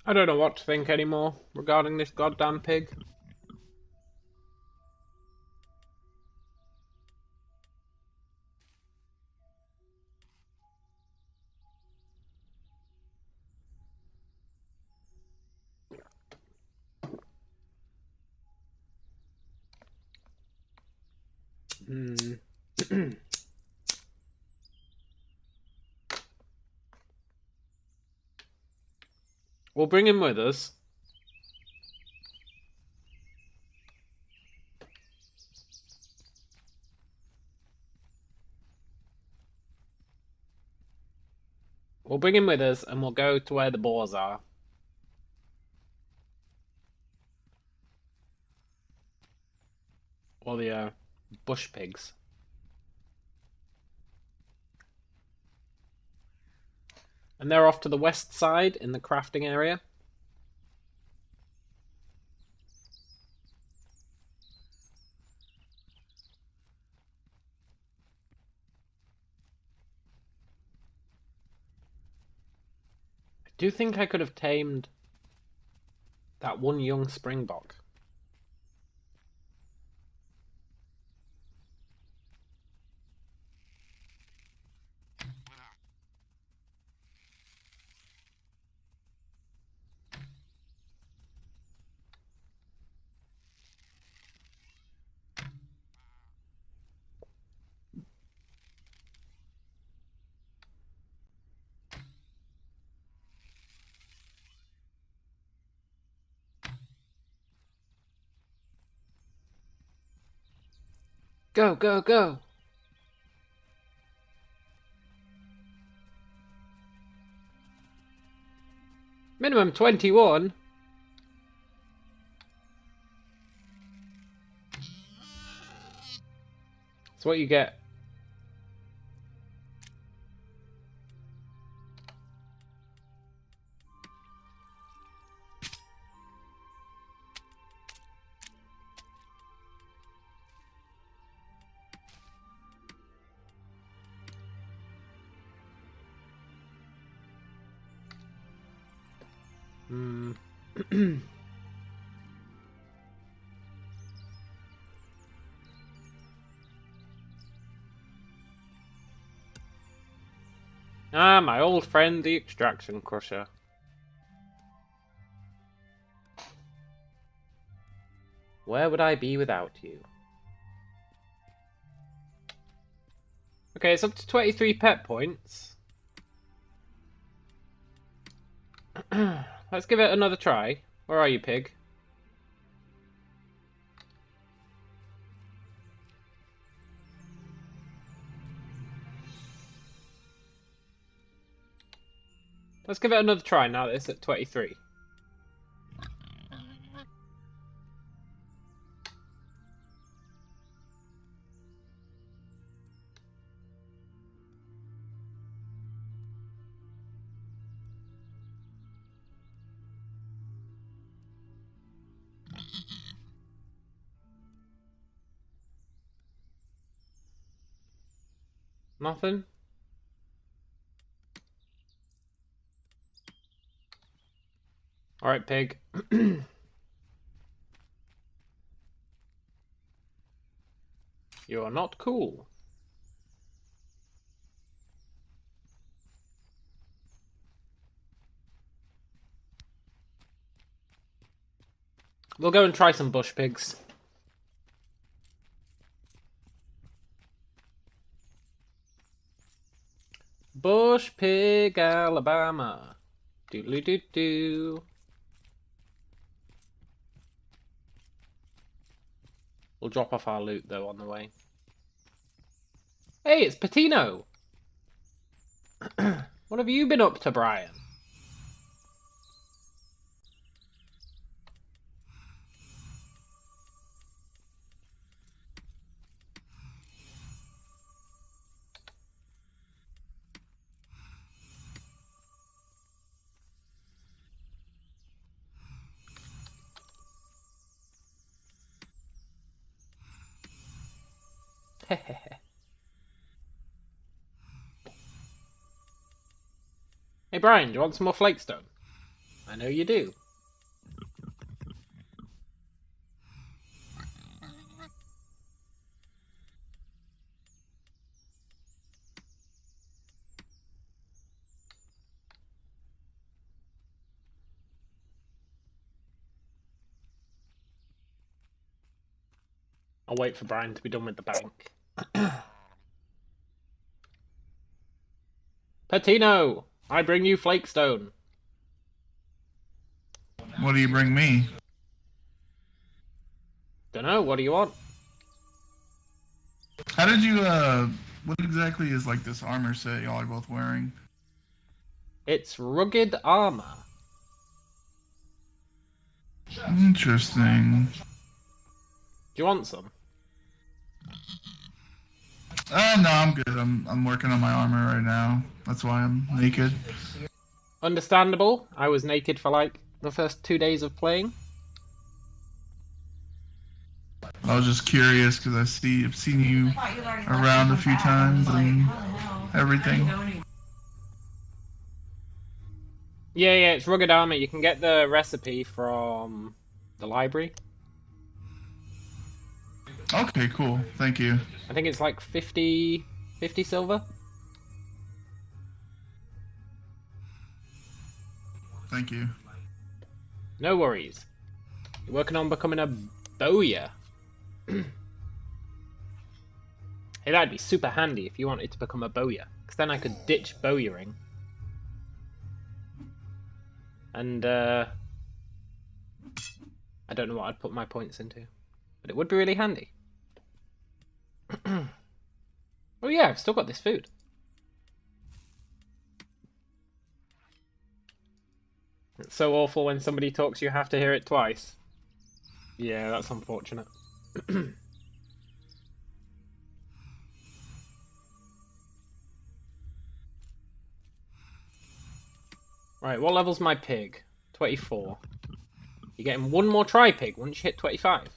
I don't know what to think anymore regarding this goddamn pig. Hmm. We'll bring him with us. We'll bring him with us and we'll go to where the boars are. Or the bush pigs. And they're off to the west side in the crafting area. I do think I could have tamed that one young springbok. Go, go, go! Minimum 21? That's what you get. Ah, my old friend, the Extraction Crusher. Where would I be without you? Okay, it's up to 23 pet points. Let's give it another try. Where are you, pig? Let's give it another try now that it's at 23. Nothing? Alright, pig. You are not cool. We'll go and try some bush pigs. Bush Pig, Alabama. Doodly-doo-doo. We'll drop off our loot, though, on the way. Hey, it's Patino! What have you been up to, Brian? Hey Brian, do you want some more flakestone? I know you do. I'll wait for Brian to be done with the bank. Patino! I bring you flakestone. What do you bring me? Dunno, what do you want? How did you, what exactly is, like, this armor set y'all are both wearing? It's rugged armor. Interesting. Do you want some? No, I'm good. I'm working on my armor right now. That's why I'm naked. Understandable. I was naked for like the first 2 days of playing. I was just curious because I've seen you around a few times and everything. Yeah, it's rugged armor. You can get the recipe from the library. Okay, cool. Thank you. I think it's like 50 silver. Thank you. No worries. You're working on becoming a bowyer. Hey, that'd be super handy if you wanted to become a bowyer, because then I could ditch bowyering. And, I don't know what I'd put my points into, but it would be really handy. Oh yeah, I've still got this food. It's so awful when somebody talks, you have to hear it twice. Yeah, that's unfortunate. Right, what level's my pig? 24. You're getting one more try, pig, once you hit 25.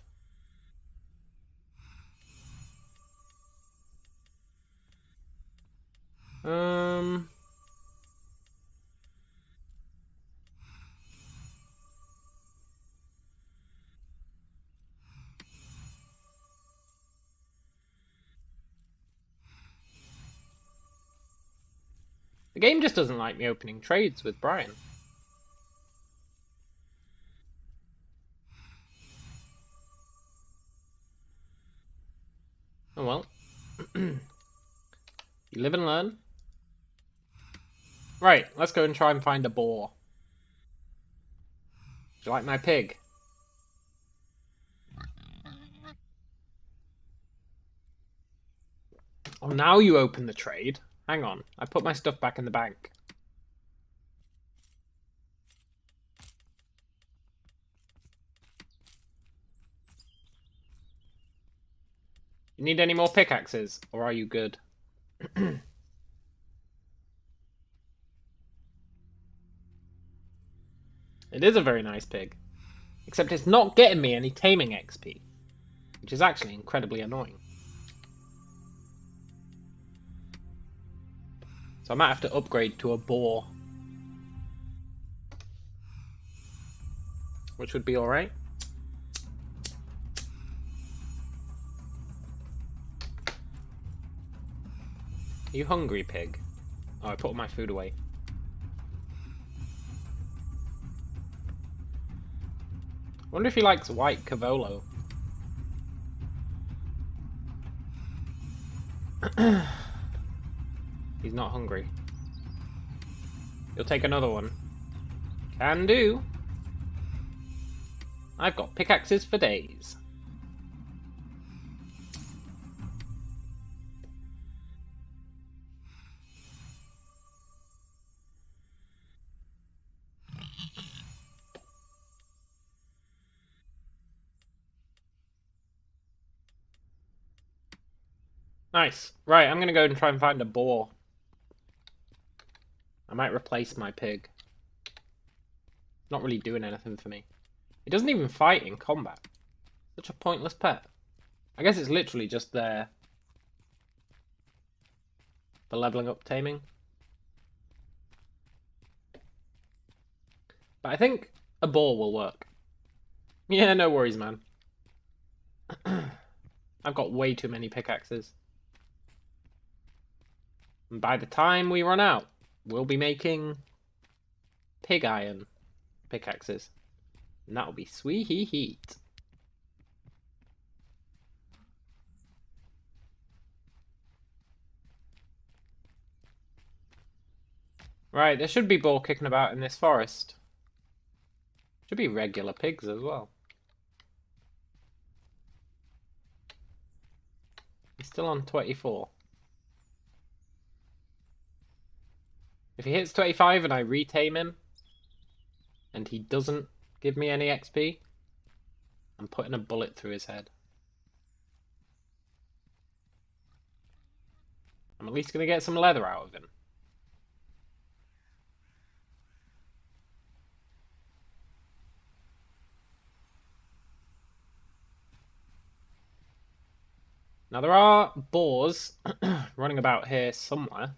The game just doesn't like me opening trades with Brian. Oh well. You live and learn. Right, let's go and try and find a boar. Do you like my pig? Oh, now you open the trade. Hang on, I put my stuff back in the bank. You need any more pickaxes, or are you good? It is a very nice pig. Except it's not getting me any taming XP, which is actually incredibly annoying. So I might have to upgrade to a boar. Which would be alright. Are you hungry, pig? Oh, I put all my food away. I wonder if he likes white Cavolo. He's not hungry. You'll take another one. Can do. I've got pickaxes for days. Nice. Right, I'm gonna go and try and find a boar. I might replace my pig. Not really doing anything for me. It doesn't even fight in combat. Such a pointless pet. I guess it's literally just there for leveling up taming. But I think a boar will work. Yeah, no worries, man. I've got way too many pickaxes. And by the time we run out, we'll be making pig iron pickaxes. And that'll be sweet. Right, there should be boar kicking about in this forest. Should be regular pigs as well. He's still on 24. If he hits 25 and I retame him, and he doesn't give me any XP, I'm putting a bullet through his head. I'm at least going to get some leather out of him. Now there are boars running about here somewhere.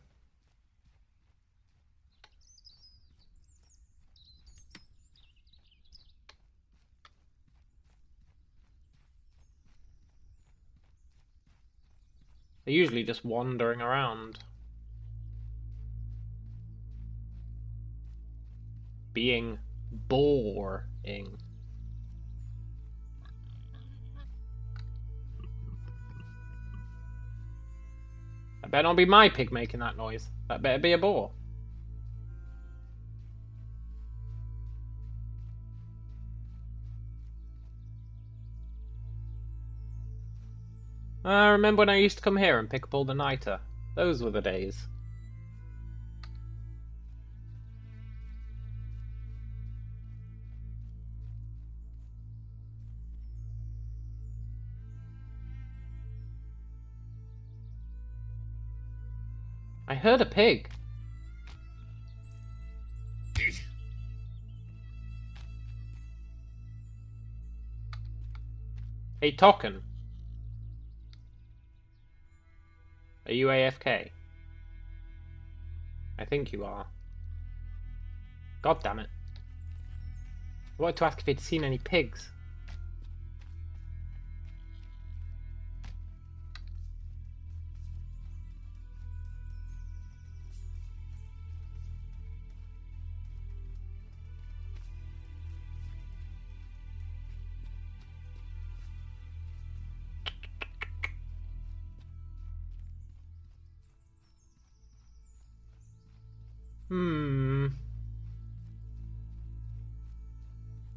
They're usually just wandering around. Being boring. That better not be my pig making that noise. That better be a boar. I remember when I used to come here and pick up all the niter. Those were the days. I heard a pig. Hey, Tokken. Are you AFK? I think you are. God damn it. I wanted to ask if he'd seen any pigs.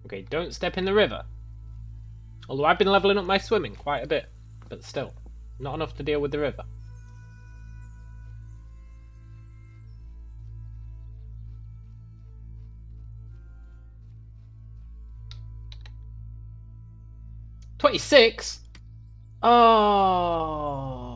Okay, don't step in the river. Although I've been leveling up my swimming quite a bit, but still, not enough to deal with the river. $26? Oh.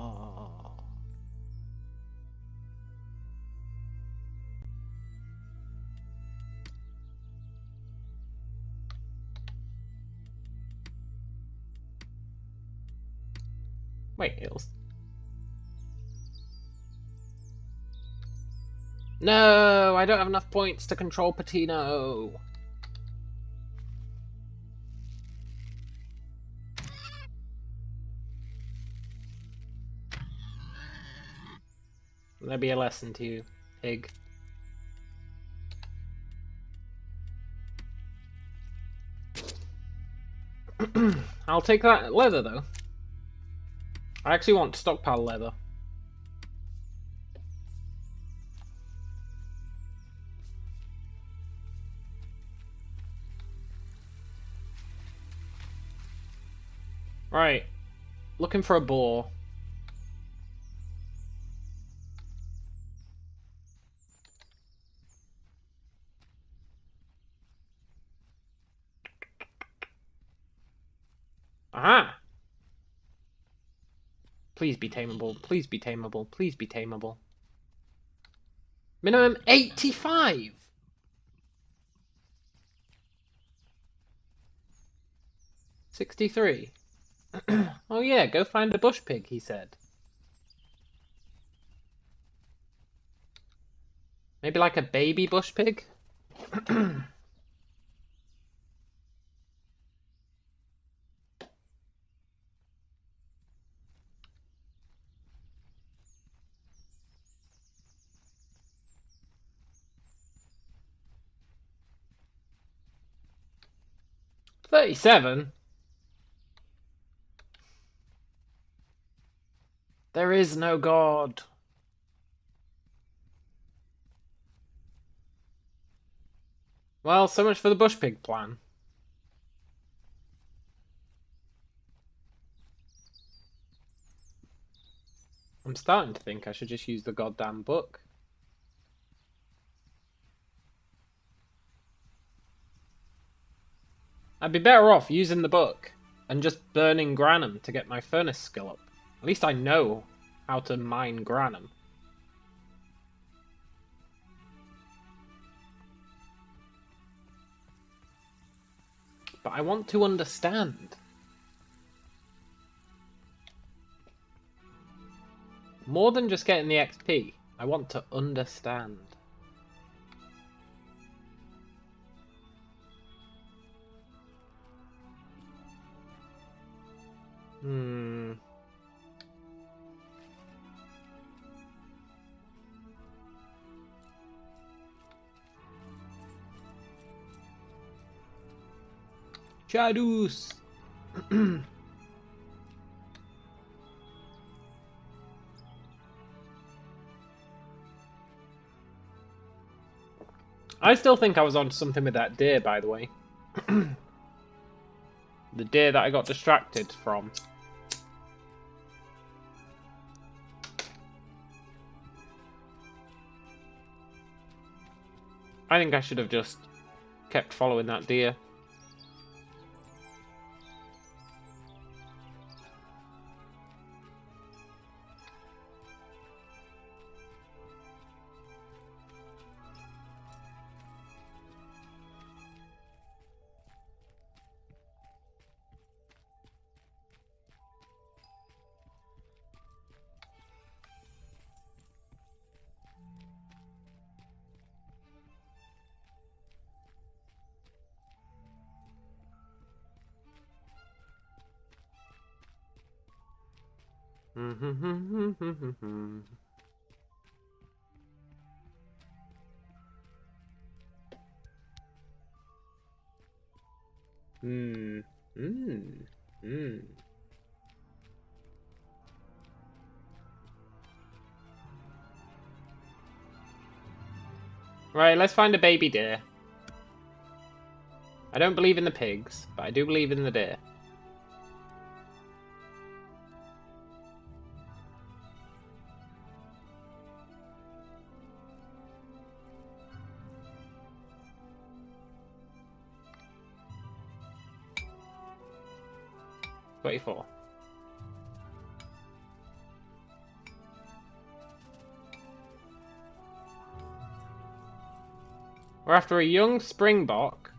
Wait, Hills. No, I don't have enough points to control Patino. There'll be a lesson to you, pig. I'll take that leather, though. I actually want to stockpile leather. Right. Looking for a boar. Aha! Please be tameable, please be tameable, please be tameable. Minimum 85! $63. Oh yeah, go find a bush pig, he said. Maybe like a baby bush pig? $37? There is no God. Well, so much for the bush pig plan. I'm starting to think I should just use the goddamn book. I'd be better off using the book and just burning Granum to get my furnace skill up. At least I know how to mine Granum. But I want to understand. More than just getting the XP, I want to understand. Shadows. I still think I was on something with that deer, by the way. The deer that I got distracted from. I think I should have just kept following that deer. Right, let's find a baby deer. I don't believe in the pigs, but I do believe in the deer. $24. We're after a young springbok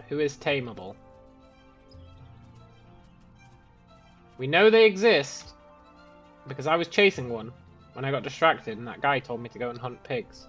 who is tameable. We know they exist because I was chasing one when I got distracted and that guy told me to go and hunt pigs.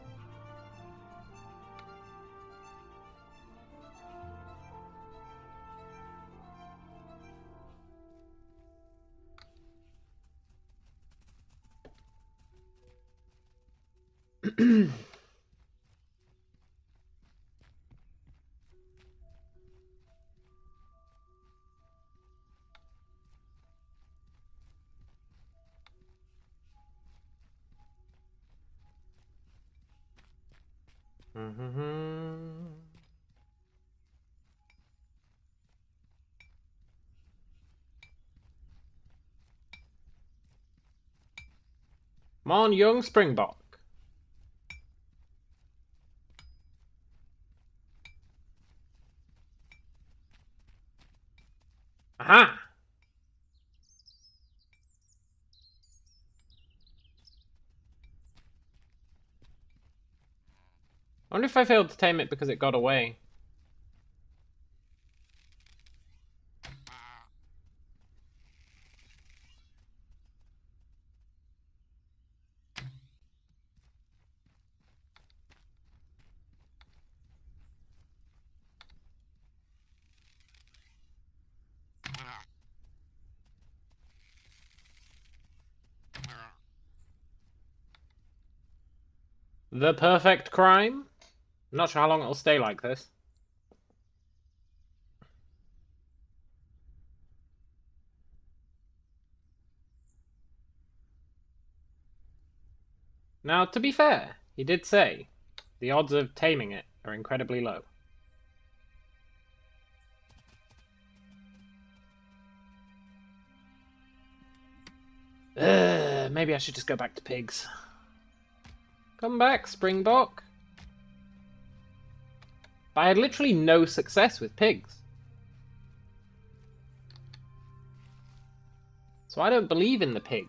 Come on, young springbok. Aha! I wonder if I failed to tame it because it got away. The perfect crime? I'm not sure how long it'll stay like this. Now, to be fair, he did say the odds of taming it are incredibly low. Maybe I should just go back to pigs. Come back, springbok. But I had literally no success with pigs. So I don't believe in the pig.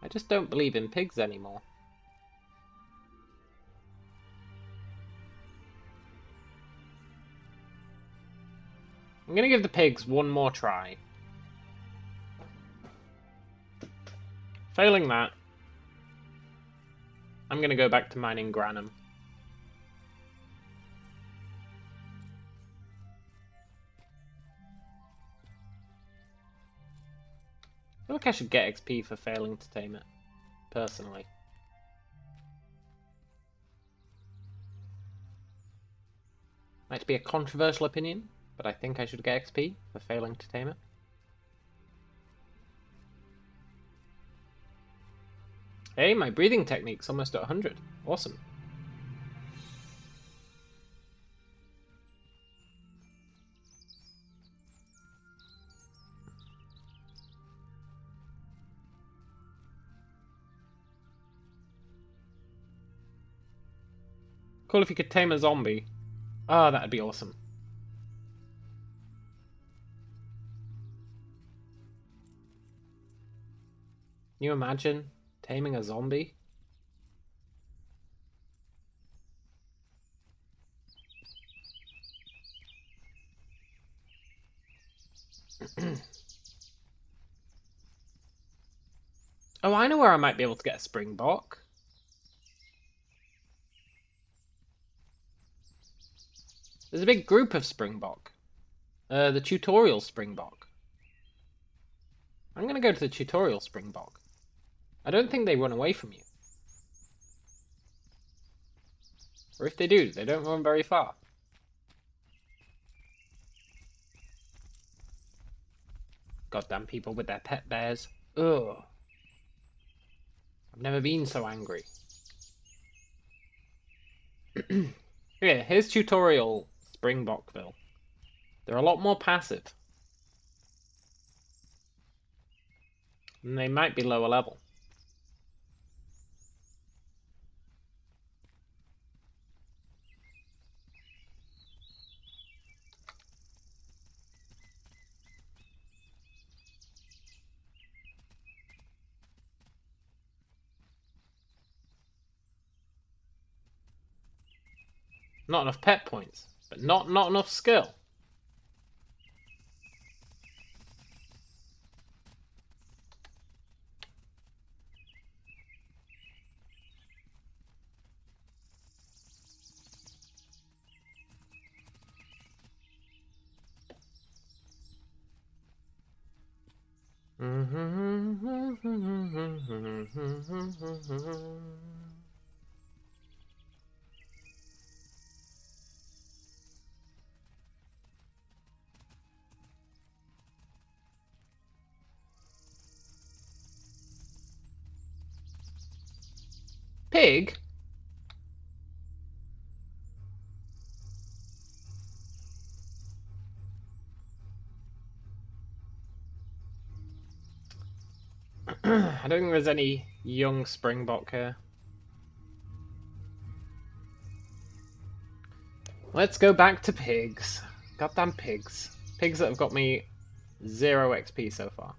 I just don't believe in pigs anymore. I'm gonna give the pigs one more try. Failing that, I'm gonna go back to mining Granum. I feel like I should get XP for failing to tame it, personally. Might be a controversial opinion, but I think I should get XP for failing to tame it. Hey, my breathing technique's almost at 100. Awesome. Cool if you could tame a zombie. Oh, that'd be awesome. Can you imagine taming a zombie? Oh, I know where I might be able to get a springbok. There's a big group of springbok. The tutorial springbok. I'm gonna go to the tutorial springbok. I don't think they run away from you. Or if they do, they don't run very far. Goddamn people with their pet bears. Ugh. I've never been so angry. Here's tutorial Springbokville. They're a lot more passive. And they might be lower level. Not enough pet points, but not enough skill. Pig? I don't think there's any young Springbok here. Let's go back to pigs. Goddamn pigs. Pigs that have got me 0 XP so far.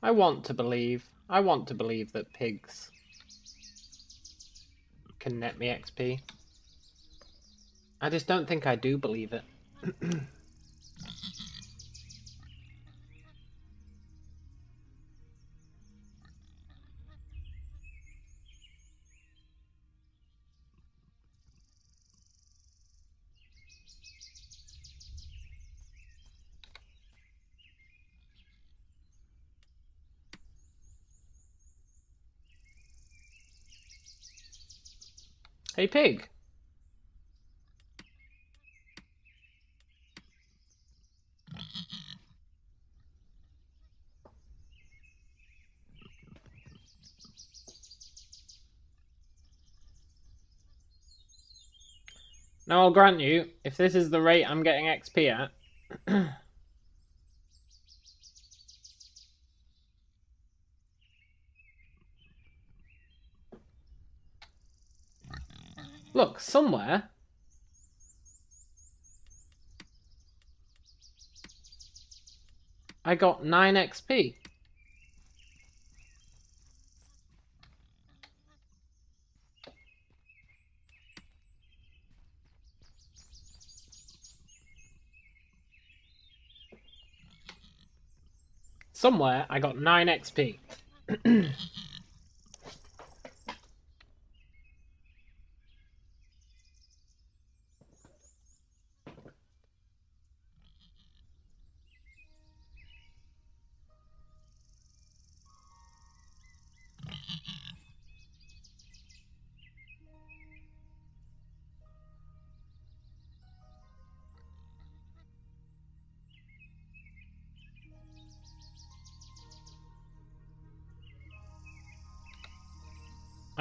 I want to believe that pigs can net me XP. I just don't think I do believe it. Hey, pig. Now, I'll grant you, if this is the rate I'm getting XP at... Look, somewhere... I got 9 XP. Somewhere I got 9 XP.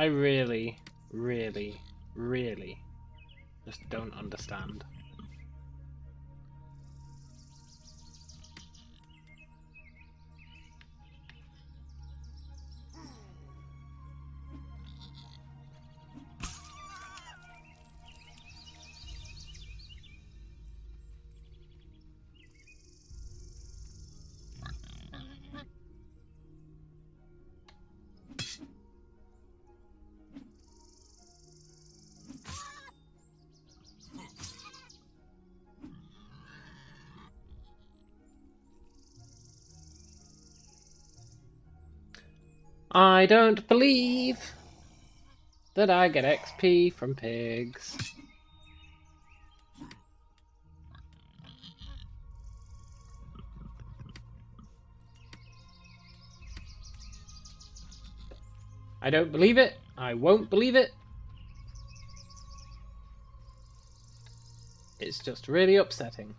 I really, really, really just don't understand. I don't believe that I get XP from pigs. I don't believe it. I won't believe it. It's just really upsetting.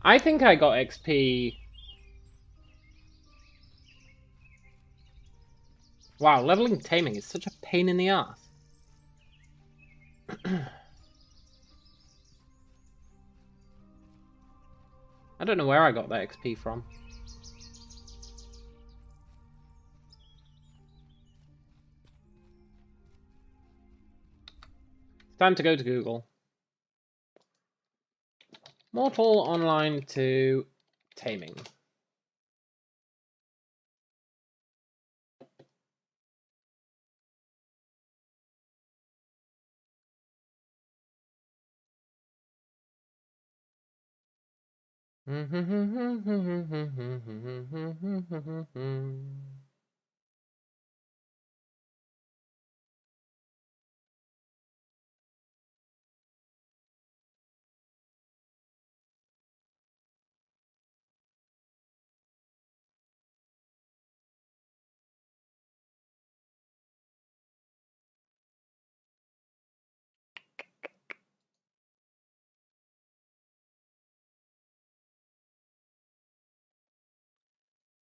I think I got XP. Wow, leveling taming is such a pain in the ass. I don't know where I got that XP from. It's time to go to Google. Mortal Online to Taming.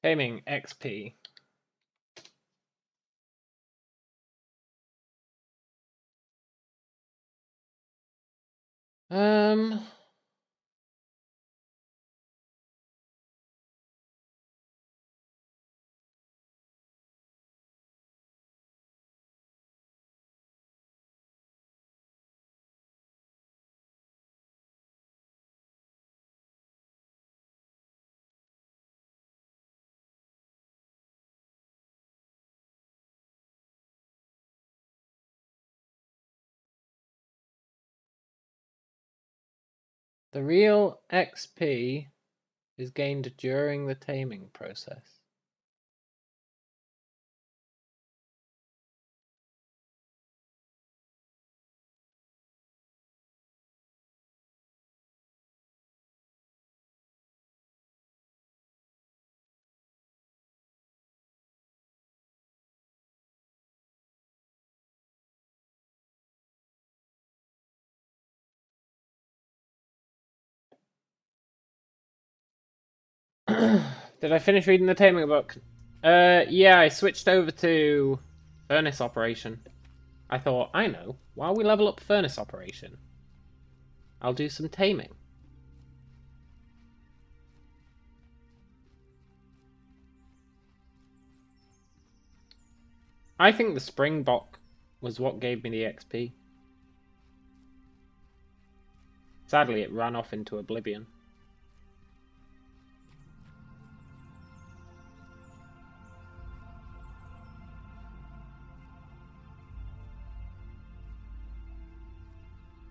Taming XP. Um, the real XP is gained during the taming process. Did I finish reading the taming book? Yeah, I switched over to furnace operation. I thought, I know, while we level up furnace operation, I'll do some taming. I think the Springbok was what gave me the XP. Sadly, it ran off into oblivion.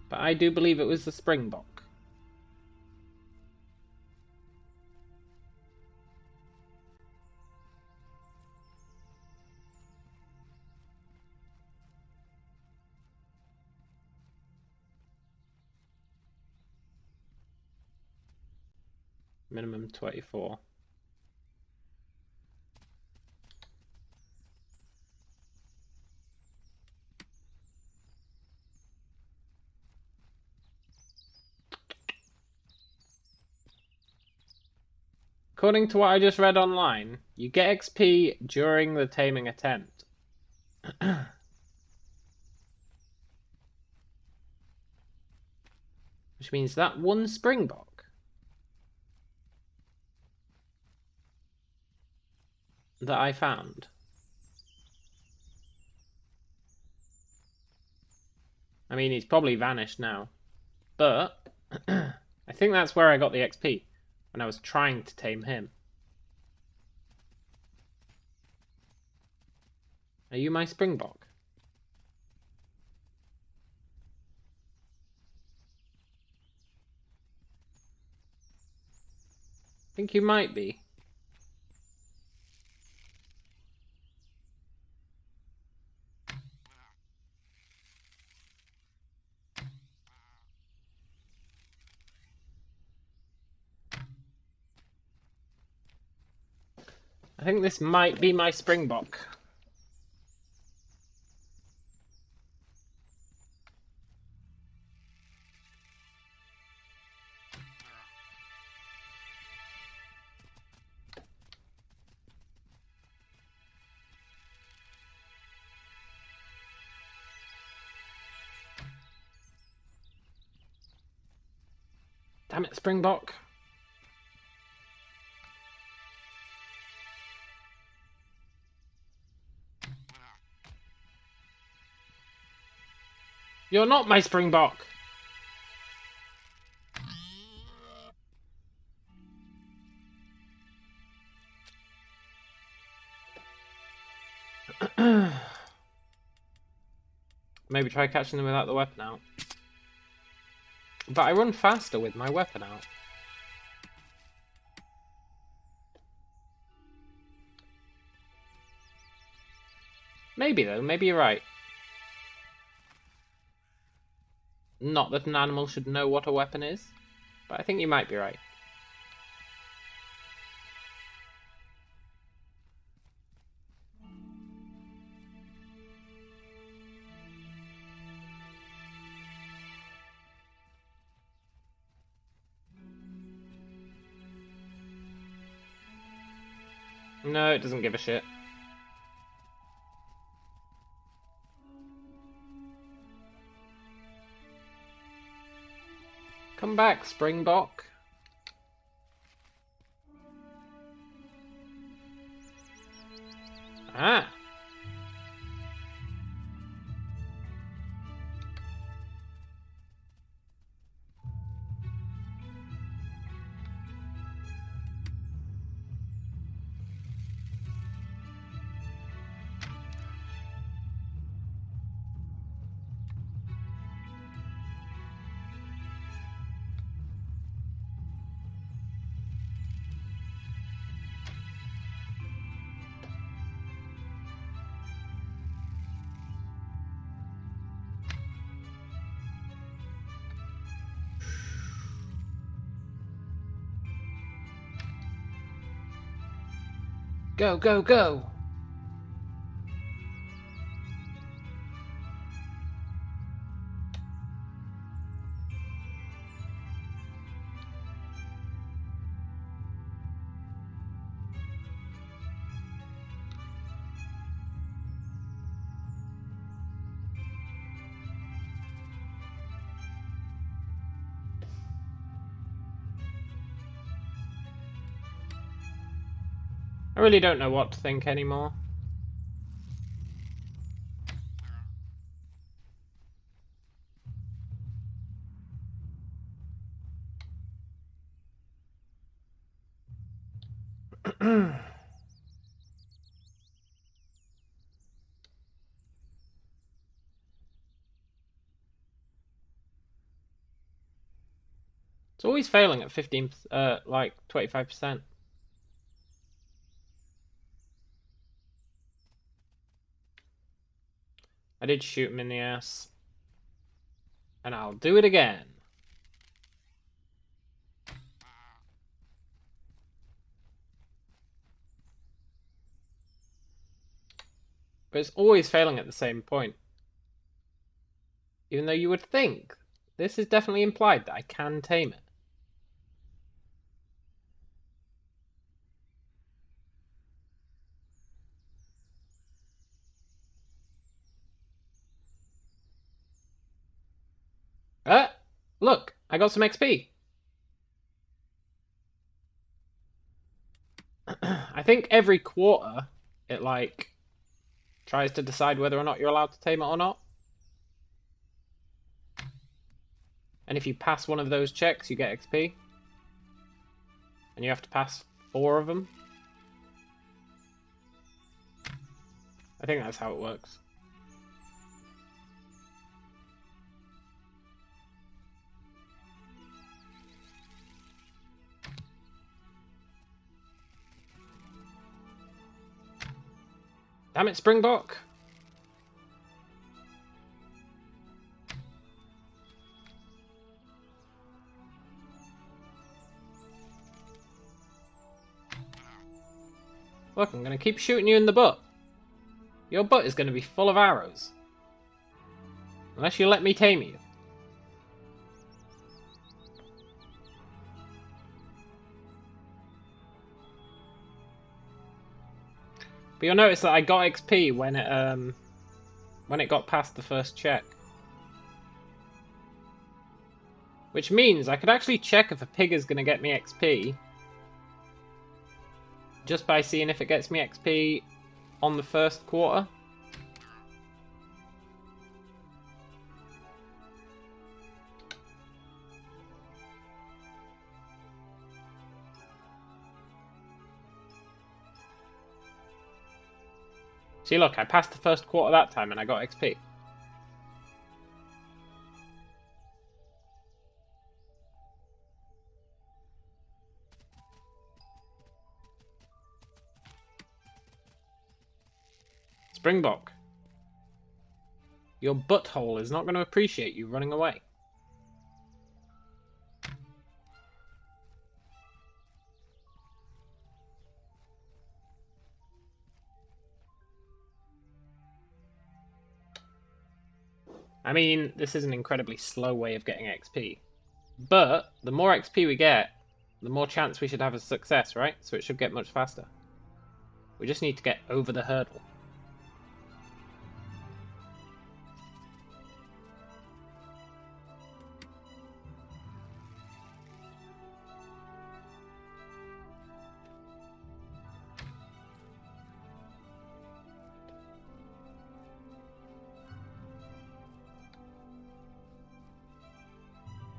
But I do believe it was the Springbok. Minimum 24. According to what I just read online, you get XP during the taming attempt. Which means that one springbok that I found. I mean, he's probably vanished now. But I think that's where I got the XP, when I was trying to tame him. Are you my springbok? I think you might be. I think this might be my springbok. Damn it, springbok. You're not my springbok. Maybe try catching them without the weapon out. But I run faster with my weapon out. Maybe though, maybe you're right. Not that an animal should know what a weapon is, but I think you might be right. No, it doesn't give a shit. Come back, springbok. Ah. Go, go, go! I really don't know what to think anymore. It's always failing at 15, like 25%. I did shoot him in the ass. And I'll do it again. But it's always failing at the same point. Even though you would think this is definitely implied that I can tame it. Look, I got some XP. I think every quarter it like tries to decide whether or not you're allowed to tame it or not. And if you pass one of those checks, you get XP. And you have to pass 4 of them. I think that's how it works. Damn it, Springbok! Look, I'm gonna keep shooting you in the butt. Your butt is gonna be full of arrows. Unless you let me tame you. But you'll notice that I got XP when it got past the first check. Which means I could actually check if a pig is gonna get me XP just by seeing if it gets me XP on the first quarter. See, look, I passed the first quarter that time and I got XP. Springbok, your butthole is not going to appreciate you running away. I mean, this is an incredibly slow way of getting XP. But the more XP we get, the more chance we should have of success, right? So it should get much faster. We just need to get over the hurdle.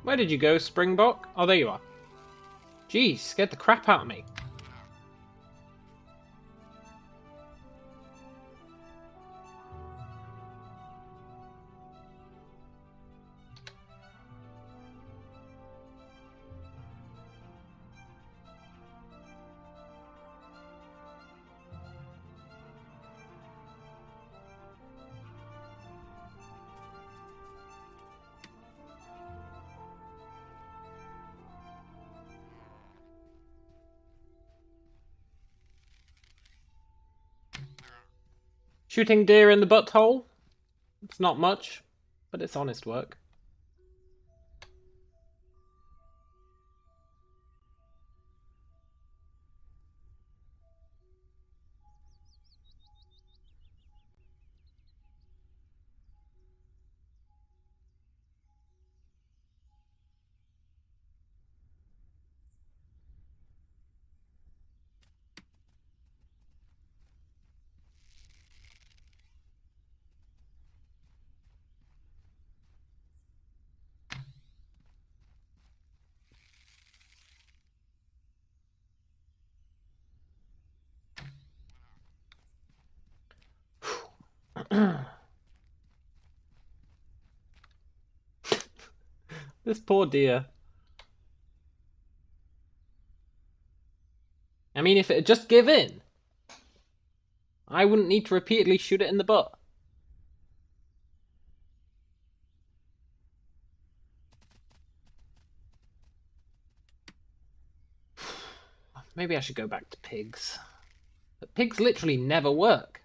Where did you go, Springbok? Oh, there you are. Jeez, scared the crap out of me. Shooting deer in the butthole? It's not much, but it's honest work. This poor deer. I mean, if it had just give in, I wouldn't need to repeatedly shoot it in the butt. Maybe I should go back to pigs. But pigs literally never work.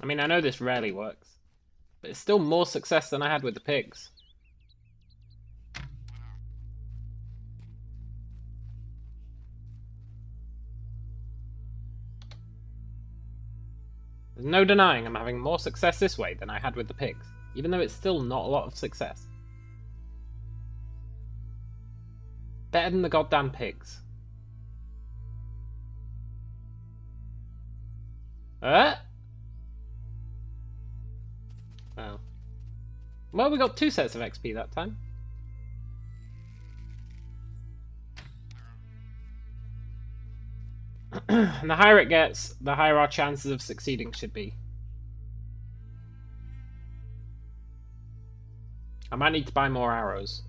I mean, I know this rarely works, but it's still more success than I had with the pigs. There's no denying I'm having more success this way than I had with the pigs, even though it's still not a lot of success. Better than the goddamn pigs. Oh. Well, we got 2 sets of XP that time. And the higher it gets, the higher our chances of succeeding should be. I might need to buy more arrows.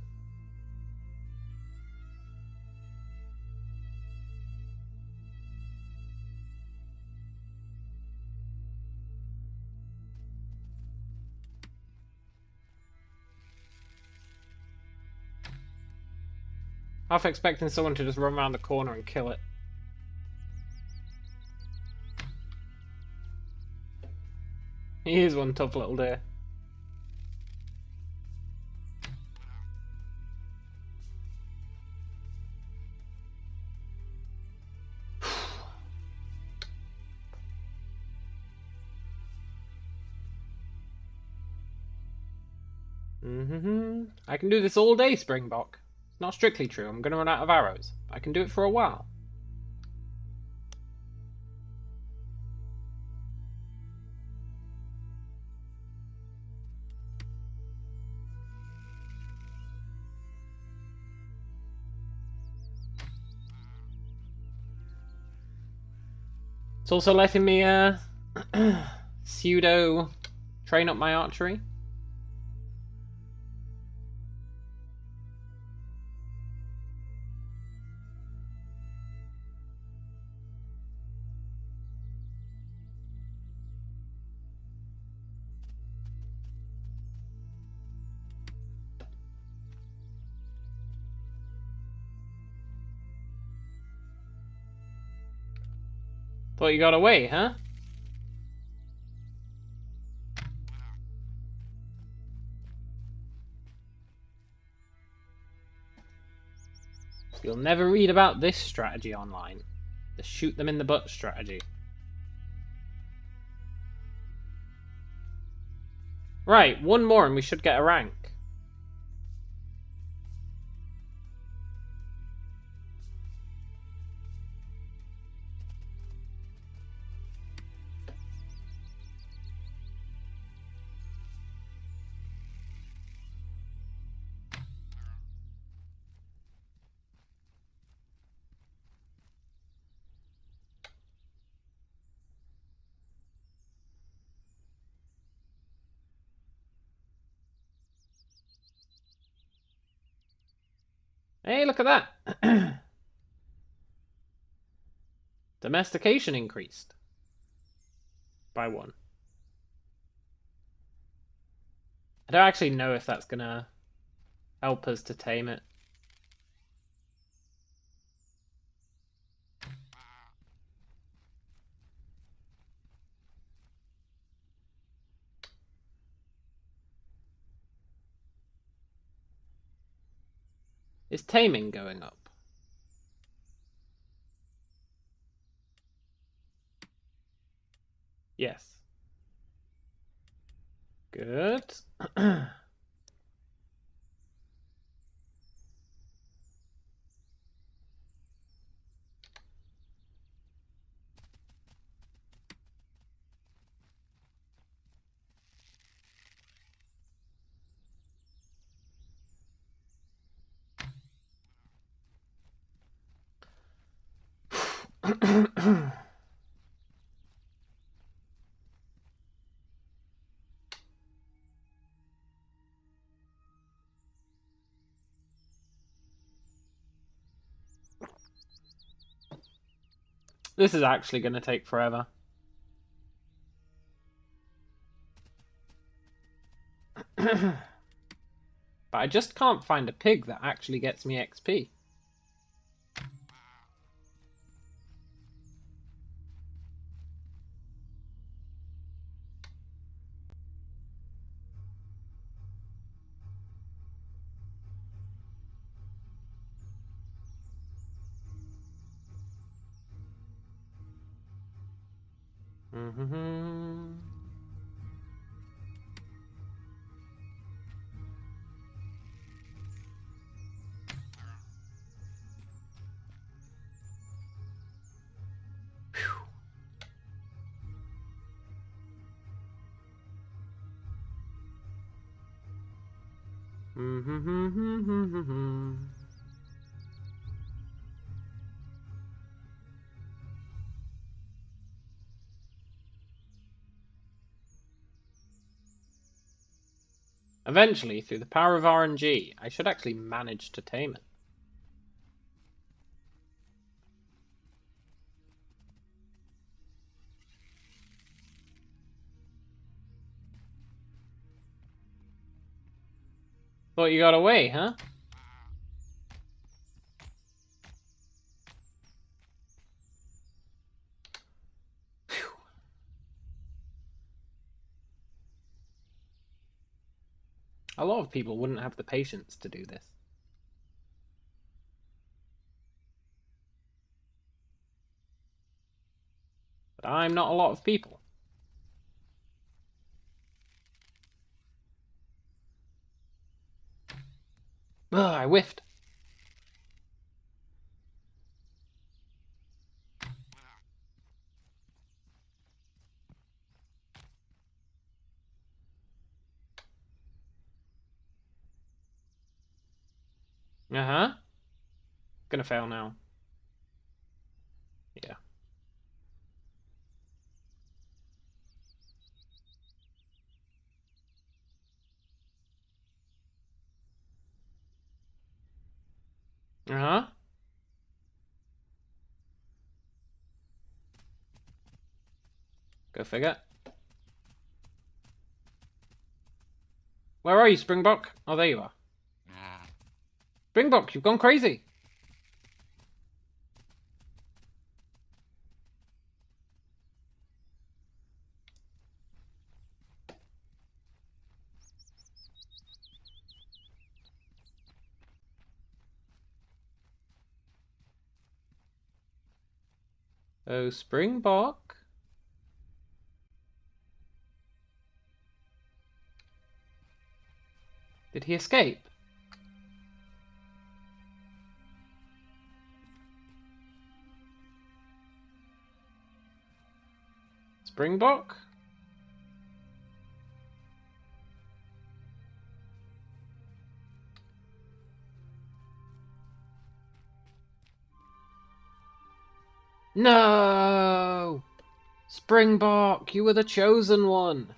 Half expecting someone to just run around the corner and kill it. He is one tough little deer. I can do this all day, Springbok. It's not strictly true. I'm going to run out of arrows. I can do it for a while. It's also letting me pseudo train up my archery. Thought you got away, huh? You'll never read about this strategy online. The shoot them in the butt strategy. Right, one more and we should get a rank. Hey, look at that! Domestication increased by 1. I don't actually know if that's gonna help us to tame it. Is taming going up? Yes. Good. This is actually going to take forever. But I just can't find a pig that actually gets me XP. Mm-hmm. Mm-hmm. Eventually, through the power of RNG, I should actually manage to tame it. Thought you got away, huh? Phew. A lot of people wouldn't have the patience to do this. But I'm not a lot of people. Ugh, I whiffed. Uh-huh. Gonna fail now. Yeah. Uh-huh. Go figure. Where are you, Springbok? Oh, there you are. Springbok, you've gone crazy. Oh, Springbok. Did he escape? Springbok? No! Springbok, you were the chosen one.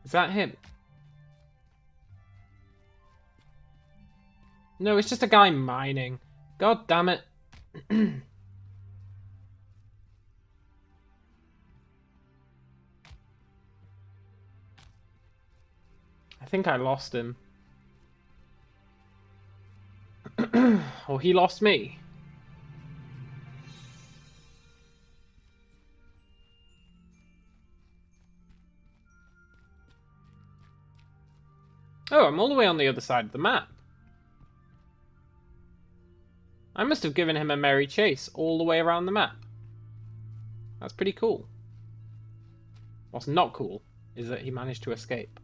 Is that him? No, it's just a guy mining. God damn it. I think I lost him. Or he lost me. Oh, I'm all the way on the other side of the map. I must have given him a merry chase all the way around the map. That's pretty cool. What's not cool is that he managed to escape.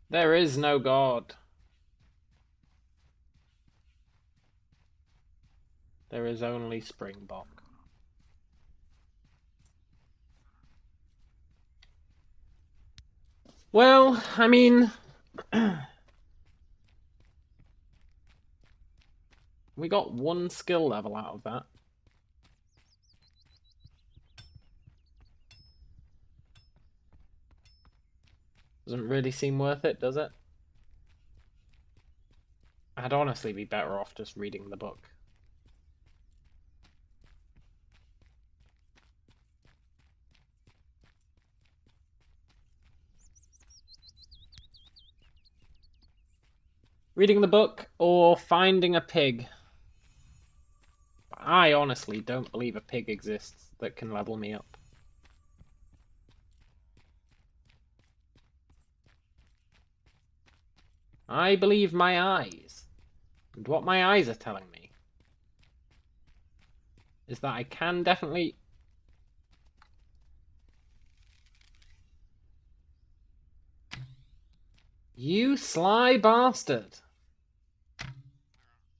There is no God. There is only Springbok. Well, I mean... we got one skill level out of that. Doesn't really seem worth it, does it? I'd honestly be better off just reading the book. Reading the book or finding a pig. I honestly don't believe a pig exists that can level me up. I believe my eyes. And what my eyes are telling me is that I can definitely... You sly bastard!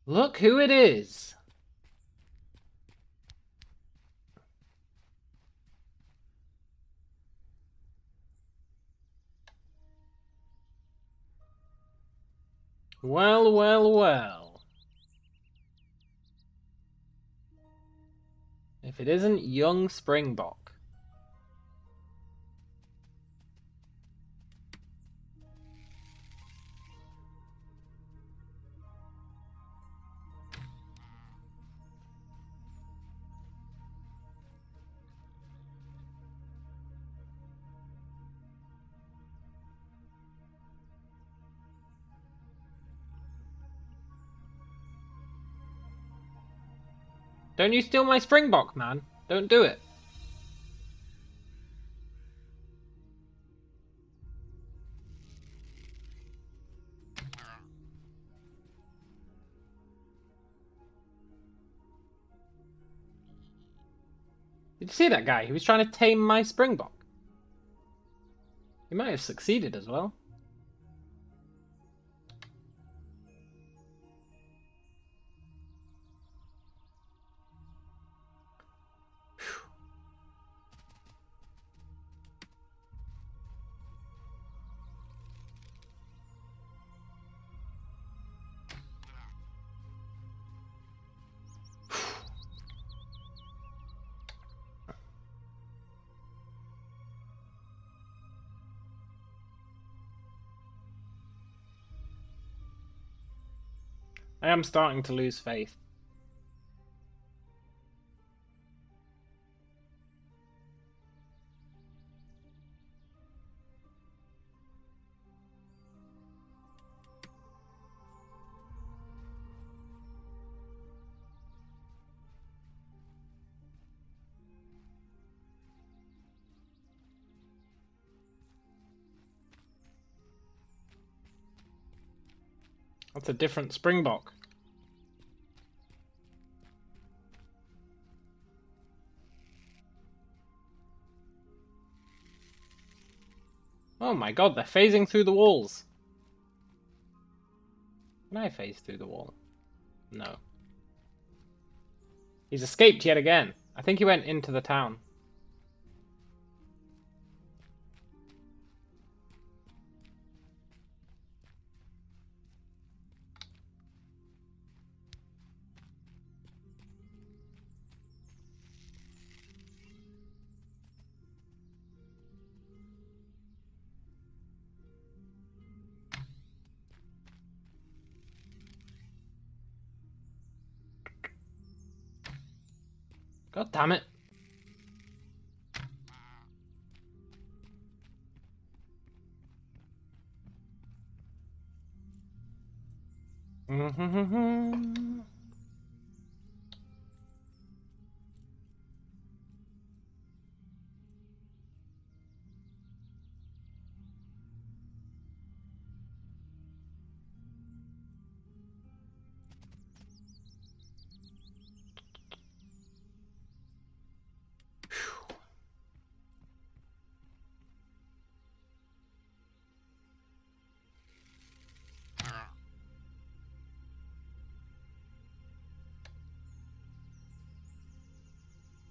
Look who it is! Well, well, well. If it isn't young Springbok. Don't you steal my Springbok, man. Don't do it. Did you see that guy? He was trying to tame my Springbok. He might have succeeded as well. I am starting to lose faith. That's a different Springbok. Oh my god, they're phasing through the walls. Can I phase through the wall? No. He's escaped yet again. I think he went into the town. God damn it.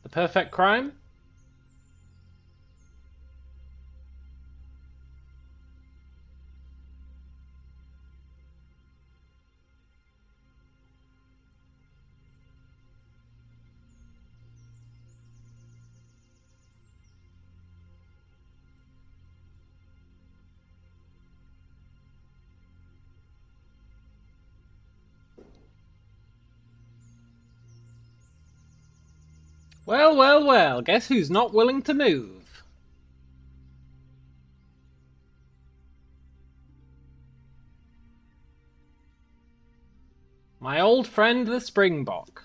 The perfect crime? Well, well, well, guess who's not willing to move? My old friend the Springbok.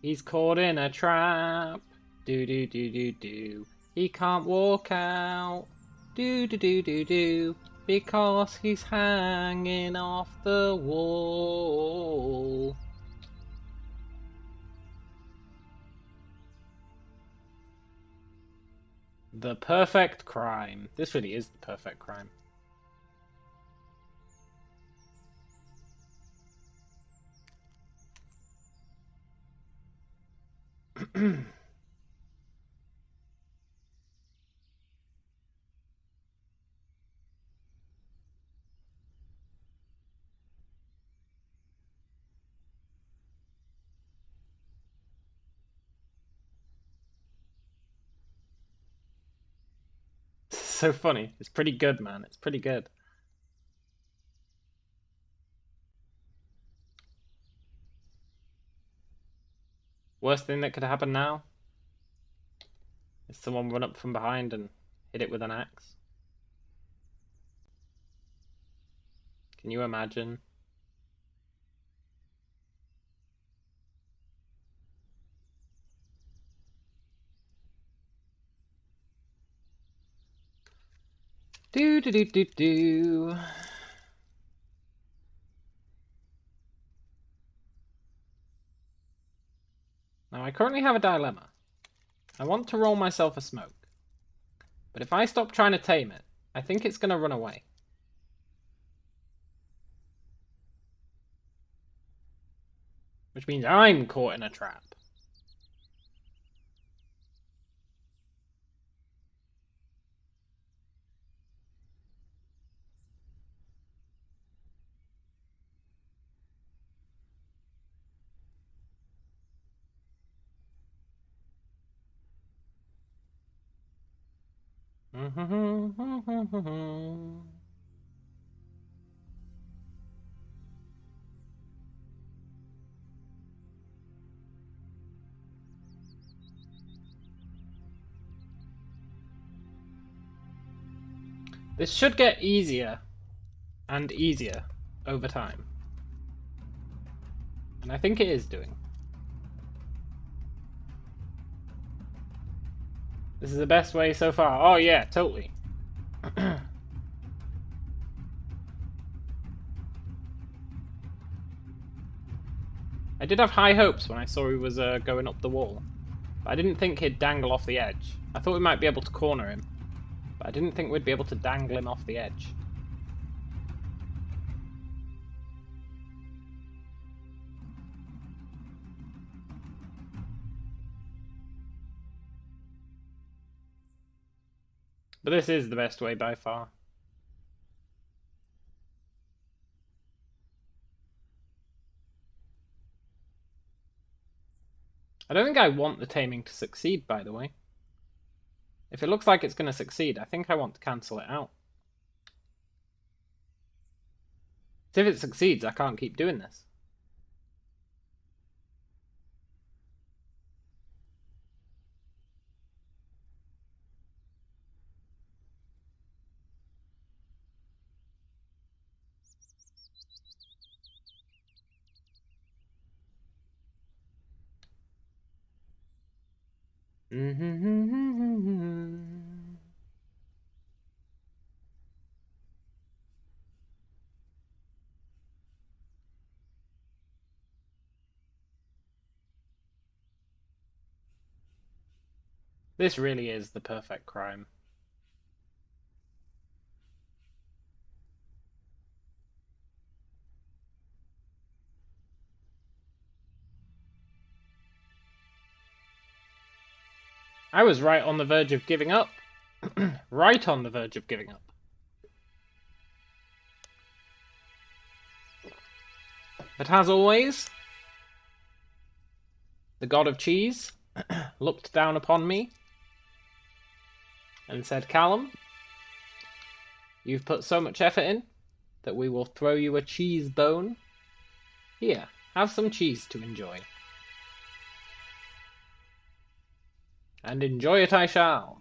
He's caught in a trap. Do do do do do. He can't walk out. Do do do do do. Because he's hanging off the wall. The perfect crime. This really is the perfect crime. So funny. It's pretty good, man. It's pretty good. Worst thing that could happen now is someone run up from behind and hit it with an axe. Can you imagine? Do do do do do. Now I currently have a dilemma. I want to roll myself a smoke. But if I stop trying to tame it, I think it's going to run away. Which means I'm caught in a trap. This should get easier and easier over time. And I think it is doing. This is the best way so far. Oh yeah, totally. I did have high hopes when I saw he was going up the wall. But I didn't think he'd dangle off the edge. I thought we might be able to corner him. But I didn't think we'd be able to dangle him off the edge. But this is the best way by far. I don't think I want the taming to succeed, by the way. If it looks like it's going to succeed, I think I want to cancel it out. If it succeeds, I can't keep doing this. This really is the perfect crime. I was right on the verge of giving up. Right on the verge of giving up. But as always, the god of cheese looked down upon me and said, Callum, you've put so much effort in that we will throw you a cheese bone Here, have some cheese to enjoy. And enjoy it I shall.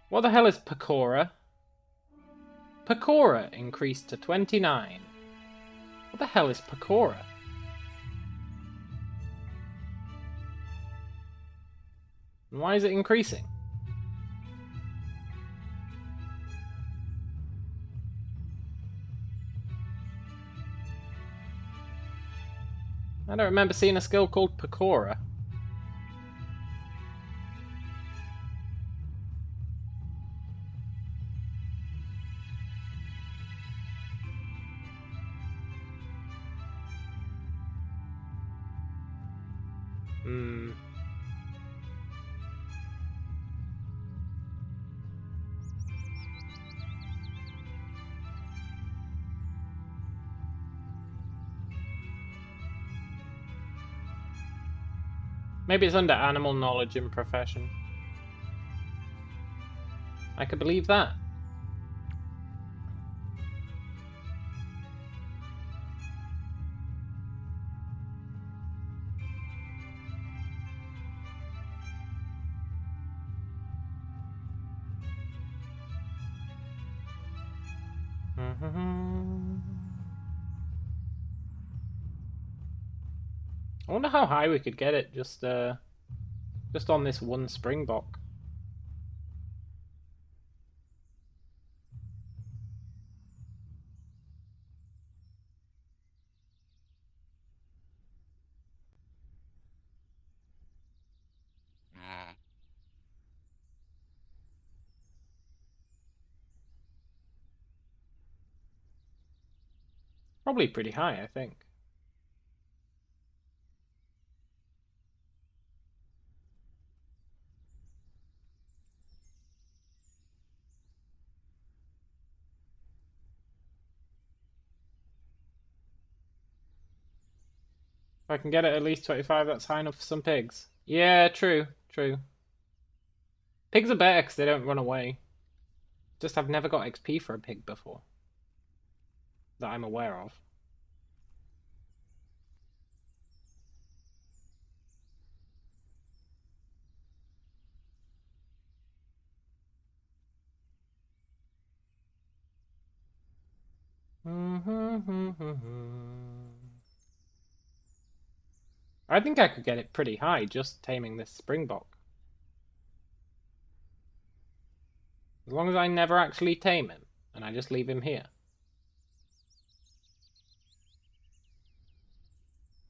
What the hell is Pecora? Pecora increased to 29. What the hell is Pecora? And why is it increasing? I don't remember seeing a skill called Pecora. Maybe it's under animal knowledge and profession. I could believe that. I wonder how high we could get it just on this one springbok. Probably pretty high, I think. If I can get it at least 25, that's high enough for some pigs. Yeah, true, true. Pigs are better because they don't run away. Just I've never got XP for a pig before. That I'm aware of. I think I could get it pretty high just taming this springbok. As long as I never actually tame him, and I just leave him here.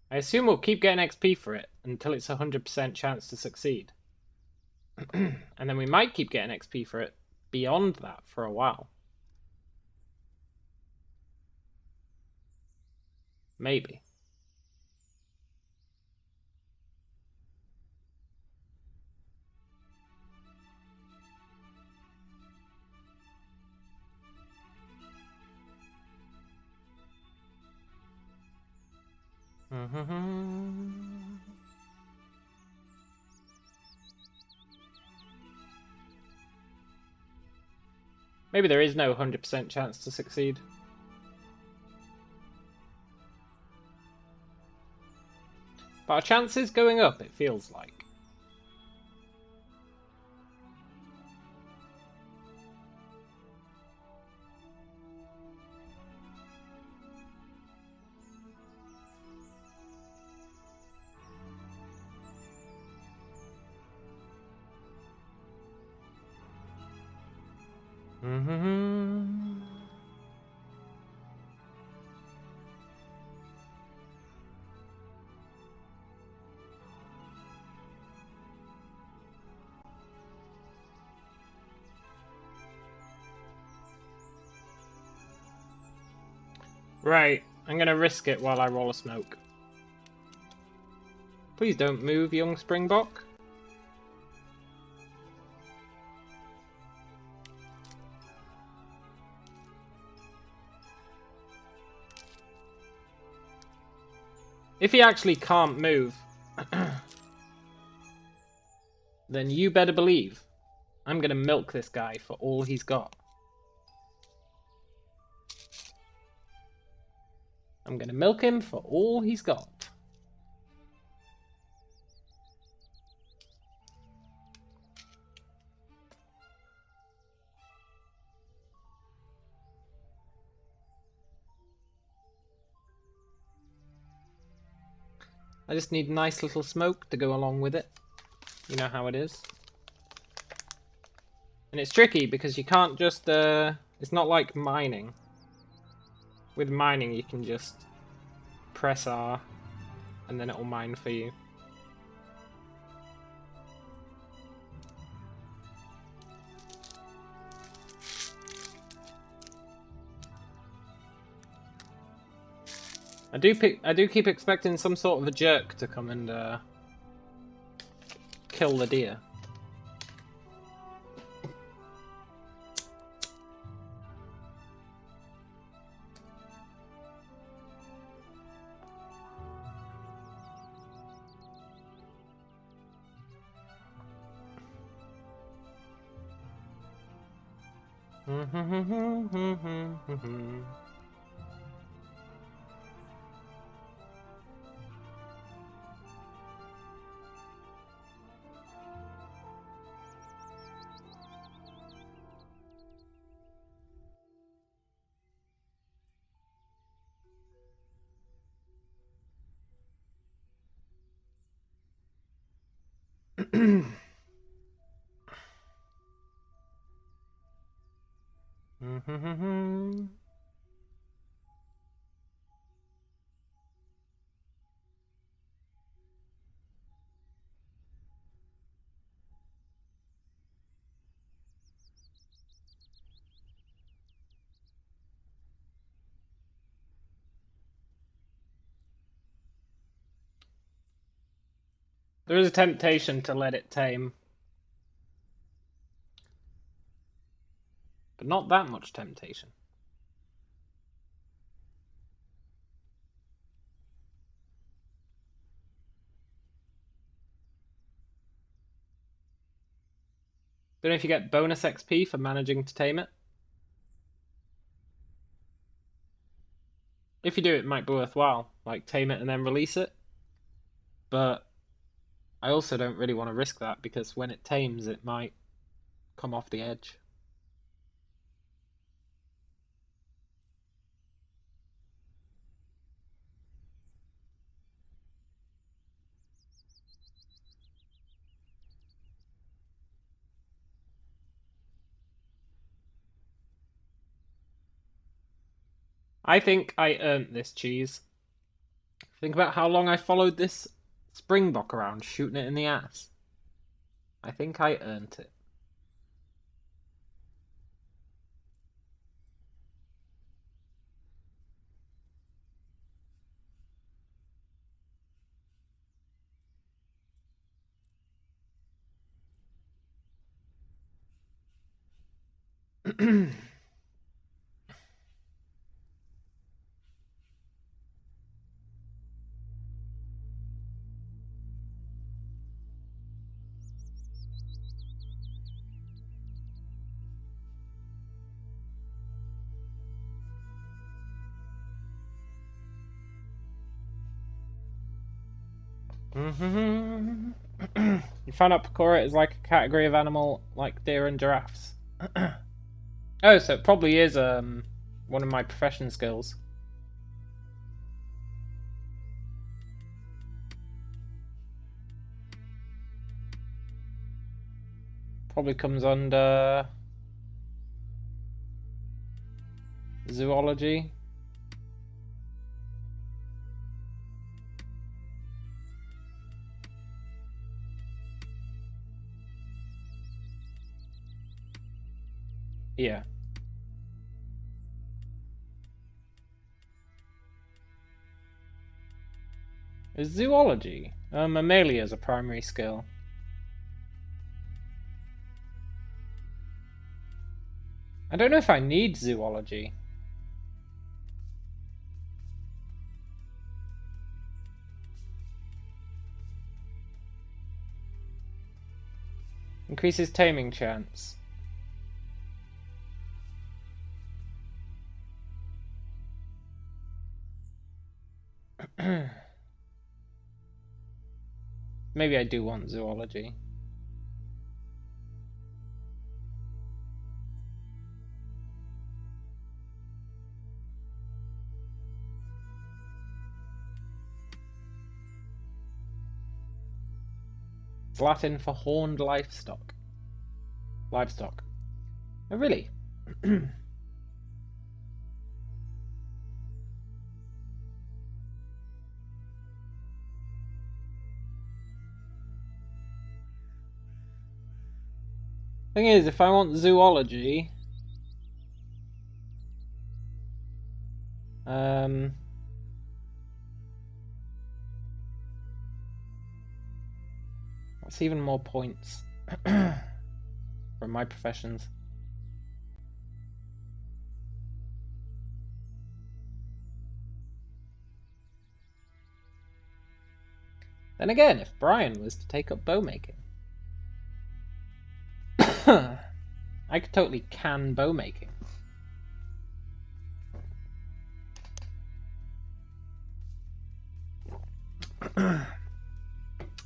I assume we'll keep getting XP for it until it's a 100% chance to succeed. And then we might keep getting XP for it beyond that for a while. Maybe. Maybe there is no 100% chance to succeed. But our chance is going up, it feels like. Mm-hmm. Right, I'm gonna risk it while I roll a smoke. Please don't move, young Springbok. If he actually can't move, then you better believe I'm gonna milk this guy for all he's got. I'm gonna milk him for all he's got. I just need nice little smoke to go along with it. You know how it is. And it's tricky because you can't just, it's not like mining. With mining you can just press R and then it'll mine for you. I do keep expecting some sort of a jerk to come and kill the deer. There is a temptation to let it tame. But not that much temptation. Don't know if you get bonus XP for managing to tame it. If you do, it might be worthwhile. Like, tame it and then release it. But I also don't really want to risk that because when it tames, it might come off the edge. I think I earned this cheese. Think about how long I followed this Springbok around, shooting it in the ass. I think I earned it. You found out Pecora is like a category of animal like deer and giraffes. Oh, so it probably is one of my profession skills. Probably comes under Zoology. Yeah. Is zoology? Mammalia is a primary skill. I don't know if I need zoology. Increases taming chance. Maybe I do want zoology. It's Latin for horned livestock. Livestock. Oh, really? Thing is, if I want zoology, that's even more points from my professions. Then again, if Brian was to take up bow making, I could totally can bow making.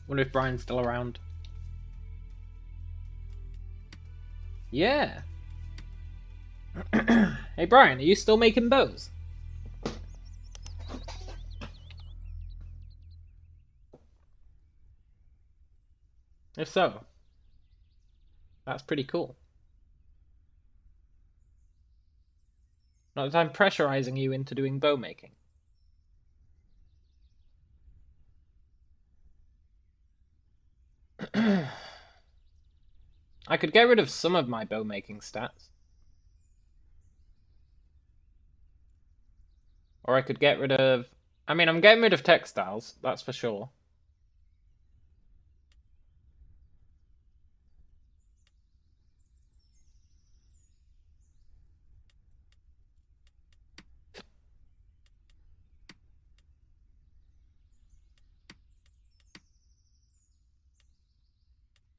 Wonder if Brian's still around. Yeah. Hey Brian, are you still making bows? If so, that's pretty cool. Not that I'm pressurizing you into doing bow making. I could get rid of some of my bow making stats. Or I could get rid of... I mean, I'm getting rid of textiles, that's for sure.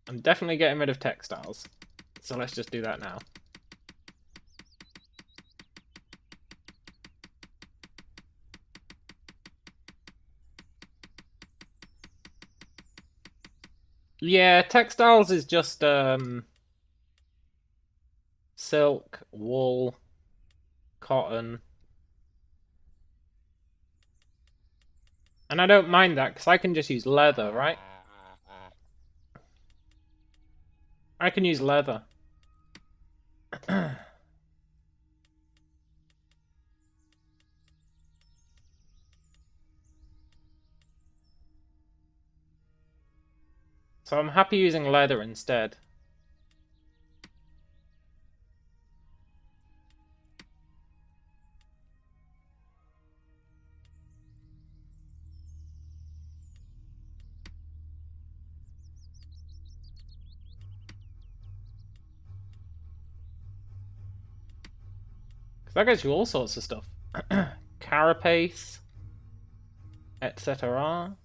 I'm definitely getting rid of textiles. So let's just do that now. Yeah, textiles is just silk, wool, cotton. And I don't mind that because I can just use leather, right? I can use leather. So I'm happy using leather instead. Because that gets you all sorts of stuff. Carapace, etc.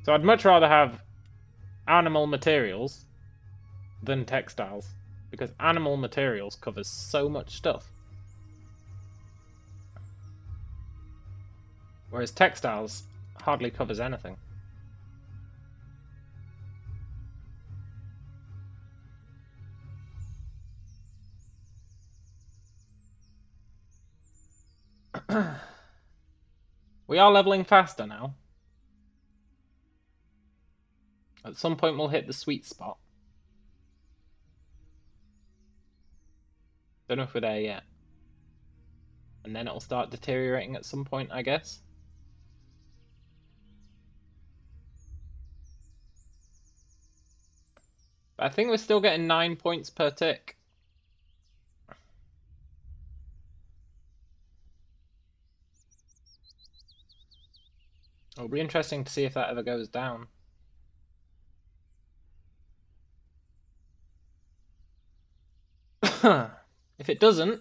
So I'd much rather have animal materials than textiles, because animal materials covers so much stuff. Whereas textiles hardly covers anything. We are leveling faster now. At some point we'll hit the sweet spot. Don't know if we're there yet. And then it'll start deteriorating at some point, I guess. But I think we're still getting 9 points per tick. It'll be interesting to see if that ever goes down. If it doesn't,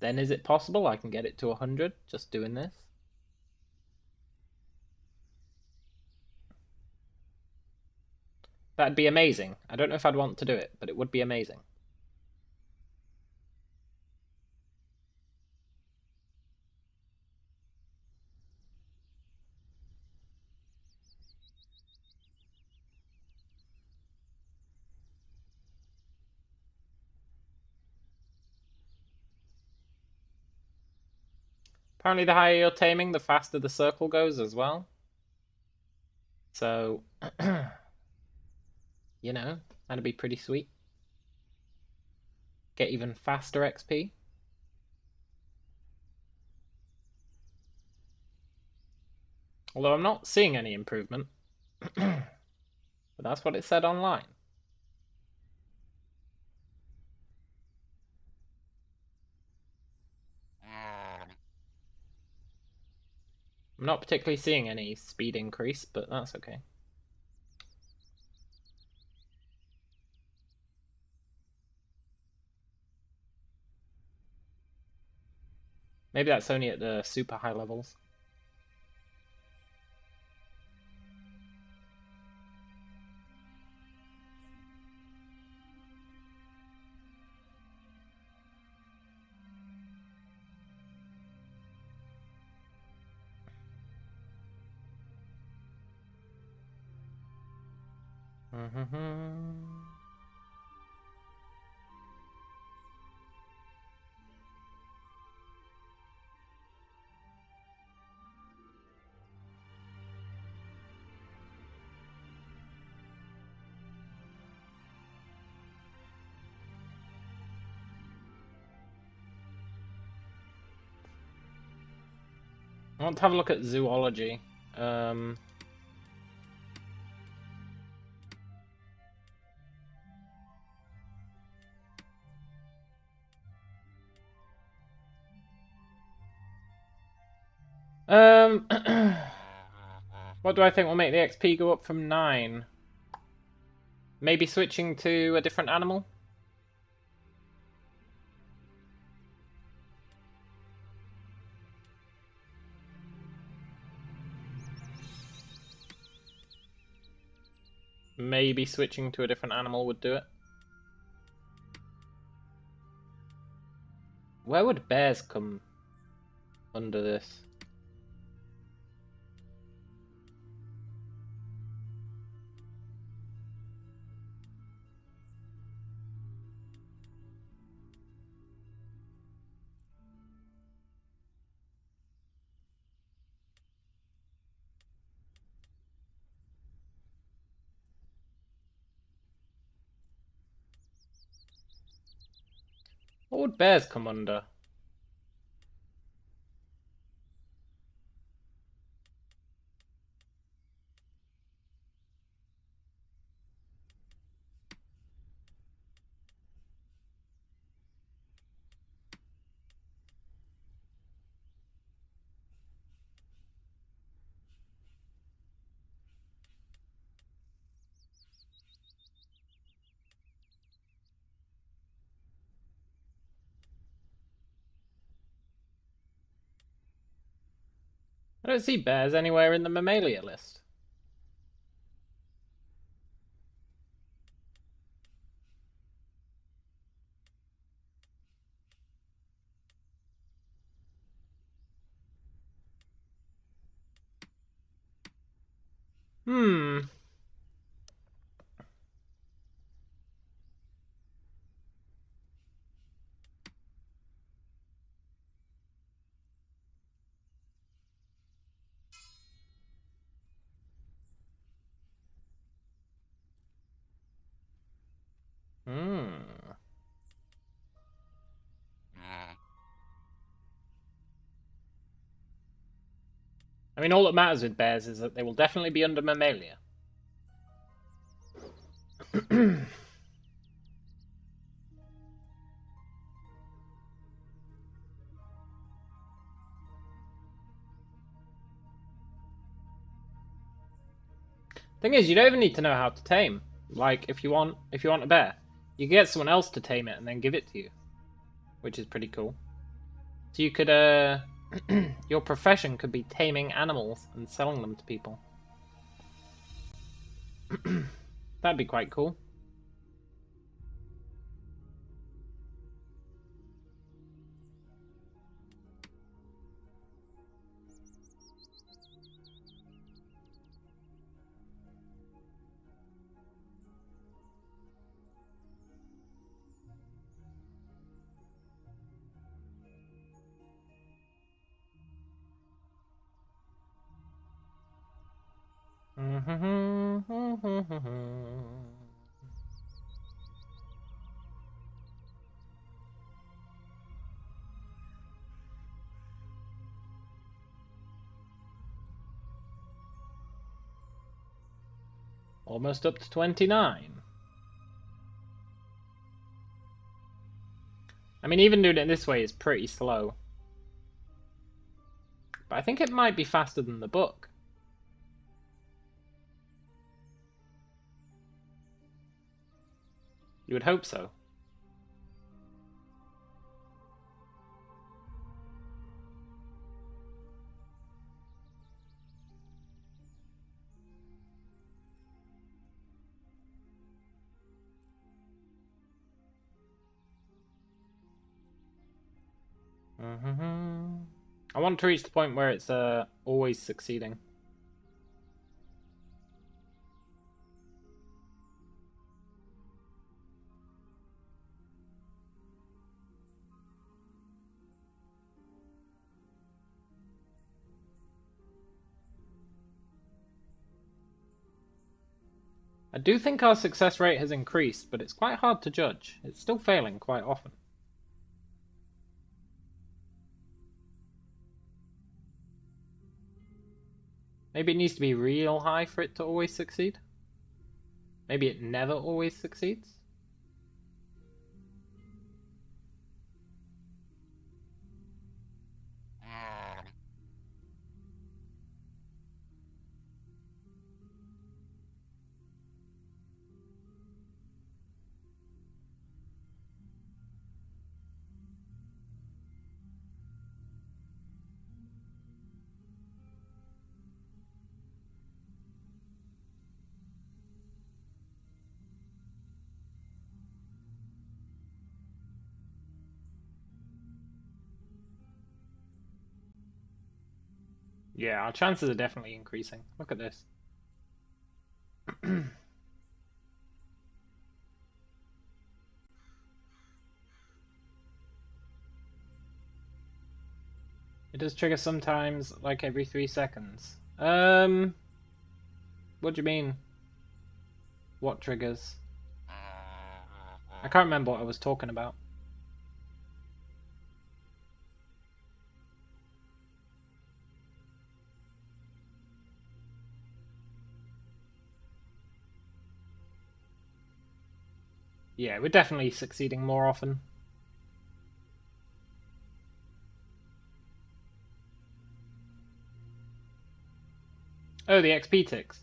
then is it possible I can get it to 100 just doing this? That'd be amazing. I don't know if I'd want to do it, but it would be amazing. Apparently the higher you're taming, the faster the circle goes as well. So, you know, that'd be pretty sweet. Get even faster XP. Although I'm not seeing any improvement. But that's what it said online. I'm not particularly seeing any speed increase, but that's okay. Maybe that's only at the super high levels. I want to have a look at zoology. What do I think will make the XP go up from 9? Maybe switching to a different animal? Maybe switching to a different animal would do it. Where would bears come under this? What would bears come under? I don't see bears anywhere in the mammalia list. Hmm. I mean, all that matters with bears is that they will definitely be under mammalia. Thing is, you don't even need to know how to tame. Like, if you want a bear, you can get someone else to tame it and then give it to you, which is pretty cool. So you could, your profession could be taming animals and selling them to people. That'd be quite cool. Almost up to 29. I mean, even doing it this way is pretty slow. But I think it might be faster than the book. You would hope so. I want to reach the point where it's always succeeding. I do think our success rate has increased, but it's quite hard to judge. It's still failing quite often. Maybe it needs to be real high for it to always succeed. Maybe it never always succeeds. Yeah, our chances are definitely increasing. Look at this. It does trigger sometimes, like every 3 seconds. What do you mean? What triggers? I can't remember what I was talking about. Yeah, we're definitely succeeding more often. Oh, the XP ticks.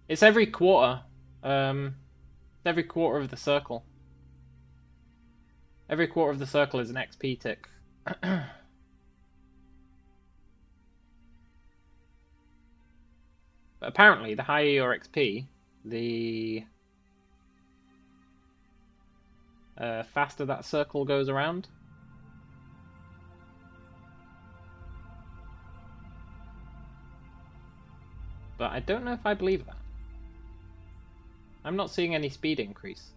It's every quarter. It's every quarter of the circle. Every quarter of the circle is an XP tick. But apparently, the higher your XP, the faster that circle goes around. But I don't know if I believe that. I'm not seeing any speed increase.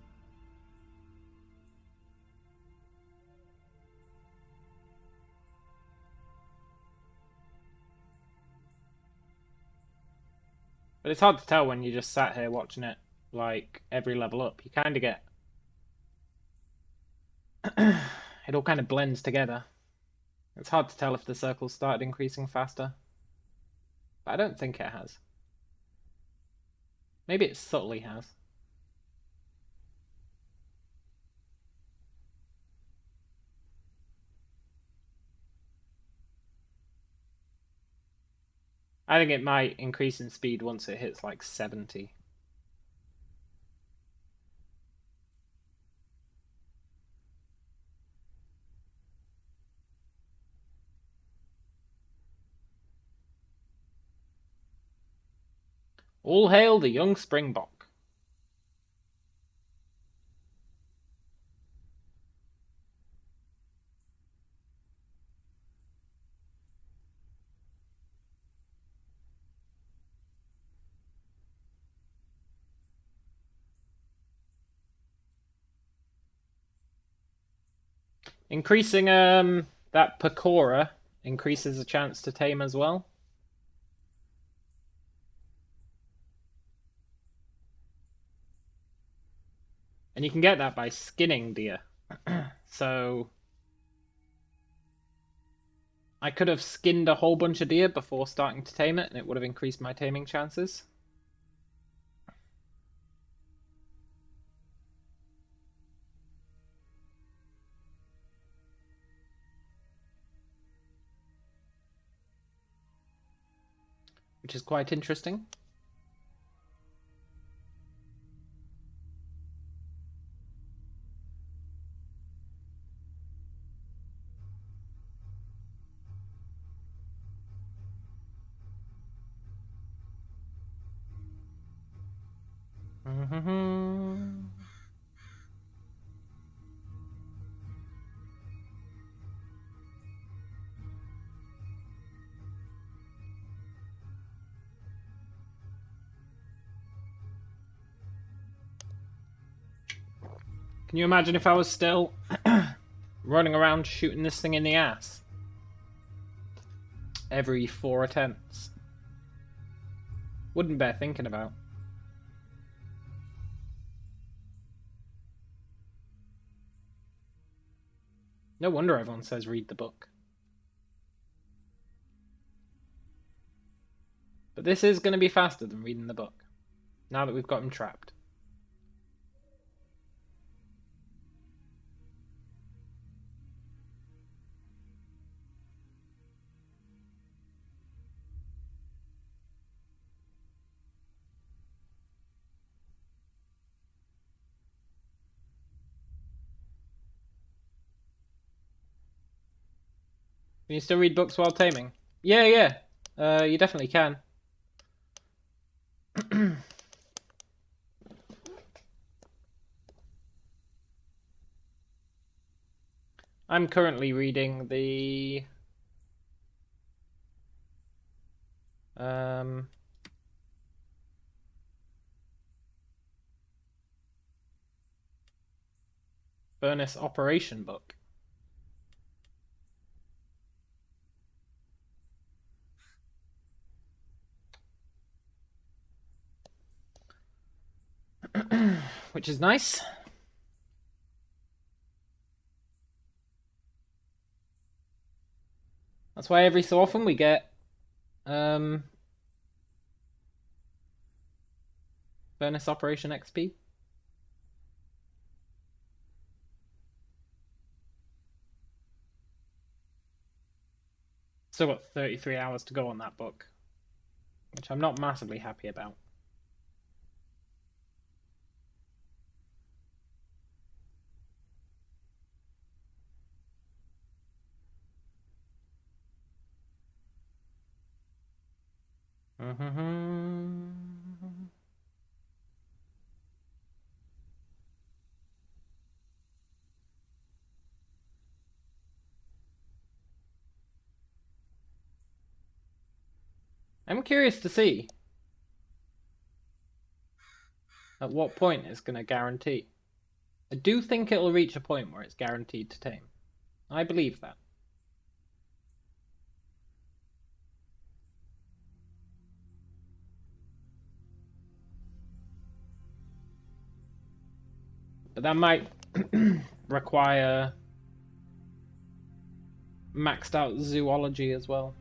But it's hard to tell when you just sat here watching it, like, every level up. You kind of get... it all kind of blends together. It's hard to tell if the circles started increasing faster. But I don't think it has. Maybe it subtly has. I think it might increase in speed once it hits like 70. All hail the young Springbok. Increasing that Pecora increases the chance to tame as well. And you can get that by skinning deer. So I could have skinned a whole bunch of deer before starting to tame it, and it would have increased my taming chances. Which is quite interesting. Can you imagine if I was still running around shooting this thing in the ass every 4 attempts? Wouldn't bear thinking about. No wonder everyone says read the book. But this is going to be faster than reading the book, now that we've got him trapped. Can you still read books while taming? Yeah. You definitely can. I'm currently reading the Furnace Operation book. Which is nice. That's why every so often we get Furnace Operation XP. Still got 33 hours to go on that book, which I'm not massively happy about. I'm curious to see at what point it's going to guarantee. I do think it'll reach a point where it's guaranteed to tame. I believe that. But that might require maxed out zoology as well.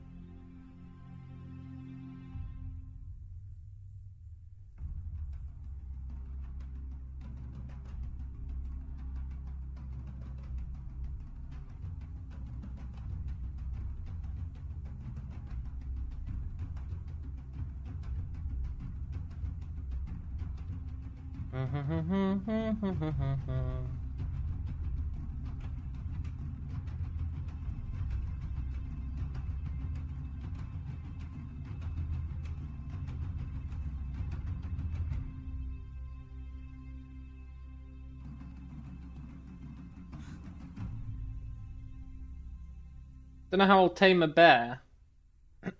Don't know how I'll tame a bear.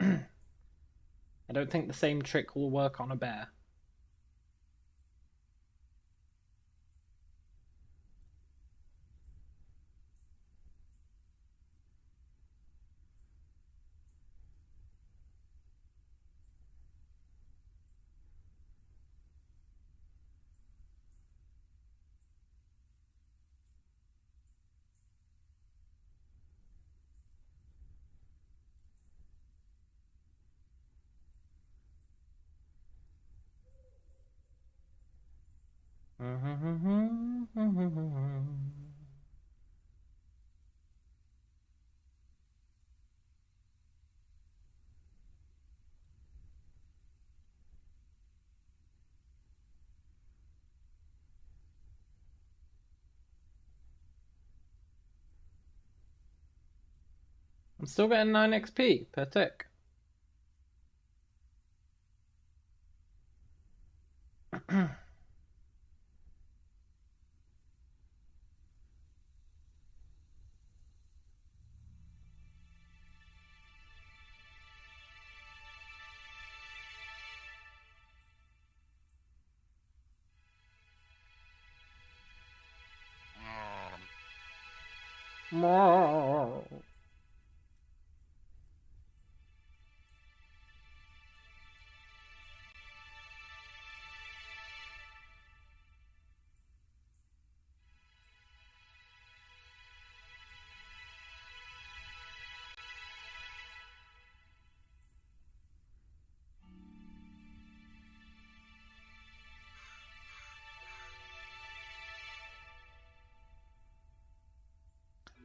I don't think the same trick will work on a bear. I'm still getting 9 XP per tick.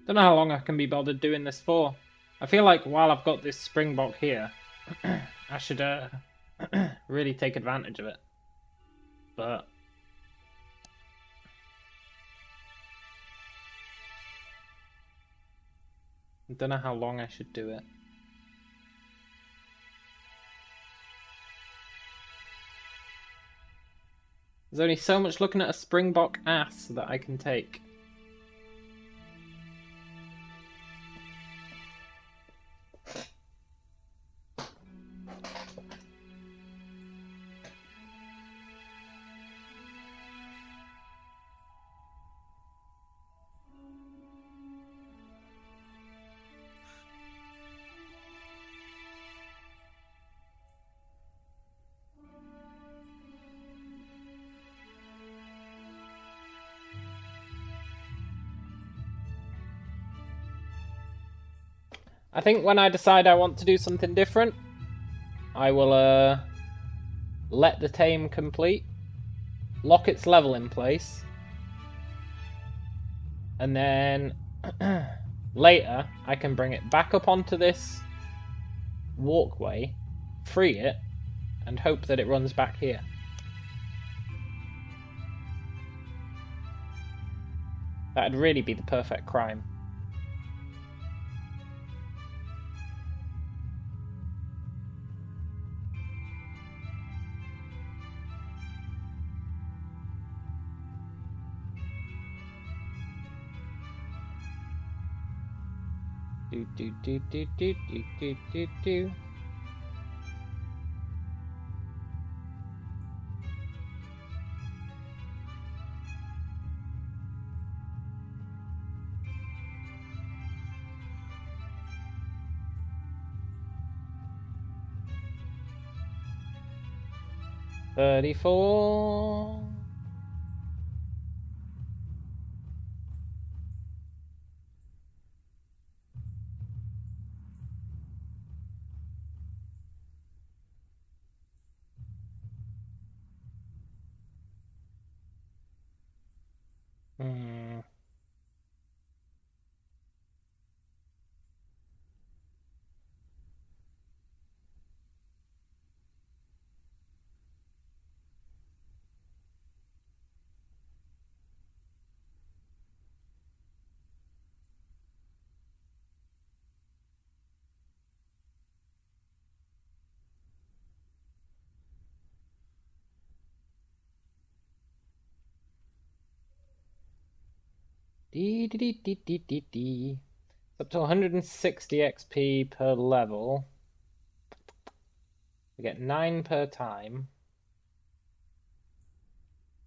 Don't know how long I can be bothered doing this for. I feel like while I've got this springbok here, I should really take advantage of it. But I don't know how long I should do it. There's only so much looking at a springbok ass that I can take. I think when I decide I want to do something different, I will let the tame complete, lock its level in place, and then later I can bring it back up onto this walkway, free it, and hope that it runs back here. That'd really be the perfect crime. Do. 34. Hmm. Dee dee dee dee dee dee dee. Up to 160 XP per level. We get 9 per time.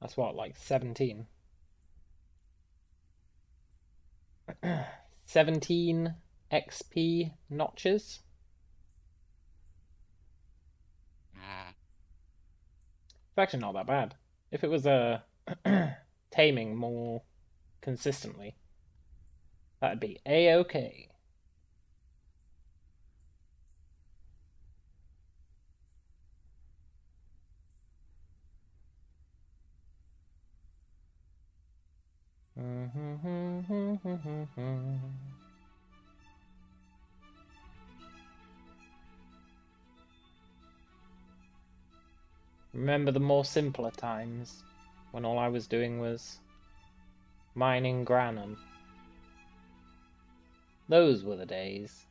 That's what, like 17? 17 XP notches? It's actually not that bad. If it was taming more consistently, that'd be a-okay. Remember the more simpler times when all I was doing was mining granum. Those were the days.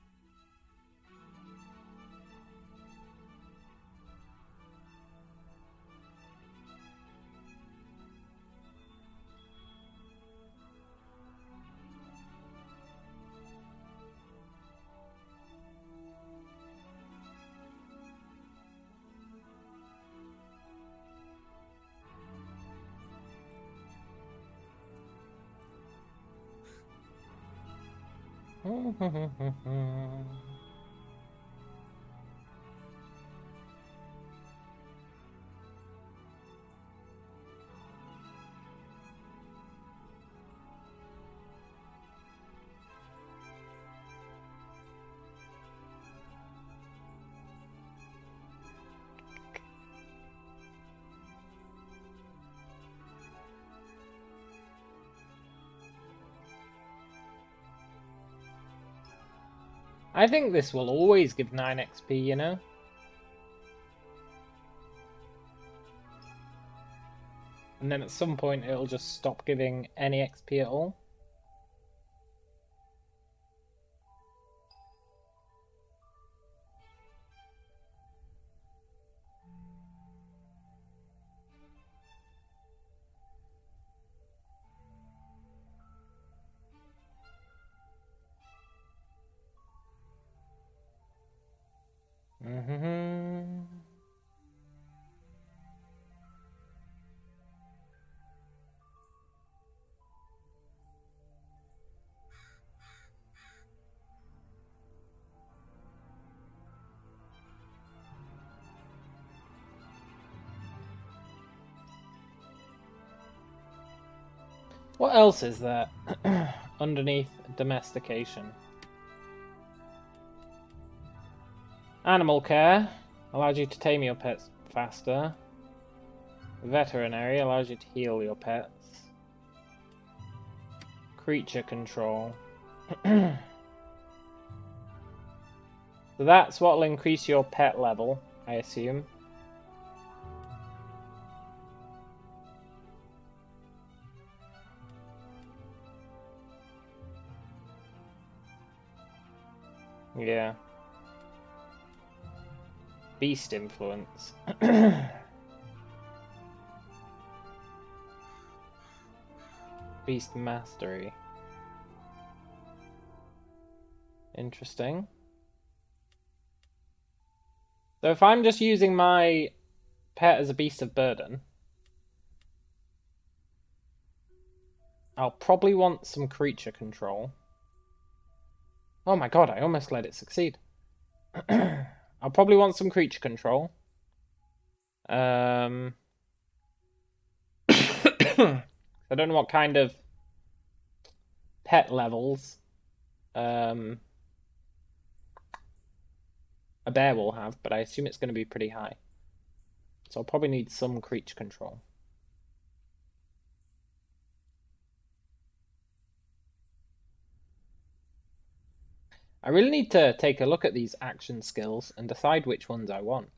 I think this will always give 9 XP, you know? And then at some point it'll just stop giving any XP at all. What else is there underneath domestication? Animal care allows you to tame your pets faster. Veterinary allows you to heal your pets. Creature control. So that's what will increase your pet level, I assume. Yeah. Beast influence. Beast mastery. Interesting. So if I'm just using my pet as a beast of burden, I'll probably want some creature control. Oh my god, I almost let it succeed. I'll probably want some creature control. I don't know what kind of pet levels a bear will have, but I assume it's going to be pretty high. So I'll probably need some creature control. I really need to take a look at these action skills and decide which ones I want.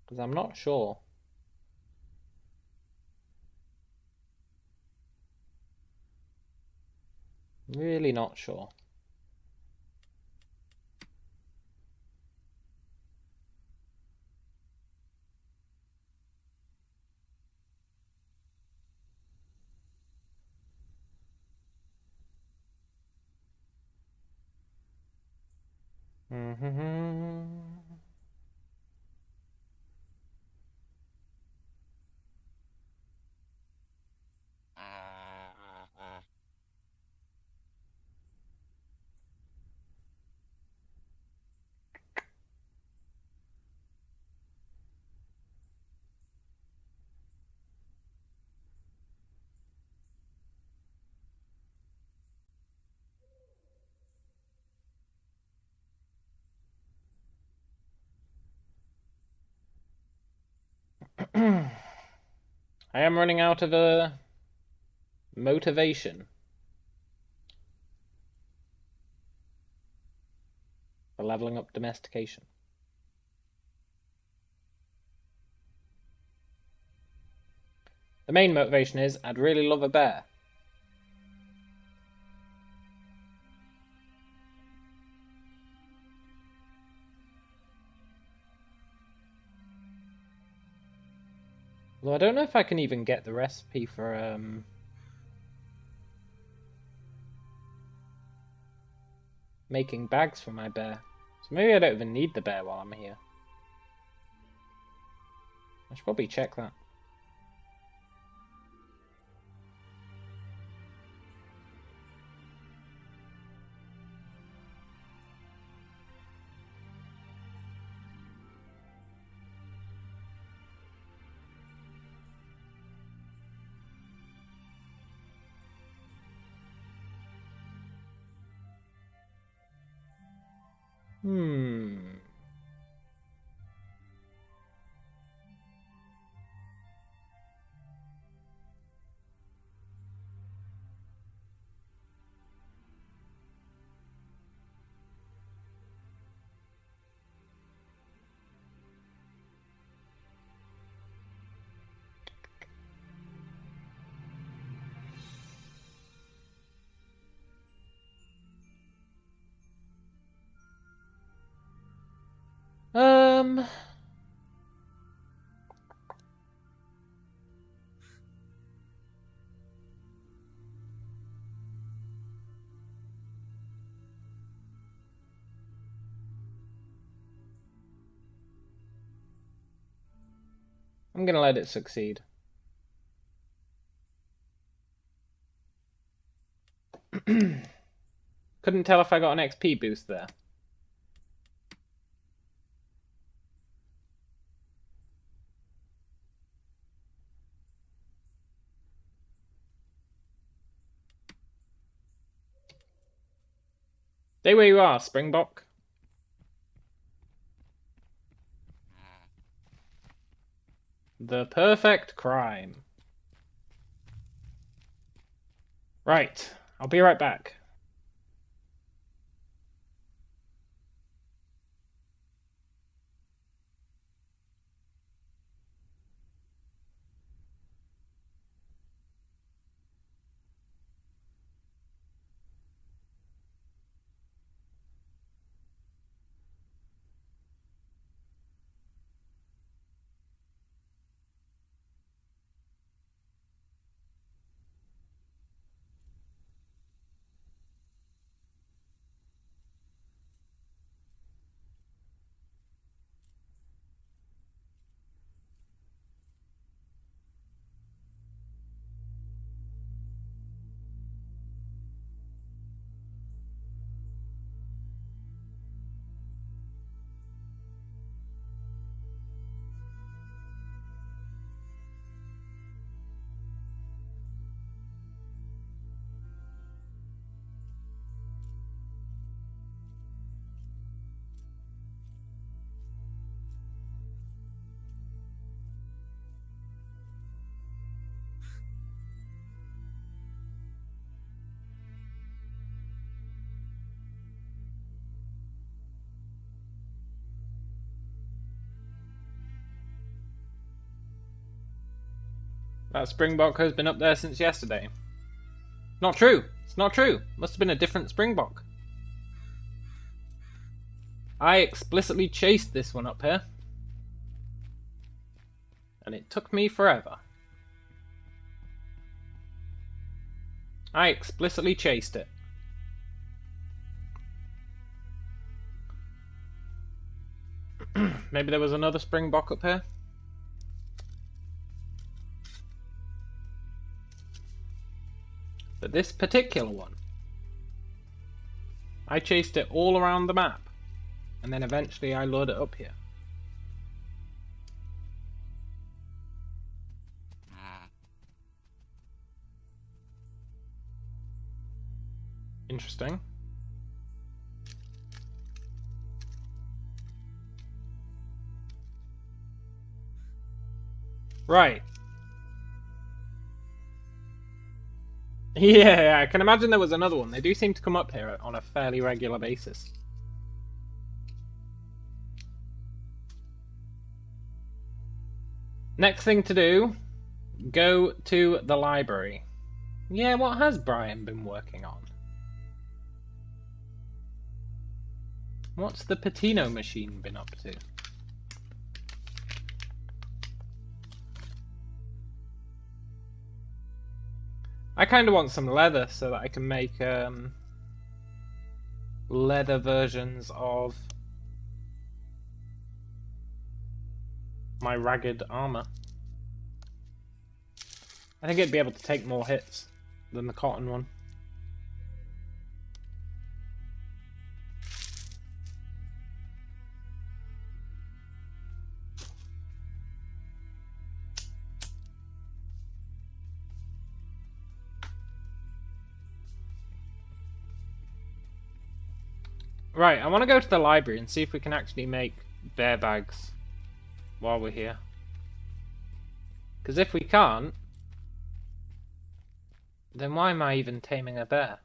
Because I'm not sure. Really not sure. I am running out of motivation for leveling up domestication. The main motivation is I'd really love a bear. Although I don't know if I can even get the recipe for making bags for my bear. So maybe I don't even need the bear while I'm here. I should probably check that. I'm gonna let it succeed. Couldn't tell if I got an XP boost there. Stay where you are, Springbok. The perfect crime. Right, I'll be right back. That Springbok has been up there since yesterday. Not true. It's not true. Must have been a different Springbok. I explicitly chased this one up here. And it took me forever. I explicitly chased it. Maybe there was another Springbok up here? But this particular one, I chased it all around the map, and then eventually I lured it up here. Interesting. Right. Yeah, I can imagine there was another one. They do seem to come up here on a fairly regular basis. Next thing to do, go to the library. Yeah, what has Brian been working on? What's the Patino machine been up to? I kind of want some leather so that I can make leather versions of my ragged armor. I think it'd be able to take more hits than the cotton one. Right, I want to go to the library and see if we can actually make bear bags while we're here. Because if we can't, then why am I even taming a bear?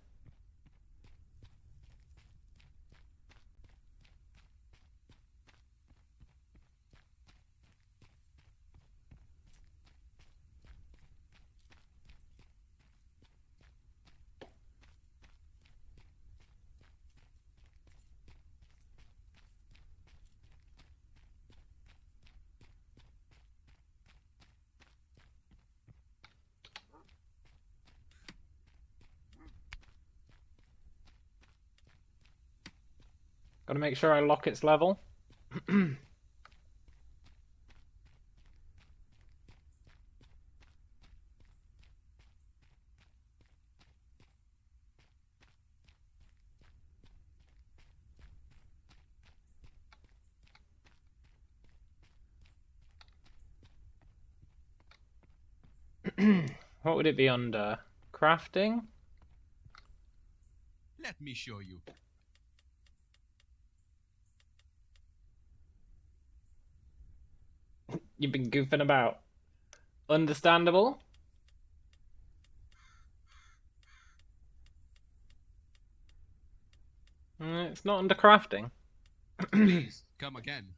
Gotta make sure I lock its level. What would it be under? Crafting? Let me show you. You've been goofing about. Understandable? It's not under crafting. Please, come again.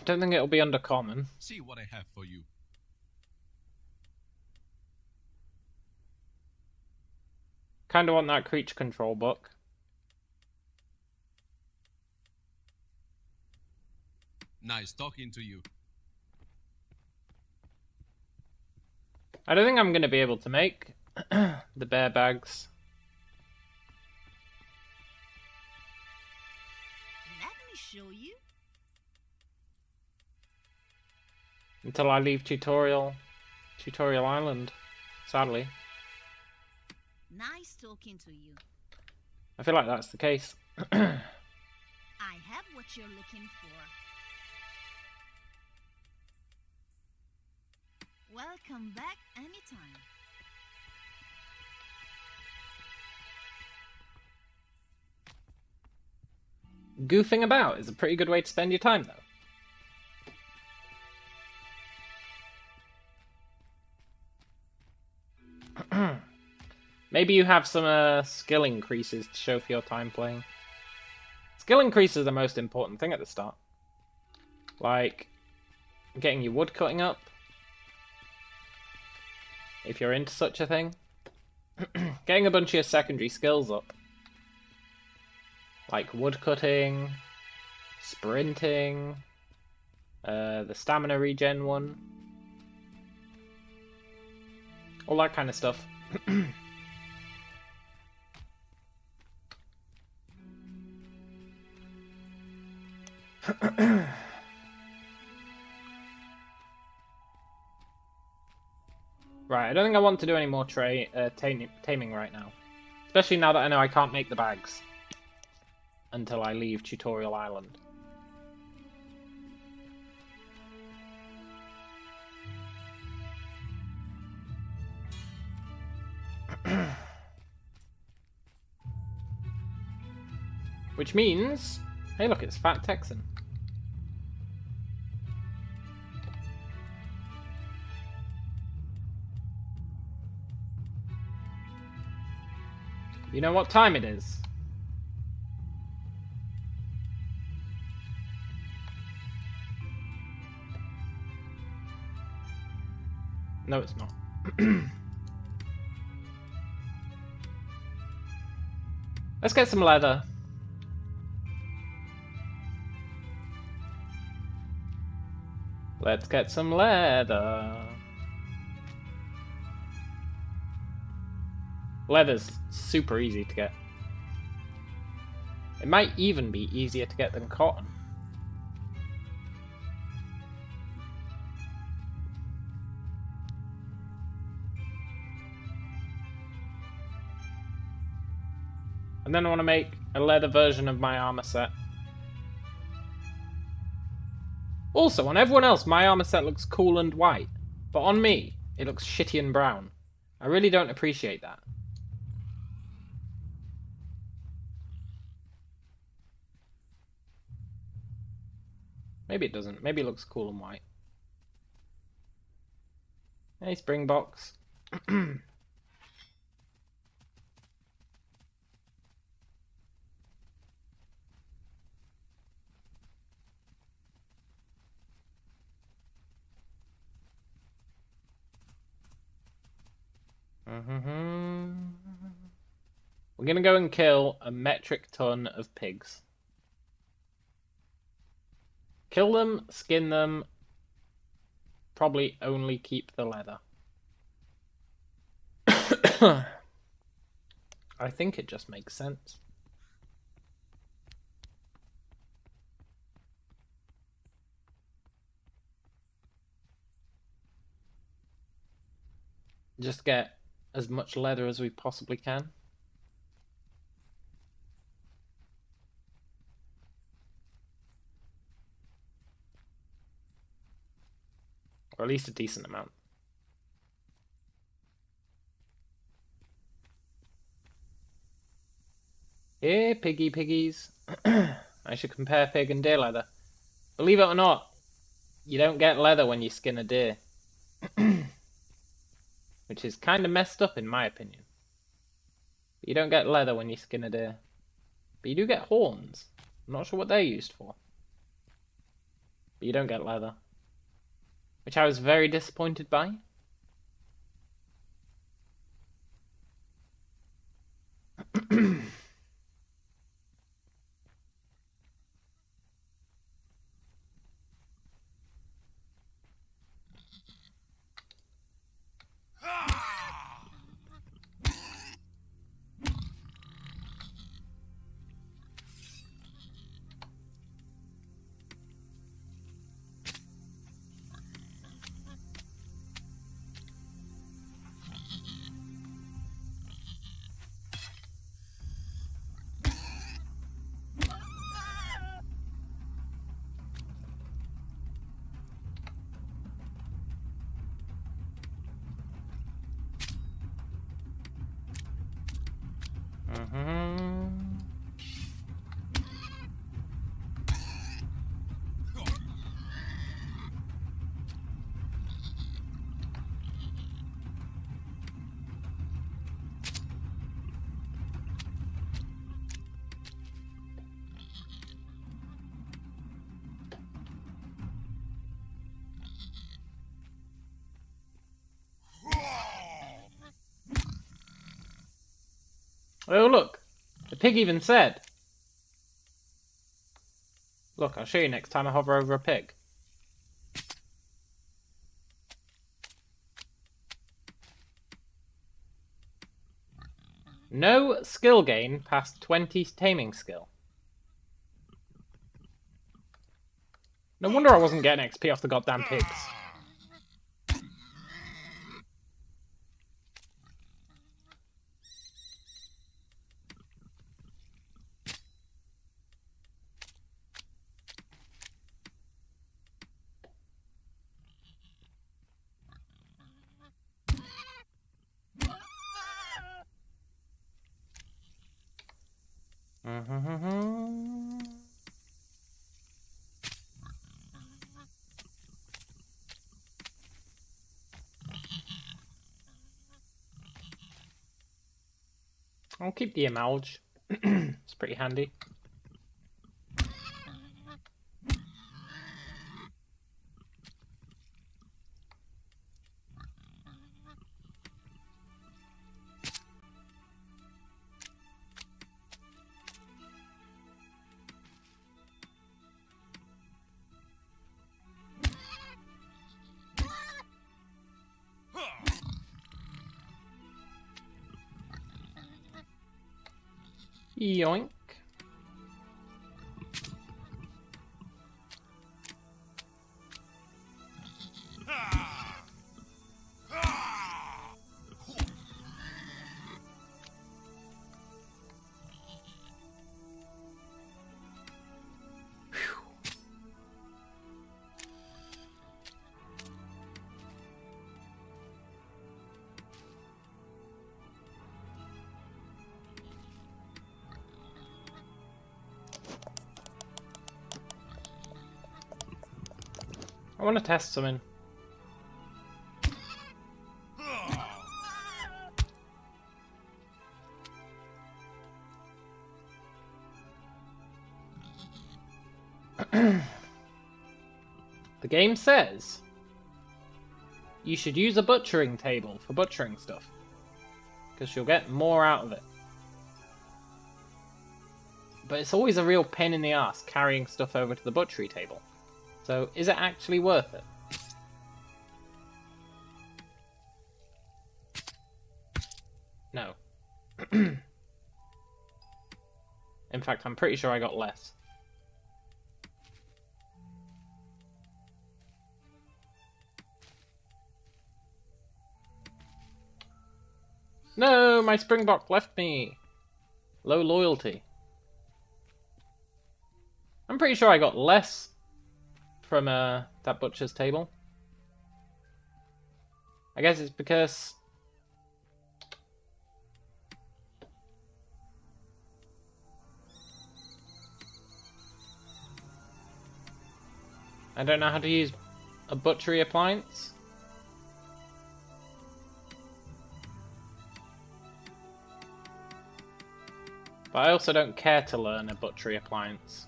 Don't think it'll be under common. See what I have for you. Kinda want that creature control book. Nice talking to you. I don't think I'm gonna be able to make the bear bags. Let me show you. Until I leave Tutorial Island, sadly. Nice talking to you. I feel like that's the case. I have what you're looking for. Welcome back anytime. Goofing about is a pretty good way to spend your time, though. Maybe you have some skill increases to show for your time playing. Skill increase is the most important thing at the start. Like, getting your wood cutting up. If you're into such a thing. Getting a bunch of your secondary skills up. Like wood cutting, sprinting, the stamina regen one. All that kind of stuff. Right, I don't think I want to do any more taming right now. Especially now that I know I can't make the bags. Until I leave Tutorial Island. Which means... Hey look, it's Fat Texan. You know what time it is? No, it's not. Let's get some leather. Let's get some leather. Leather's super easy to get. It might even be easier to get than cotton. And then I want to make a leather version of my armor set. Also, on everyone else, my armor set looks cool and white. But on me, it looks shitty and brown. I really don't appreciate that. Maybe it doesn't. Maybe it looks cool and white. Hey, Springbox. We're gonna go and kill a metric ton of pigs. Kill them, skin them, probably only keep the leather. I think it just makes sense. Just get as much leather as we possibly can. Or at least a decent amount. Here, piggies. I should compare pig and deer leather. Believe it or not, you don't get leather when you skin a deer. Which is kind of messed up in my opinion. But you don't get leather when you skin a deer. But you do get horns. I'm not sure what they're used for. But you don't get leather. Which I was very disappointed by. Oh, look. The pig even said. Look, I'll show you next time I hover over a pig. No skill gain past 20 taming skill. No wonder I wasn't getting XP off the goddamn pigs. I'll keep the emerge. It's pretty handy. Yoink. I want to test something. The game says you should use a butchering table for butchering stuff, because you'll get more out of it. But it's always a real pain in the ass carrying stuff over to the butchery table. So, is it actually worth it? No. In fact, I'm pretty sure I got less. No, my Springbok left me. Low loyalty. I'm pretty sure I got less from that butcher's table. I guess it's because I don't know how to use a butchery appliance. But I also don't care to learn a butchery appliance.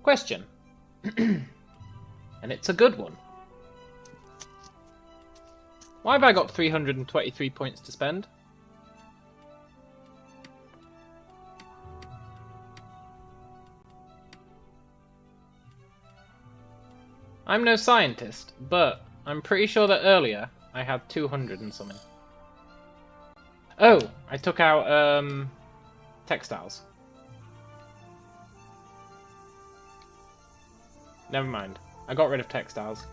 Question. And it's a good one. Why have I got 323 points to spend? I'm no scientist, but I'm pretty sure that earlier I had 200 and something. Oh, I took out textiles. Never mind. I got rid of textiles.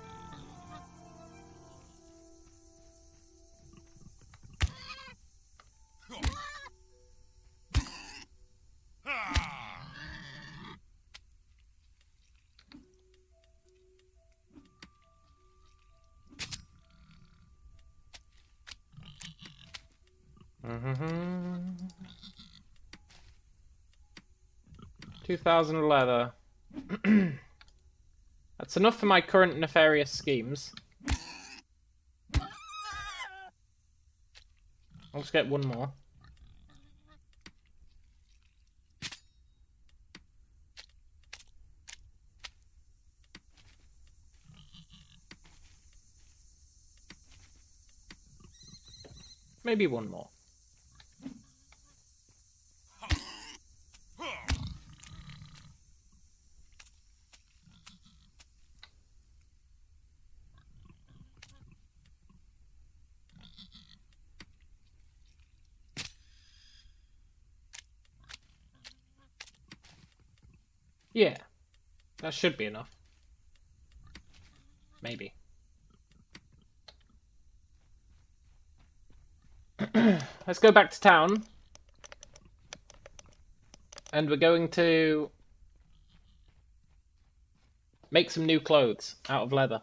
Mm-hmm. 2,000 leather. That's enough for my current nefarious schemes. I'll just get one more. Maybe one more. Yeah, that should be enough. Maybe. Let's go back to town. And we're going to make some new clothes out of leather.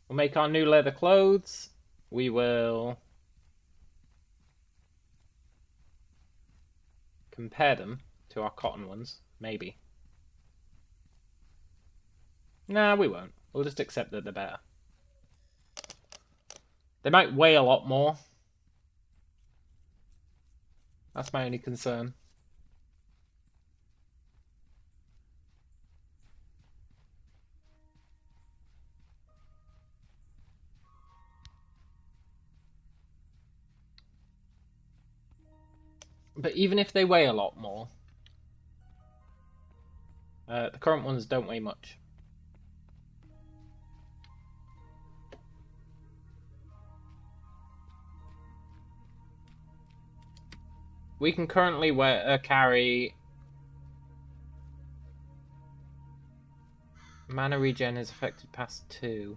We'll make our new leather clothes. We will compare them to our cotton ones, maybe. Nah, we won't. We'll just accept that they're better. They might weigh a lot more. That's my only concern. But even if they weigh a lot more, the current ones don't weigh much. We can currently carry... Mana regen is affected past 2.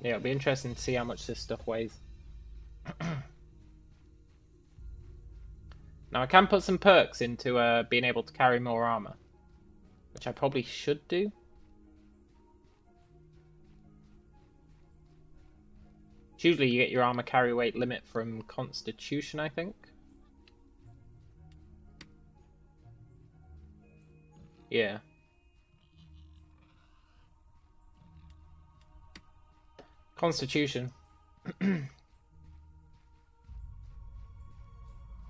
Yeah, it'll be interesting to see how much this stuff weighs. Now I can put some perks into being able to carry more armor, which I probably should do. Usually you get your armor carry weight limit from Constitution, I think. Yeah. Constitution. But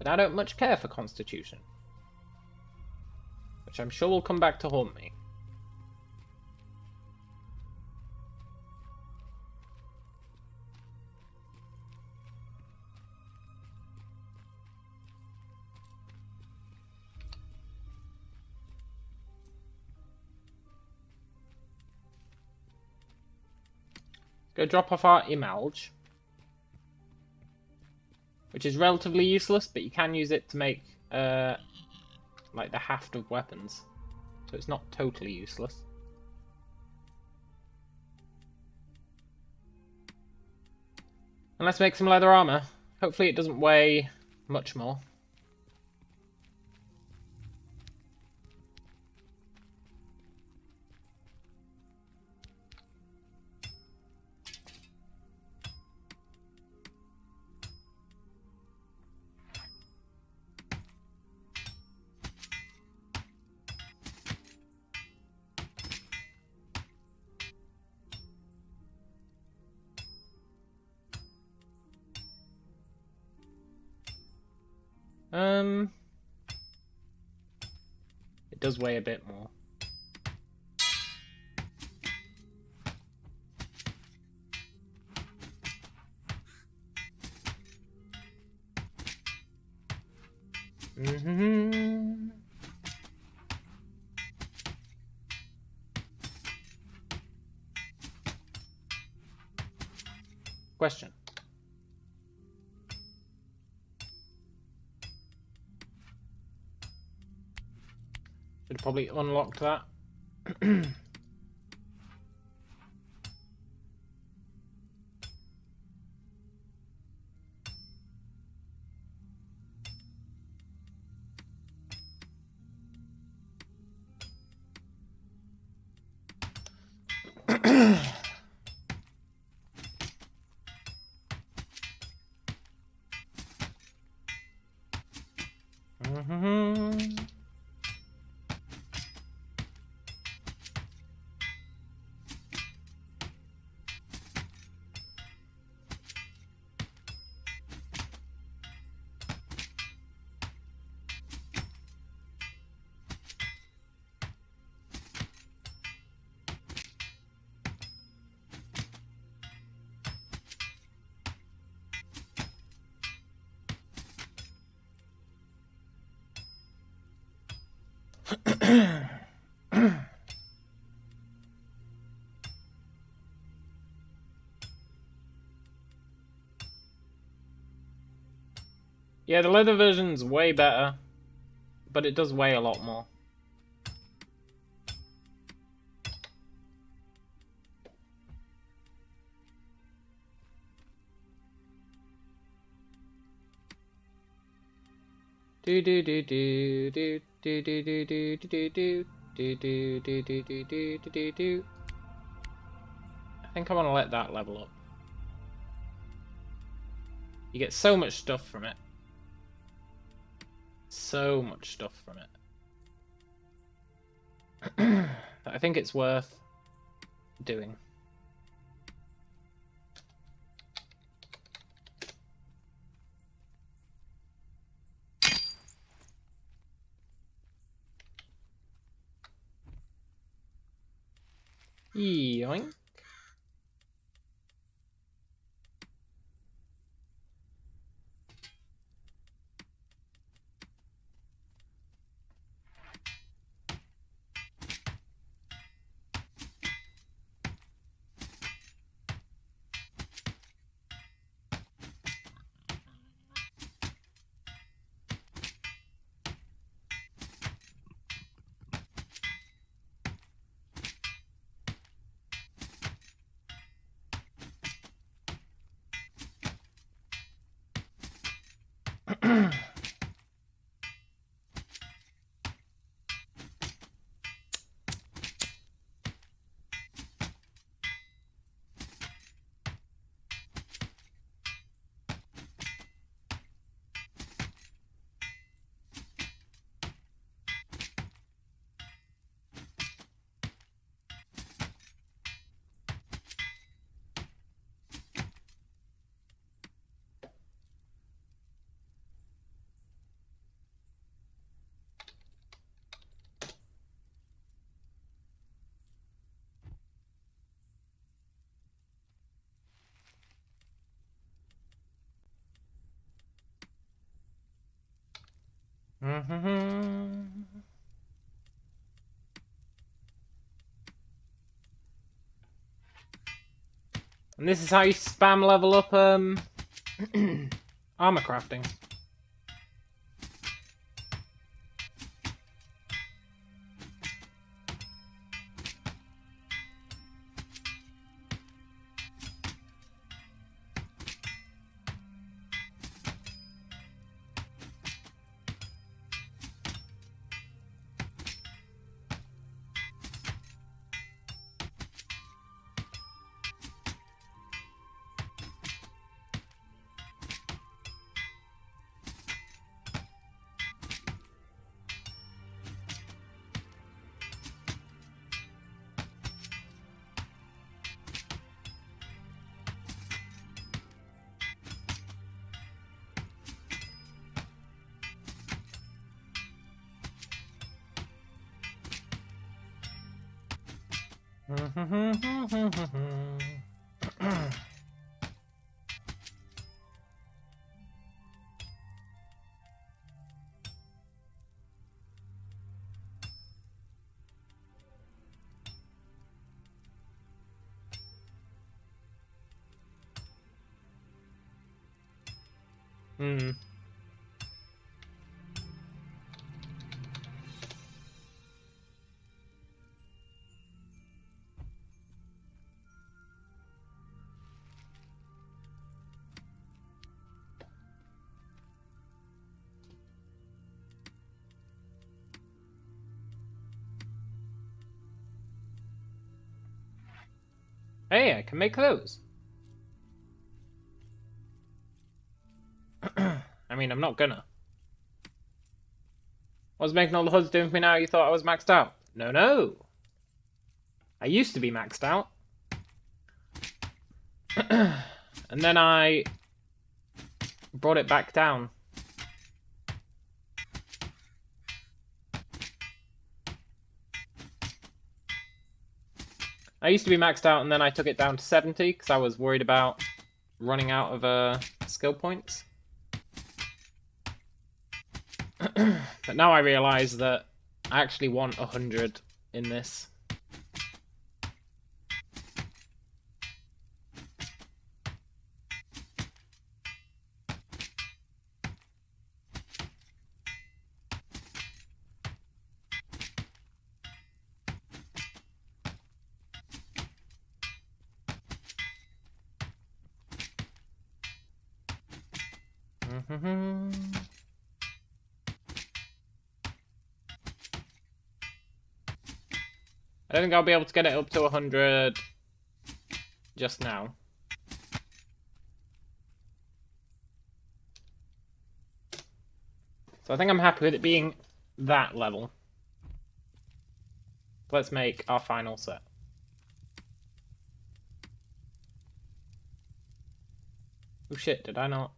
I don't much care for Constitution, which I'm sure will come back to haunt me. Go drop off our Imalge, which is relatively useless, but you can use it to make like the haft of weapons, so it's not totally useless. And let's make some leather armor. Hopefully it doesn't weigh much more. It does weigh a bit more. Question. Should have probably unlocked that. Yeah, the leather version's way better, but it does weigh a lot more. Do do do do do do do do do do do do do do do do do do do. I think I want to let that level up. You get so much stuff from it. So much stuff from it. I think it's worth doing. Yoink. And this is how you spam level up armor crafting. Hey, I can make those. I mean, I'm not gonna. What's making all the HUDs doing for me now? You thought I was maxed out? No, no. I used to be maxed out. And then I brought it back down. I used to be maxed out and then I took it down to 70 because I was worried about running out of skill points. But now I realise that I actually want 100 in this. I don't think I'll be able to get it up to 100 just now. So I think I'm happy with it being that level. Let's make our final set. Oh shit, did I not?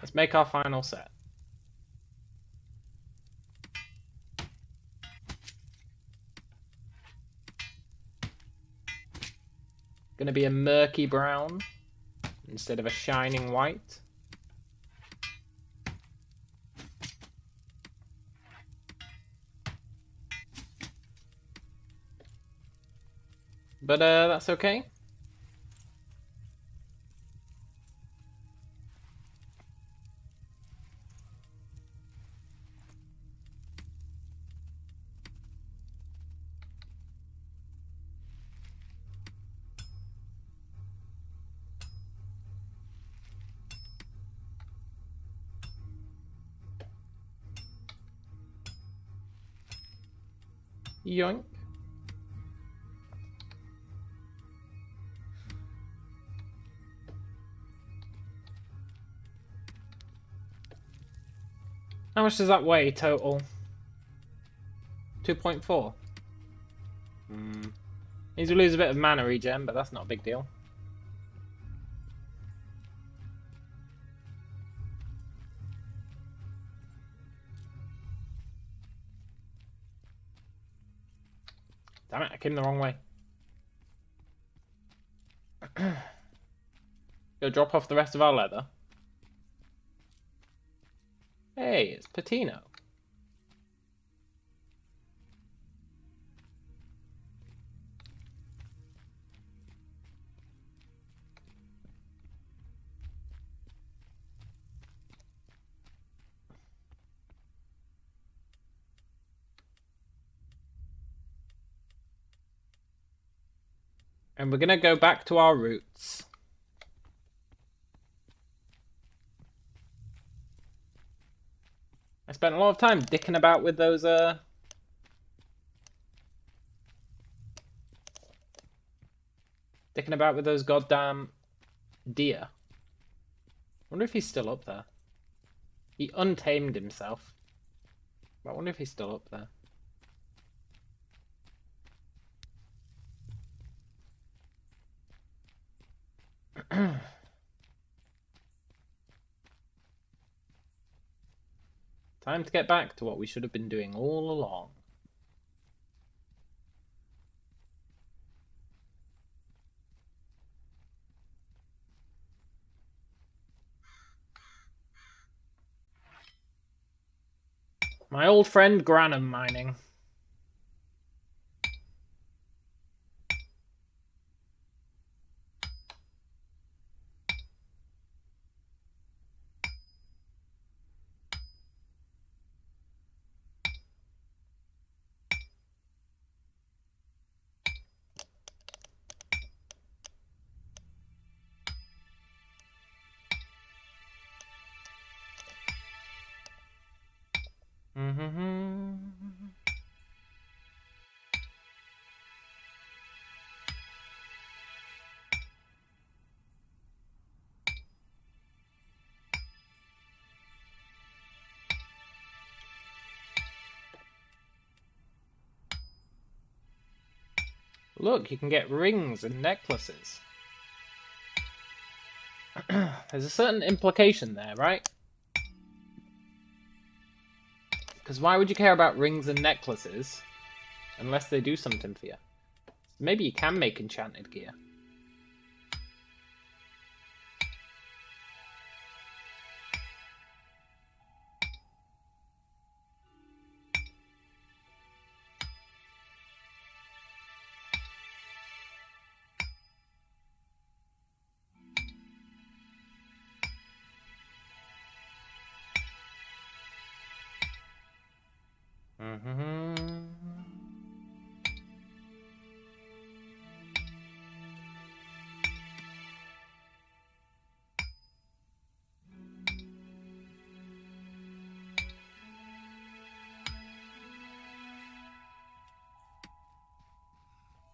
Let's make our final set. Gonna be a murky brown instead of a shining white. But that's okay. Yoink. How much does that weigh total? 2.4. Needs to lose a bit of mana regen, but that's not a big deal. Damn it, I came the wrong way. Go drop off the rest of our leather. Hey, it's Patino. And we're gonna go back to our roots. I spent a lot of time dicking about with those goddamn deer. Wonder if he's still up there. He untamed himself. But I wonder if he's still up there. Time to get back to what we should have been doing all along. My old friend Granum mining. Look, you can get rings and necklaces. There's a certain implication there, right? Because why would you care about rings and necklaces unless they do something for you? Maybe you can make enchanted gear.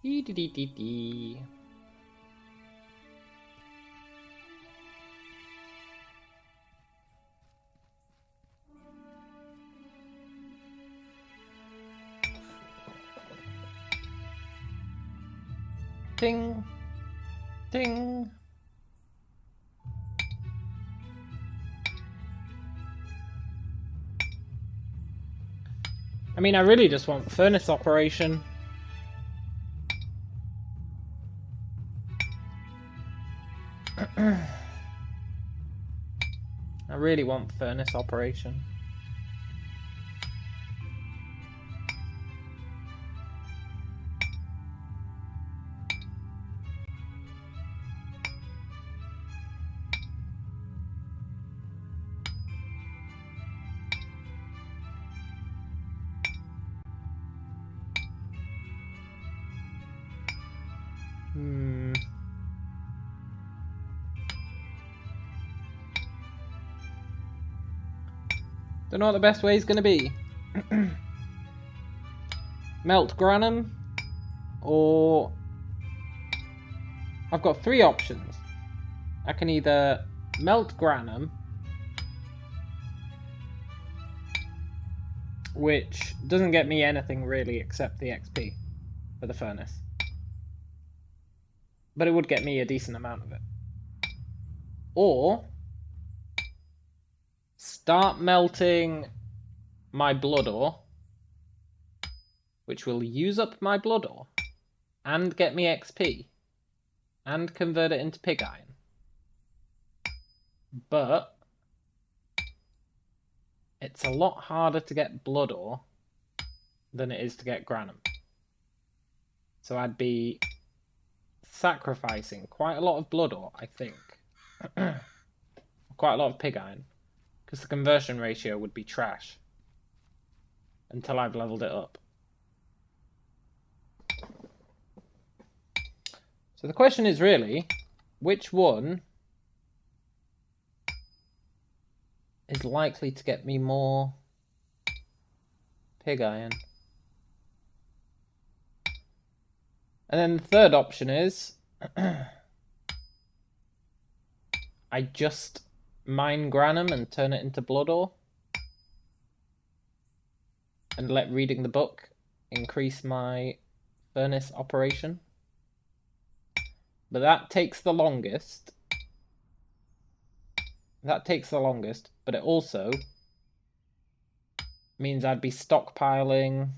Dee. Ding. Ding. I mean, I really just want furnace operation. I really want furnace operation. Don't know what the best way is going to be. Melt Granum, or I've got three options. I can either melt Granum, which doesn't get me anything really except the XP for the furnace, but it would get me a decent amount of it. Or start melting my blood ore, which will use up my blood ore and get me XP and convert it into pig iron. But it's a lot harder to get blood ore than it is to get granum. So I'd be sacrificing quite a lot of blood ore, I think. Quite a lot of pig iron. Because the conversion ratio would be trash until I've leveled it up. So the question is really, which one is likely to get me more pig iron? And then the third option is I just mine granum and turn it into blood ore and let reading the book increase my furnace operation. But that takes the longest. But it also means I'd be stockpiling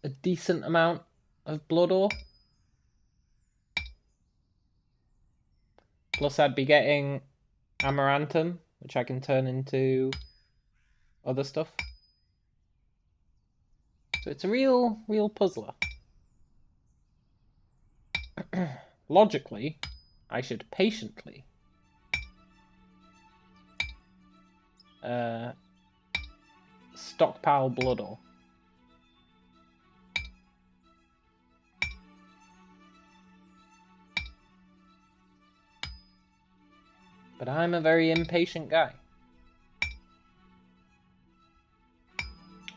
a decent amount of blood ore. Plus I'd be getting amaranthum, which I can turn into other stuff. So it's a real puzzler. Logically, I should patiently stockpile blood ore. But I'm a very impatient guy.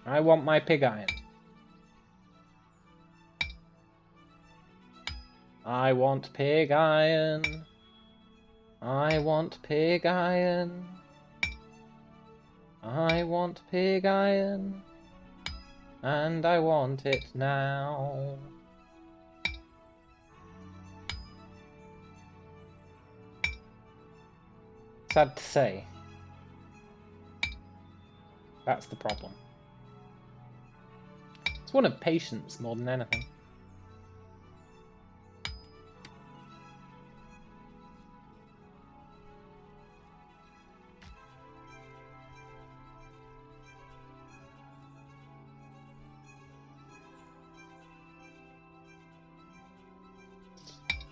I want my pig iron. I want pig iron. I want pig iron. I want pig iron. And I want it now. Sad to say. That's the problem. It's one of patience more than anything.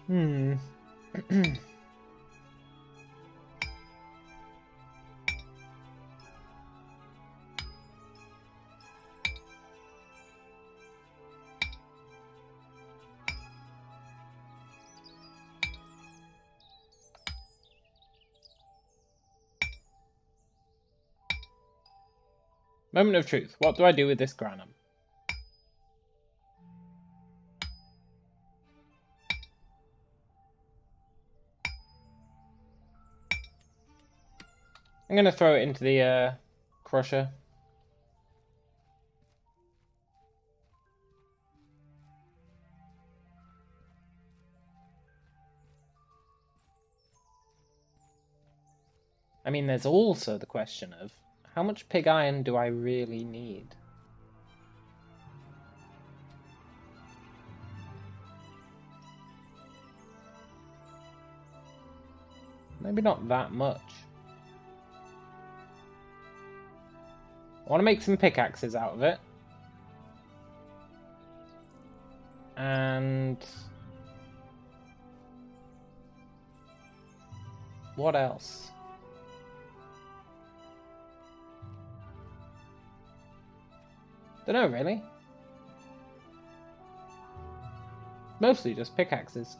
Hmm. Moment of truth. What do I do with this granum? I'm going to throw it into the crusher. I mean, there's also the question of how much pig iron do I really need? Maybe not that much. I want to make some pickaxes out of it. And what else? Don't know, really. Mostly just pickaxes.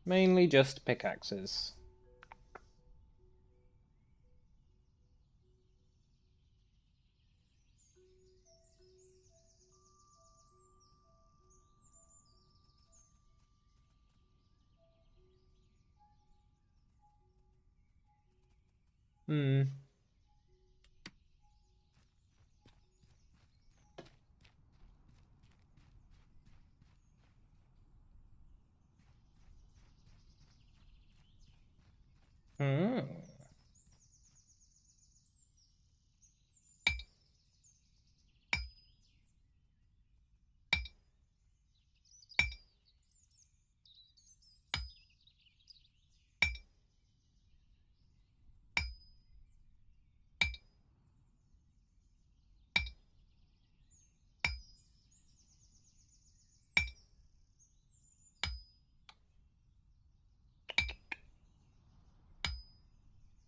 Mainly just pickaxes. Hmm. Hmm.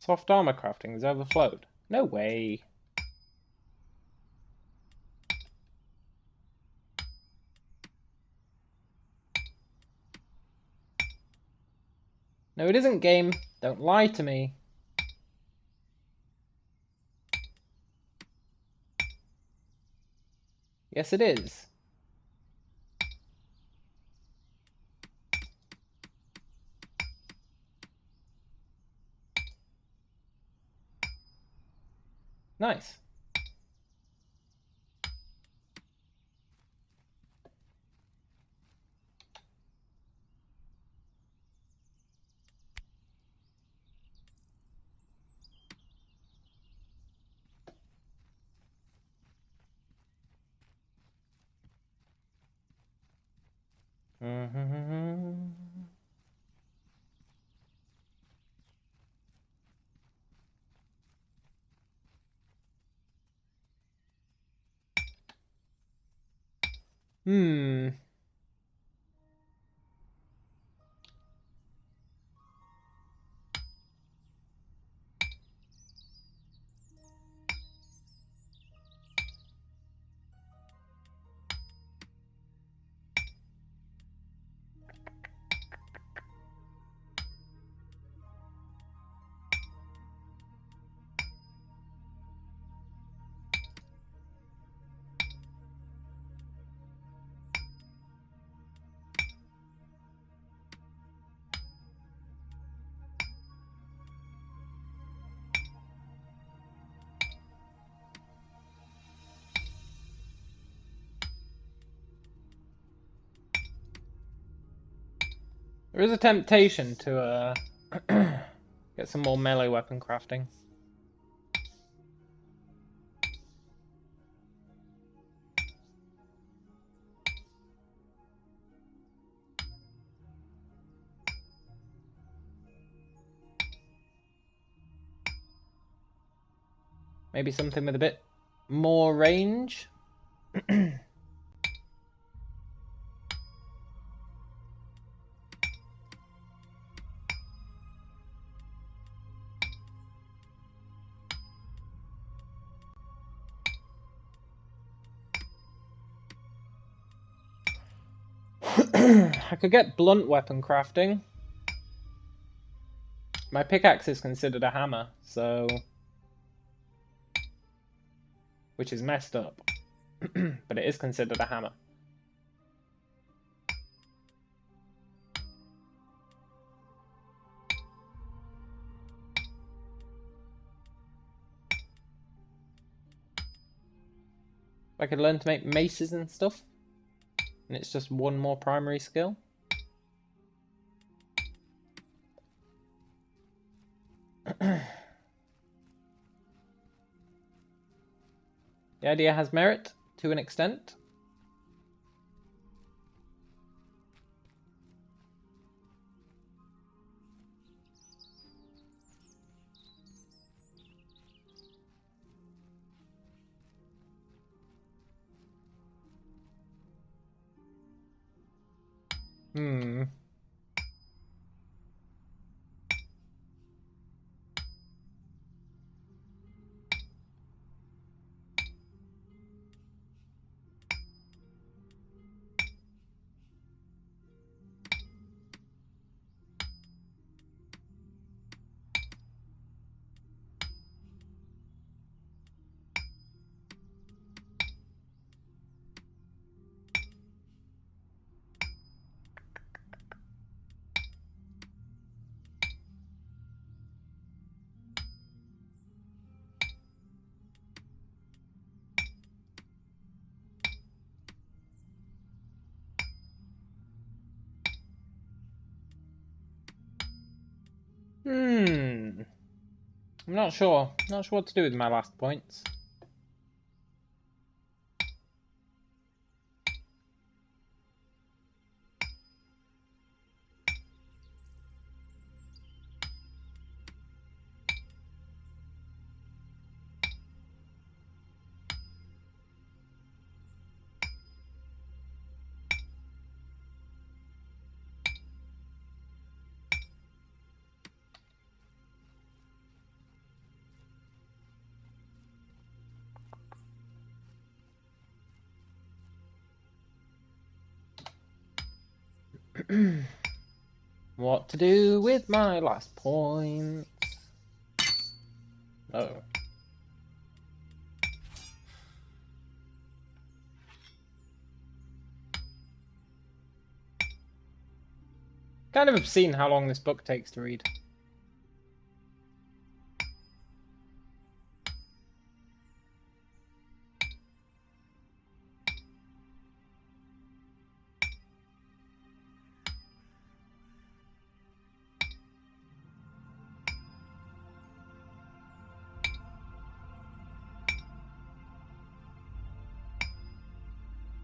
Soft armor crafting has overflowed. No way. No, it isn't, game. Don't lie to me. Yes, it is. Nice. Hmm. There is a temptation to get some more melee weapon crafting. Maybe something with a bit more range. I could get blunt weapon crafting. My pickaxe is considered a hammer, so... which is messed up. But it is considered a hammer. I could learn to make maces and stuff. And it's just one more primary skill. The idea has merit to an extent. Hmm. I'm not sure. Not sure what to do with my last points. What to do with my last points? Oh. Kind of obscene how long this book takes to read.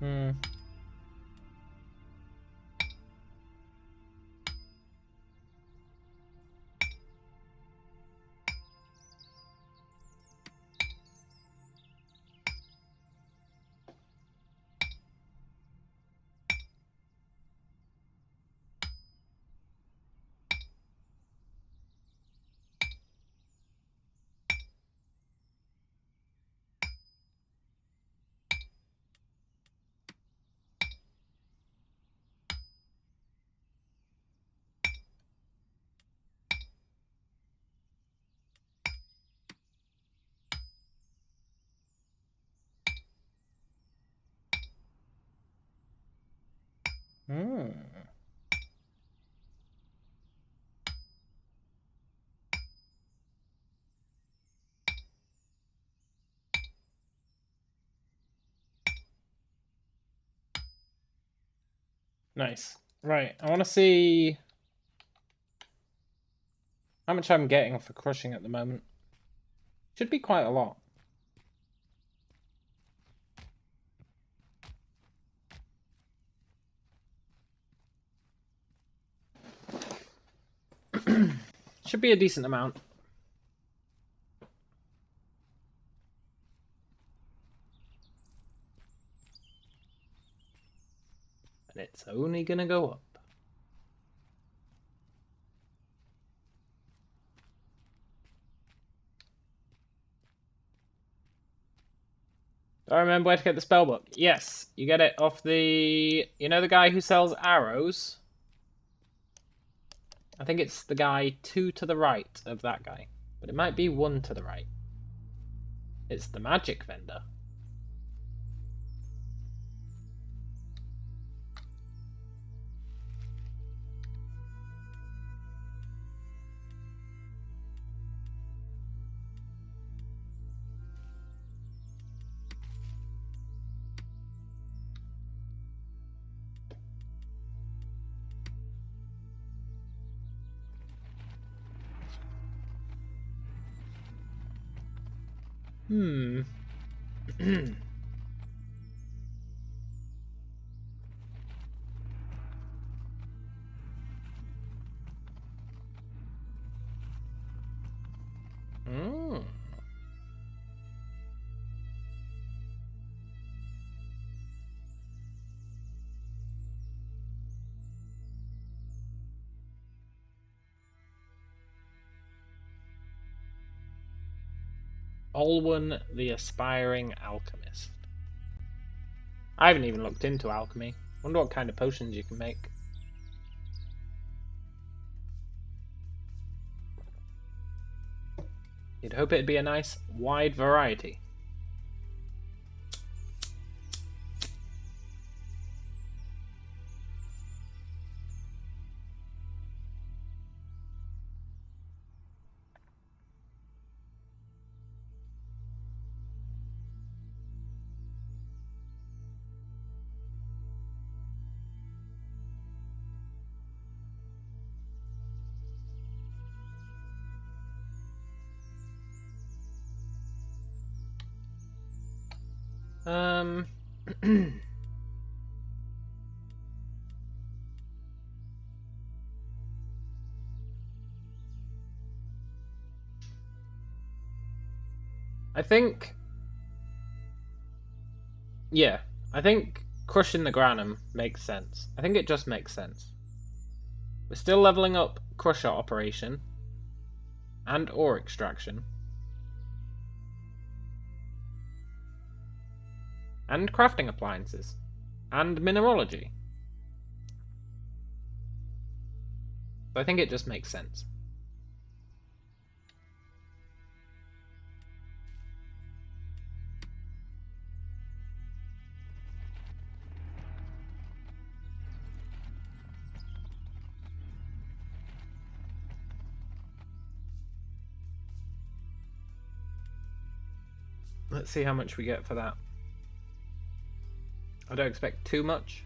Hmm. Hmm. Nice. Right, I want to see how much I'm getting for crushing at the moment. Should be quite a lot. Should be a decent amount. It's only gonna go up. Do I remember where to get the spell book? Yes, you get it off the... You know the guy who sells arrows? I think it's the guy 2 to the right of that guy. But it might be 1 to the right. It's the magic vendor. Hmm. Mm. Olwen the Aspiring Alchemist. I haven't even looked into alchemy. Wonder what kind of potions you can make. You'd hope it'd be a nice, wide variety. I think... Yeah, I think crushing the Granum makes sense. I think it just makes sense. We're still leveling up Crusher Operation and Ore Extraction. And crafting appliances. And mineralogy. So I think it just makes sense. Let's see how much we get for that. I don't expect too much.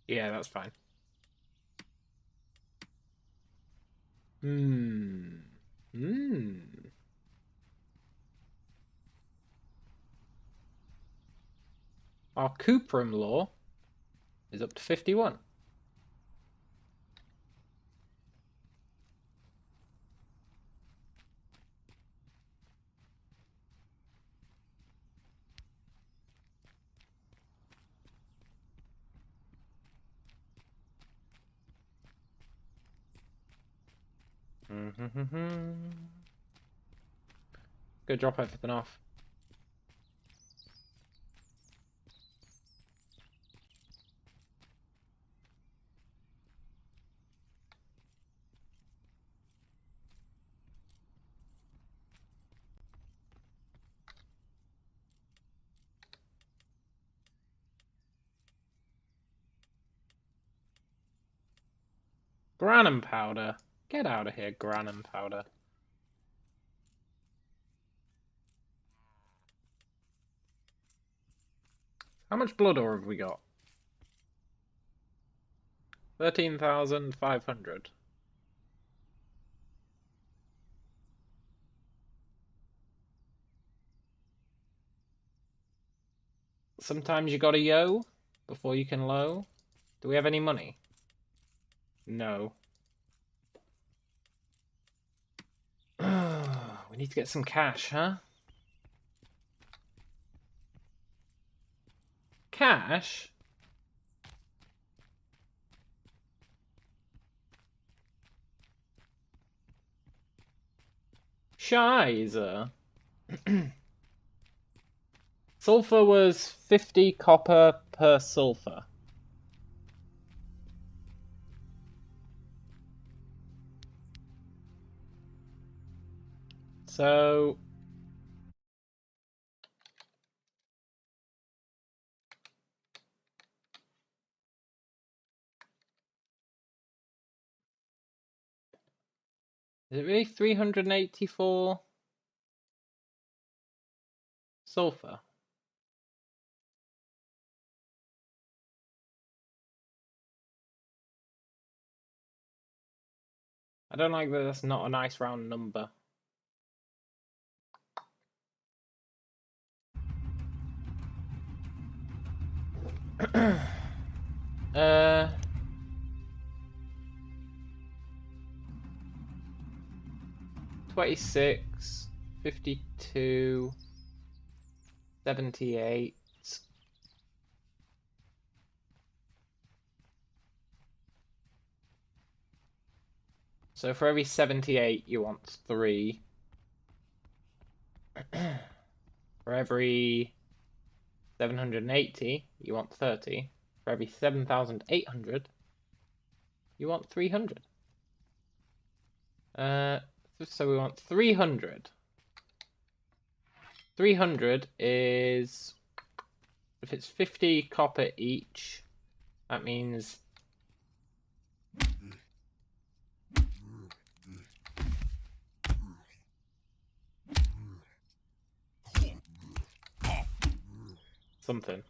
Yeah, that's fine. Our Cuprum law is up to 51. Go drop everything off. Granum powder. Get out of here, Granum powder. How much blood ore have we got? 13,500. Sometimes you gotta yo before you can low. Do we have any money? No. We need to get some cash, huh? Cash? Scheiße. Sulfur was 50 copper per sulfur. So... Is it really 384 sulfur? I don't like that that's not a nice round number. uh... 26, 52, 78. So for every 78, you want 3. For every 780, you want 30. For every 7,800, you want 300. So we want 300. 300 is, if it's 50 copper each, that means something.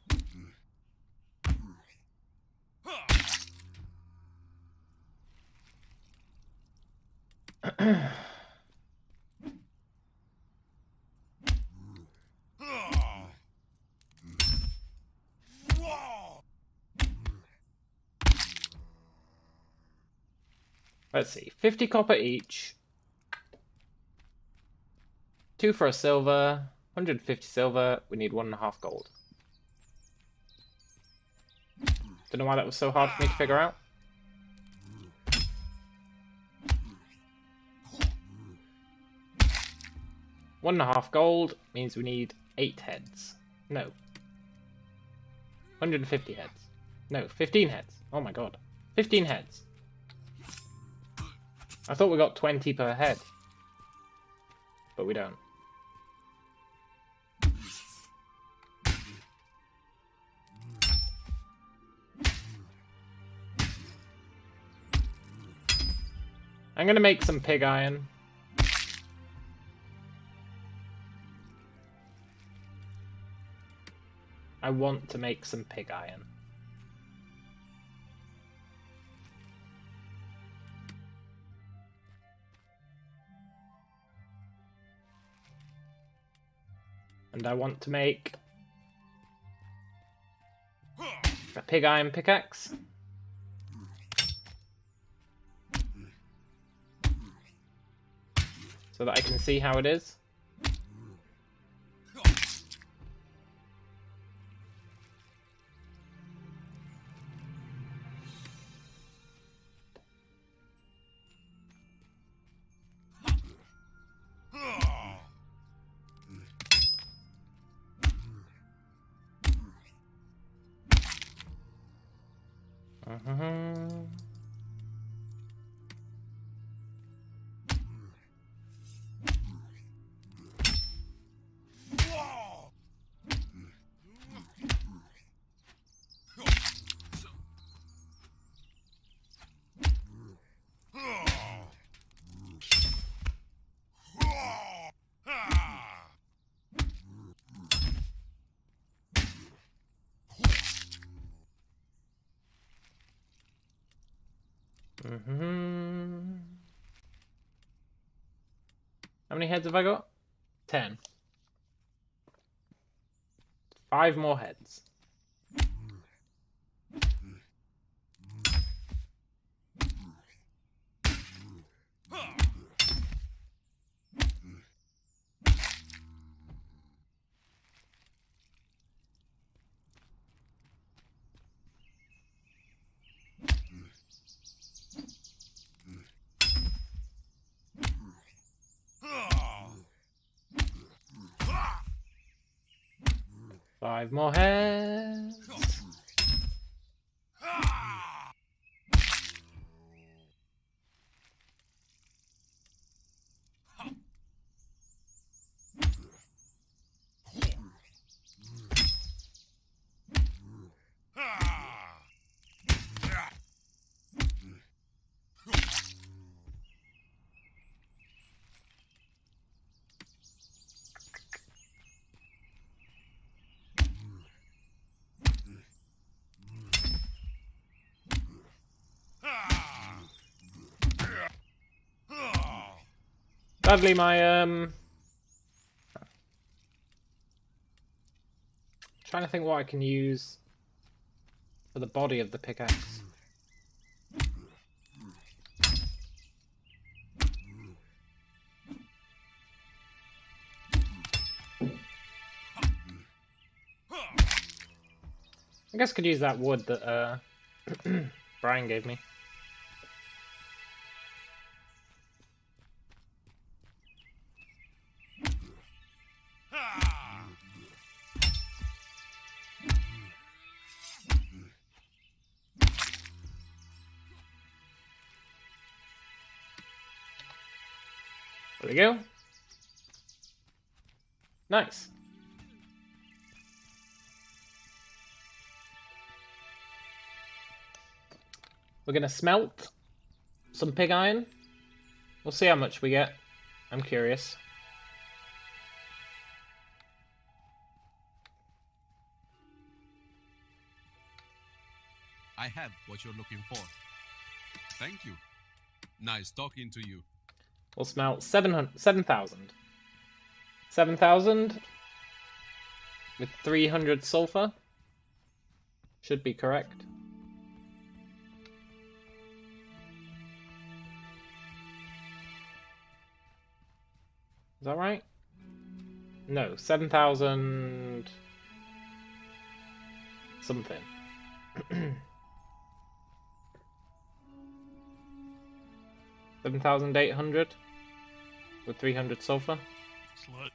Let's see, 50 copper each, 2 for a silver, 150 silver, we need 1.5 gold. Don't know why that was so hard for me to figure out. One and a half gold means we need 8 heads. No. 150 heads. No, 15 heads. Oh my god. 15 heads. I thought we got 20 per head. But we don't. I'm gonna make some pig iron. I want to make some pig iron. And I want to make a pig iron pickaxe. So that I can see how it is. How many heads have I got? 10. 5 more heads. 5 more heads. Sadly, my trying to think what I can use for the body of the pickaxe. I guess I could use that wood that Brian gave me. There we go. Nice. We're gonna smelt some pig iron. We'll see how much we get. I'm curious. I have what you're looking for. Thank you. Nice talking to you. We'll smelt 7,000. 7,000 with 300 sulfur. Should be correct. Is that right? No, 7,000 something. 7,800 with 300 sulfur. Slut.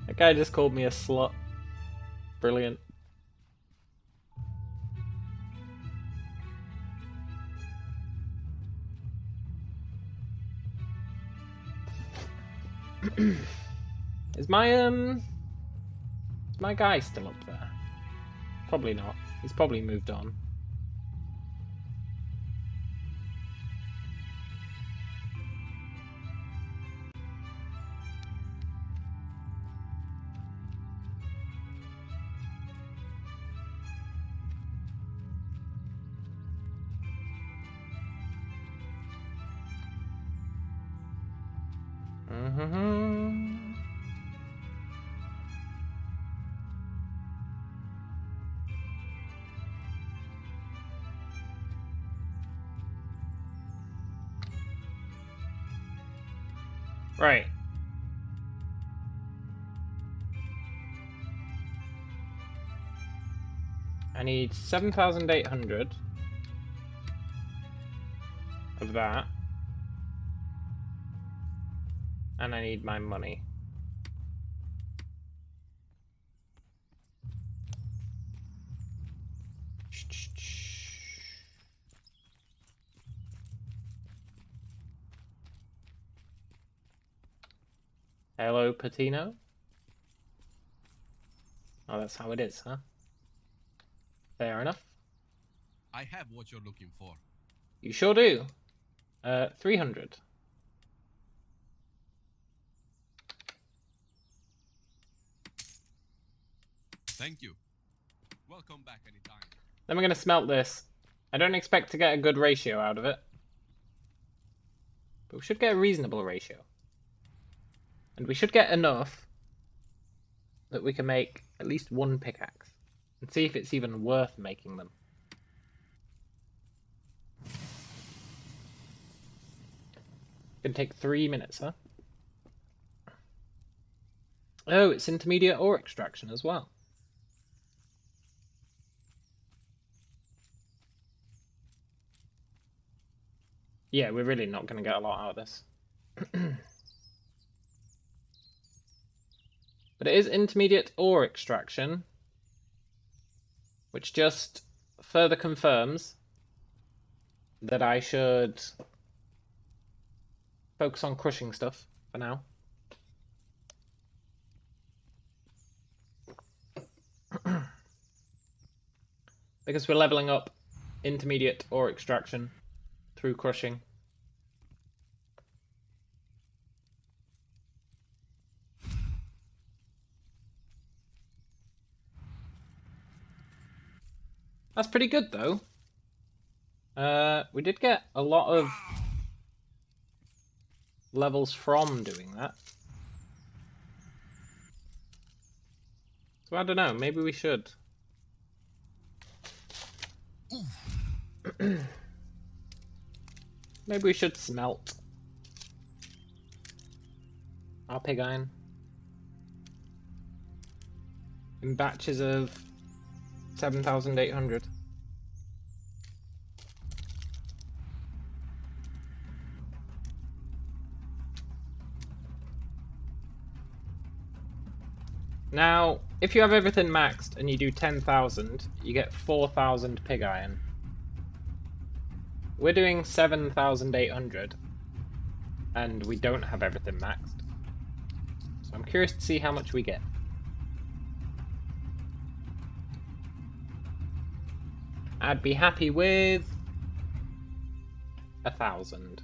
That guy just called me a slut. Brilliant. Is my guy still up there? Probably not. He's probably moved on. Right. I need 7,800 of that. And I need my money. Hello, Patino. Oh, that's how it is, huh? Fair enough. I have what you're looking for. You sure do. 300. Thank you. Welcome back anytime. Then we're going to smelt this. I don't expect to get a good ratio out of it. But we should get a reasonable ratio. And we should get enough that we can make at least one pickaxe. And see if it's even worth making them. Gonna take 3 minutes, huh? Oh, it's intermediate ore extraction as well. Yeah, we're really not going to get a lot out of this. But it is intermediate ore extraction, which just further confirms that I should focus on crushing stuff for now. Because we're leveling up intermediate ore extraction through crushing. That's pretty good though. We did get a lot of levels from doing that. So I don't know, maybe we should. Maybe we should smelt our pig iron in batches of 7,800. Now, if you have everything maxed and you do 10,000, you get 4,000 pig iron. We're doing 7,800, and we don't have everything maxed. So I'm curious to see how much we get. I'd be happy with 1,000.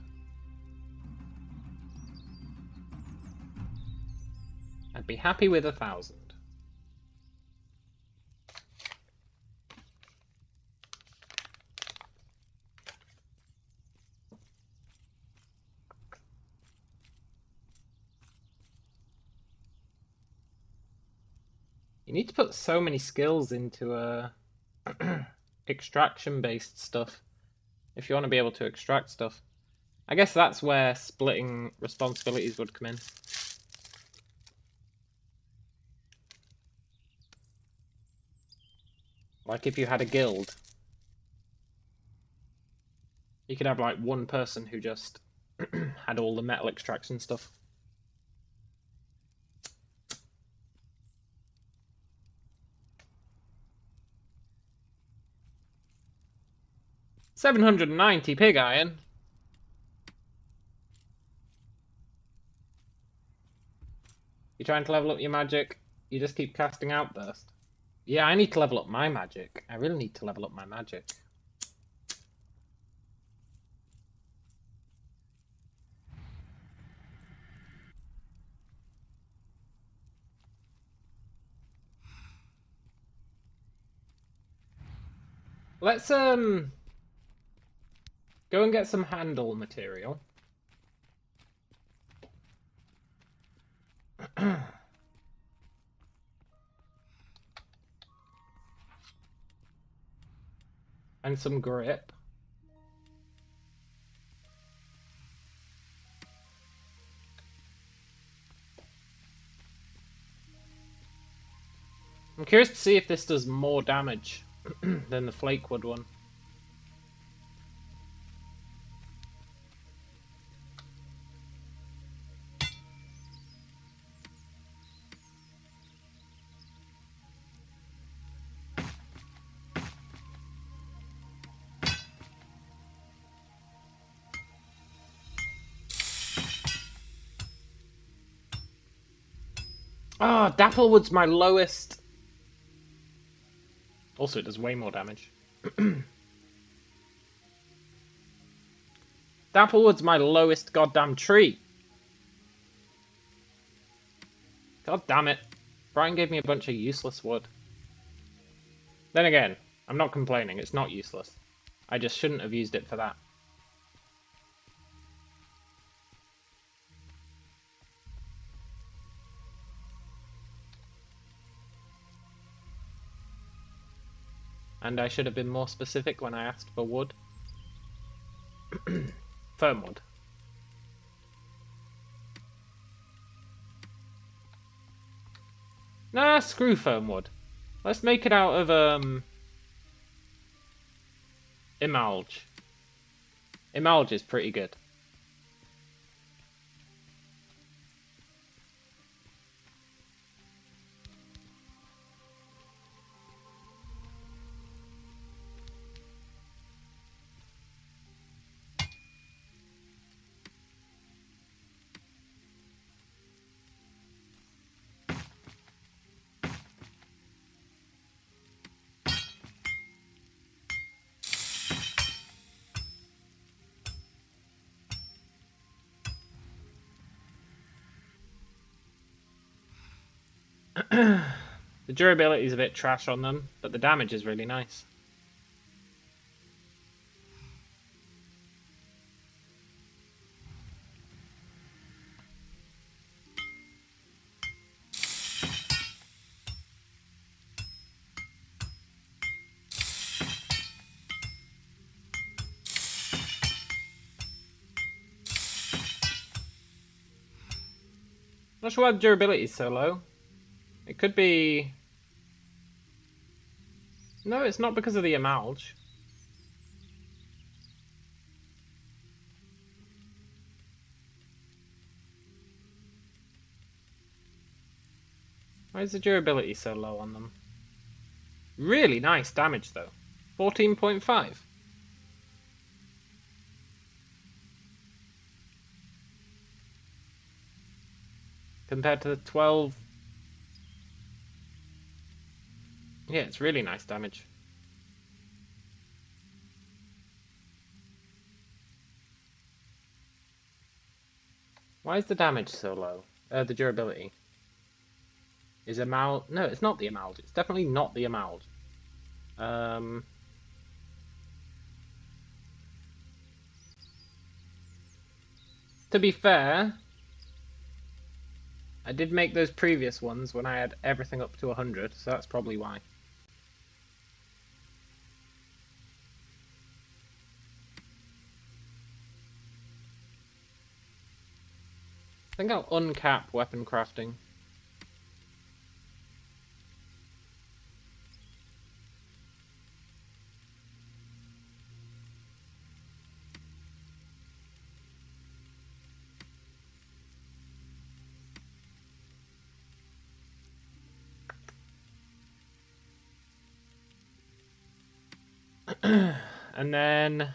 I'd be happy with 1,000. You need to put so many skills into extraction-based stuff if you want to be able to extract stuff. I guess that's where splitting responsibilities would come in. Like if you had a guild, you could have like one person who just had all the metal extraction stuff. $790 pig iron. You're trying to level up your magic, you just keep casting outburst. Yeah, I need to level up my magic. I really need to level up my magic. Let's go and get some handle material. And some grip. I'm curious to see if this does more damage than the flakewood one. Oh, Dapplewood's my lowest. Also, it does way more damage. Dapplewood's my lowest goddamn tree. God damn it. Brian gave me a bunch of useless wood. Then again, I'm not complaining, it's not useless. I just shouldn't have used it for that. And I should have been more specific when I asked for wood. Firm wood. Nah, screw firm wood. Let's make it out of, emerald. Emerge is pretty good. The durability is a bit trash on them, but the damage is really nice. Not sure why the durability is so low. It could be... No, it's not because of the Emerge. Why is the durability so low on them? Really nice damage though. 14.5. Compared to the 12. Yeah, it's really nice damage. Why is the damage so low? The durability. Is Emerald... No, it's not the Emerald. It's definitely not the Emerald. To be fair, I did make those previous ones when I had everything up to 100, so that's probably why. I think I'll uncap weapon crafting. And then...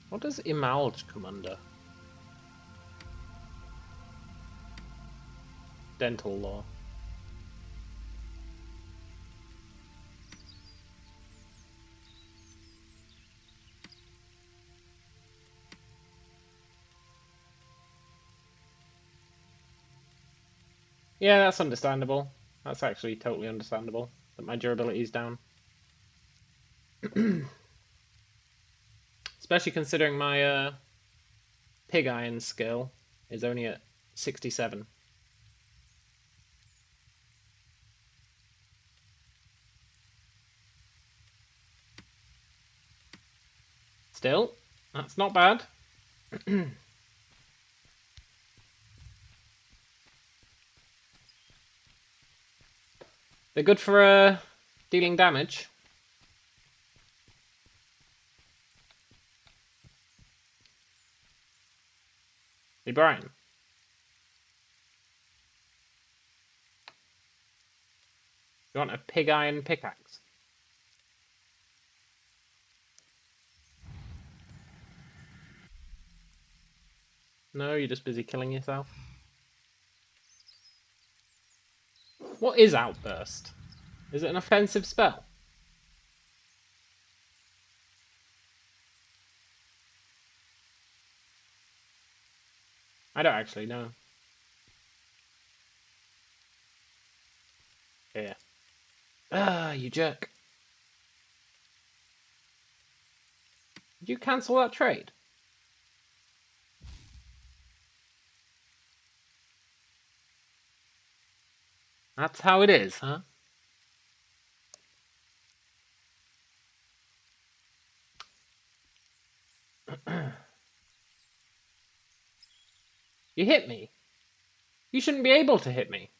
What does Emerald come under? Dental law. Yeah, that's understandable. That's actually totally understandable that my durability is down. Especially considering my pig iron skill is only at 67. Still, that's not bad. They're good for dealing damage. Hey, Brian. You want a pig iron pickaxe? No, you're just busy killing yourself. What is Outburst? Is it an offensive spell? I don't actually know. Here. Ah, you jerk. Did you cancel that trade? That's how it is, huh? You hit me. You shouldn't be able to hit me.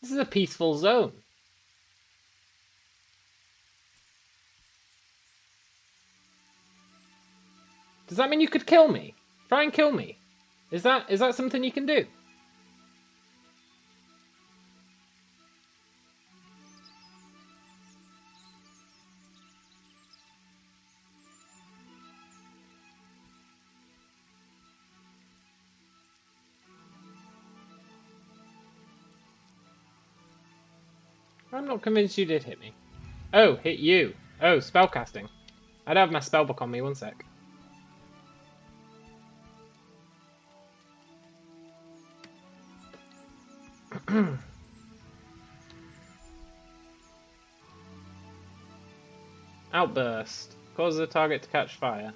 This is a peaceful zone. Does that mean you could kill me? Try and kill me. Is that something you can do? I'm not convinced you did hit me. Oh, hit you. Oh, spellcasting. I don't have my spellbook on me, one sec. Outburst. Causes the target to catch fire.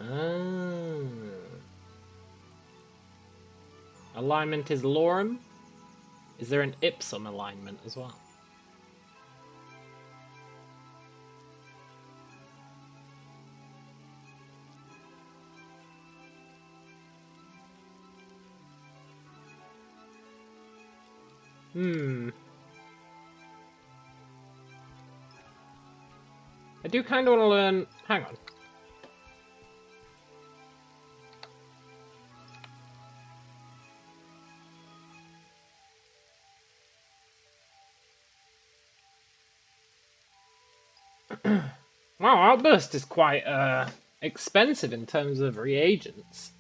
Ah. Alignment is lorem. Is there an ipsum alignment as well? I do kind of want to learn... Hang on. Wow, Outburst is quite expensive in terms of reagents.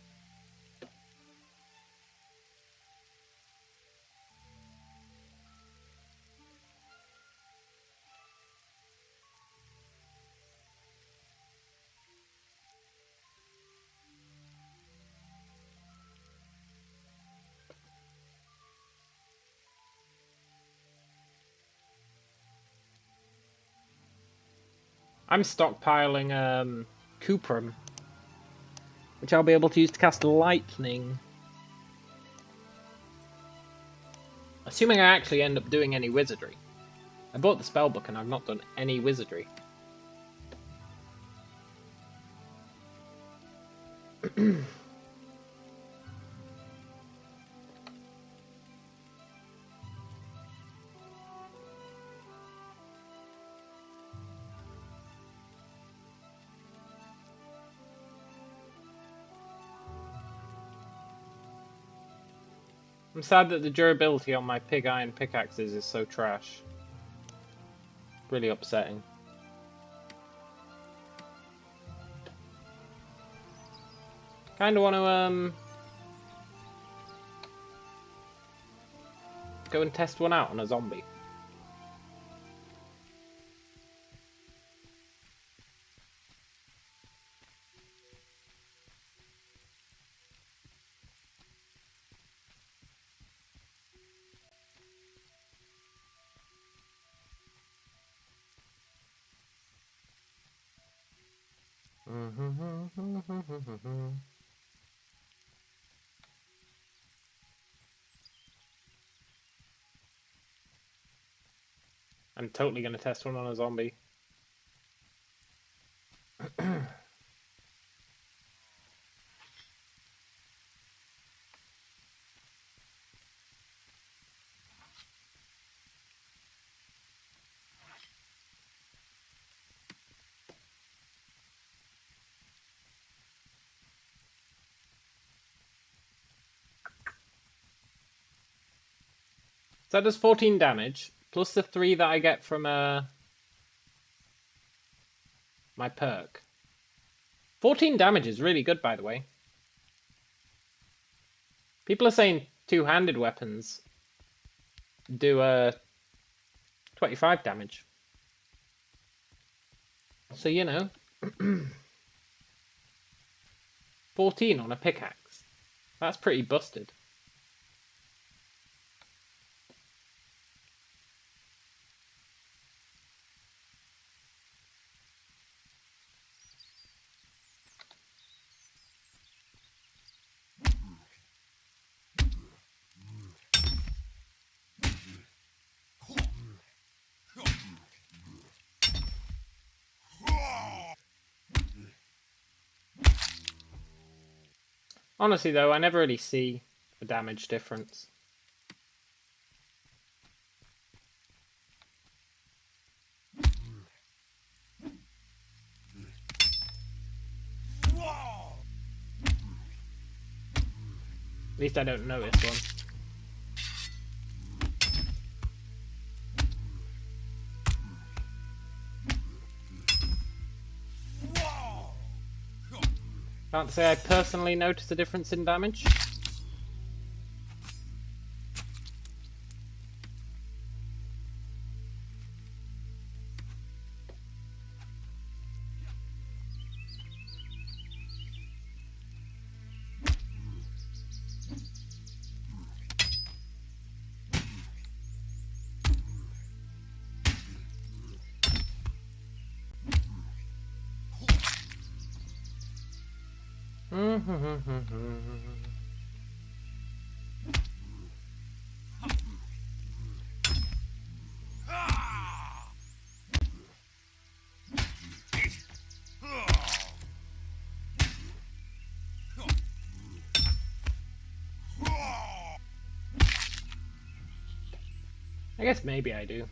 I'm stockpiling Cuprum, which I'll be able to use to cast Lightning. Assuming I actually end up doing any wizardry. I bought the spellbook and I've not done any wizardry. I'm sad that the durability on my pig iron pickaxes is so trash. Really upsetting. Kinda wanna go and test one out on a zombie. I'm totally gonna test one on a zombie. So that does 14 damage, plus the 3 that I get from my perk. 14 damage is really good, by the way. People are saying two-handed weapons do 25 damage. So, you know, 14 on a pickaxe. That's pretty busted. Honestly though, I never really see a damage difference. At least I don't notice one. Can't say I personally notice a difference in damage. I guess maybe I do.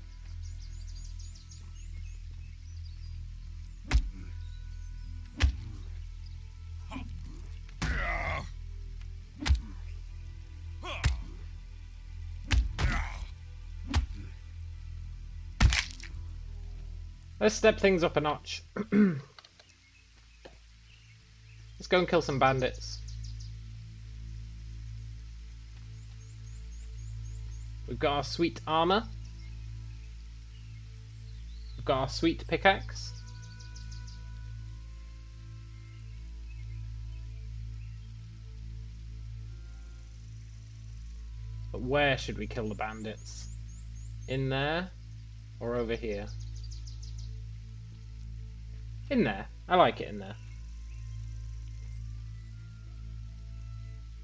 Let's step things up a notch. Let's go and kill some bandits. We've got our sweet armor. We've got our sweet pickaxe. But where should we kill the bandits? In there or over here? In there. I like it in there.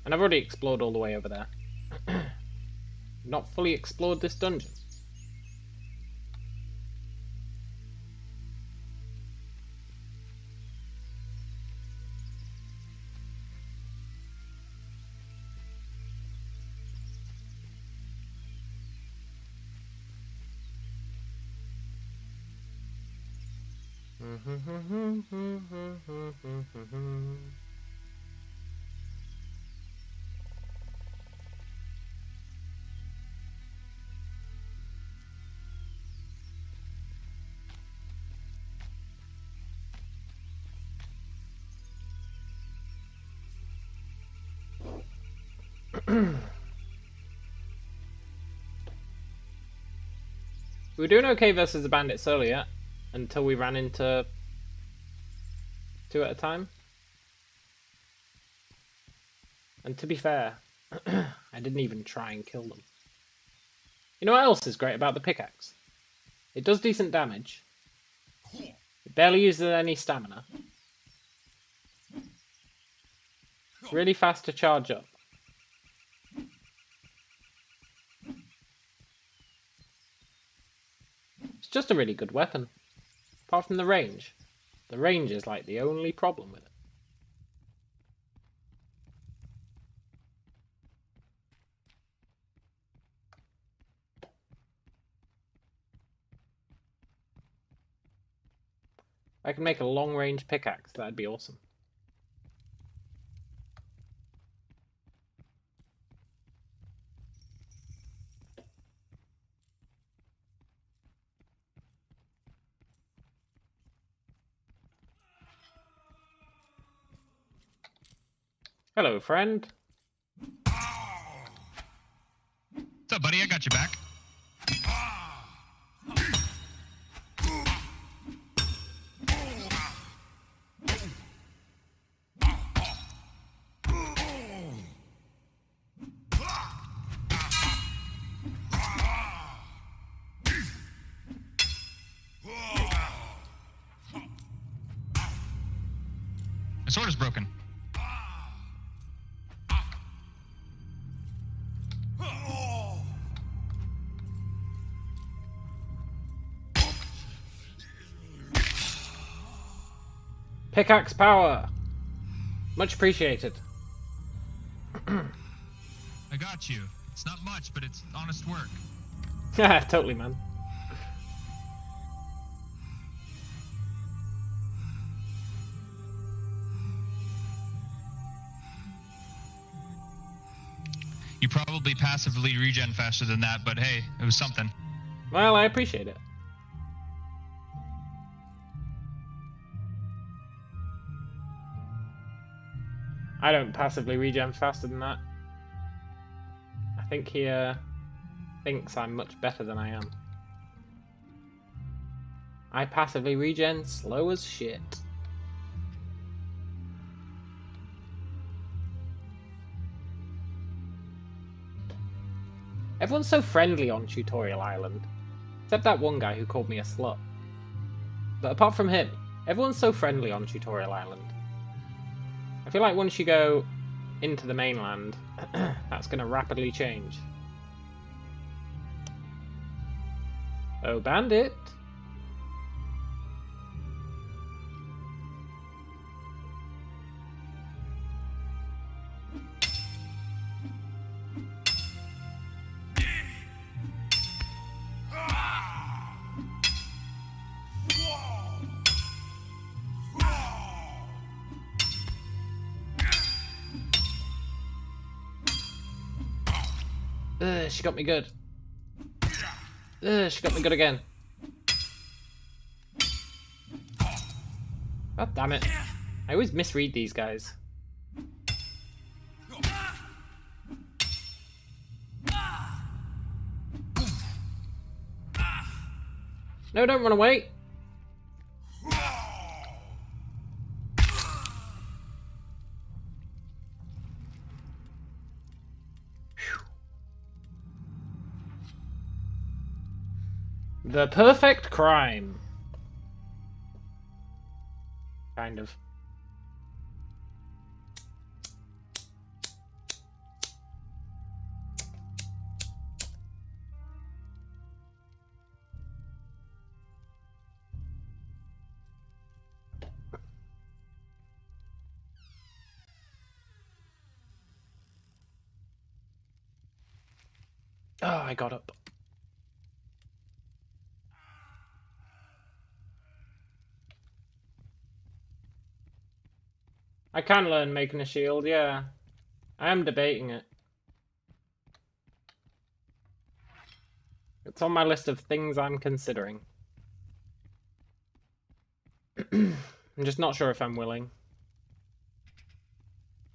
And I've already explored all the way over there. Not fully explored this dungeon. We were doing okay versus the bandits earlier, until we ran into 2 at a time. And to be fair, I didn't even try and kill them. You know what else is great about the pickaxe? It does decent damage. It barely uses any stamina. It's really fast to charge up. It's just a really good weapon. Apart from the range. The range is like the only problem with it. If I can make a long-range pickaxe, that'd be awesome. Hello, friend. What's up, buddy? I got your back. My sword is broken. Pickaxe power! Much appreciated. I got you. It's not much, but it's honest work. Yeah, totally, man. You probably passively regen faster than that, but hey, it was something. Well, I appreciate it. I don't passively regen faster than that. I think he thinks I'm much better than I am. I passively regen slow as shit. Everyone's so friendly on Tutorial Island. Except that one guy who called me a slut. But apart from him, everyone's so friendly on Tutorial Island. I feel like once you go into the mainland, that's going to rapidly change. Oh, bandit! Ugh, she got me good. Ugh, she got me good again. God damn it. I always misread these guys. No, don't run away. The perfect crime. Kind of. Oh, I got up. I can learn making a shield, yeah. I am debating it. It's on my list of things I'm considering. I'm just not sure if I'm willing.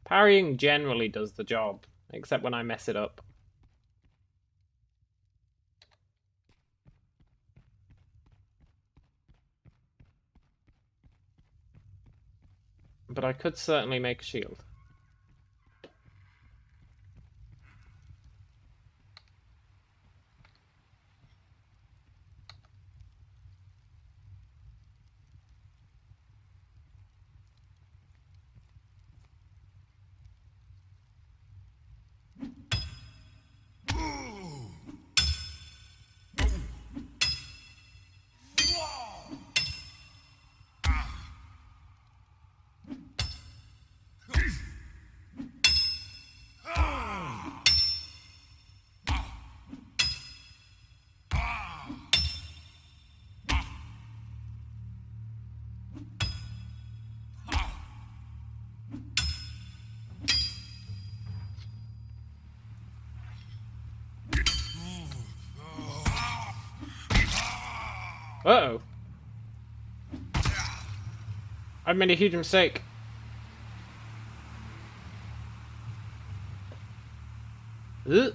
Parrying generally does the job, except when I mess it up. But I could certainly make a shield. Uh-oh. I've made a huge mistake. Ugh.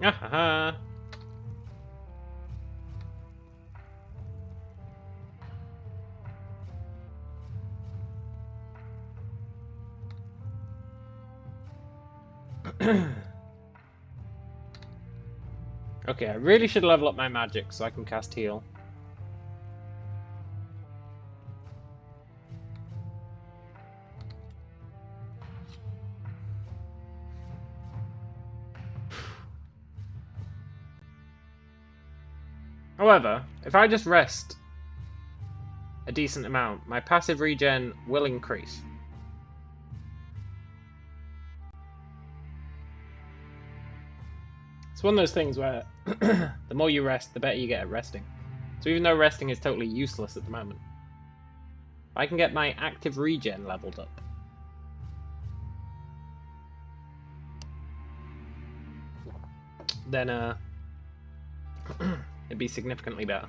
Ah-ha-ha. Okay, I really should level up my magic so I can cast heal. However, if I just rest a decent amount, my passive regen will increase. It's one of those things where the more you rest, the better you get at resting. So even though resting is totally useless at the moment, if I can get my active regen leveled up, then it'd be significantly better.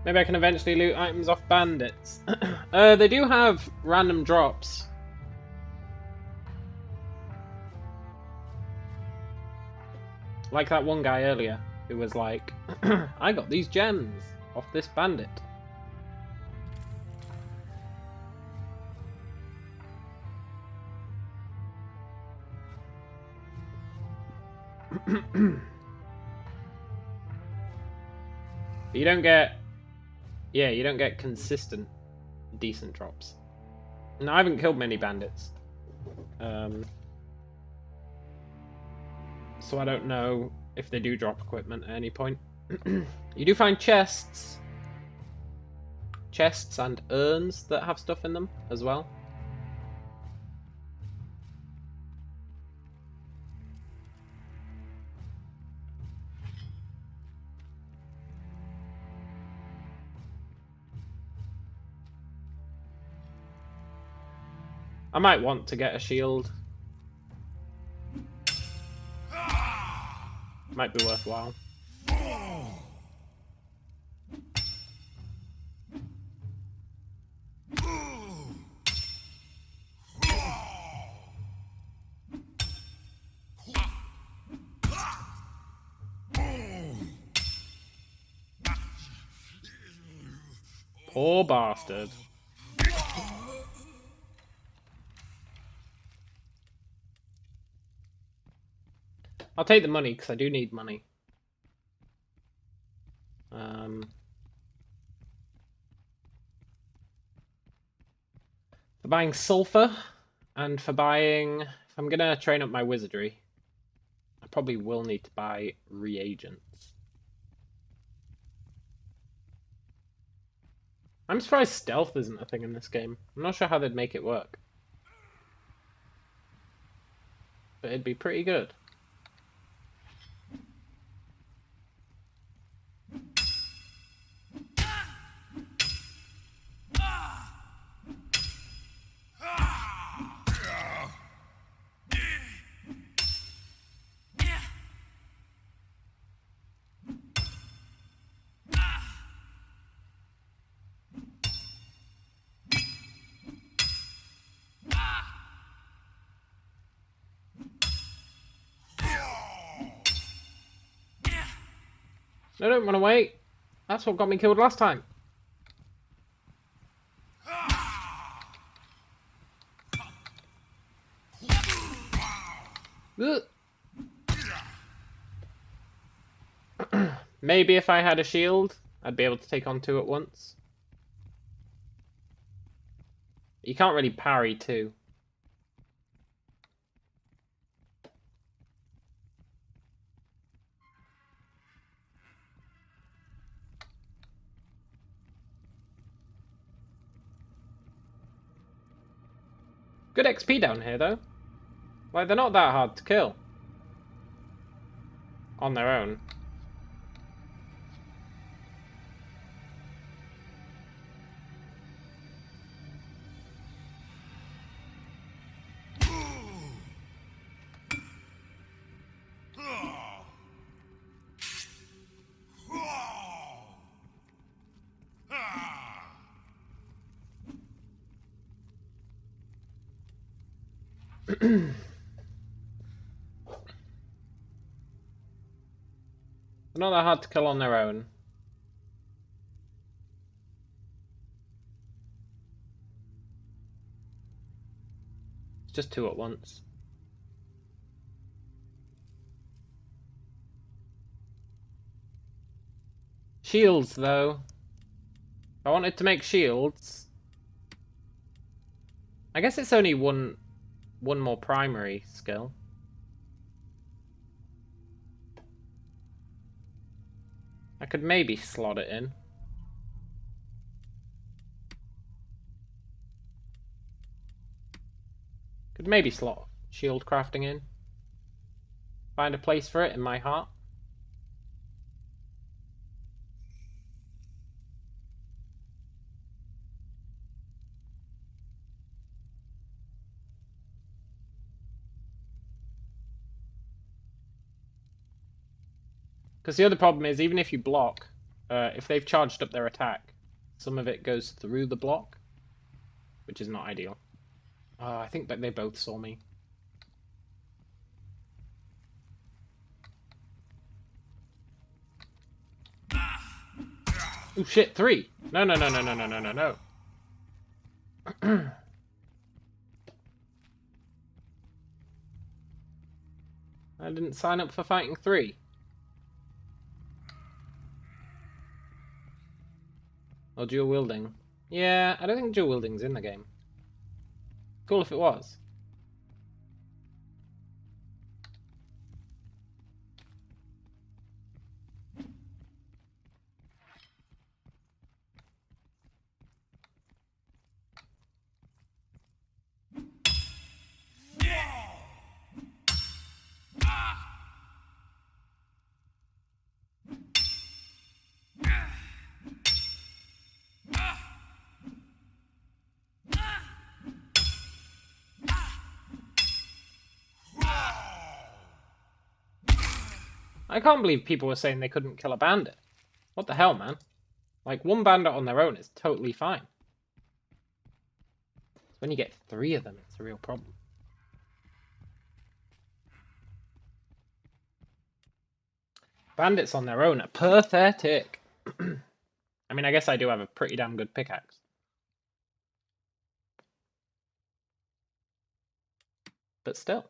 Maybe I can eventually loot items off bandits. They do have random drops. Like that one guy earlier who was like, I got these gems off this bandit. You don't get... Yeah, you don't get consistent decent drops. And I haven't killed many bandits. So I don't know if they do drop equipment at any point. You do find chests. Chests and urns that have stuff in them as well. I might want to get a shield. Might be worthwhile. Poor bastard. I'll take the money, because I do need money. For buying sulfur, and for buying... If I'm going to train up my wizardry, I probably will need to buy reagents. I'm surprised stealth isn't a thing in this game. I'm not sure how they'd make it work. But it'd be pretty good. No, don't run away. That's what got me killed last time. Ugh. Maybe if I had a shield, I'd be able to take on two at once. You can't really parry two. Good XP down here, though. Like, they're not that hard to kill. On their own. They're not that hard to kill on their own. It's just two at once. Shields, though. If I wanted to make shields, I guess it's only one one more primary skill. I could maybe slot it in. Could maybe slot shield crafting in. Find a place for it in my heart. Because the other problem is, even if you block, if they've charged up their attack, some of it goes through the block, which is not ideal. I think that they both saw me. Oh shit, 3! No, no, no, no, no, no, no, no, no. I didn't sign up for fighting 3. Or dual wielding. Yeah, I don't think dual wielding's in the game. Cool if it was. I can't believe people were saying they couldn't kill a bandit. What the hell, man? Like, one bandit on their own is totally fine. It's when you get 3 of them, it's a real problem. Bandits on their own are pathetic. I mean, I guess I do have a pretty damn good pickaxe. But still.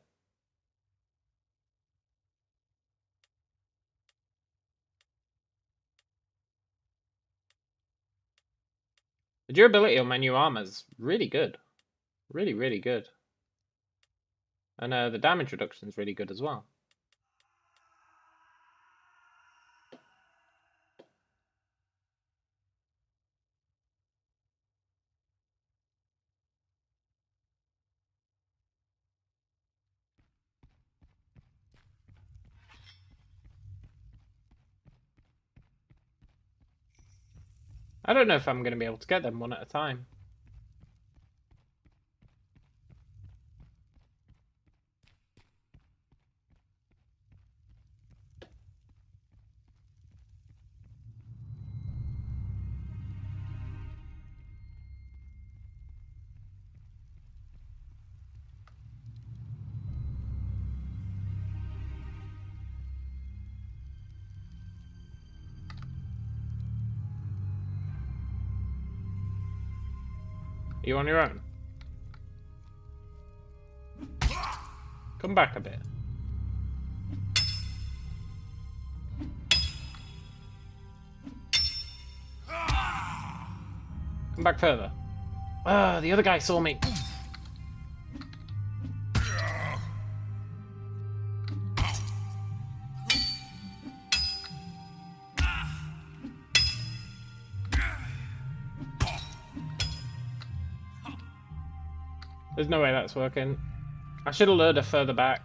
The durability on my new armor is really good. Really, really good. And the damage reduction is really good as well. I don't know if I'm going to be able to get them one at a time. Are you on your own? Come back a bit. Come back further. The other guy saw me. There's no way that's working. I should have lured her further back.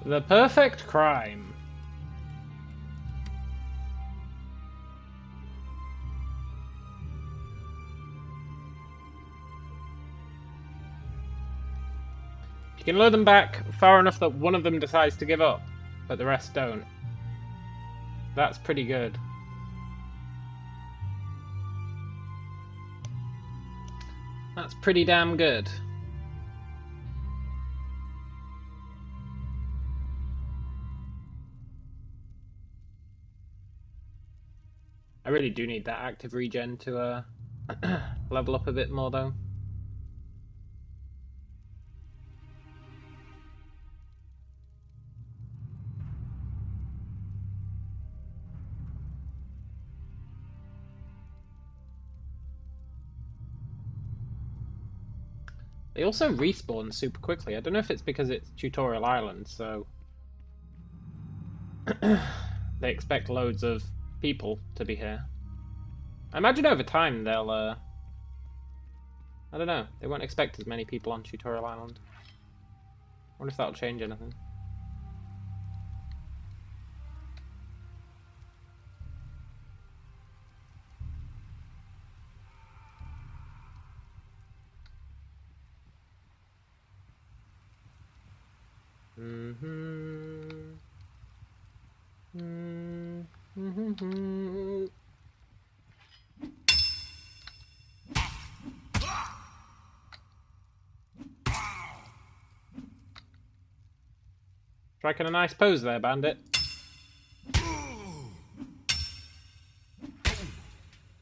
The perfect crime. You can lure them back far enough that one of them decides to give up, but the rest don't. That's pretty good. That's pretty damn good. I really do need that active regen to level up a bit more though. They also respawn super quickly. I don't know if it's because it's Tutorial Island, so they expect loads of people to be here. I imagine over time they'll, I don't know, they won't expect as many people on Tutorial Island. I wonder if that'll change anything. Striking a nice pose there, Bandit.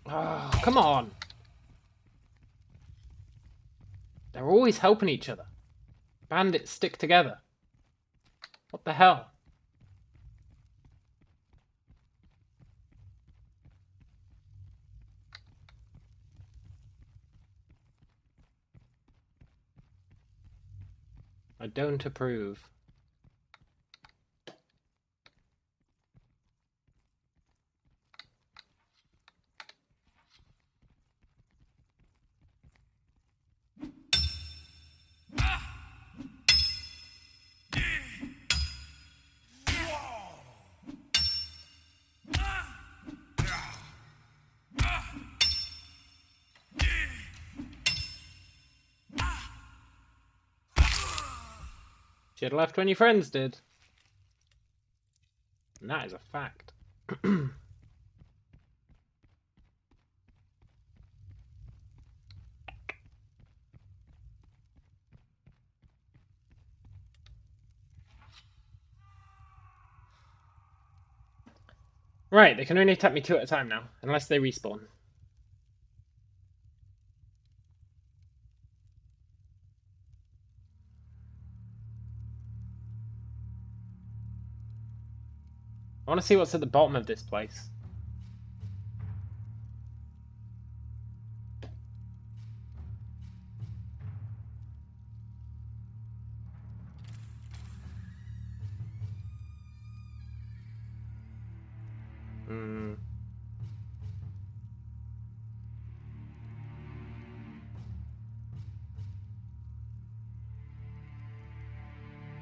Oh, come on! They're always helping each other. Bandits stick together. What the hell? I don't approve. Should have left when your friends did. And that is a fact. Right, they can only attack me 2 at a time now, unless they respawn. I want to see what's at the bottom of this place.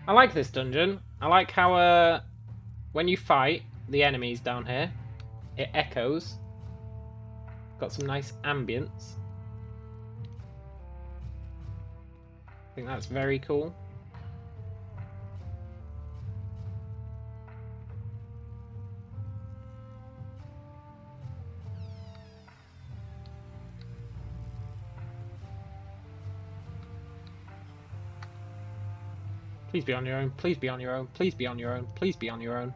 I like this dungeon. I like how when you fight the enemies down here, it echoes. Got some nice ambience. I think that's very cool. Please be on your own, please be on your own, please be on your own, please be on your own.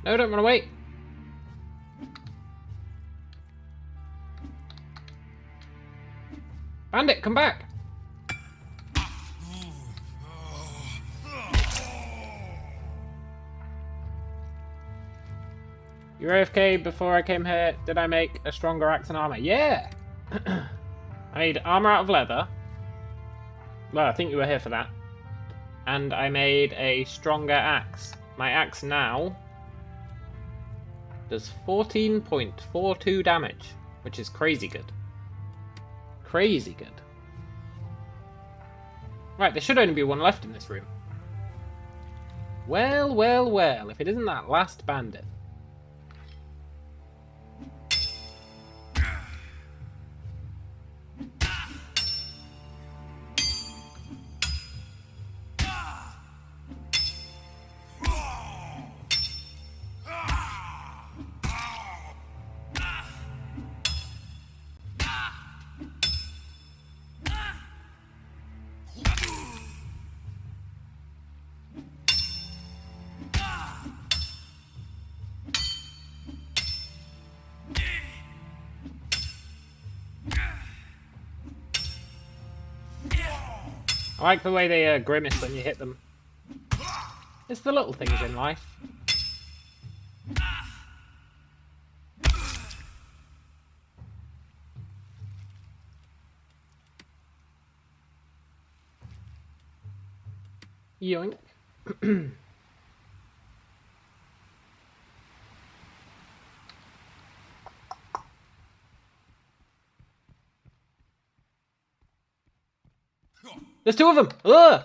No, don't run away. Bandit, come back. You were AFK before I came here. Did I make a stronger axe and armor? Yeah! I made armor out of leather. Well, I think you were here for that. And I made a stronger axe. My axe now does 14.42 damage. which is crazy good. Crazy good. Right, there should only be one left in this room. Well, well, well, if it isn't that last bandit. I like the way they grimace when you hit them. It's the little things in life. Yoink. There's two of them! Ugh!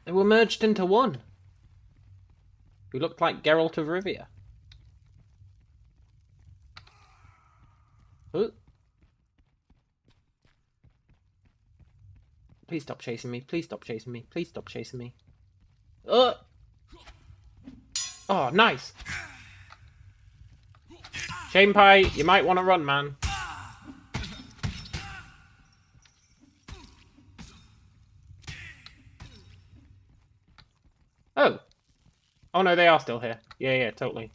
They were merged into one. Who looked like Geralt of Rivia. Ooh. Please stop chasing me. Please stop chasing me. Please stop chasing me. Ugh! Oh, nice! Shame Pie, you might want to run, man. Oh. Oh no, they are still here. Yeah, yeah, totally.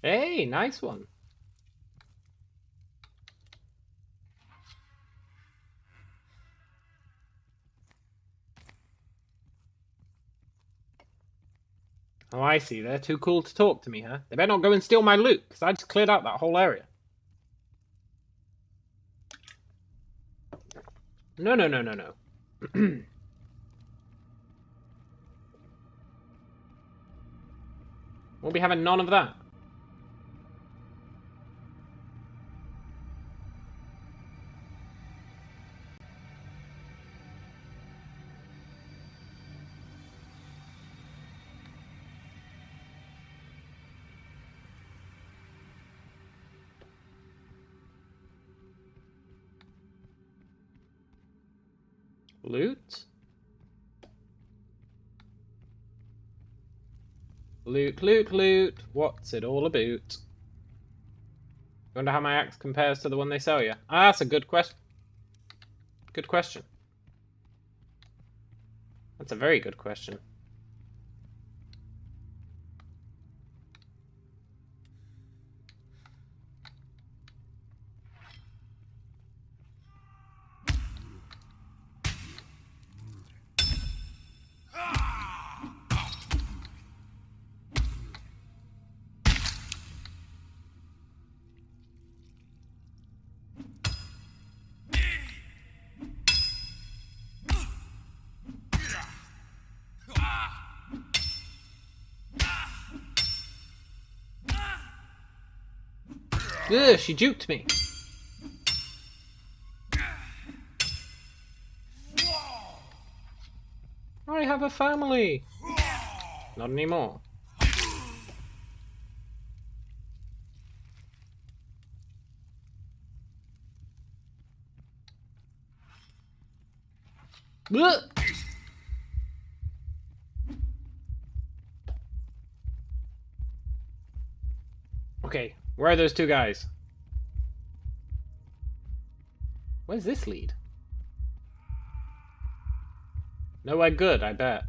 Hey, nice one. Oh, I see. They're too cool to talk to me, huh? They better not go and steal my loot, because I just cleared out that whole area. No, no, no, no, no. We'll be having none of that. Loot? Loot, loot, loot. What's it all about? Wonder how my axe compares to the one they sell you. Ah, that's a good question. Good question. That's a very good question. Ugh, she juked me. I have a family. Not anymore. Ugh. Okay, Where are those two guys? Where's this lead? Nowhere good, I bet.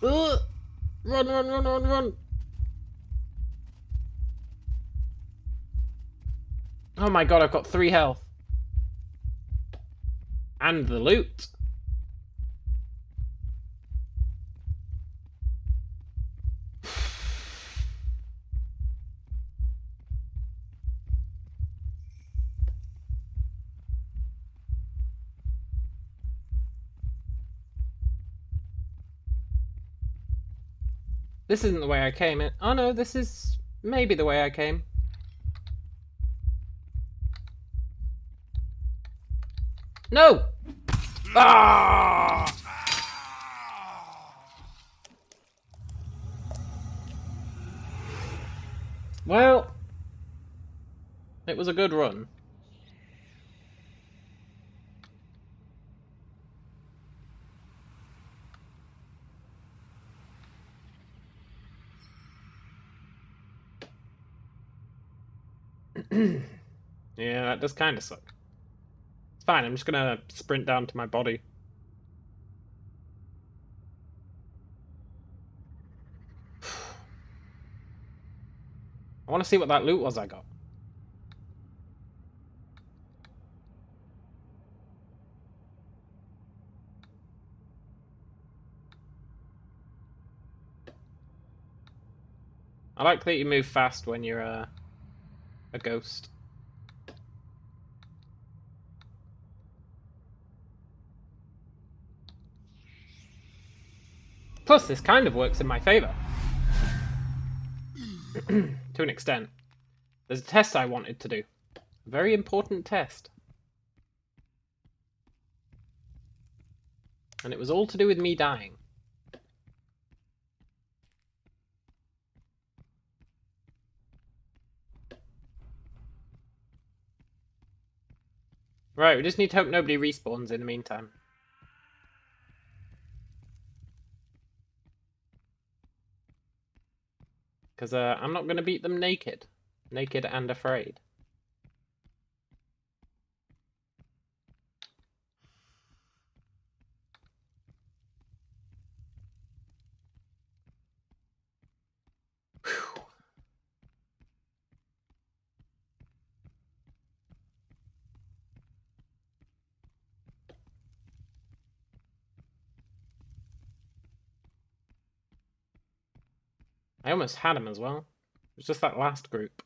Ugh! Run, run, run, run, run! Oh my god, I've got 3 health. And the loot. This isn't the way I came in. Oh no, this is maybe the way I came. No! Ah! Well, it was a good run. Yeah, that does kind of suck. It's fine, I'm just gonna sprint down to my body. I want to see what that loot was I got. I like that you move fast when you're a ghost. Plus, this kind of works in my favor. To an extent. There's a test I wanted to do. A very important test. And it was all to do with me dying. Right, we just need to hope nobody respawns in the meantime. Because I'm not going to beat them naked. Naked and afraid. Whew. I almost had him as well. It was just that last group.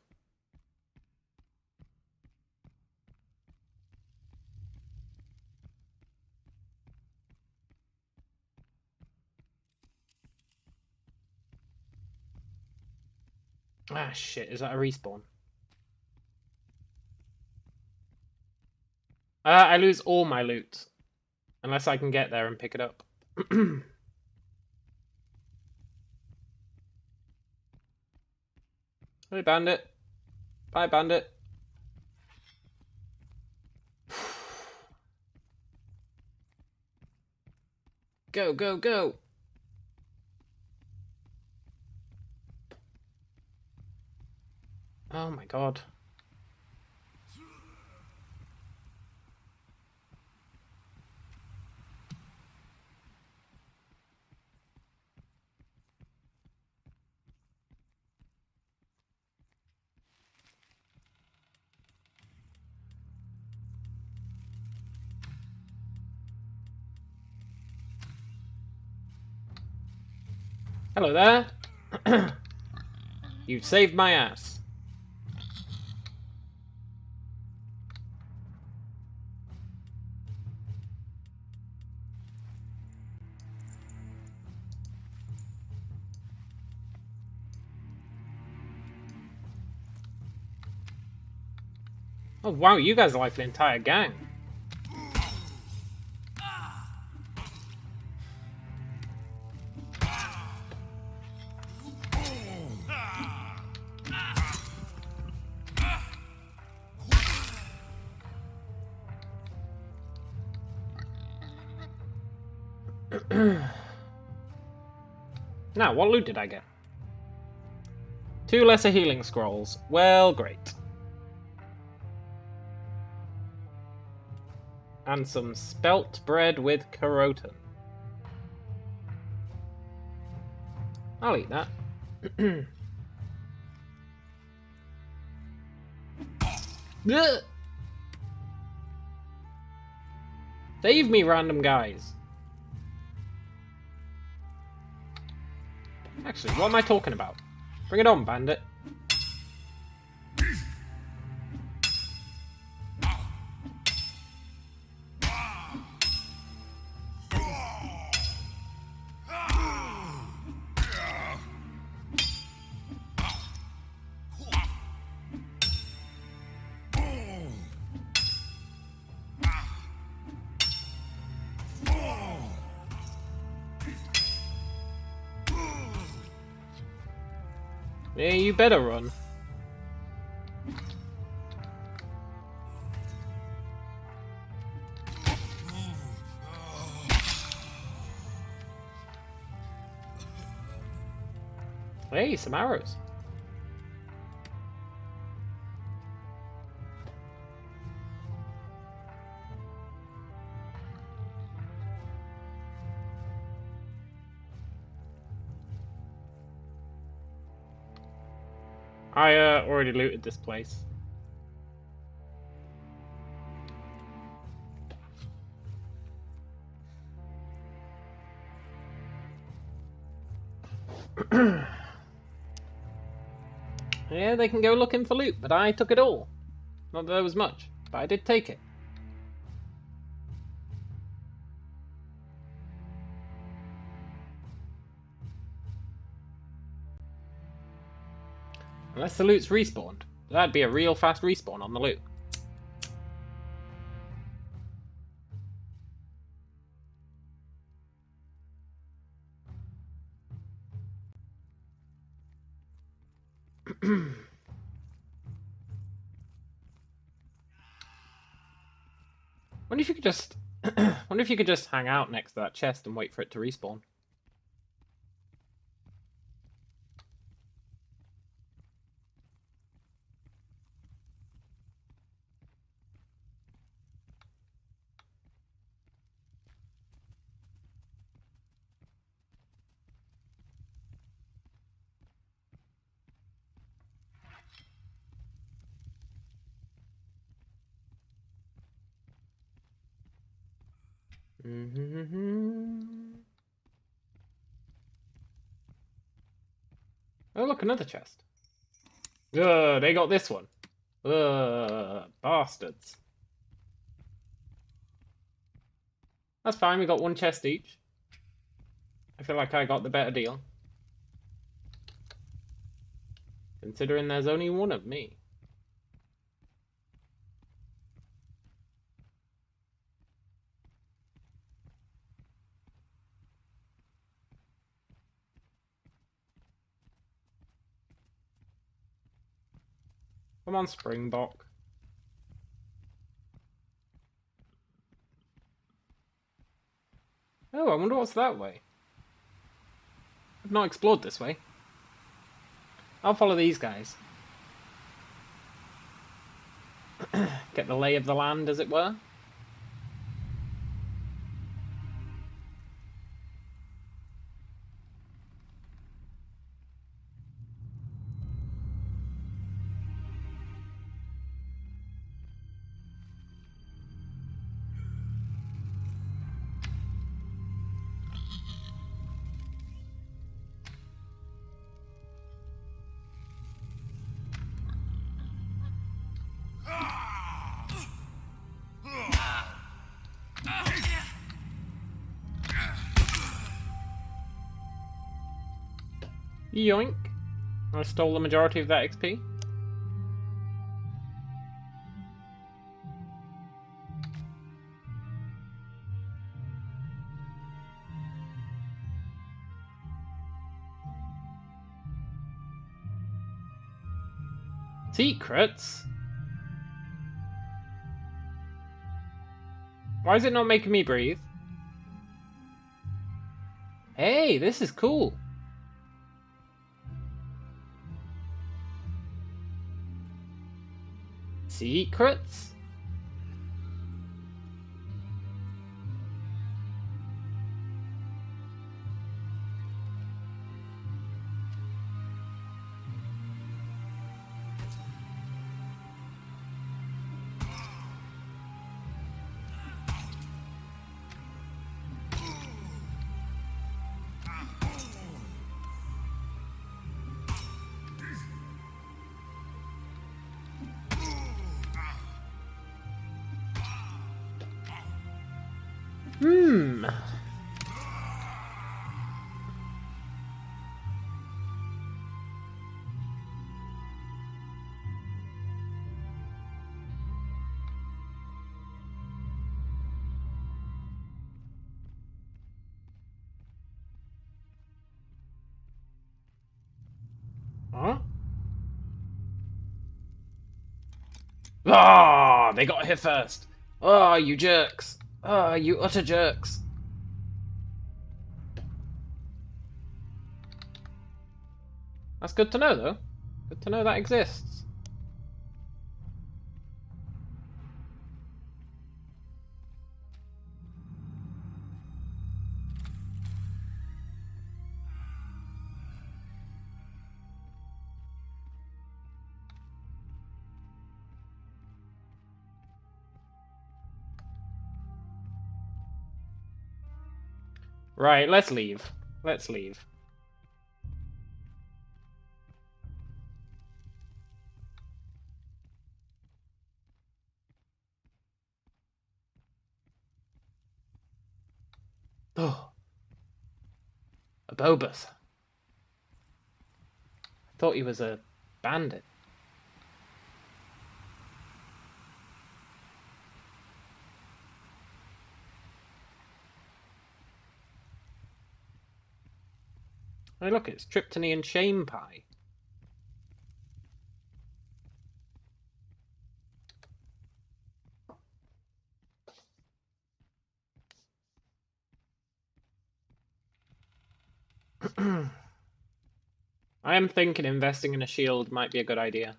Ah, shit. Is that a respawn? I lose all my loot. Unless I can get there and pick it up. Hey, bandit. Bye, bandit. Go, go, go. Oh my god. Hello there. You've saved my ass. Oh wow, you guys are like an entire gang. Now, what loot did I get? 2 lesser healing scrolls. Well, great. And some spelt bread with caroten. I'll eat that. Ugh! Save me, random guys. Actually, what am I talking about? Bring it on, bandit. Yeah, you better run. Hey, some arrows. I already looted this place. Yeah, they can go looking for loot, but I took it all. Not that there was much, but I did take it. Unless the loot's respawned. That'd be a real fast respawn on the loot. Wonder if you could just wonder if you could just hang out next to that chest and wait for it to respawn. Oh, look, another chest. Ugh, they got this one. Ugh, bastards. That's fine, we got 1 chest each. I feel like I got the better deal. Considering there's only 1 of me. Come on, Springbok. Oh, I wonder what's that way. I've not explored this way. I'll follow these guys. Get the lay of the land, as it were. Yoink. I stole the majority of that XP. Secrets? Why is it not making me breathe? Hey, this is cool. Secrets? Hmm. Huh? Ah, they got here first. Ah, you jerks. Ah, you utter jerks. That's good to know, though. Good to know that exists. Right, let's leave. Let's leave. Oh. A Bobus. I thought he was a bandit. Hey, look, it's Tryptony shame pie. I am thinking investing in a shield might be a good idea.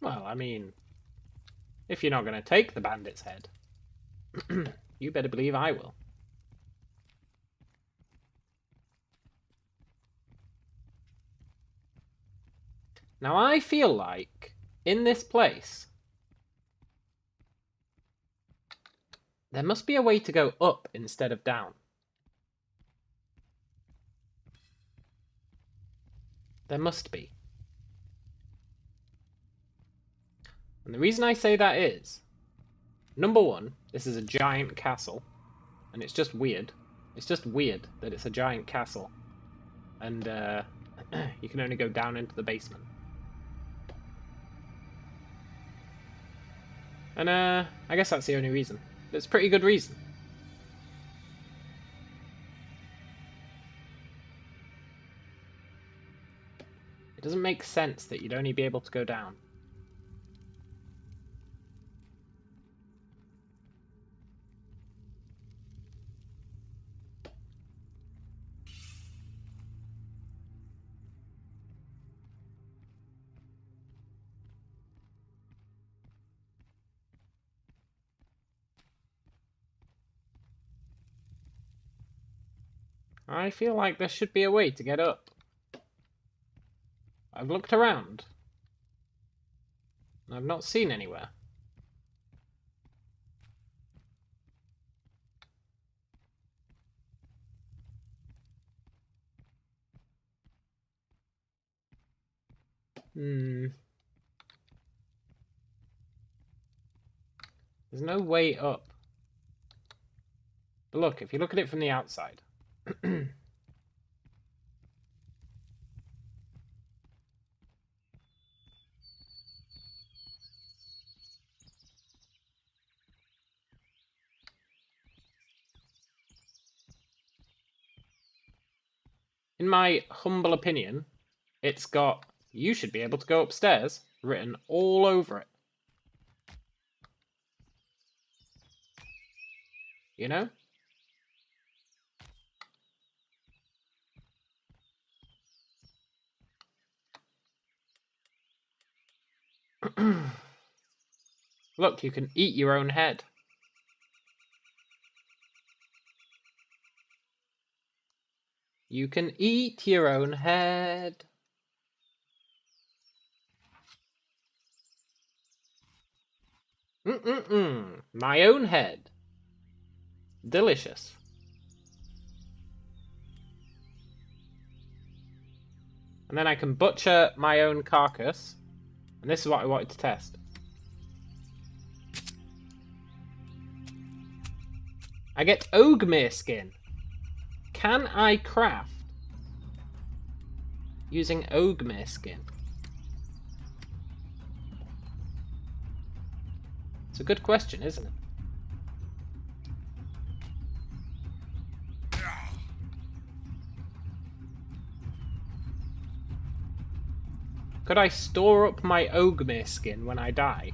Well, I mean, if you're not going to take the bandit's head, you better believe I will. Now, I feel like, in this place, there must be a way to go up instead of down. There must be. And the reason I say that is, number one, this is a giant castle, and it's just weird. It's just weird that it's a giant castle, and you can only go down into the basement. And I guess that's the only reason. It's a pretty good reason. It doesn't make sense that you'd only be able to go down. I feel like there should be a way to get up. I've looked around. And I've not seen anywhere. There's no way up. But look, if you look at it from the outside. In my humble opinion, it's got, "You should be able to go upstairs," written all over it. You know? Look, you can eat your own head. You can eat your own head. My own head. Delicious. And then I can butcher my own carcass. And this is what I wanted to test. I get Ogmere skin. Can I craft using Ogmere skin? It's a good question, isn't it? Could I store up my Ogmere skin when I die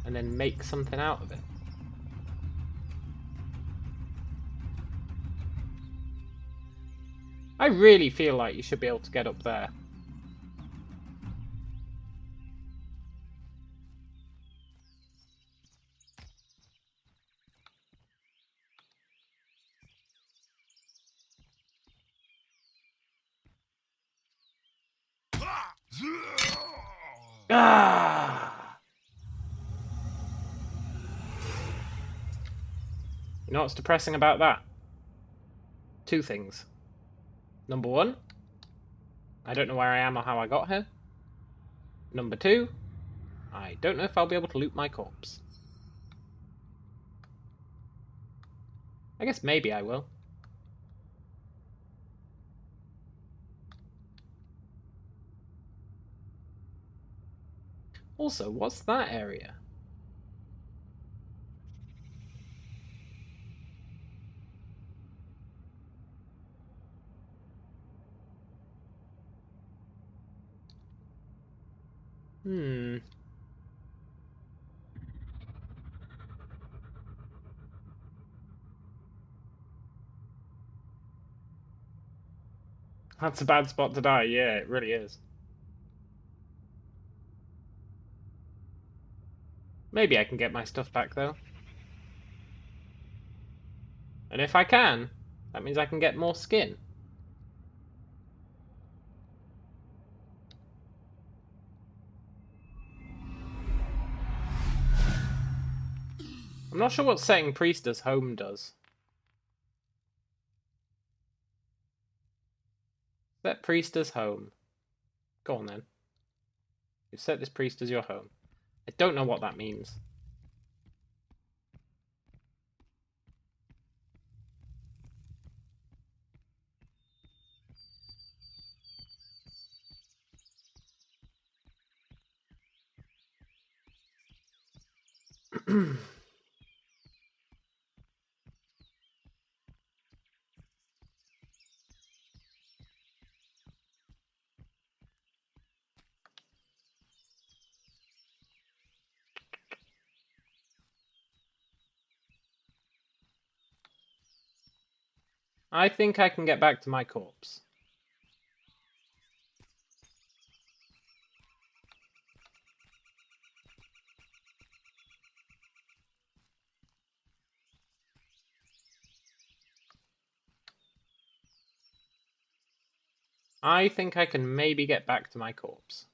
and then make something out of it? I really feel like you should be able to get up there. Ah! You know what's depressing about that? Two things. Number one, I don't know where I am or how I got here. Number two, I don't know if I'll be able to loot my corpse. I guess maybe I will. Also, what's that area? That's a bad spot to die, yeah, it really is. Maybe I can get my stuff back, though. And if I can, that means I can get more skin. I'm not sure what setting Priestess home does. Set Priestess home. Go on then. You've set this priest as your home. I don't know what that means. I think I can get back to my corpse. I think I can maybe get back to my corpse.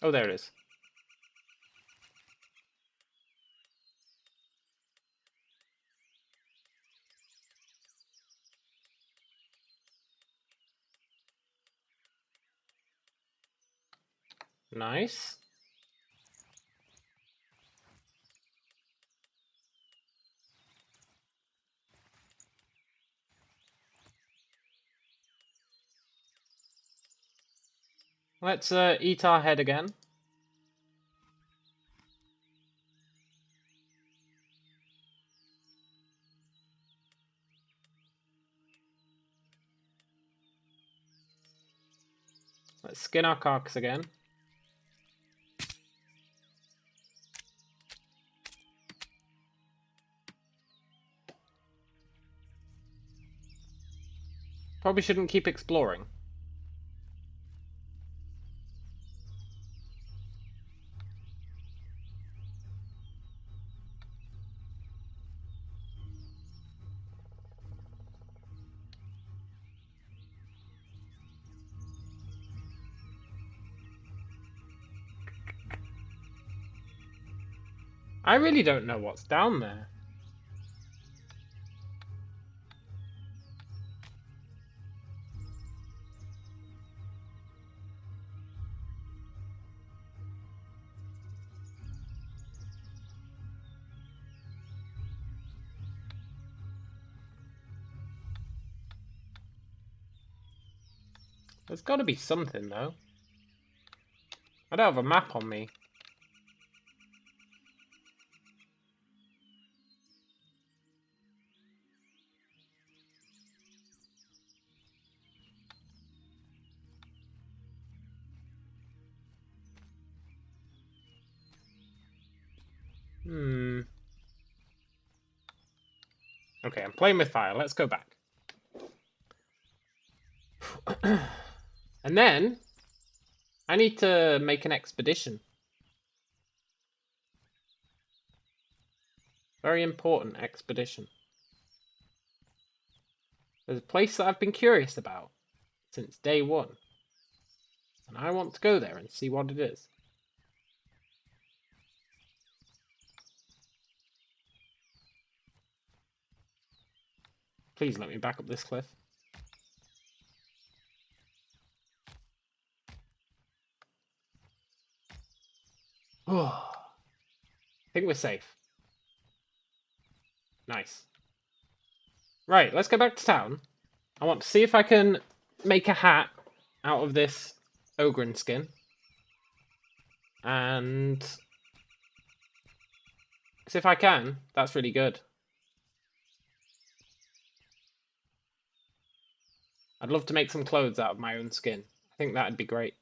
Oh, there it is. Nice. Let's eat our head again. Let's skin our carcass again. Probably shouldn't keep exploring. I really don't know what's down there. There's got to be something, though. I don't have a map on me. Okay, I'm playing with fire. Let's go back. And then I need to make an expedition. Very important expedition. There's a place that I've been curious about since day one. And I want to go there and see what it is. Please let me back up this cliff. Oh, I think we're safe. Nice. Right, let's go back to town. I want to see if I can make a hat out of this ogre skin. And... because if I can, that's really good. I'd love to make some clothes out of my own skin. I think that'd be great.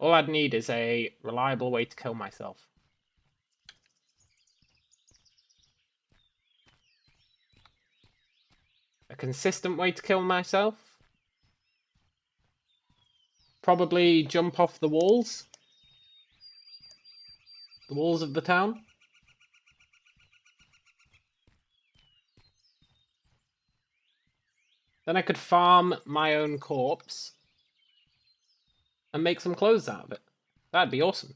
All I'd need is a reliable way to kill myself. A consistent way to kill myself? Probably jump off the walls. The walls of the town. Then I could farm my own corpse and make some clothes out of it. That'd be awesome.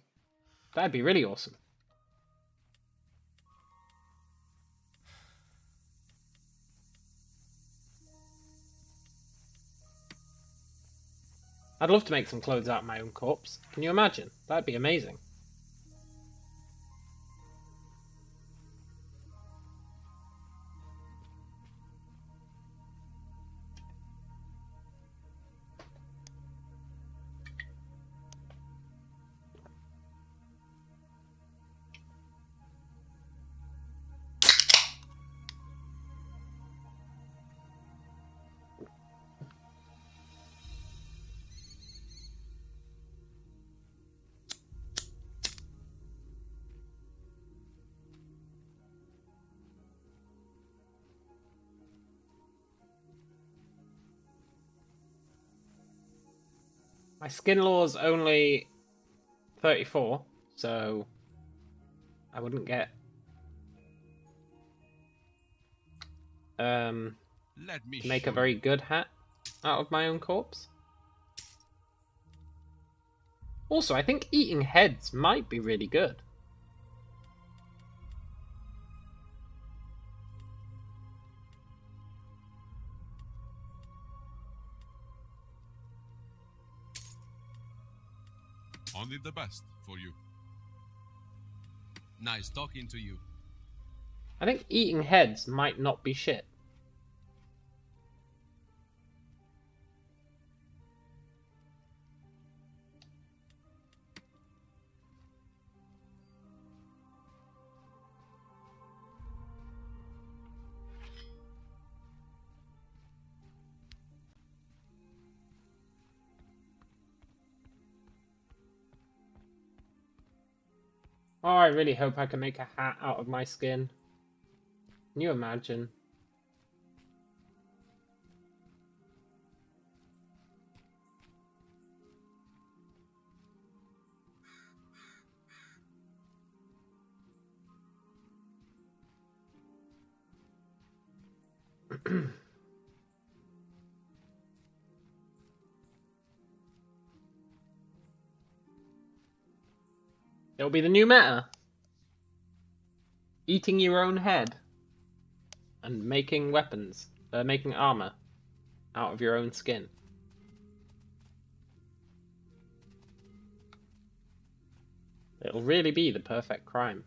That'd be really awesome. I'd love to make some clothes out of my own corpse. Can you imagine? That'd be amazing. My skin law's only 34, so I wouldn't get to make a very good hat out of my own corpse. Also, I think eating heads might be really good. Only the best for you. Nice talking to you. I think eating heads might not be shit. Oh, I really hope I can make a hat out of my skin. Can you imagine? It'll be the new meta. Eating your own head. And making weapons. Making armor. Out of your own skin. It'll really be the perfect crime.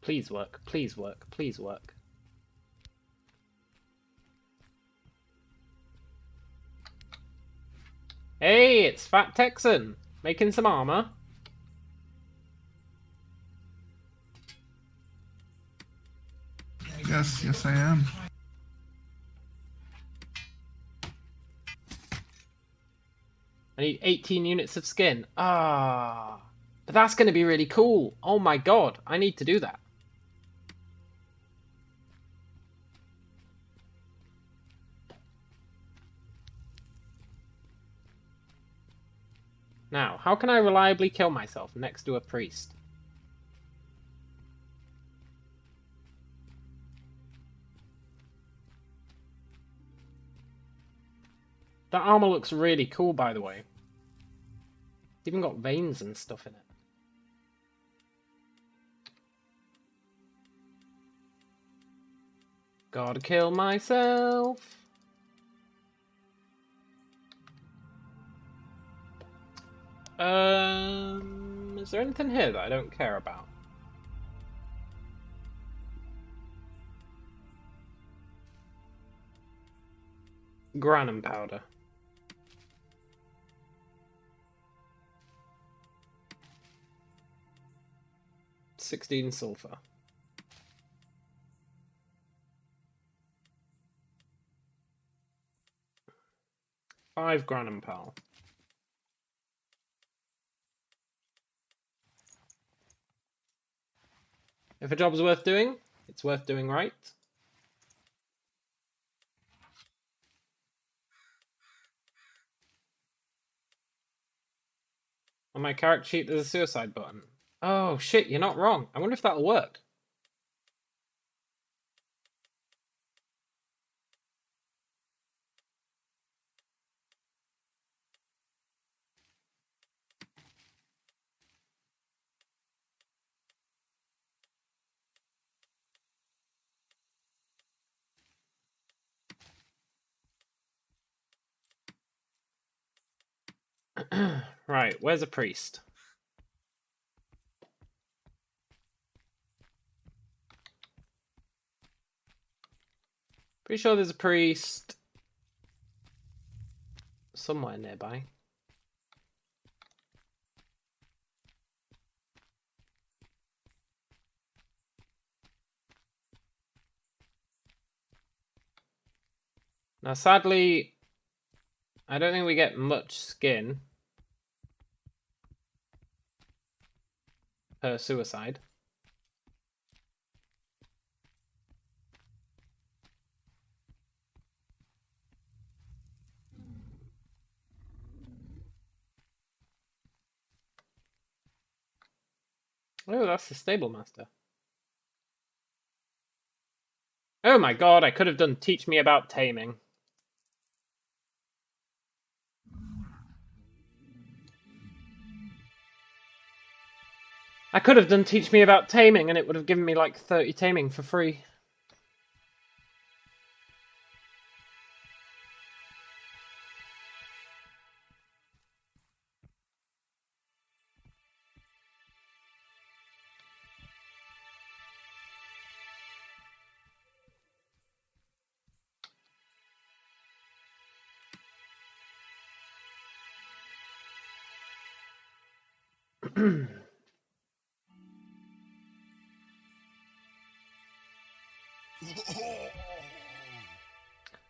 Please work, please work, please work. Hey, it's Fat Texan, making some armor. Yes, I am. I need 18 units of skin. Ah, but that's going to be really cool. Oh my god, I need to do that. Now, how can I reliably kill myself next to a priest? That armor looks really cool, by the way. It's even got veins and stuff in it. Gotta kill myself. Is there anything here that I don't care about? Granum powder. 16 sulfur. Five granum pal. If a job's worth doing, it's worth doing right. On my character sheet, there's a suicide button. Oh shit, you're not wrong. I wonder if that'll work. Right, where's a priest? Pretty sure there's a priest somewhere nearby. Now, sadly, I don't think we get much skin per suicide. Oh, that's the stable master. Oh my god, I could have done teach me about taming. I could have done teach me about taming and it would have given me like 30 taming for free.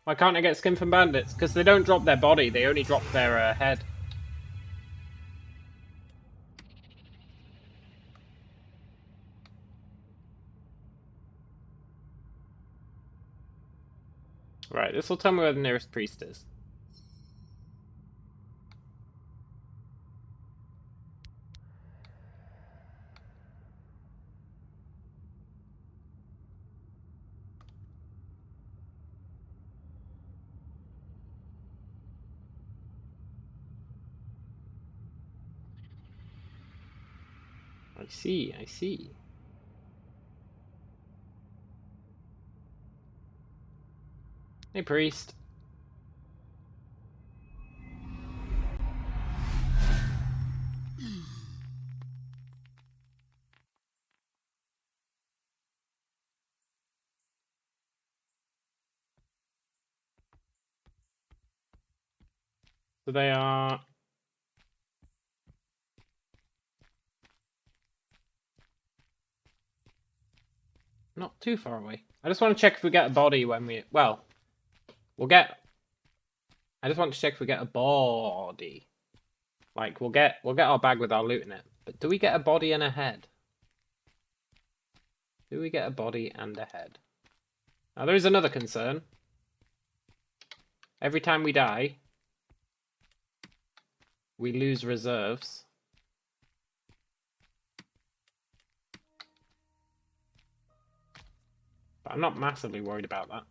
Why can't I get skin from bandits? Because they don't drop their body, they only drop their head. Right, this will tell me where the nearest priest is. I see, I see. Hey, priest. So they are... not too far away. I just want to check if we get a body when we... well, we'll get... I just want to check if we get a body. Like, we'll get our bag with our loot in it. But do we get a body and a head? Do we get a body and a head? Now, there is another concern. Every time we die, we lose reserves. But I'm not massively worried about that.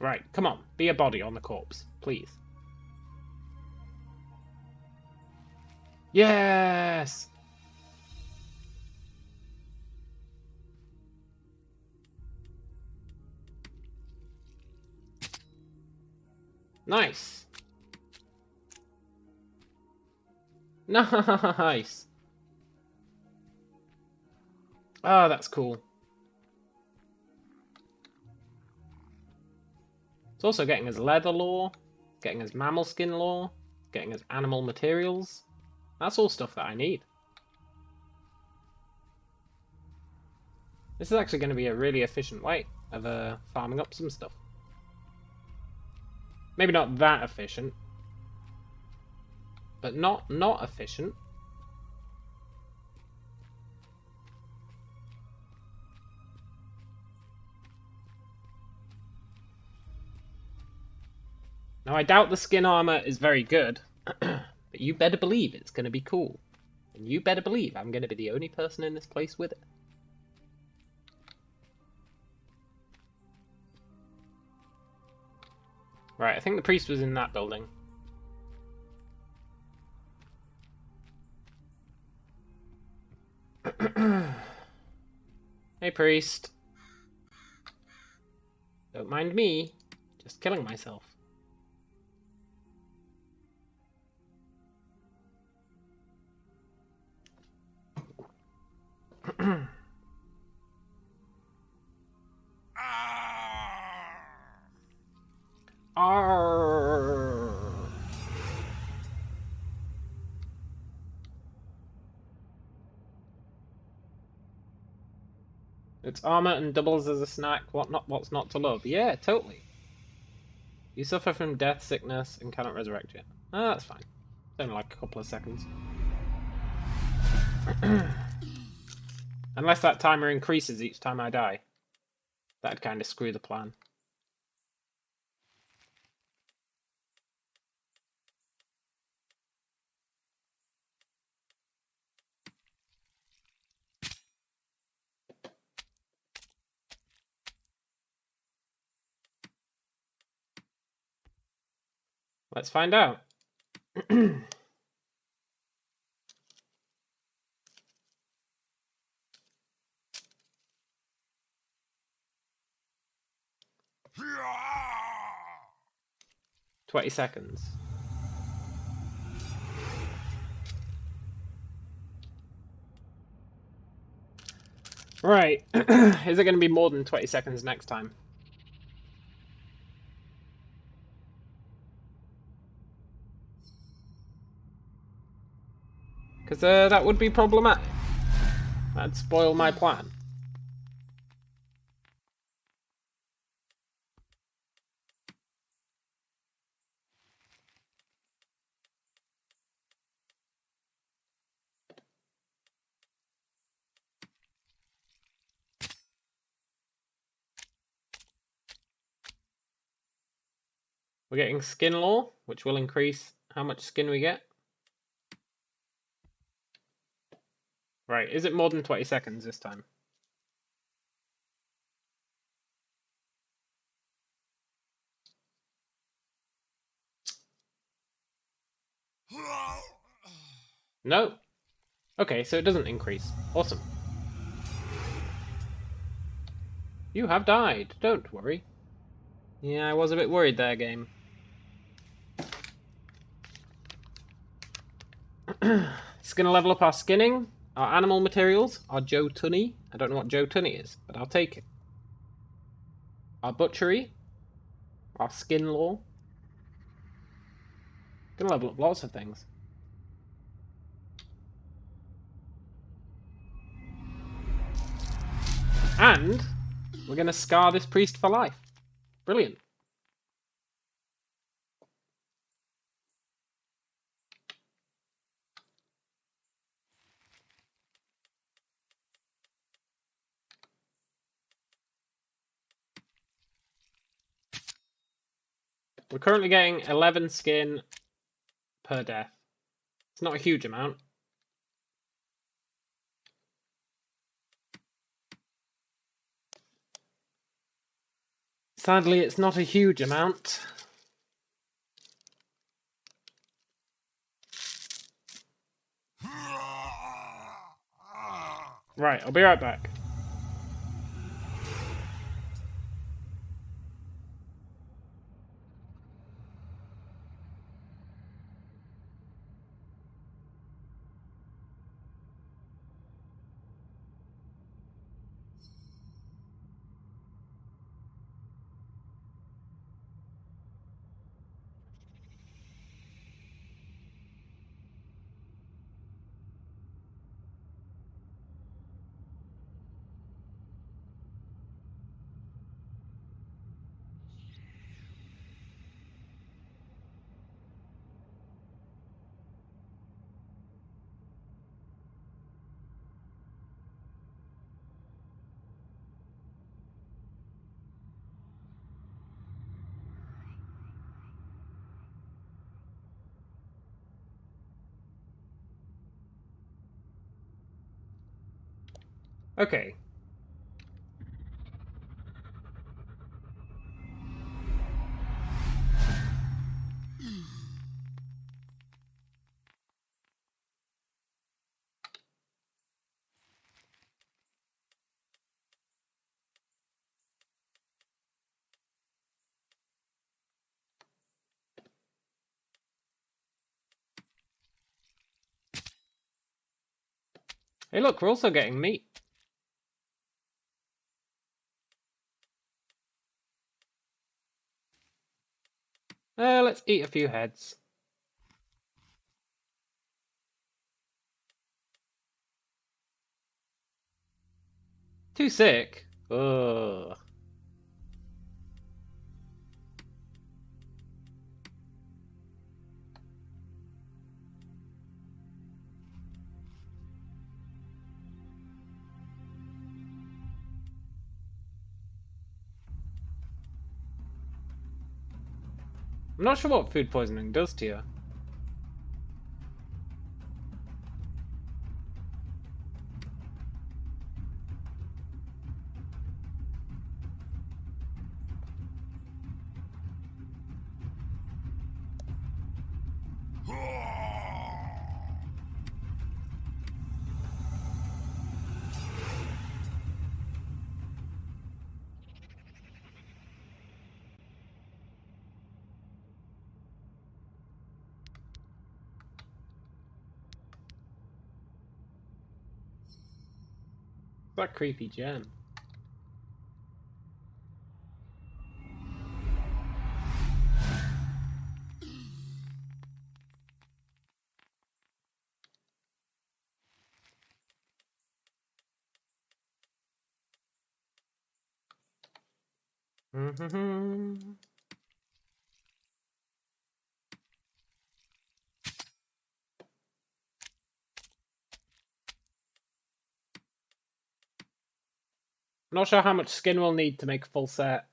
Right, come on, be a body on the corpse, please. Yes! Nice! Nice! Oh, that's cool. It's also getting us leather lore, getting us mammal skin lore, getting us animal materials. That's all stuff that I need. This is actually going to be a really efficient way of farming up some stuff. Maybe not that efficient, but not efficient. Now, I doubt the skin armor is very good, but you better believe it's going to be cool. And you better believe I'm going to be the only person in this place with it. Right, I think the priest was in that building. Hey, priest. Don't mind me, just killing myself. Arrgh. It's armor and doubles as a snack. What's not to love? Yeah, totally. You suffer from death, sickness, and cannot resurrect yet. Ah, that's fine. It's only like a couple of seconds. Unless that timer increases each time I die. That'd kind of screw the plan. Let's find out. 20 seconds. Right. Is it going to be more than 20 seconds next time? Because that would be problematic. That'd spoil my plan. We're getting skin lore, which will increase how much skin we get. Right, is it more than 20 seconds this time? No? Okay, so it doesn't increase. Awesome. You have died, don't worry. Yeah, I was a bit worried there, game. It's going to level up our skinning, our animal materials, our Joe Tunny. I don't know what Joe Tunny is, but I'll take it. Our butchery, our skin lore. Going to level up lots of things. And we're going to scar this priest for life. Brilliant. We're currently getting 11 skin per death. It's not a huge amount. Sadly, it's not a huge amount. Right, I'll be right back. Okay. Hey look, we're also getting meat. Let's eat a few heads. Too sick? Ugh. I'm not sure what food poisoning does to you. That creepy gem. Mm-hmm. Not sure how much skin we'll need to make a full set.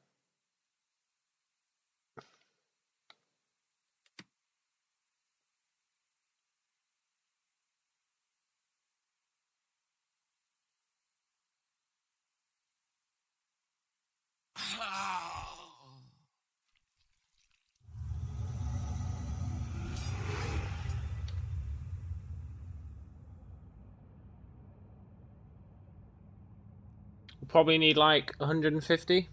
We'll probably need like 150.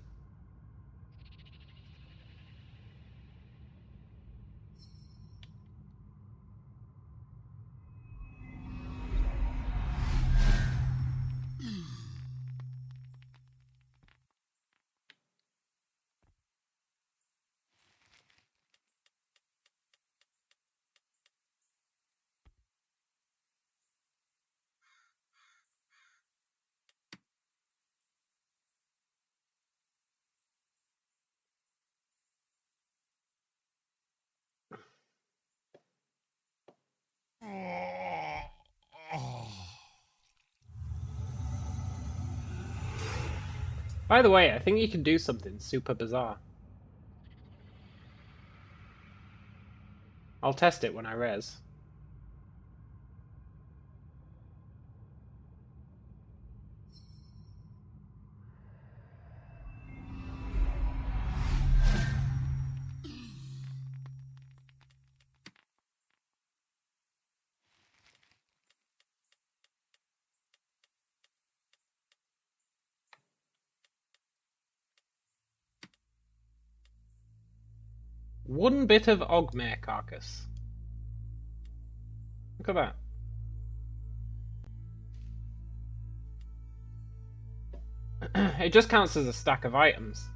By the way, I think you can do something super bizarre. I'll test it when I res. One bit of Ogmare carcass. Look at that. It just counts as a stack of items.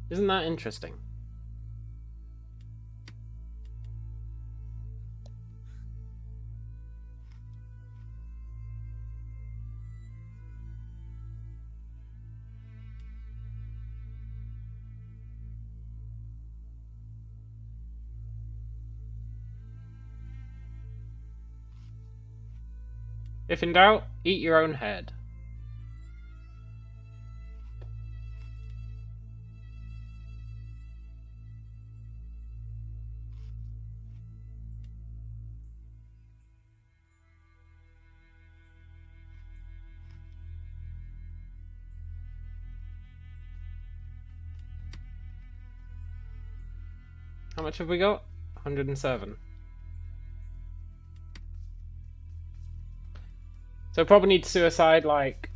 Isn't that interesting? If in doubt, eat your own head. How much have we got? 107. So probably need suicide like...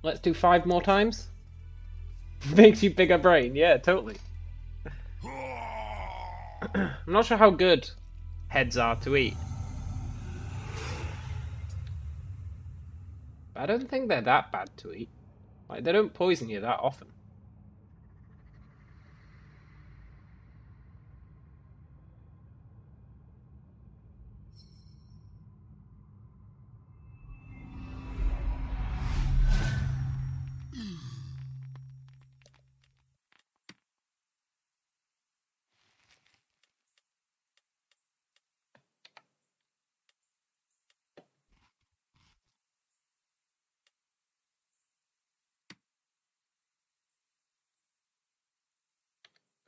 Let's do 5 more times? Makes you bigger brain, yeah, totally. I'm not sure how good heads are to eat. I don't think they're that bad to eat. Like, they don't poison you that often.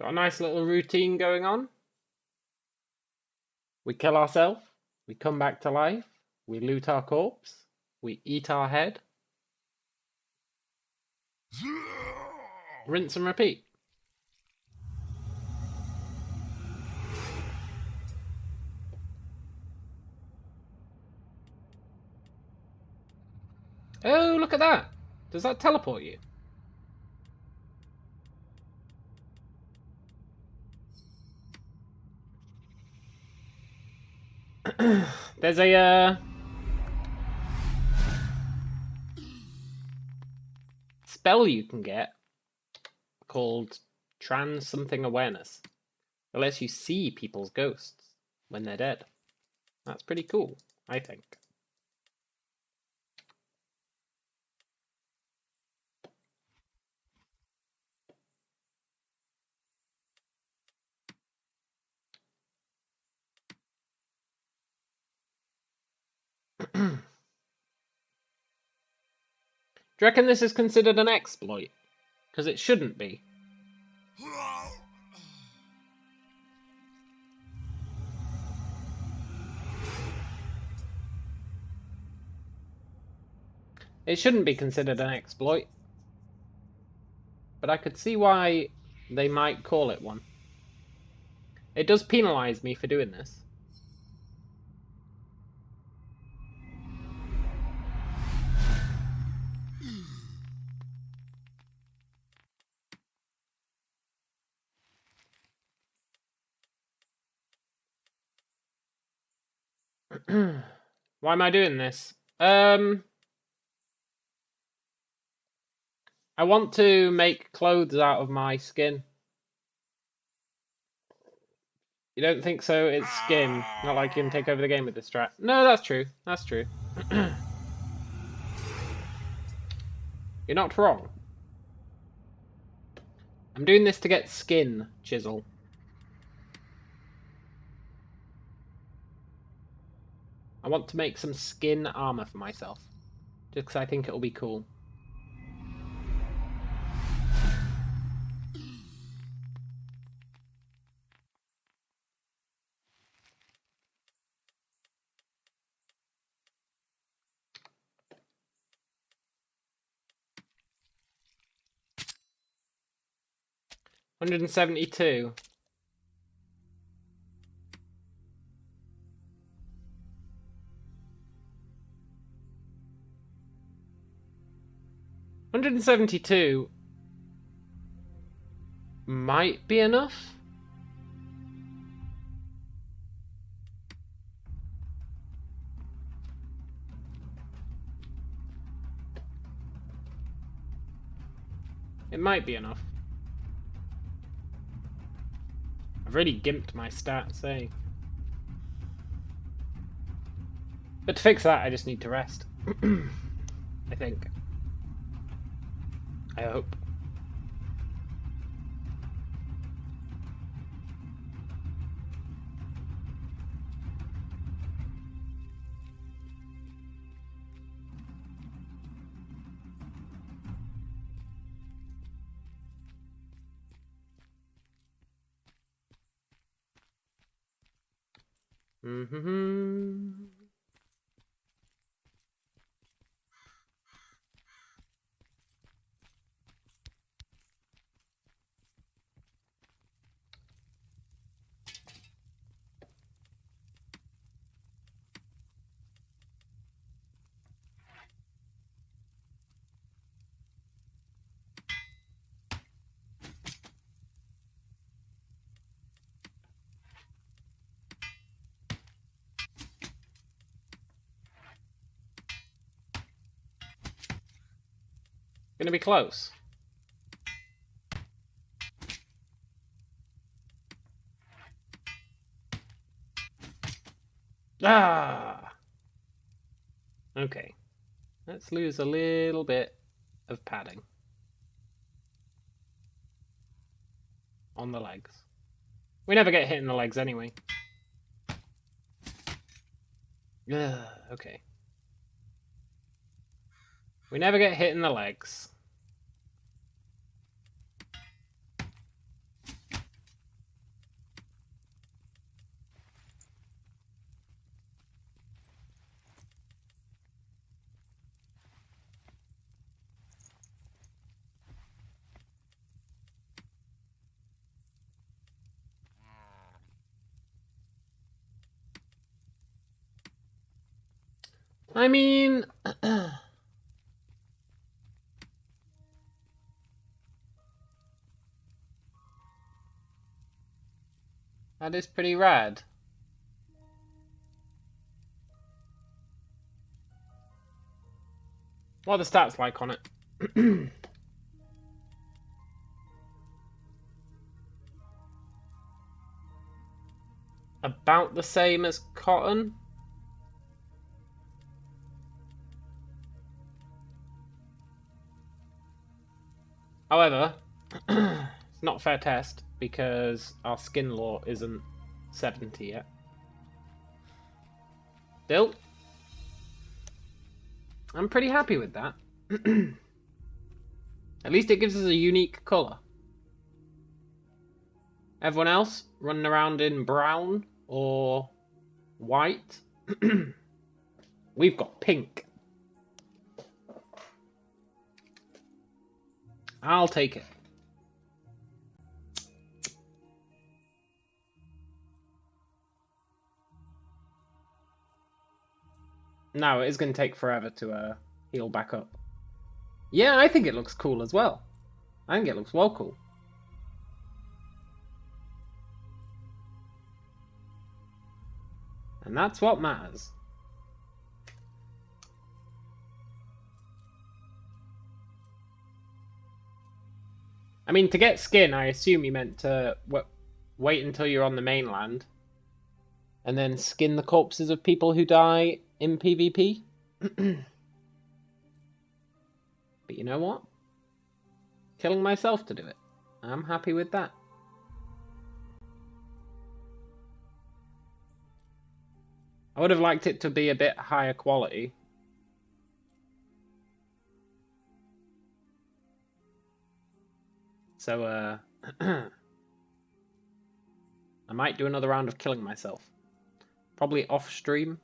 Got a nice little routine going on. We kill ourselves, we come back to life, we loot our corpse, we eat our head. Rinse and repeat. Oh, look at that! Does that teleport you? There's a spell you can get called trans something awareness. It lets you see people's ghosts when they're dead. That's pretty cool, I think. Do you reckon this is considered an exploit? Because it shouldn't be. It shouldn't be considered an exploit. But I could see why they might call it one. It does penalise me for doing this. Why am I doing this? I want to make clothes out of my skin. You don't think so? It's skin. Not like you can take over the game with this strat. No, that's true. That's true. You're not wrong. I'm doing this to get skin, Chisel. I want to make some skin armor for myself. Just because I think it'll be cool. $172. $172 might be enough. It might be enough. I've really gimped my stats, eh? But to fix that, I just need to rest. I think. I hope. Gonna be close. Ah! Okay. Let's lose a little bit of padding on the legs. We never get hit in the legs anyway. Okay. We never get hit in the legs. I mean... that is pretty rad. What are the stats like on it? About the same as cotton. However, it's not a fair test because our skin law isn't 70 yet. Still, I'm pretty happy with that. At least it gives us a unique colour. Everyone else running around in brown or white. We've got pink. I'll take it. No, it is going to take forever to heal back up. Yeah, I think it looks cool as well. I think it looks well cool. And that's what matters. I mean, to get skin, I assume you meant to wait until you're on the mainland and then skin the corpses of people who die in PvP. But you know what? Killing myself to do it. I'm happy with that. I would have liked it to be a bit higher quality. So, I might do another round of killing myself. Probably off stream.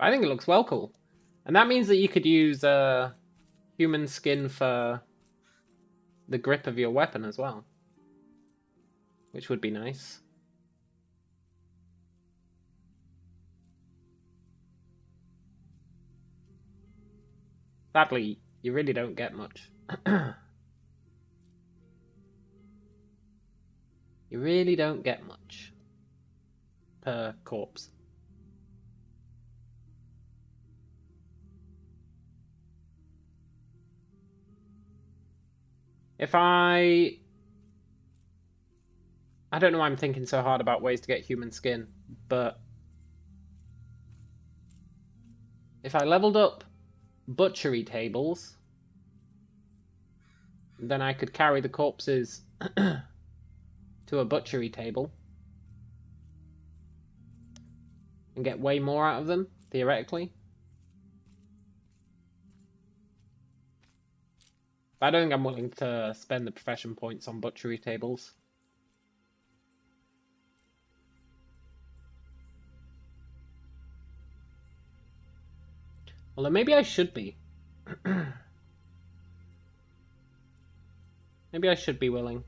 I think it looks well cool. And that means that you could use human skin for the grip of your weapon as well. Which would be nice. Sadly, you really don't get much. You really don't get much per corpse. If I don't know why I'm thinking so hard about ways to get human skin, but if I leveled up butchery tables, then I could carry the corpses to a butchery table and get way more out of them, theoretically. But I don't think I'm willing to spend the profession points on butchery tables. Although maybe I should be. Maybe I should be willing.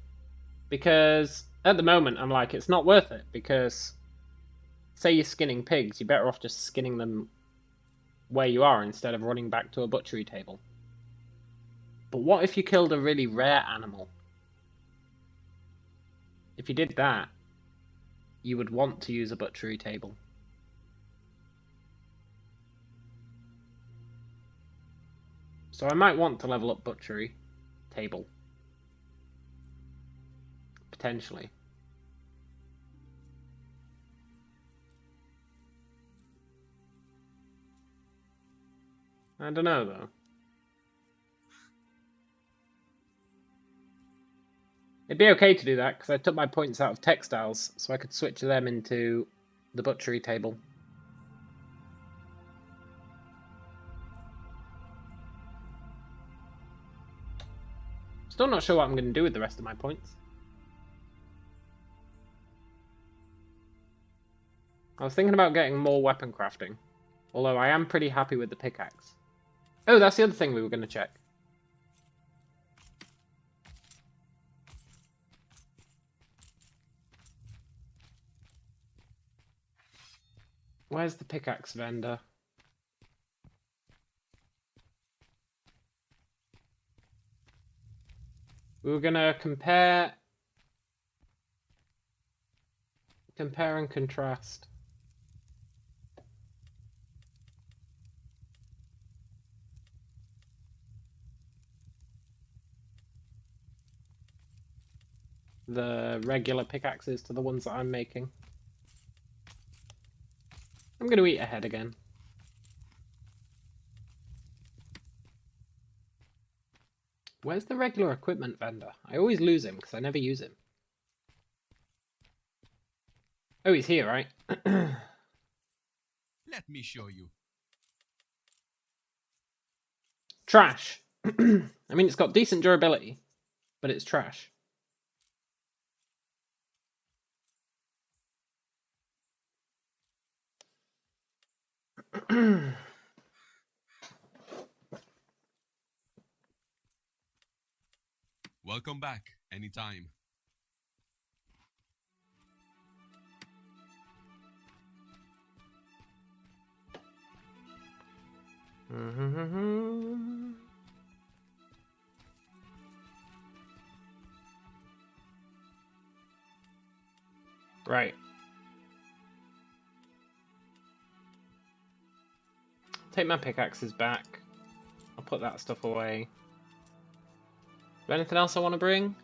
Because at the moment I'm like, it's not worth it. Because say you're skinning pigs, you're better off just skinning them where you are instead of running back to a butchery table. But what if you killed a really rare animal? If you did that, you would want to use a butchery table. So I might want to level up butchery table. Potentially. I don't know though. It'd be okay to do that because I took my points out of textiles so I could switch them into the butchery table. Still not sure what I'm going to do with the rest of my points. I was thinking about getting more weapon crafting. Although I am pretty happy with the pickaxe. Oh, that's the other thing we were going to check. Where's the pickaxe vendor? We were gonna compare and contrast. The regular pickaxes to the ones that I'm making. I'm gonna eat ahead again. Where's the regular equipment vendor? I always lose him because I never use him. Oh, he's here, right? Let me show you. Trash. I mean, it's got decent durability, but it's trash. Welcome back anytime. Right. Take my pickaxes back. I'll put that stuff away. Is there anything else I want to bring?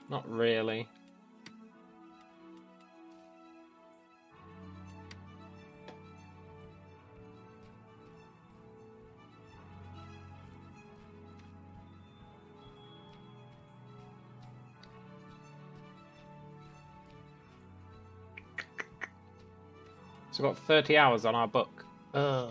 Not really. So we've got 30 hours on our book. Ugh.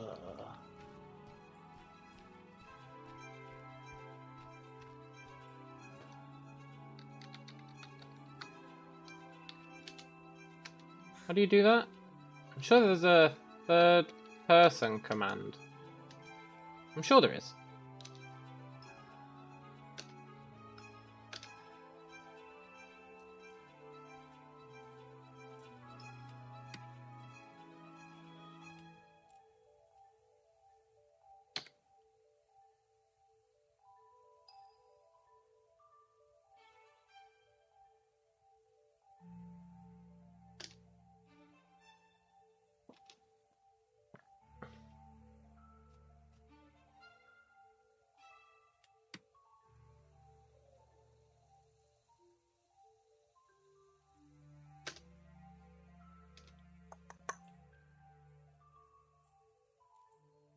How do you do that? I'm sure there's a third person command. I'm sure there is.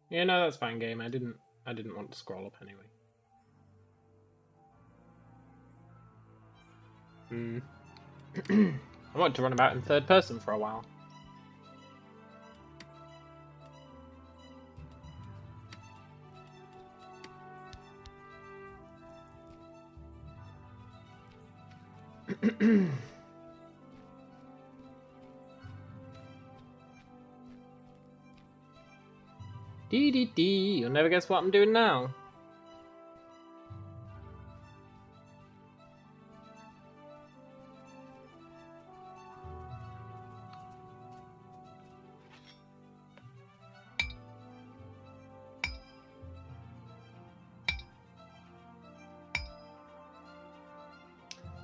Yeah, no, that's fine, game. I didn't want to scroll up anyway. I wanted to run about in third person for a while. Dee dee dee, you'll never guess what I'm doing now.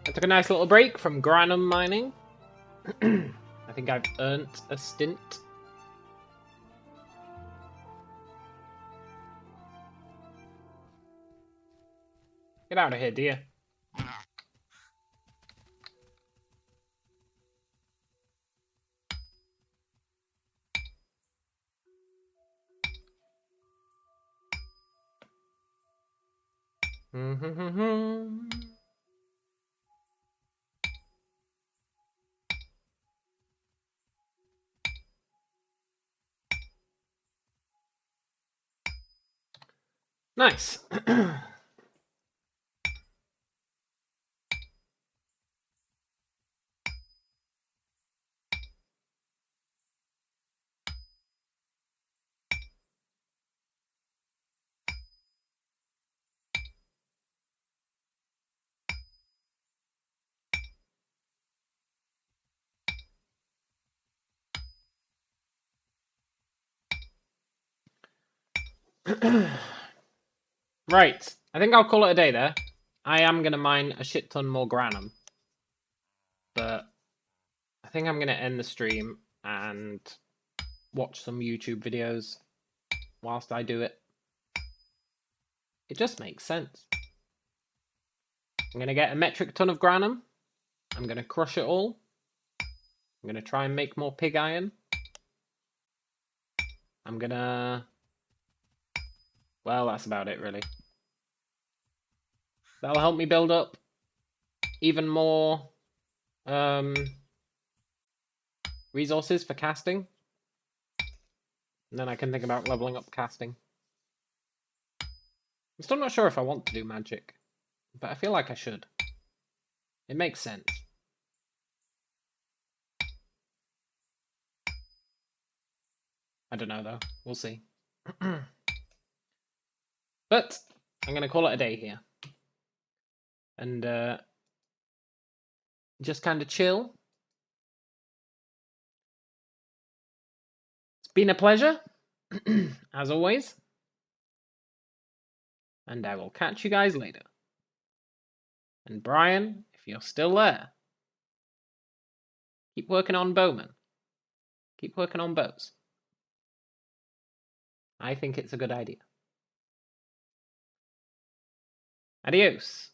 I took a nice little break from granum mining. I think I've earned a stint. Get out of here, dear. Nice. Right, I think I'll call it a day there. I am going to mine a shit ton more granum. But I think I'm going to end the stream and watch some YouTube videos whilst I do it. It just makes sense. I'm going to get a metric ton of granum. I'm going to crush it all. I'm going to try and make more pig iron. I'm going to... Well, that's about it, really. That'll help me build up even more resources for casting. And then I can think about leveling up casting. I'm still not sure if I want to do magic, but I feel like I should. It makes sense. I don't know, though. We'll see. But I'm going to call it a day here. And just kind of chill. It's been a pleasure, as always. And I will catch you guys later. And Brian, if you're still there, keep working on bowmen. Keep working on bows. I think it's a good idea. Adios.